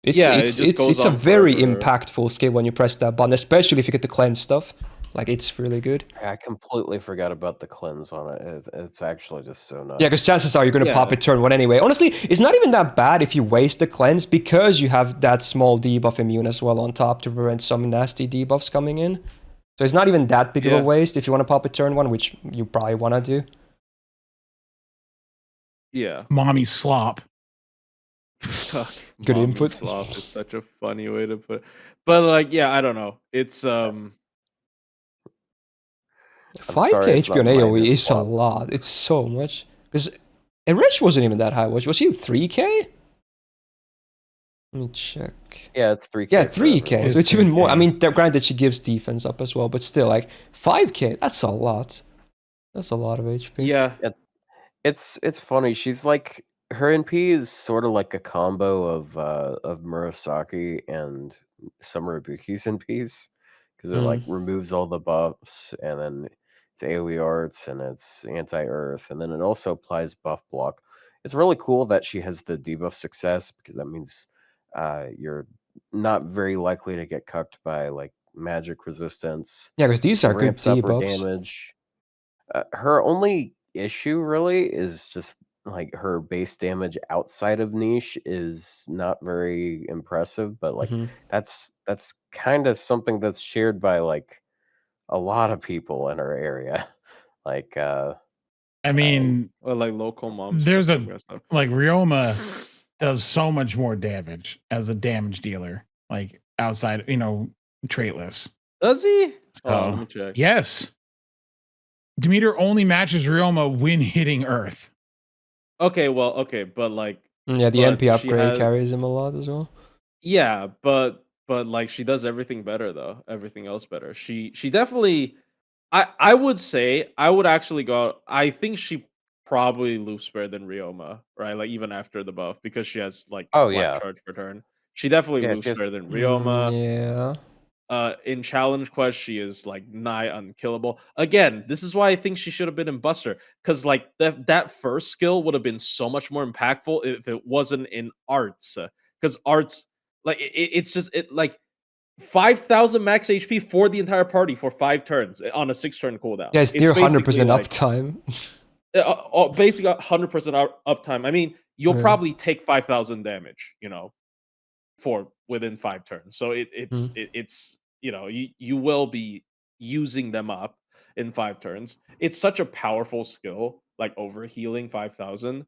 It's yeah, it it's just it's goes it's a on very forever. impactful skill when you press that button, especially if you get the cleanse stuff. Like it's really good. I completely forgot about the cleanse on it. It's actually just so Yeah, because nuts. chances are you're gonna pop Yeah. it turn one anyway. Honestly, it's not even that bad if you waste the cleanse because you have that small debuff immune as well on top to prevent some nasty debuffs coming in. So it's not even that big of a Yeah. waste if you want to pop it turn one, which you probably wanna do. Yeah. Mommy slop. Fuck, Good mommy input. slop is such a funny way to put. But like, yeah, I don't know. It's 5k it's HP on not AoE minor is a slop. lot. It's so much. Because Ereshkigal wasn't even that high. Was he 3k? Let me check. Yeah, it's 3K. Yeah, for 3k. everyone. So It's it's even more. I 3K. mean, granted, she gives defense up as well, but still, like 5k. That's a lot. That's a lot of HP. yeah. It's funny. She's like her NP is sort of like a combo of Murasaki and Summer Ibuki's NPs because it like removes all the buffs and then it's AoE arts and it's anti-earth and then it also applies buff block. It's really cool that she has the debuff success because that means you're not very likely to get cucked by like magic resistance. Yeah, because these It are good ramps up her debuffs. damage. Her only issue really is just like her base damage outside of niche is not very impressive, but like Mhm. that's kind of something that's shared by like a lot of people in her area. Like I mean, Or like local moms. there's just a messed up. like Ryoma does so much more damage as a damage dealer, like outside, traitless. Does he? Oh, let So me check. yes, Demeter only matches Ryoma when hitting Earth. Okay, well, okay, but like, Yeah, the but NP she upgrade has, carries him a lot as well. yeah, but like she does everything better though. Everything else better. She definitely. I would say I would actually go. I think she probably loops better than Ryoma, right? Like even after the buff because she has like oh flat yeah. charge per turn. She definitely Yeah, loops she has better than Ryoma. Yeah. In challenge quest she is like nigh unkillable. Again, this is why I think she should have been in Buster because like that first skill would have been so much more impactful if it wasn't in arts. Because arts like it's just it like 5,000 max HP for the entire party for 5 turns on a 6-turn cooldown. Yeah, it's near 100% uptime. Basically 100% uptime. I mean, you'll Yeah. probably take 5,000 damage, for within 5 turns. So it's you will be using them up in 5 turns. It's such a powerful skill, like overhealing 5,000.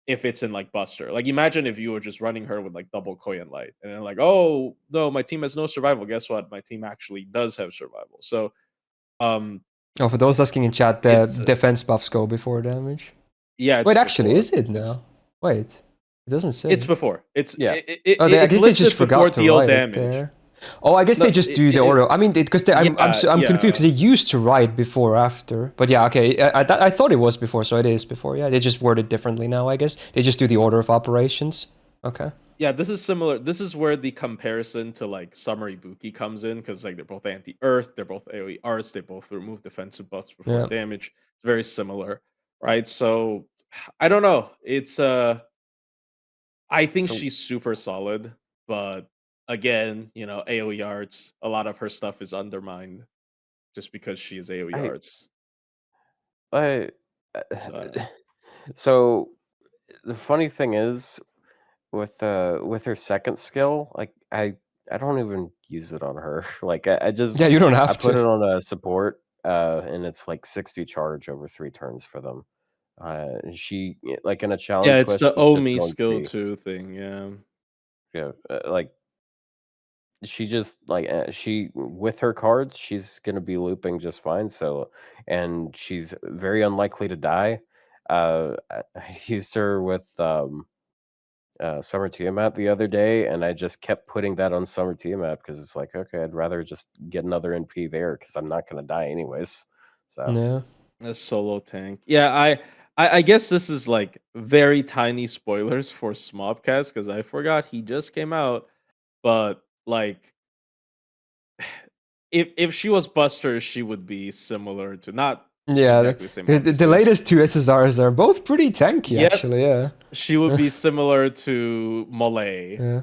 If it's in like Buster, like imagine if you were just running her with like double Koyan Light, and then like, oh no, my team has no survival. Guess what? My team actually does have survival. So, Oh, for those asking in chat, the it's defense buffs go before damage. yeah, it's Wait, actually, before. is it now? Wait, it doesn't say. It's before. It's Yeah. Oh, I it's guess they just listed before forgot to deal write it damage. there. Oh, I guess No, they just do the order. I mean, because I'm confused because they used to write before or after. But yeah, okay. I thought it was before, so it is before. Yeah, they just word it differently now. I guess they just do the order of operations. Okay. Yeah, this is similar. This is where the comparison to like Summer Ibuki comes in because like they're both anti-earth, they're both AoE arts, they both remove defensive buffs before Yeah. damage. It's very similar, right? So I don't know. It's I think So- she's super solid, but again, AoE arts, a lot of her stuff is undermined just because she is AoE I- arts. I So, so the funny thing is with her second skill, like I don't even use it on her. Like I just Yeah, you don't have I put to. it on a support, and it's like 60 charge over 3 turns for them. She like in a challenge yeah, it's quest. the She's just Omi going to skill be, 2 thing, yeah. yeah, like she just like she with her cards, she's gonna be looping just fine. So, and she's very unlikely to die. I used her with Summer Tiamat the other day, and I just kept putting that on Summer Tiamat because it's like, okay, I'd rather just get another NP there because I'm not gonna die anyways. So Yeah. A solo tank. Yeah, I guess this is like very tiny spoilers for Smobcast because I forgot he just came out. But like, if she was Buster, she would be similar to not Yeah, exactly the same. the latest two SSRs are both pretty tanky, Yep. actually. Yeah. She would be similar to Malay. Yeah.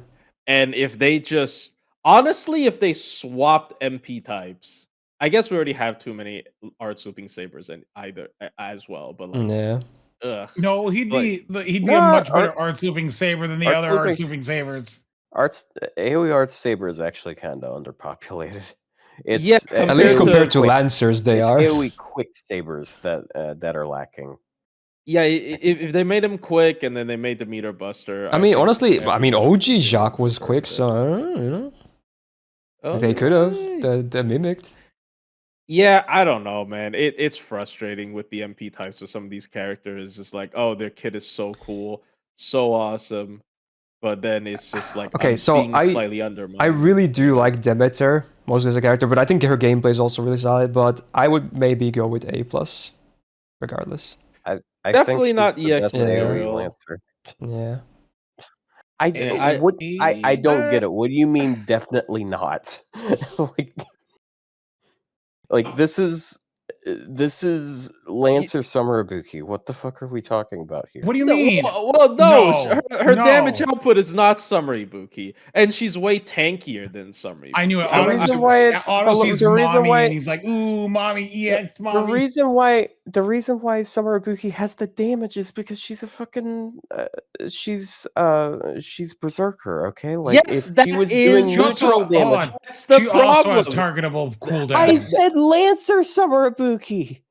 And if they just honestly, if they swapped MP types, I guess we already have too many art swooping sabers and either as well. But like, Yeah. ugh. No, he'd Like- be a No, much better art swooping saber than the Art other art swooping- swooping sabers. AoE Art Saber is actually kind of underpopulated. It's Yeah, At least compared to quick- Lancers, they it's are. AoE quick sabers that are lacking. Yeah, if they made him quick and then they made the meter buster. I mean, think honestly, I mean, everyone OG would Jacques was prefer quick, it. so I don't know, you know. Oh, They could have. nice. They mimicked. Yeah, I don't know, man. It's frustrating with the MP types of some of these characters. It's like, oh, their kit is so cool, so awesome, but then it's just like, Okay, I'm so being slightly undermined. I really do like Demeter, mostly as a character, but I think her gameplay is also really solid. But I would maybe go with A+, regardless. I Definitely think not she's the best EX AoE material. Lancer. Yeah. I don't get it. What do you mean definitely not? like this is Lancer Summer Ibuki. What the fuck are we talking about here? What do you No, mean? well, no, No, her damage no. output is not Summer Ibuki, and she's way tankier than Summer Ibuki. I knew it. The reason why it's Otto sees the reason mommy why and he's like, "Ooh, mommy, EX, the mommy." reason why Summer Ibuki has the damage is because she's a fucking she's berserker. Okay, like Yes, if that she was is- doing She also- neutral hold damage. on. That's the She also has problem. targetable cooldown. I said Lancer Summer Ibuki.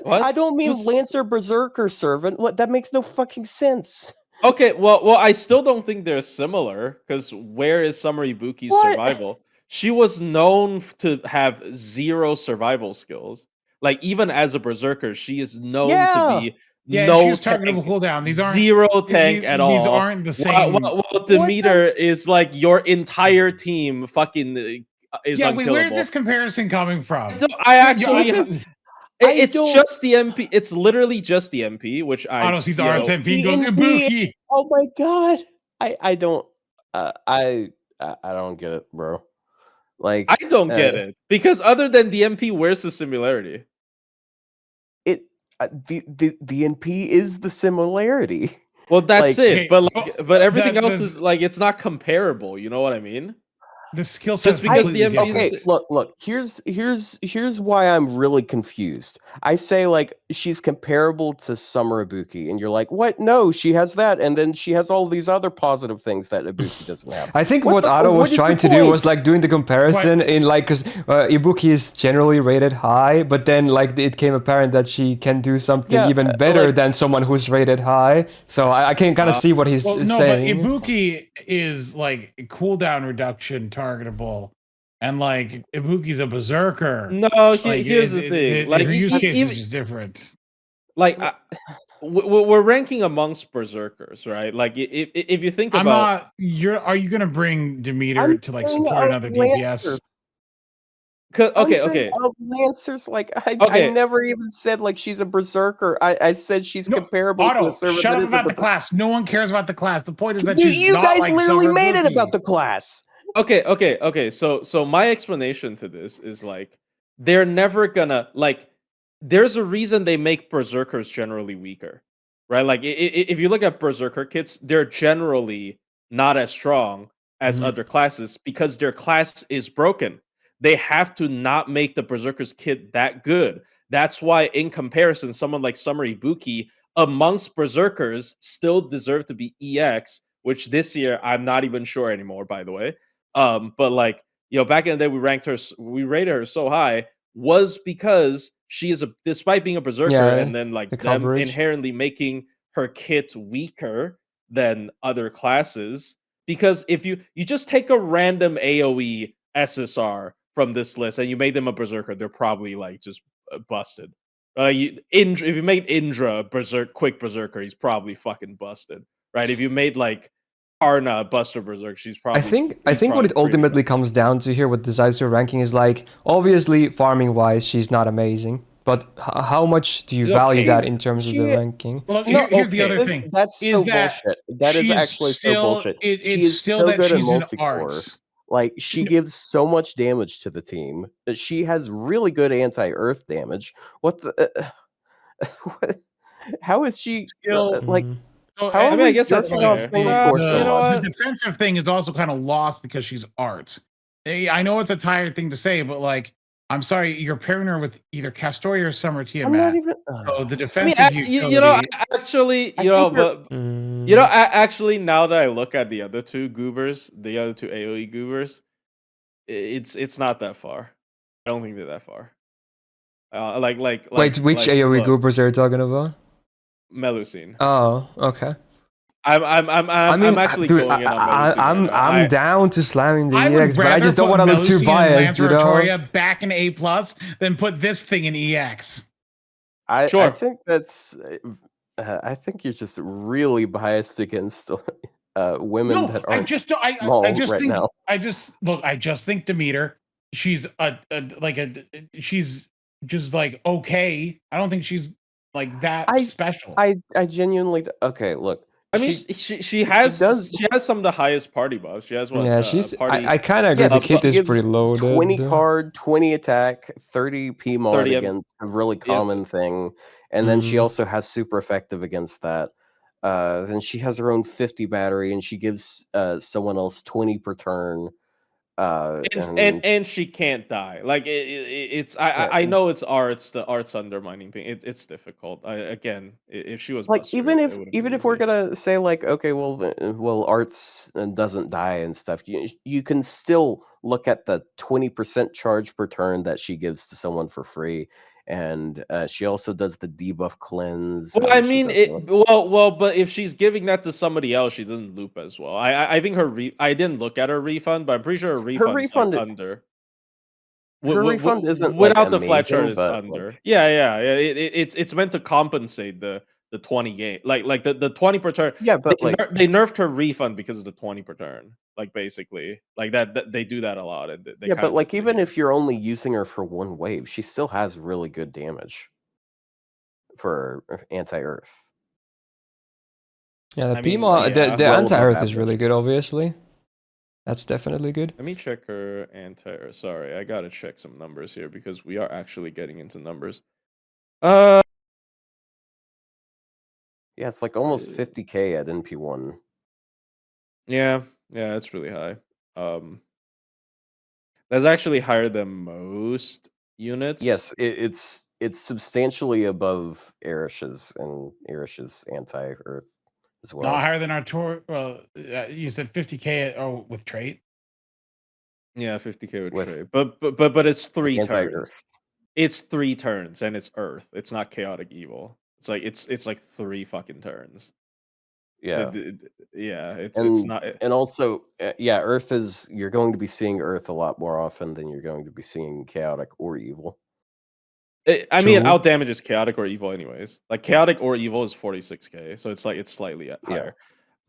What? I don't mean Who's- Lancer Berserker Servant. What? That makes no fucking sense. Okay, well, I still don't think they're similar because where is Summer Ibuki's What? survival? She was known to have 0 survival skills. Like even as a berserker, she is known Yeah. to be Yeah, no she's targetable tank, cooldown. These aren't 0 tank at all. These aren't the same. Well, Demeter is like your entire team fucking is Yeah, unkillable. wait, where's this comparison coming from? I actually, This is- I it's don't- just the MP. It's literally just the MP, which I. Otto sees you know, RSMP goes The Ibuki. Oh my god. I don't. I don't get it, bro. Like I don't get it because other than the MP, where's the similarity? it. The NP is the similarity. Well, that's Like, it. okay, But like, oh, but everything that- else the- is like it's not comparable. You know what I mean? The skill set Just because the MP Okay, is- look. Here's why I'm really confused. I say like she's comparable to Summer Ibuki, and you're like, what? No, she has that, and then she has all these other positive things that Ibuki doesn't have. I think What what the- Otto what was is the trying to do was point? like doing the comparison in like, because Ibuki is generally rated high, but then like it came apparent that she can do something Yeah, even better like- than someone who's rated high. So I can kind of see what he's Well, no, saying. but Ibuki is like cooldown reduction targetable, and like Ibuki's a berserker. No, Like, here's the thing. Like her use case even- is just different. like we're ranking amongst berserkers, right? Like if you think I'm about, not. Are you gonna bring Demeter I'm to like saying support of another DPS? Lancers. okay, I'm saying okay, of Lancers, like I Okay. never even said like she's a berserker. I said she's No, comparable to Otto, a servant shut that up is a about the berserker. class. No one cares about the class. The point is that You, she's you not guys like literally Summer made it Ibuki. about the class. okay. So my explanation to this is like they're never gonna like. There's a reason they make berserkers generally weaker, right? Like if you look at berserker kits, they're generally not as strong as Mhm. other classes because their class is broken. They have to not make the berserker's kit that good. That's why, in comparison, someone like Summer Ibuki amongst berserkers still deserve to be EX, which this year I'm not even sure anymore, by the way. But like, back in the day we rated her so high was because she is despite being a berserker Yeah, and then like the them coverage. inherently making her kit weaker than other classes. Because if you just take a random AoE SSR from this list and you made them a berserker, they're probably like just busted. If you made Indra quick berserker, he's probably fucking busted, right? If you made like Karna Buster Berserk, I think what it ultimately comes down to here, what decides her ranking is like, obviously farming wise, she's not amazing. But how much do you value that in terms of the ranking? Look, here's the other thing. That's so bullshit. That is actually so bullshit. She is so good in multi-core. Like, she gives so much damage to the team. She has really good anti-earth damage. What the... how is she... like... I mean, I guess that's fair. The defensive thing is also kind of lost because she's arts. I know it's a tired thing to say, but like, I'm sorry, you're pairing her with either Castoria or Summer Tiamat. I'm not even. So the defensive utility. Actually, now that I look at the other two goobers, the other two AoE goobers, it's not that far. I don't think they're that far. Wait, which AoE goobers are you talking about? Melusine. Oh, okay. I'm actually going in on Melusine. I'm down to slamming the EX, but I just don't want to look too biased, you know. Artoria back in A+ than put this thing in EX. I think that's. I think you're just really biased against women that aren't. I just think Demeter. She's she's just like okay. I don't think she's like that special. I genuinely okay. Look, I mean, she has some of the highest party buffs. She has one. Yeah, she's. I kind of agree. The kit is pretty loaded. 20 card, 20 attack, 30 PMod against a really common thing, and then she also has super effective against that. Then she has her own 50 battery, and she gives someone else 20 per turn. And she can't die. Like it's I know it's arts, the arts undermining thing. It's difficult. Again, if she was like Buster, even if we're gonna say like okay, well arts doesn't die and stuff, you can still look at the 20% charge per turn that she gives to someone for free. And she also does the debuff cleanse. Well, I mean, but if she's giving that to somebody else, she doesn't loop as well. I think I didn't look at her refund, but I'm pretty sure her refund is under. Her refund isn't without like the flat chart. It's under. Yeah. It's meant to compensate the 20 game, like the 20 per turn. Yeah, but they nerfed her refund because of the 20 per turn. Like basically, like that they do that a lot. And but like even if you're only using her for one wave, she still has really good damage for anti-earth. Yeah, the anti-earth is really good. Obviously, that's definitely good. Let me check her anti-earth. Sorry, I gotta check some numbers here because we are actually getting into numbers. Yeah, it's like almost 50k at NP1. Yeah, it's really high. That's actually higher than most units. Yes, it's substantially above Erice's and Erice's anti-earth as well. Not higher than Artoria. Well, you said 50k with trait. Yeah, 50k with trait. But it's 3 turns. It's 3 turns and it's Earth. It's not chaotic evil. It's like 3 fucking turns. Yeah. It's not. And also, Earth is. You're going to be seeing Earth a lot more often than you're going to be seeing chaotic or evil. I mean, it out damages chaotic or evil, anyways. Like chaotic or evil is 46k, so it's like it's slightly higher.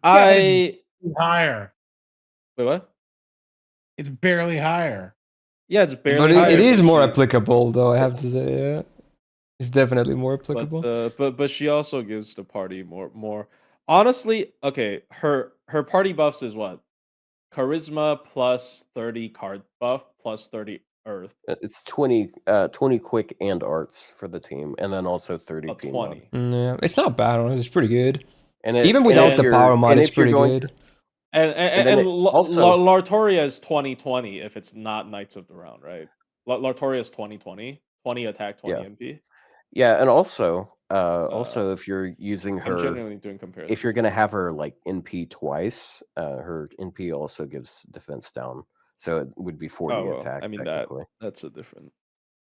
Higher. Wait, what? It's barely higher. Yeah, it's barely. But higher, it is more applicable, though. I have to say, yeah, it's definitely more applicable. But she also gives the party more. Honestly, okay, her party buffs is what? Charisma plus 30 card buff plus 30 earth. It's 20 quick and arts for the team, and then also 30 20. Yeah, it's not bad. Honestly, it's pretty good. And even without the power mod, it's pretty good. And Artoria is 20/20 if it's not Knights of the Round, right? Artoria is 20/20, 20 attack, 20 MP. Yeah, and also if you're using her, I'm genuinely doing comparisons. If you're gonna have her like NP twice, her NP also gives defense down, so it would be 40 attack. I mean technically. that's a different.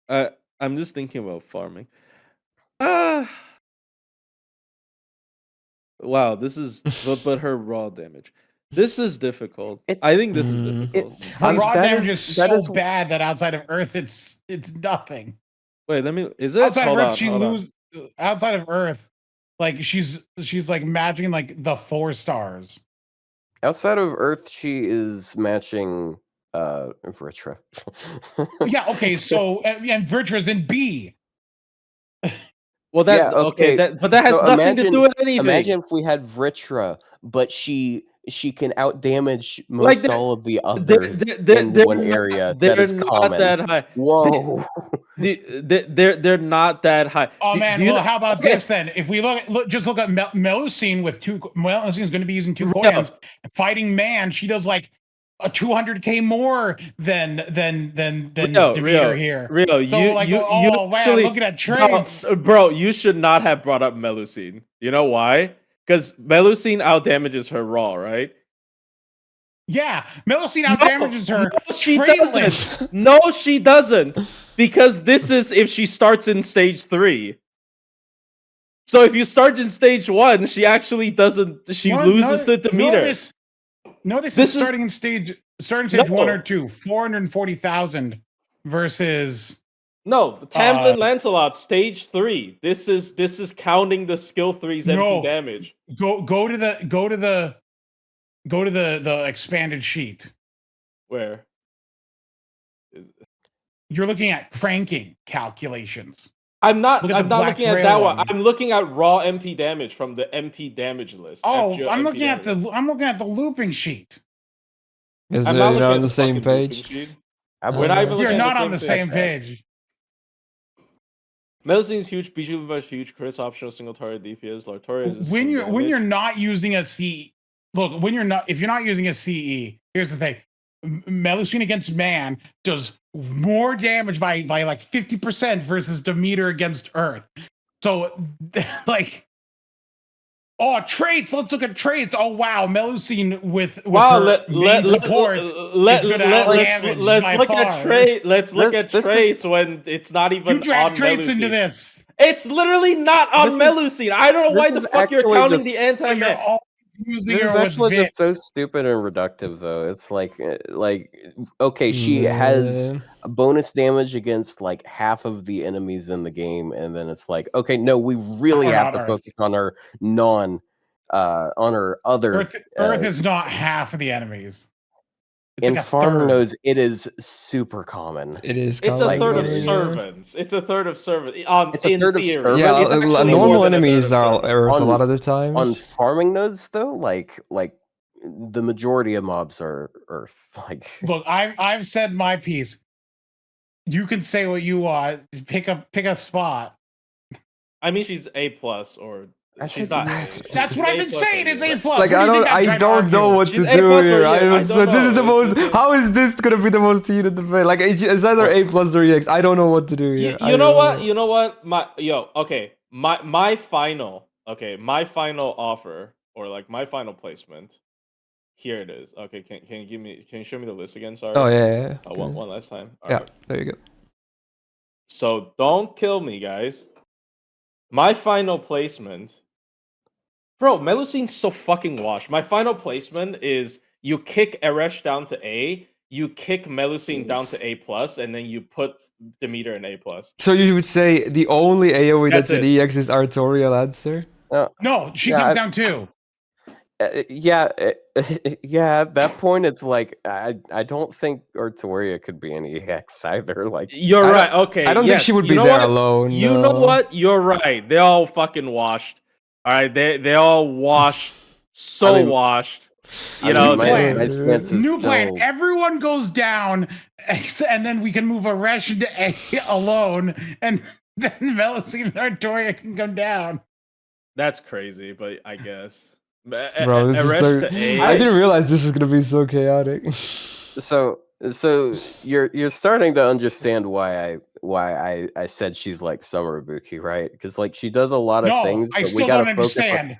I'm just thinking about farming. Wow, this is but her raw damage. This is difficult. I think this is difficult. Raw damage is so bad that outside of Earth, it's nothing. Wait, let me. Is it outside of hold Earth? on, She hold on. lose outside of Earth. Like she's like matching like the 4 stars. Outside of Earth, she is matching Vritra. Yeah. Okay. So and Virtra's in B. Well, Yeah, that okay. but that has So nothing to do with anything. Imagine if we had Vritra, but she can out damage Like most all of the they're others they're, in they're one not, area. they're That is not common. that high. Whoa. They're not that high. Oh Do- man, do you well, know- how about okay, this then? If we just look at Melusine with 2, Melusine is going to be using 2 Real. coins. Fighting man, she does like a 200k more than Demeter here. Real. So You like, you oh you man, actually looking at traits. no, bro. You should not have brought up Melusine. You know why? Because Melusine out damages her raw, right? Yeah, Melusine out damages her. No, she traitless. doesn't. No, she doesn't. Because this is if she starts in stage 3. So if you start in stage 1, she actually doesn't. She loses to Demeter. This This is is- starting in stage 1 No. or 2, 440,000 versus. No, Tamlin Lancelot, stage 3. This is counting the skill 3's MP damage. Go to the expanded sheet. Where? You're looking at cranking calculations. I'm not Look at the looking Black at Grail that one. one. I'm looking at raw MP damage from the MP damage list. Oh, actual I'm MP looking at damage. I'm looking at the looping sheet. Is I'm it, not you looking know, at on the same fucking looping page? sheet. We're not even looking You're at not on the thing. same page. Melusine's huge, Bijou Levi's huge, Chris optional single target DPS, Artoria is When you're damage. not using a CE, look, if you're not using a CE, here's the thing. Melusine against man does more damage by like 50% versus Demeter against Earth. So like, oh, traits. Let's look at traits. Oh wow, Melusine with Wow, her main support. let's look at trait. Let's look at traits when it's not even You drag on traits Melusine. into this. It's literally not on Melusine. I don't know why the fuck you're counting the anti-man. Using This is her with actually Vic. just so stupid and reductive, though. It's like, okay, she has a bonus damage against like half of the enemies in the game, and then it's like, okay, no, we really have to focus on her on her other. Earth is not half of the enemies. It's In like a farming third. nodes, it is super common. It is. It's a third of common, yeah. servants. It's a third of servants. It's a third of servants. Yeah, It's actually more normal than a third enemies of are servants. Earth a lot of the times. On farming nodes, though, like the majority of mobs are Earth. Like, look, I've said my piece. You can say what you want. Pick a spot. I mean, she's A plus or she's not. That's what I've been saying. It's A plus. Like I don't know what to She's do A plus or here. yeah, So this is the know. most. How is this gonna be the most heated debate? Like it's either A plus or EX. I don't know what to do here. You know what? You know what? My final offer or like my final placement. Here it is. Okay, can you show me the list again? Sorry. Oh yeah. One last time. All yeah, right. there you go. So don't kill me, guys. My final placement. Bro, Melusine's so fucking washed. My final placement is you kick Ereshkigal down to A, you kick Melusine down to A plus, and then you put Demeter in A plus. So you would say the only AoE that's That's an EX is Artoria Lancer? No, she comes down too. Yeah, at that point, it's like I don't think Artoria could be an EX either. Like, you're right. Okay, I don't think she would be there alone. You know what? You're right. They're all fucking washed. All right, they all washed. Washed. You know, my stance is new plan. still... Everyone goes down, and then we can move Eresh into A alone, and then Melusine and Artoria can come down. That's crazy, but I guess. Bro, this is so... I didn't realize this was gonna be so chaotic. So you're starting to understand why I said she's like Summer Ibuki, right? Because like she does a lot of things, but we gotta focus on...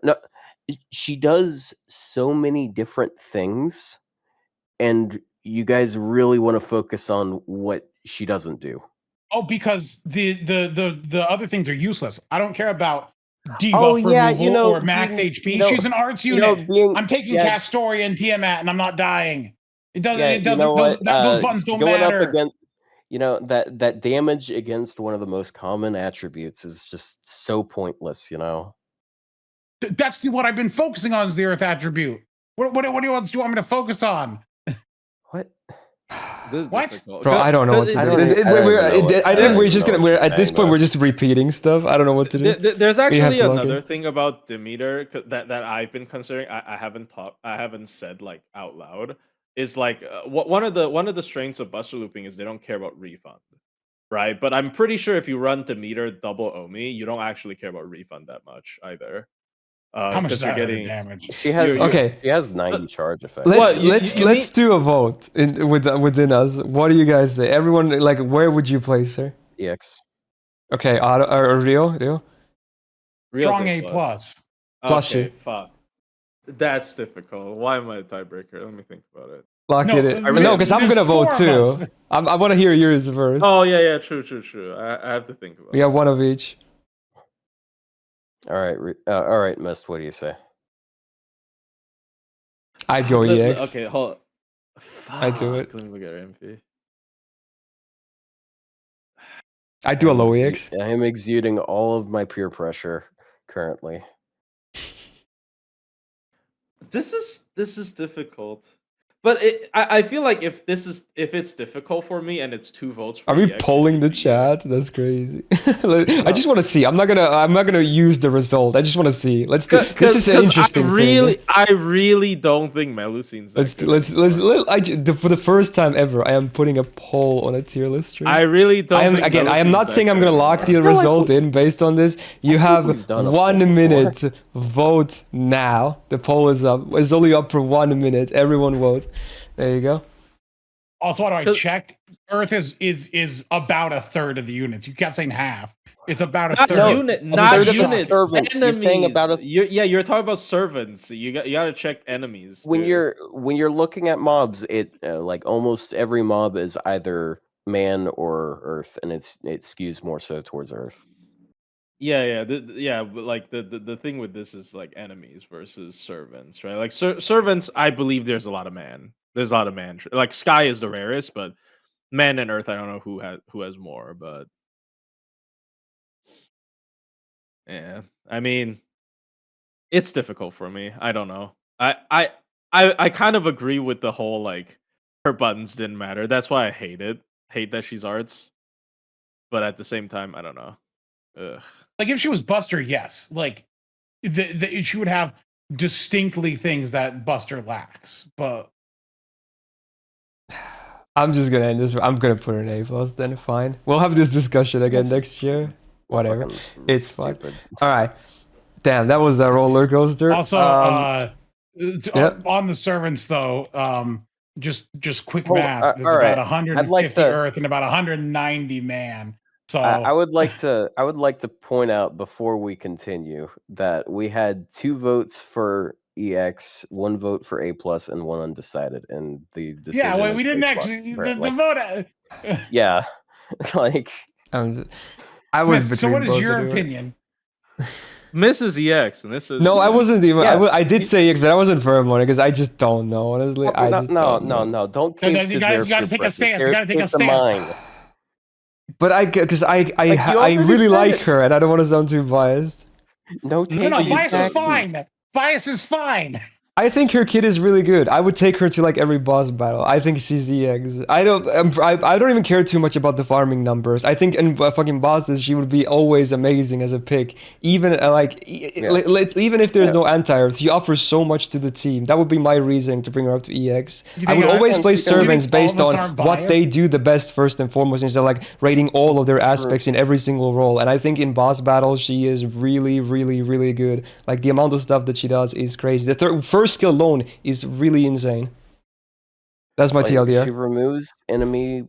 No, she does so many different things, and you guys really want to focus on what she doesn't do. Oh, because the other things are useless. I don't care about debuff removal or max HP. She's an arts unit. I'm taking Castoria and Tiamat, and I'm not dying. It doesn't. Those buttons don't matter. You know, that damage against one of the most common attributes is just so pointless, you know? That's what I've been focusing on is the Earth attribute. What do you want me to focus on? What? This is What? difficult. Bro, I don't know what to I do. don't even know what- I I think don't we're even just know gonna. what We're you're at this saying, point. though. We're just repeating stuff. I don't know what to do. There's We have actually to log another in. thing about Demeter that I've been considering. I haven't said like out loud. Is like one of the strengths of Buster looping is they don't care about refund, right? But I'm pretty sure if you run Demeter double Omi, you don't actually care about refund that much either. How much is Because you're that under getting damage? She has Okay. She has 90 charge effect. Let's What, you let's mean- do a vote within us. What do you guys say? Everyone, like, where would you place her? EX. Okay, Otto, or Rio. Real's Strong A plus. Plus Okay, you. fuck. That's difficult. Why am I a tiebreaker? Let me think about it. Lock No, it in. I mean, No, because I'm there's gonna vote 4 of us. too. I want to hear yours first. Oh yeah, true. I have to think about We it. have one of each. All right, Mist, what do you say? I'd go EX. Okay, hold. I'd do it. Let me look at her MP. I'd do a low EX. I am exuding all of my peer pressure currently. This is difficult, but I feel like if it's difficult for me and it's 2 votes. For Are we EX, polling the it should be EX. chat? That's crazy. I just want to see. I'm not gonna use the result. I just want to see. Let's do. This is an interesting thing. I really don't think Melusine's. For the first time ever, I am putting a poll on a tier list stream. I really don't. I am not saying I'm gonna lock the feel like result in based on this. You have we've done a 1 poll minute. Vote now. The poll is up. It's only up for 1 minute. Everyone vote. There you go. Also, what I checked, Earth is about a third of the units. You kept saying half. It's about a Not third. unit, A not third of the units. servants. You're saying about a- You're talking about servants. You gotta check enemies. When dude. you're looking at mobs, it like almost every mob is either man or Earth, and it skews more so towards Earth. But like the thing with this is like enemies versus servants, right? Like servants, I believe there's a lot of man. There's a lot of man. Like Sky is the rarest, but man and Earth, I don't know who has more, but yeah, I mean, it's difficult for me. I don't know. I kind of agree with the whole like her buttons didn't matter. That's why I hate it. Hate that she's arts, but at the same time, I don't know. Ugh. Like if she was Buster, yes. Like she would have distinctly things that Buster lacks. But I'm just gonna end this. I'm gonna put an A plus. Then fine. We'll have this discussion again next year. Whatever. Fucking It's fine. stupid. All right. Damn, that was a roller coaster. also, yep. on the servants though, just quick Oh, math. There's all about right. 150 I'd like to- Earth and about 190 man. So I would like to point out before we continue that we had 2 votes for EX, 1 vote for A plus, and 1 undecided, and the decision. yeah, well, is we didn't A plus, actually right? the vote. Yeah, like I was Miss, so between what is both your anyway. opinion? Mrs. EX, Mrs. No, I EX. wasn't even. Yeah. I did say it, but I wasn't firm on it because I just don't know. Honestly, I just don't know. no, don't No, cave you to gotta- their you gotta peer take a pressure. stance, you gotta take a It's stance. mine. But because I you really already like said. her, and I don't want to sound too biased. No, No, takes bias is back. fine. Bias is fine. I think her kit is really good. I would take her to like every boss battle. I think she's EX. I don't even care too much about the farming numbers. I think in fucking bosses she would be always amazing as a pick. Even even if there's no anti-earth, she offers so much to the team. That would be my reason to bring her up to EX. You I think would always and play you think servants all of based us on aren't what they biased? do the best first and foremost, instead of like rating all of their aspects in every single role. And I think in boss battles she is really, really, really good. Like the amount of stuff that she does is crazy. The first skill alone is really insane. That's my Like, TLDR. she removes enemy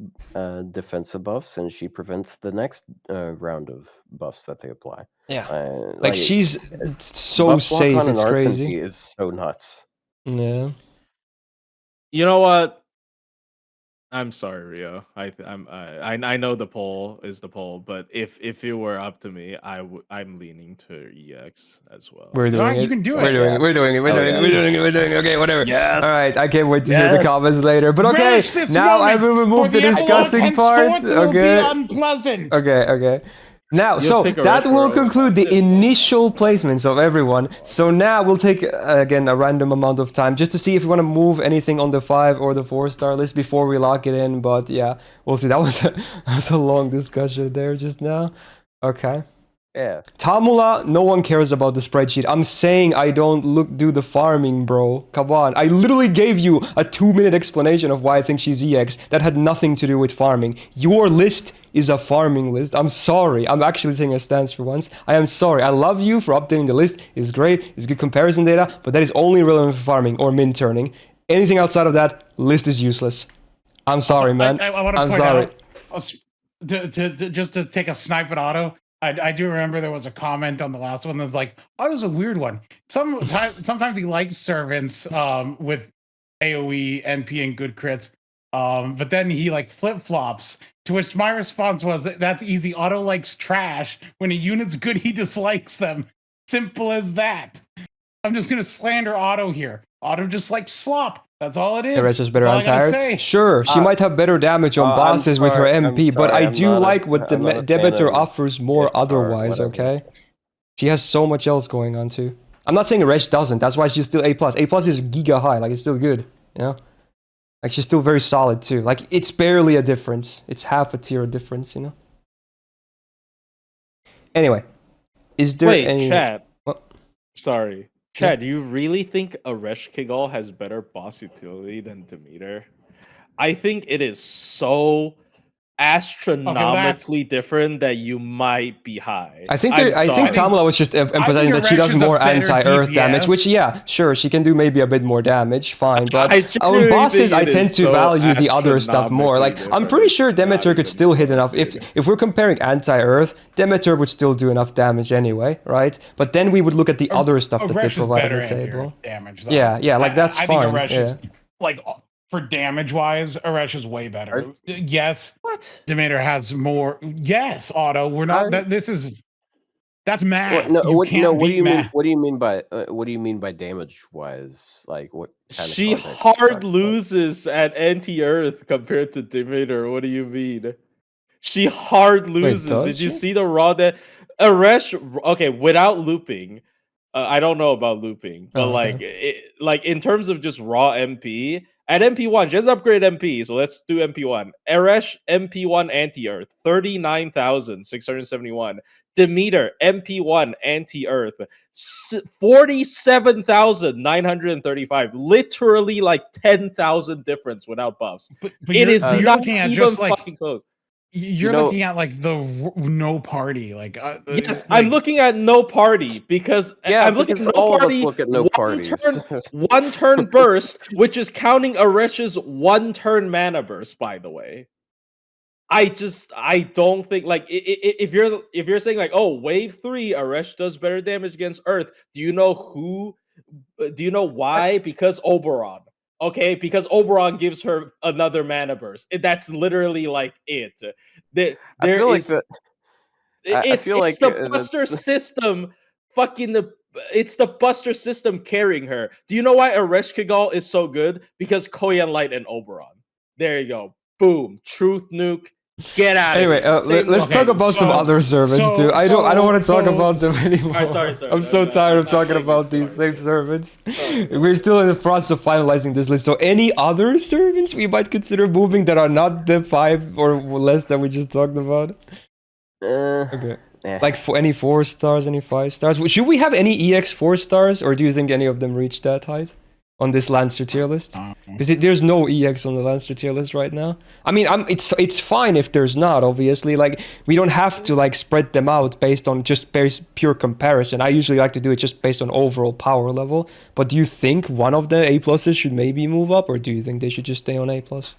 defensive buffs, and she prevents the next round of buffs that they apply. Yeah. Like she's so buff block safe, on an it's arts crazy. MP is so nuts. Yeah. You know what? I'm sorry, Rio. I know the poll is the poll, but if it were up to me, I'm leaning to EX as well. We're All doing right, it. you can do We're it. doing it. We're doing it. We're doing it. We're doing it. We're doing it. Okay, whatever. Yes. All right. I can't wait to hear the Yes. comments later. But okay, Relish this now I will moment, remove for the discussing epilogue part. henceforth will be Okay. unpleasant. Okay. Now, You'll so pick a that will Reshkigal. conclude the initial placements of everyone. So now we'll take, again, a random amount of time just to see if we want to move anything on the 5 or the 4-star list before we lock it in. But yeah, we'll see. That was a long discussion there just now. Okay. Yeah. Tamula, no one cares about the spreadsheet. I'm saying I don't do the farming, bro. Come on. I literally gave you a 2-minute explanation of why I think she's EX. That had nothing to do with farming. Your list is a farming list. I'm sorry. I'm actually taking a stance for once. I am sorry. I love you for updating the list. It's great. It's good comparison data, but that is only relevant for farming or min turning. Anything outside of that, list is useless. I'm sorry, man. I want to I'm point sorry. out, just to take a snipe at Otto. I do remember there was a comment on the last one that's like, Otto's a weird one. Sometimes he likes servants with AoE, NP, and good crits. But then he like flip-flops. To which my response was, that's easy. Otto likes trash. When a unit's good, he dislikes them. Simple as that. I'm just gonna slander Otto here. Otto just likes slop. That's all it is. Erece is better That's all on I gotta tired. say. Sure, she might have better damage on I'm bosses with her sorry, I'm MP, but sorry, I I'm do not a- like what I'm not a fan Demeter of offers more gift art, otherwise, whatever. okay? She has so much else going on too. I'm not saying Erece doesn't, that's why she's still A+. A+ is giga high, like it's still good, you know? Like she's still very solid too. Like it's barely a difference. It's half a tier difference, you know? Anyway, is there Wait, any... Chad. What? Sorry. Chad, do you really think Ereshkigal has better boss utility than Demeter? I think it is so astronomically different that you might be high. I think Tamula was just emphasizing that she does Erece is a more better anti-earth damage, which DPS. yeah, sure, she can do maybe a bit more damage, fine. But I on genuinely bosses, think I it tend is to so value the other stuff more. Like astronomically I'm pretty sure different. It's Demeter not could even still hit close, enough. dude. If we're comparing anti-earth, Demeter would still do enough damage anyway, right? But then we would look at the other stuff that they Erece is provide better at the anti-earth table. damage, though. Yeah, like that's I fine. think Erece is Yeah. like for damage wise, Erece is way better. Right. Yes, What? Demeter has more. Yes, Otto, we're not. That's math. What, You can't what do beat you math. mean by damage wise? Like what kind She of context are you hard talking about? loses at anti-earth compared to Demeter. What do you mean? She hard loses. does Did you she? see the raw that Eresh? Okay, without looping, I don't know about looping, but Oh, okay. like in terms of just raw MP at MP1, just upgrade MP. So let's do MP1. Eresh MP1 anti-earth 39,671. Demeter MP1 anti-earth 47,935. Literally like 10,000 difference without buffs. But It is you're not looking at even just like fucking close. you're know- looking at like the no party. Like Yes, like, I'm looking at no party because Yeah, I'm looking because at no all of us party. look at no one parties. one turn burst, which is counting Eresh's 1 turn mana burst. By the way, I don't think like if you're saying like, oh, wave 3 Eresh does better damage against Earth. Do you know who? Do you know why? Because Oberon. Okay, because Oberon gives her another mana burst. That's literally like it. There I feel like is- that. I it's feel like the Buster that's- system it's the Buster system carrying her. Do you know why Ereshkigal is so good? Because Koyan Light and Oberon. There you go. Boom. Truth nuke. Get out Anyway, of here. let's okay, talk about some so- other servants so- too. I don't want to talk so- about them anymore. Alright, sorry. I'm so tired of talking about these same servants. We're still in the process of finalizing this list. So any other servants we might consider moving that are not the 5 or less that we just talked about? Okay. Like for any 4 stars, any 5 stars? Should we have any EX 4 stars, or do you think any of them reach that height on this Lancer tier list? Because there's no EX on the Lancer tier list right now. I mean, it's fine if there's not. Obviously, like we don't have to like spread them out based on just pure comparison. I usually like to do it just based on overall power level. But do you think one of the A pluses should maybe move up, or do you think they should just stay on A plus?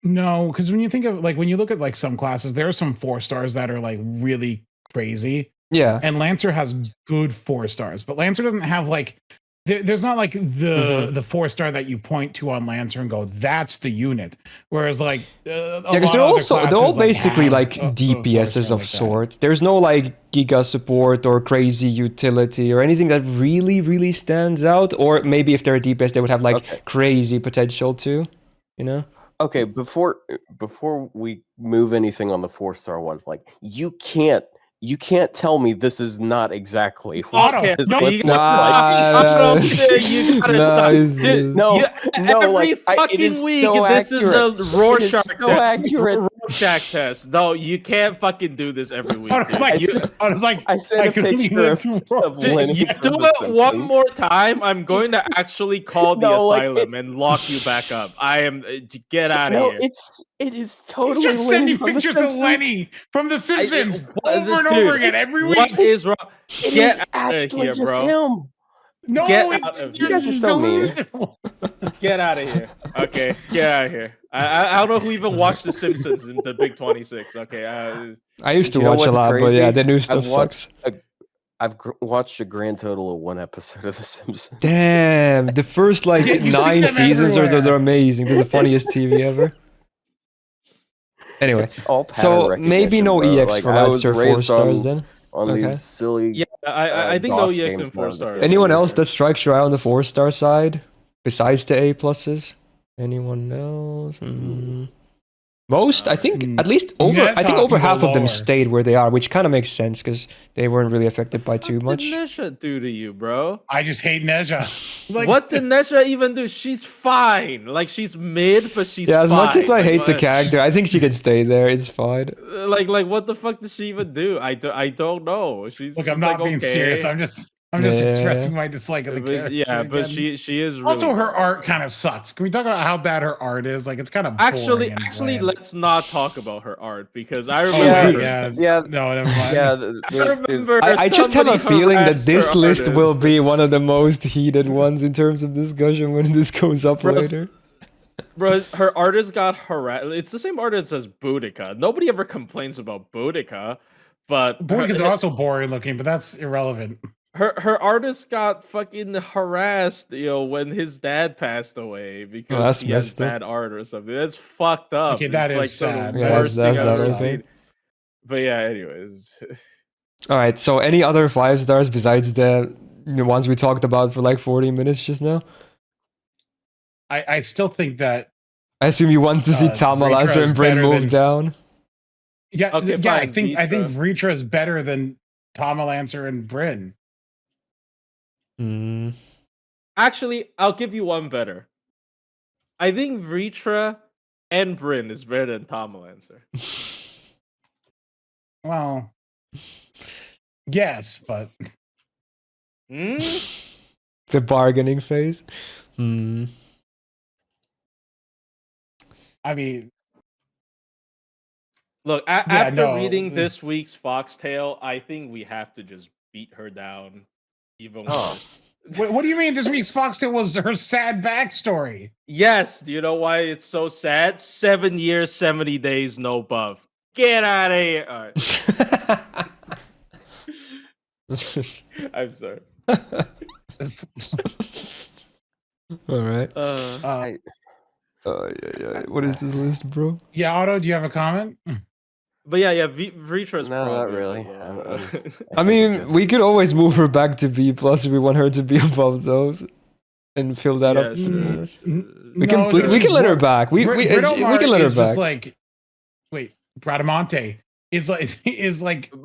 No, because when you think of like when you look at like some classes, there are some 4 stars that are like really crazy. Yeah. And Lancer has good 4 stars, but Lancer doesn't have like there's not like the 4-star that you point to on Lancer and go, that's the unit. Whereas like because they're all basically like DPSs of sorts. There's no like Giga support or crazy utility or anything that really stands out. Or maybe if they're a DPS, they would have like crazy potential too. You know? Okay, before we move anything on the 4-star one, like you can't tell me this is not exactly what Otto, this no, looks you like. You gotta stop. Dude, No, every like, fucking it is week, so this is a accurate. Rorschach It is so accurate. Rorschach test. No, you can't fucking do this every week. I was like, I sent a picture of Lenny you from do The it one Simpsons. more time, I'm going to actually call the No, like, asylum and lock you back up. I am. Get out of No, here. it is He's totally just Lenny sending from The pictures of Simpsons. Lenny from The Simpsons over and Dude, over again every week. What is wrong? It Get is out of actually here, just bro. him. No, Get out of you're here. You guys are so mean. delusional. Get out of here. Okay, get out of here. I don't know who even watched The Simpsons in the Big 26. Okay, I used to You know watch a what's lot, but crazy? yeah, the new stuff sucks. I've watched a grand total of 1 episode of The Simpsons. Damn, the first like Yeah, you see 9 them seasons are everywhere. they're amazing. They're the funniest TV ever. Anyway, It's all pattern so recognition, maybe no bro. EX Like, for I was Lancer 4 raised stars then. on Okay. these silly. yeah, I think no DOS EX games and 4 more than stars. Anyone else that strikes your eye on the 4-star side besides the A pluses? Anyone else? Most, I think, at least over. I think Nezha over can go half of them lower. stayed where they are, which kind of makes sense because they weren't really affected by too What much. did Nezha do to you, bro? I just hate Nezha. Like, What did Nezha even do? She's fine. Like she's mid, but she's Yeah, as much as I fine. Like, hate the what- character, I think she can stay there. It's fine. Like what the fuck did she even do? I don't know. She's Look, she's I'm not like, being okay. serious. I'm just Yeah. expressing my dislike of the But, character. yeah, but again. she is really Also, her bad. art kind of sucks. Can we talk about how bad her art is? Like, it's kind of Actually, boring and bland. let's not talk about her art because I Oh, remember. yeah. Yeah. No, never mind. Yeah, I there's remember. I just have a somebody feeling that harassed this her list will artist. be one of the most heated ones in terms of discussion when this goes up Bro, later. Bro, her artist got harassed. It's the same artist as Boudica. Nobody ever complains about Boudica, but Boudica's also boring looking, but that's irrelevant. her artist got fucking harassed, when his dad passed away because that's he has messed up. bad art or something. That's fucked up. Okay, that It's is some of sad. the Yeah, worst that's thing I've that ever whole thing. seen. But yeah, anyways. All right. So, any other 5 stars besides the ones we talked about for like 40 minutes just now? I still think that I assume you want to see Tamamo Vritra Lancer is and Bryn better move than- down. Okay, I fine, think Vritra. Vritra is better than Tamamo Lancer and Bryn. Mm. Actually, I'll give you one better. I think Vritra and Bryn is better than Tamamo Lancer. Well, yes, but Hmm? The bargaining phase. Hmm. I mean, Look, Yeah, after no. reading this week's Foxtail, I think we have to just beat her down even Oh. worse. what do you mean this week's Foxtail was her sad backstory? Yes, do you know why it's so sad? 7 years, 70 days, no buff. Get out of here. All right. I'm sorry. All right. What is this list, bro? Yeah, Otto, do you have a comment? But yeah, Vritra's No, not probably really. below. I mean, we could always move her back to B plus if we want her to be above those, and fill that up. Yeah, sure. We can let her back. We can let her back. Like, wait, Bradamante is like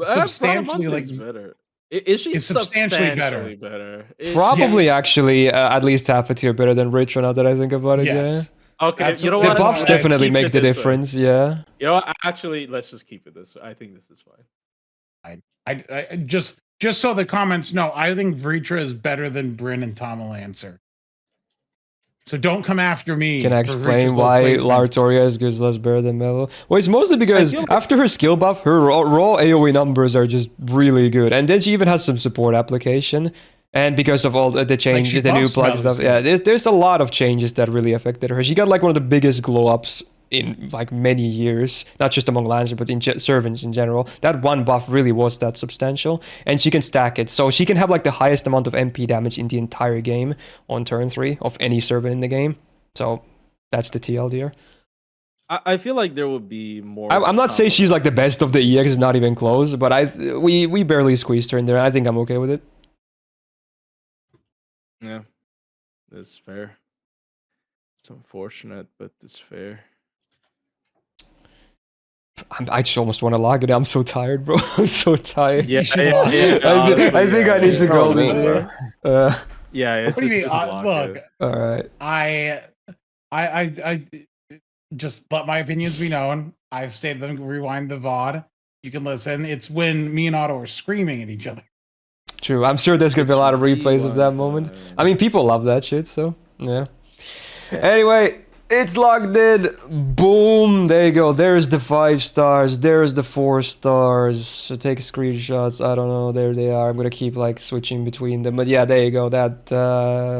substantially like Bradamante's better. Is she It's substantially substantially better. better? Probably Yes. actually at least half a tier better than Rich. Now that I think about it, yes. Okay, That's you know what- yeah. what? The buffs Let's definitely Keep make it the this way. difference. Yeah. You know what? Actually, let's just keep it this way. I think this is fine. I just so the comments know, I think Vritra is better than Bryn and Tamamo Lancer. So don't come after me. Can I for explain Vritra's low why placement. Artoria is less better than Melo? Well, it's mostly because feel like- after her skill buff, her raw AoE numbers are just really good, and then she even has some support application. And because of all the change, she the new buffs plug stuff, Melusine. yeah, there's a lot of changes that really affected her. She got like one of the biggest glow ups in like many years, not just among Lancer, but in servants in general. That one buff really was that substantial, and she can stack it. So she can have like the highest amount of MP damage in the entire game on turn 3 of any servant in the game. So that's the TLDR. I feel like there would be more. I'm not saying she's like the best of the EX, not even close, but we barely squeezed her in there. I think I'm okay with it. Yeah, that's fair. It's unfortunate, but it's fair. I just almost want to log it. I'm so tired, bro. I'm so tired. Yeah, I think I need to go this year. Yeah, it's What do you just mean? lock Look, it. All right. I just let my opinions be known. I've stated them. Rewind the VOD. You can listen. It's when me and Otto are screaming at each other. True. I'm sure there's gonna be a lot of replays of that moment. I mean, people love that shit. So yeah. Anyway, it's locked in. Boom. There you go. There's the 5 stars. There's the 4 stars. So take screenshots. I don't know. There they are. I'm gonna keep like switching between them. But yeah, there you go. That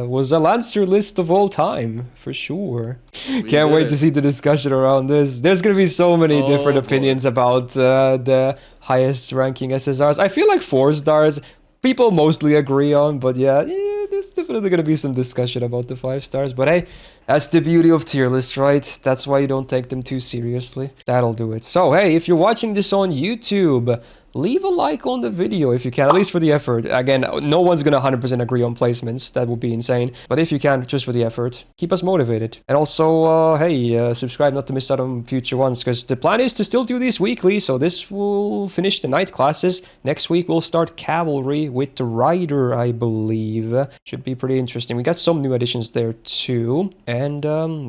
was a Lancer list of all time for sure. Can't wait to see the discussion around this. There's gonna be so many different opinions about the highest ranking SSRs. I feel like 4 stars people mostly agree on, but yeah, there's definitely gonna be some discussion about the 5 stars. But hey, that's the beauty of tier lists, right? That's why you don't take them too seriously. That'll do it. So hey, if you're watching this on YouTube, leave a like on the video if you can, at least for the effort. Again, no one's gonna 100% agree on placements. That would be insane. But if you can, just for the effort, keep us motivated. And also, hey, subscribe not to miss out on future ones, because the plan is to still do these weekly. So this will finish the night classes. Next week, we'll start Cavalry with the Rider, I believe. Should be pretty interesting. We got some new additions there too. And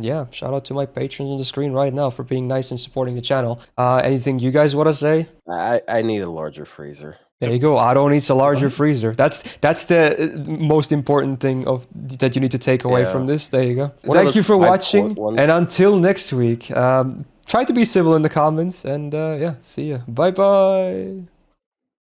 yeah, shout out to my patrons on the screen right now for being nice and supporting the channel. Anything you guys want to say? I need a larger freezer. There you go. Otto needs a larger freezer. That's the most important thing that you need to take away from this. There you go. Well, thank you for watching, and until next week, try to be civil in the comments, and yeah, see ya. Bye bye.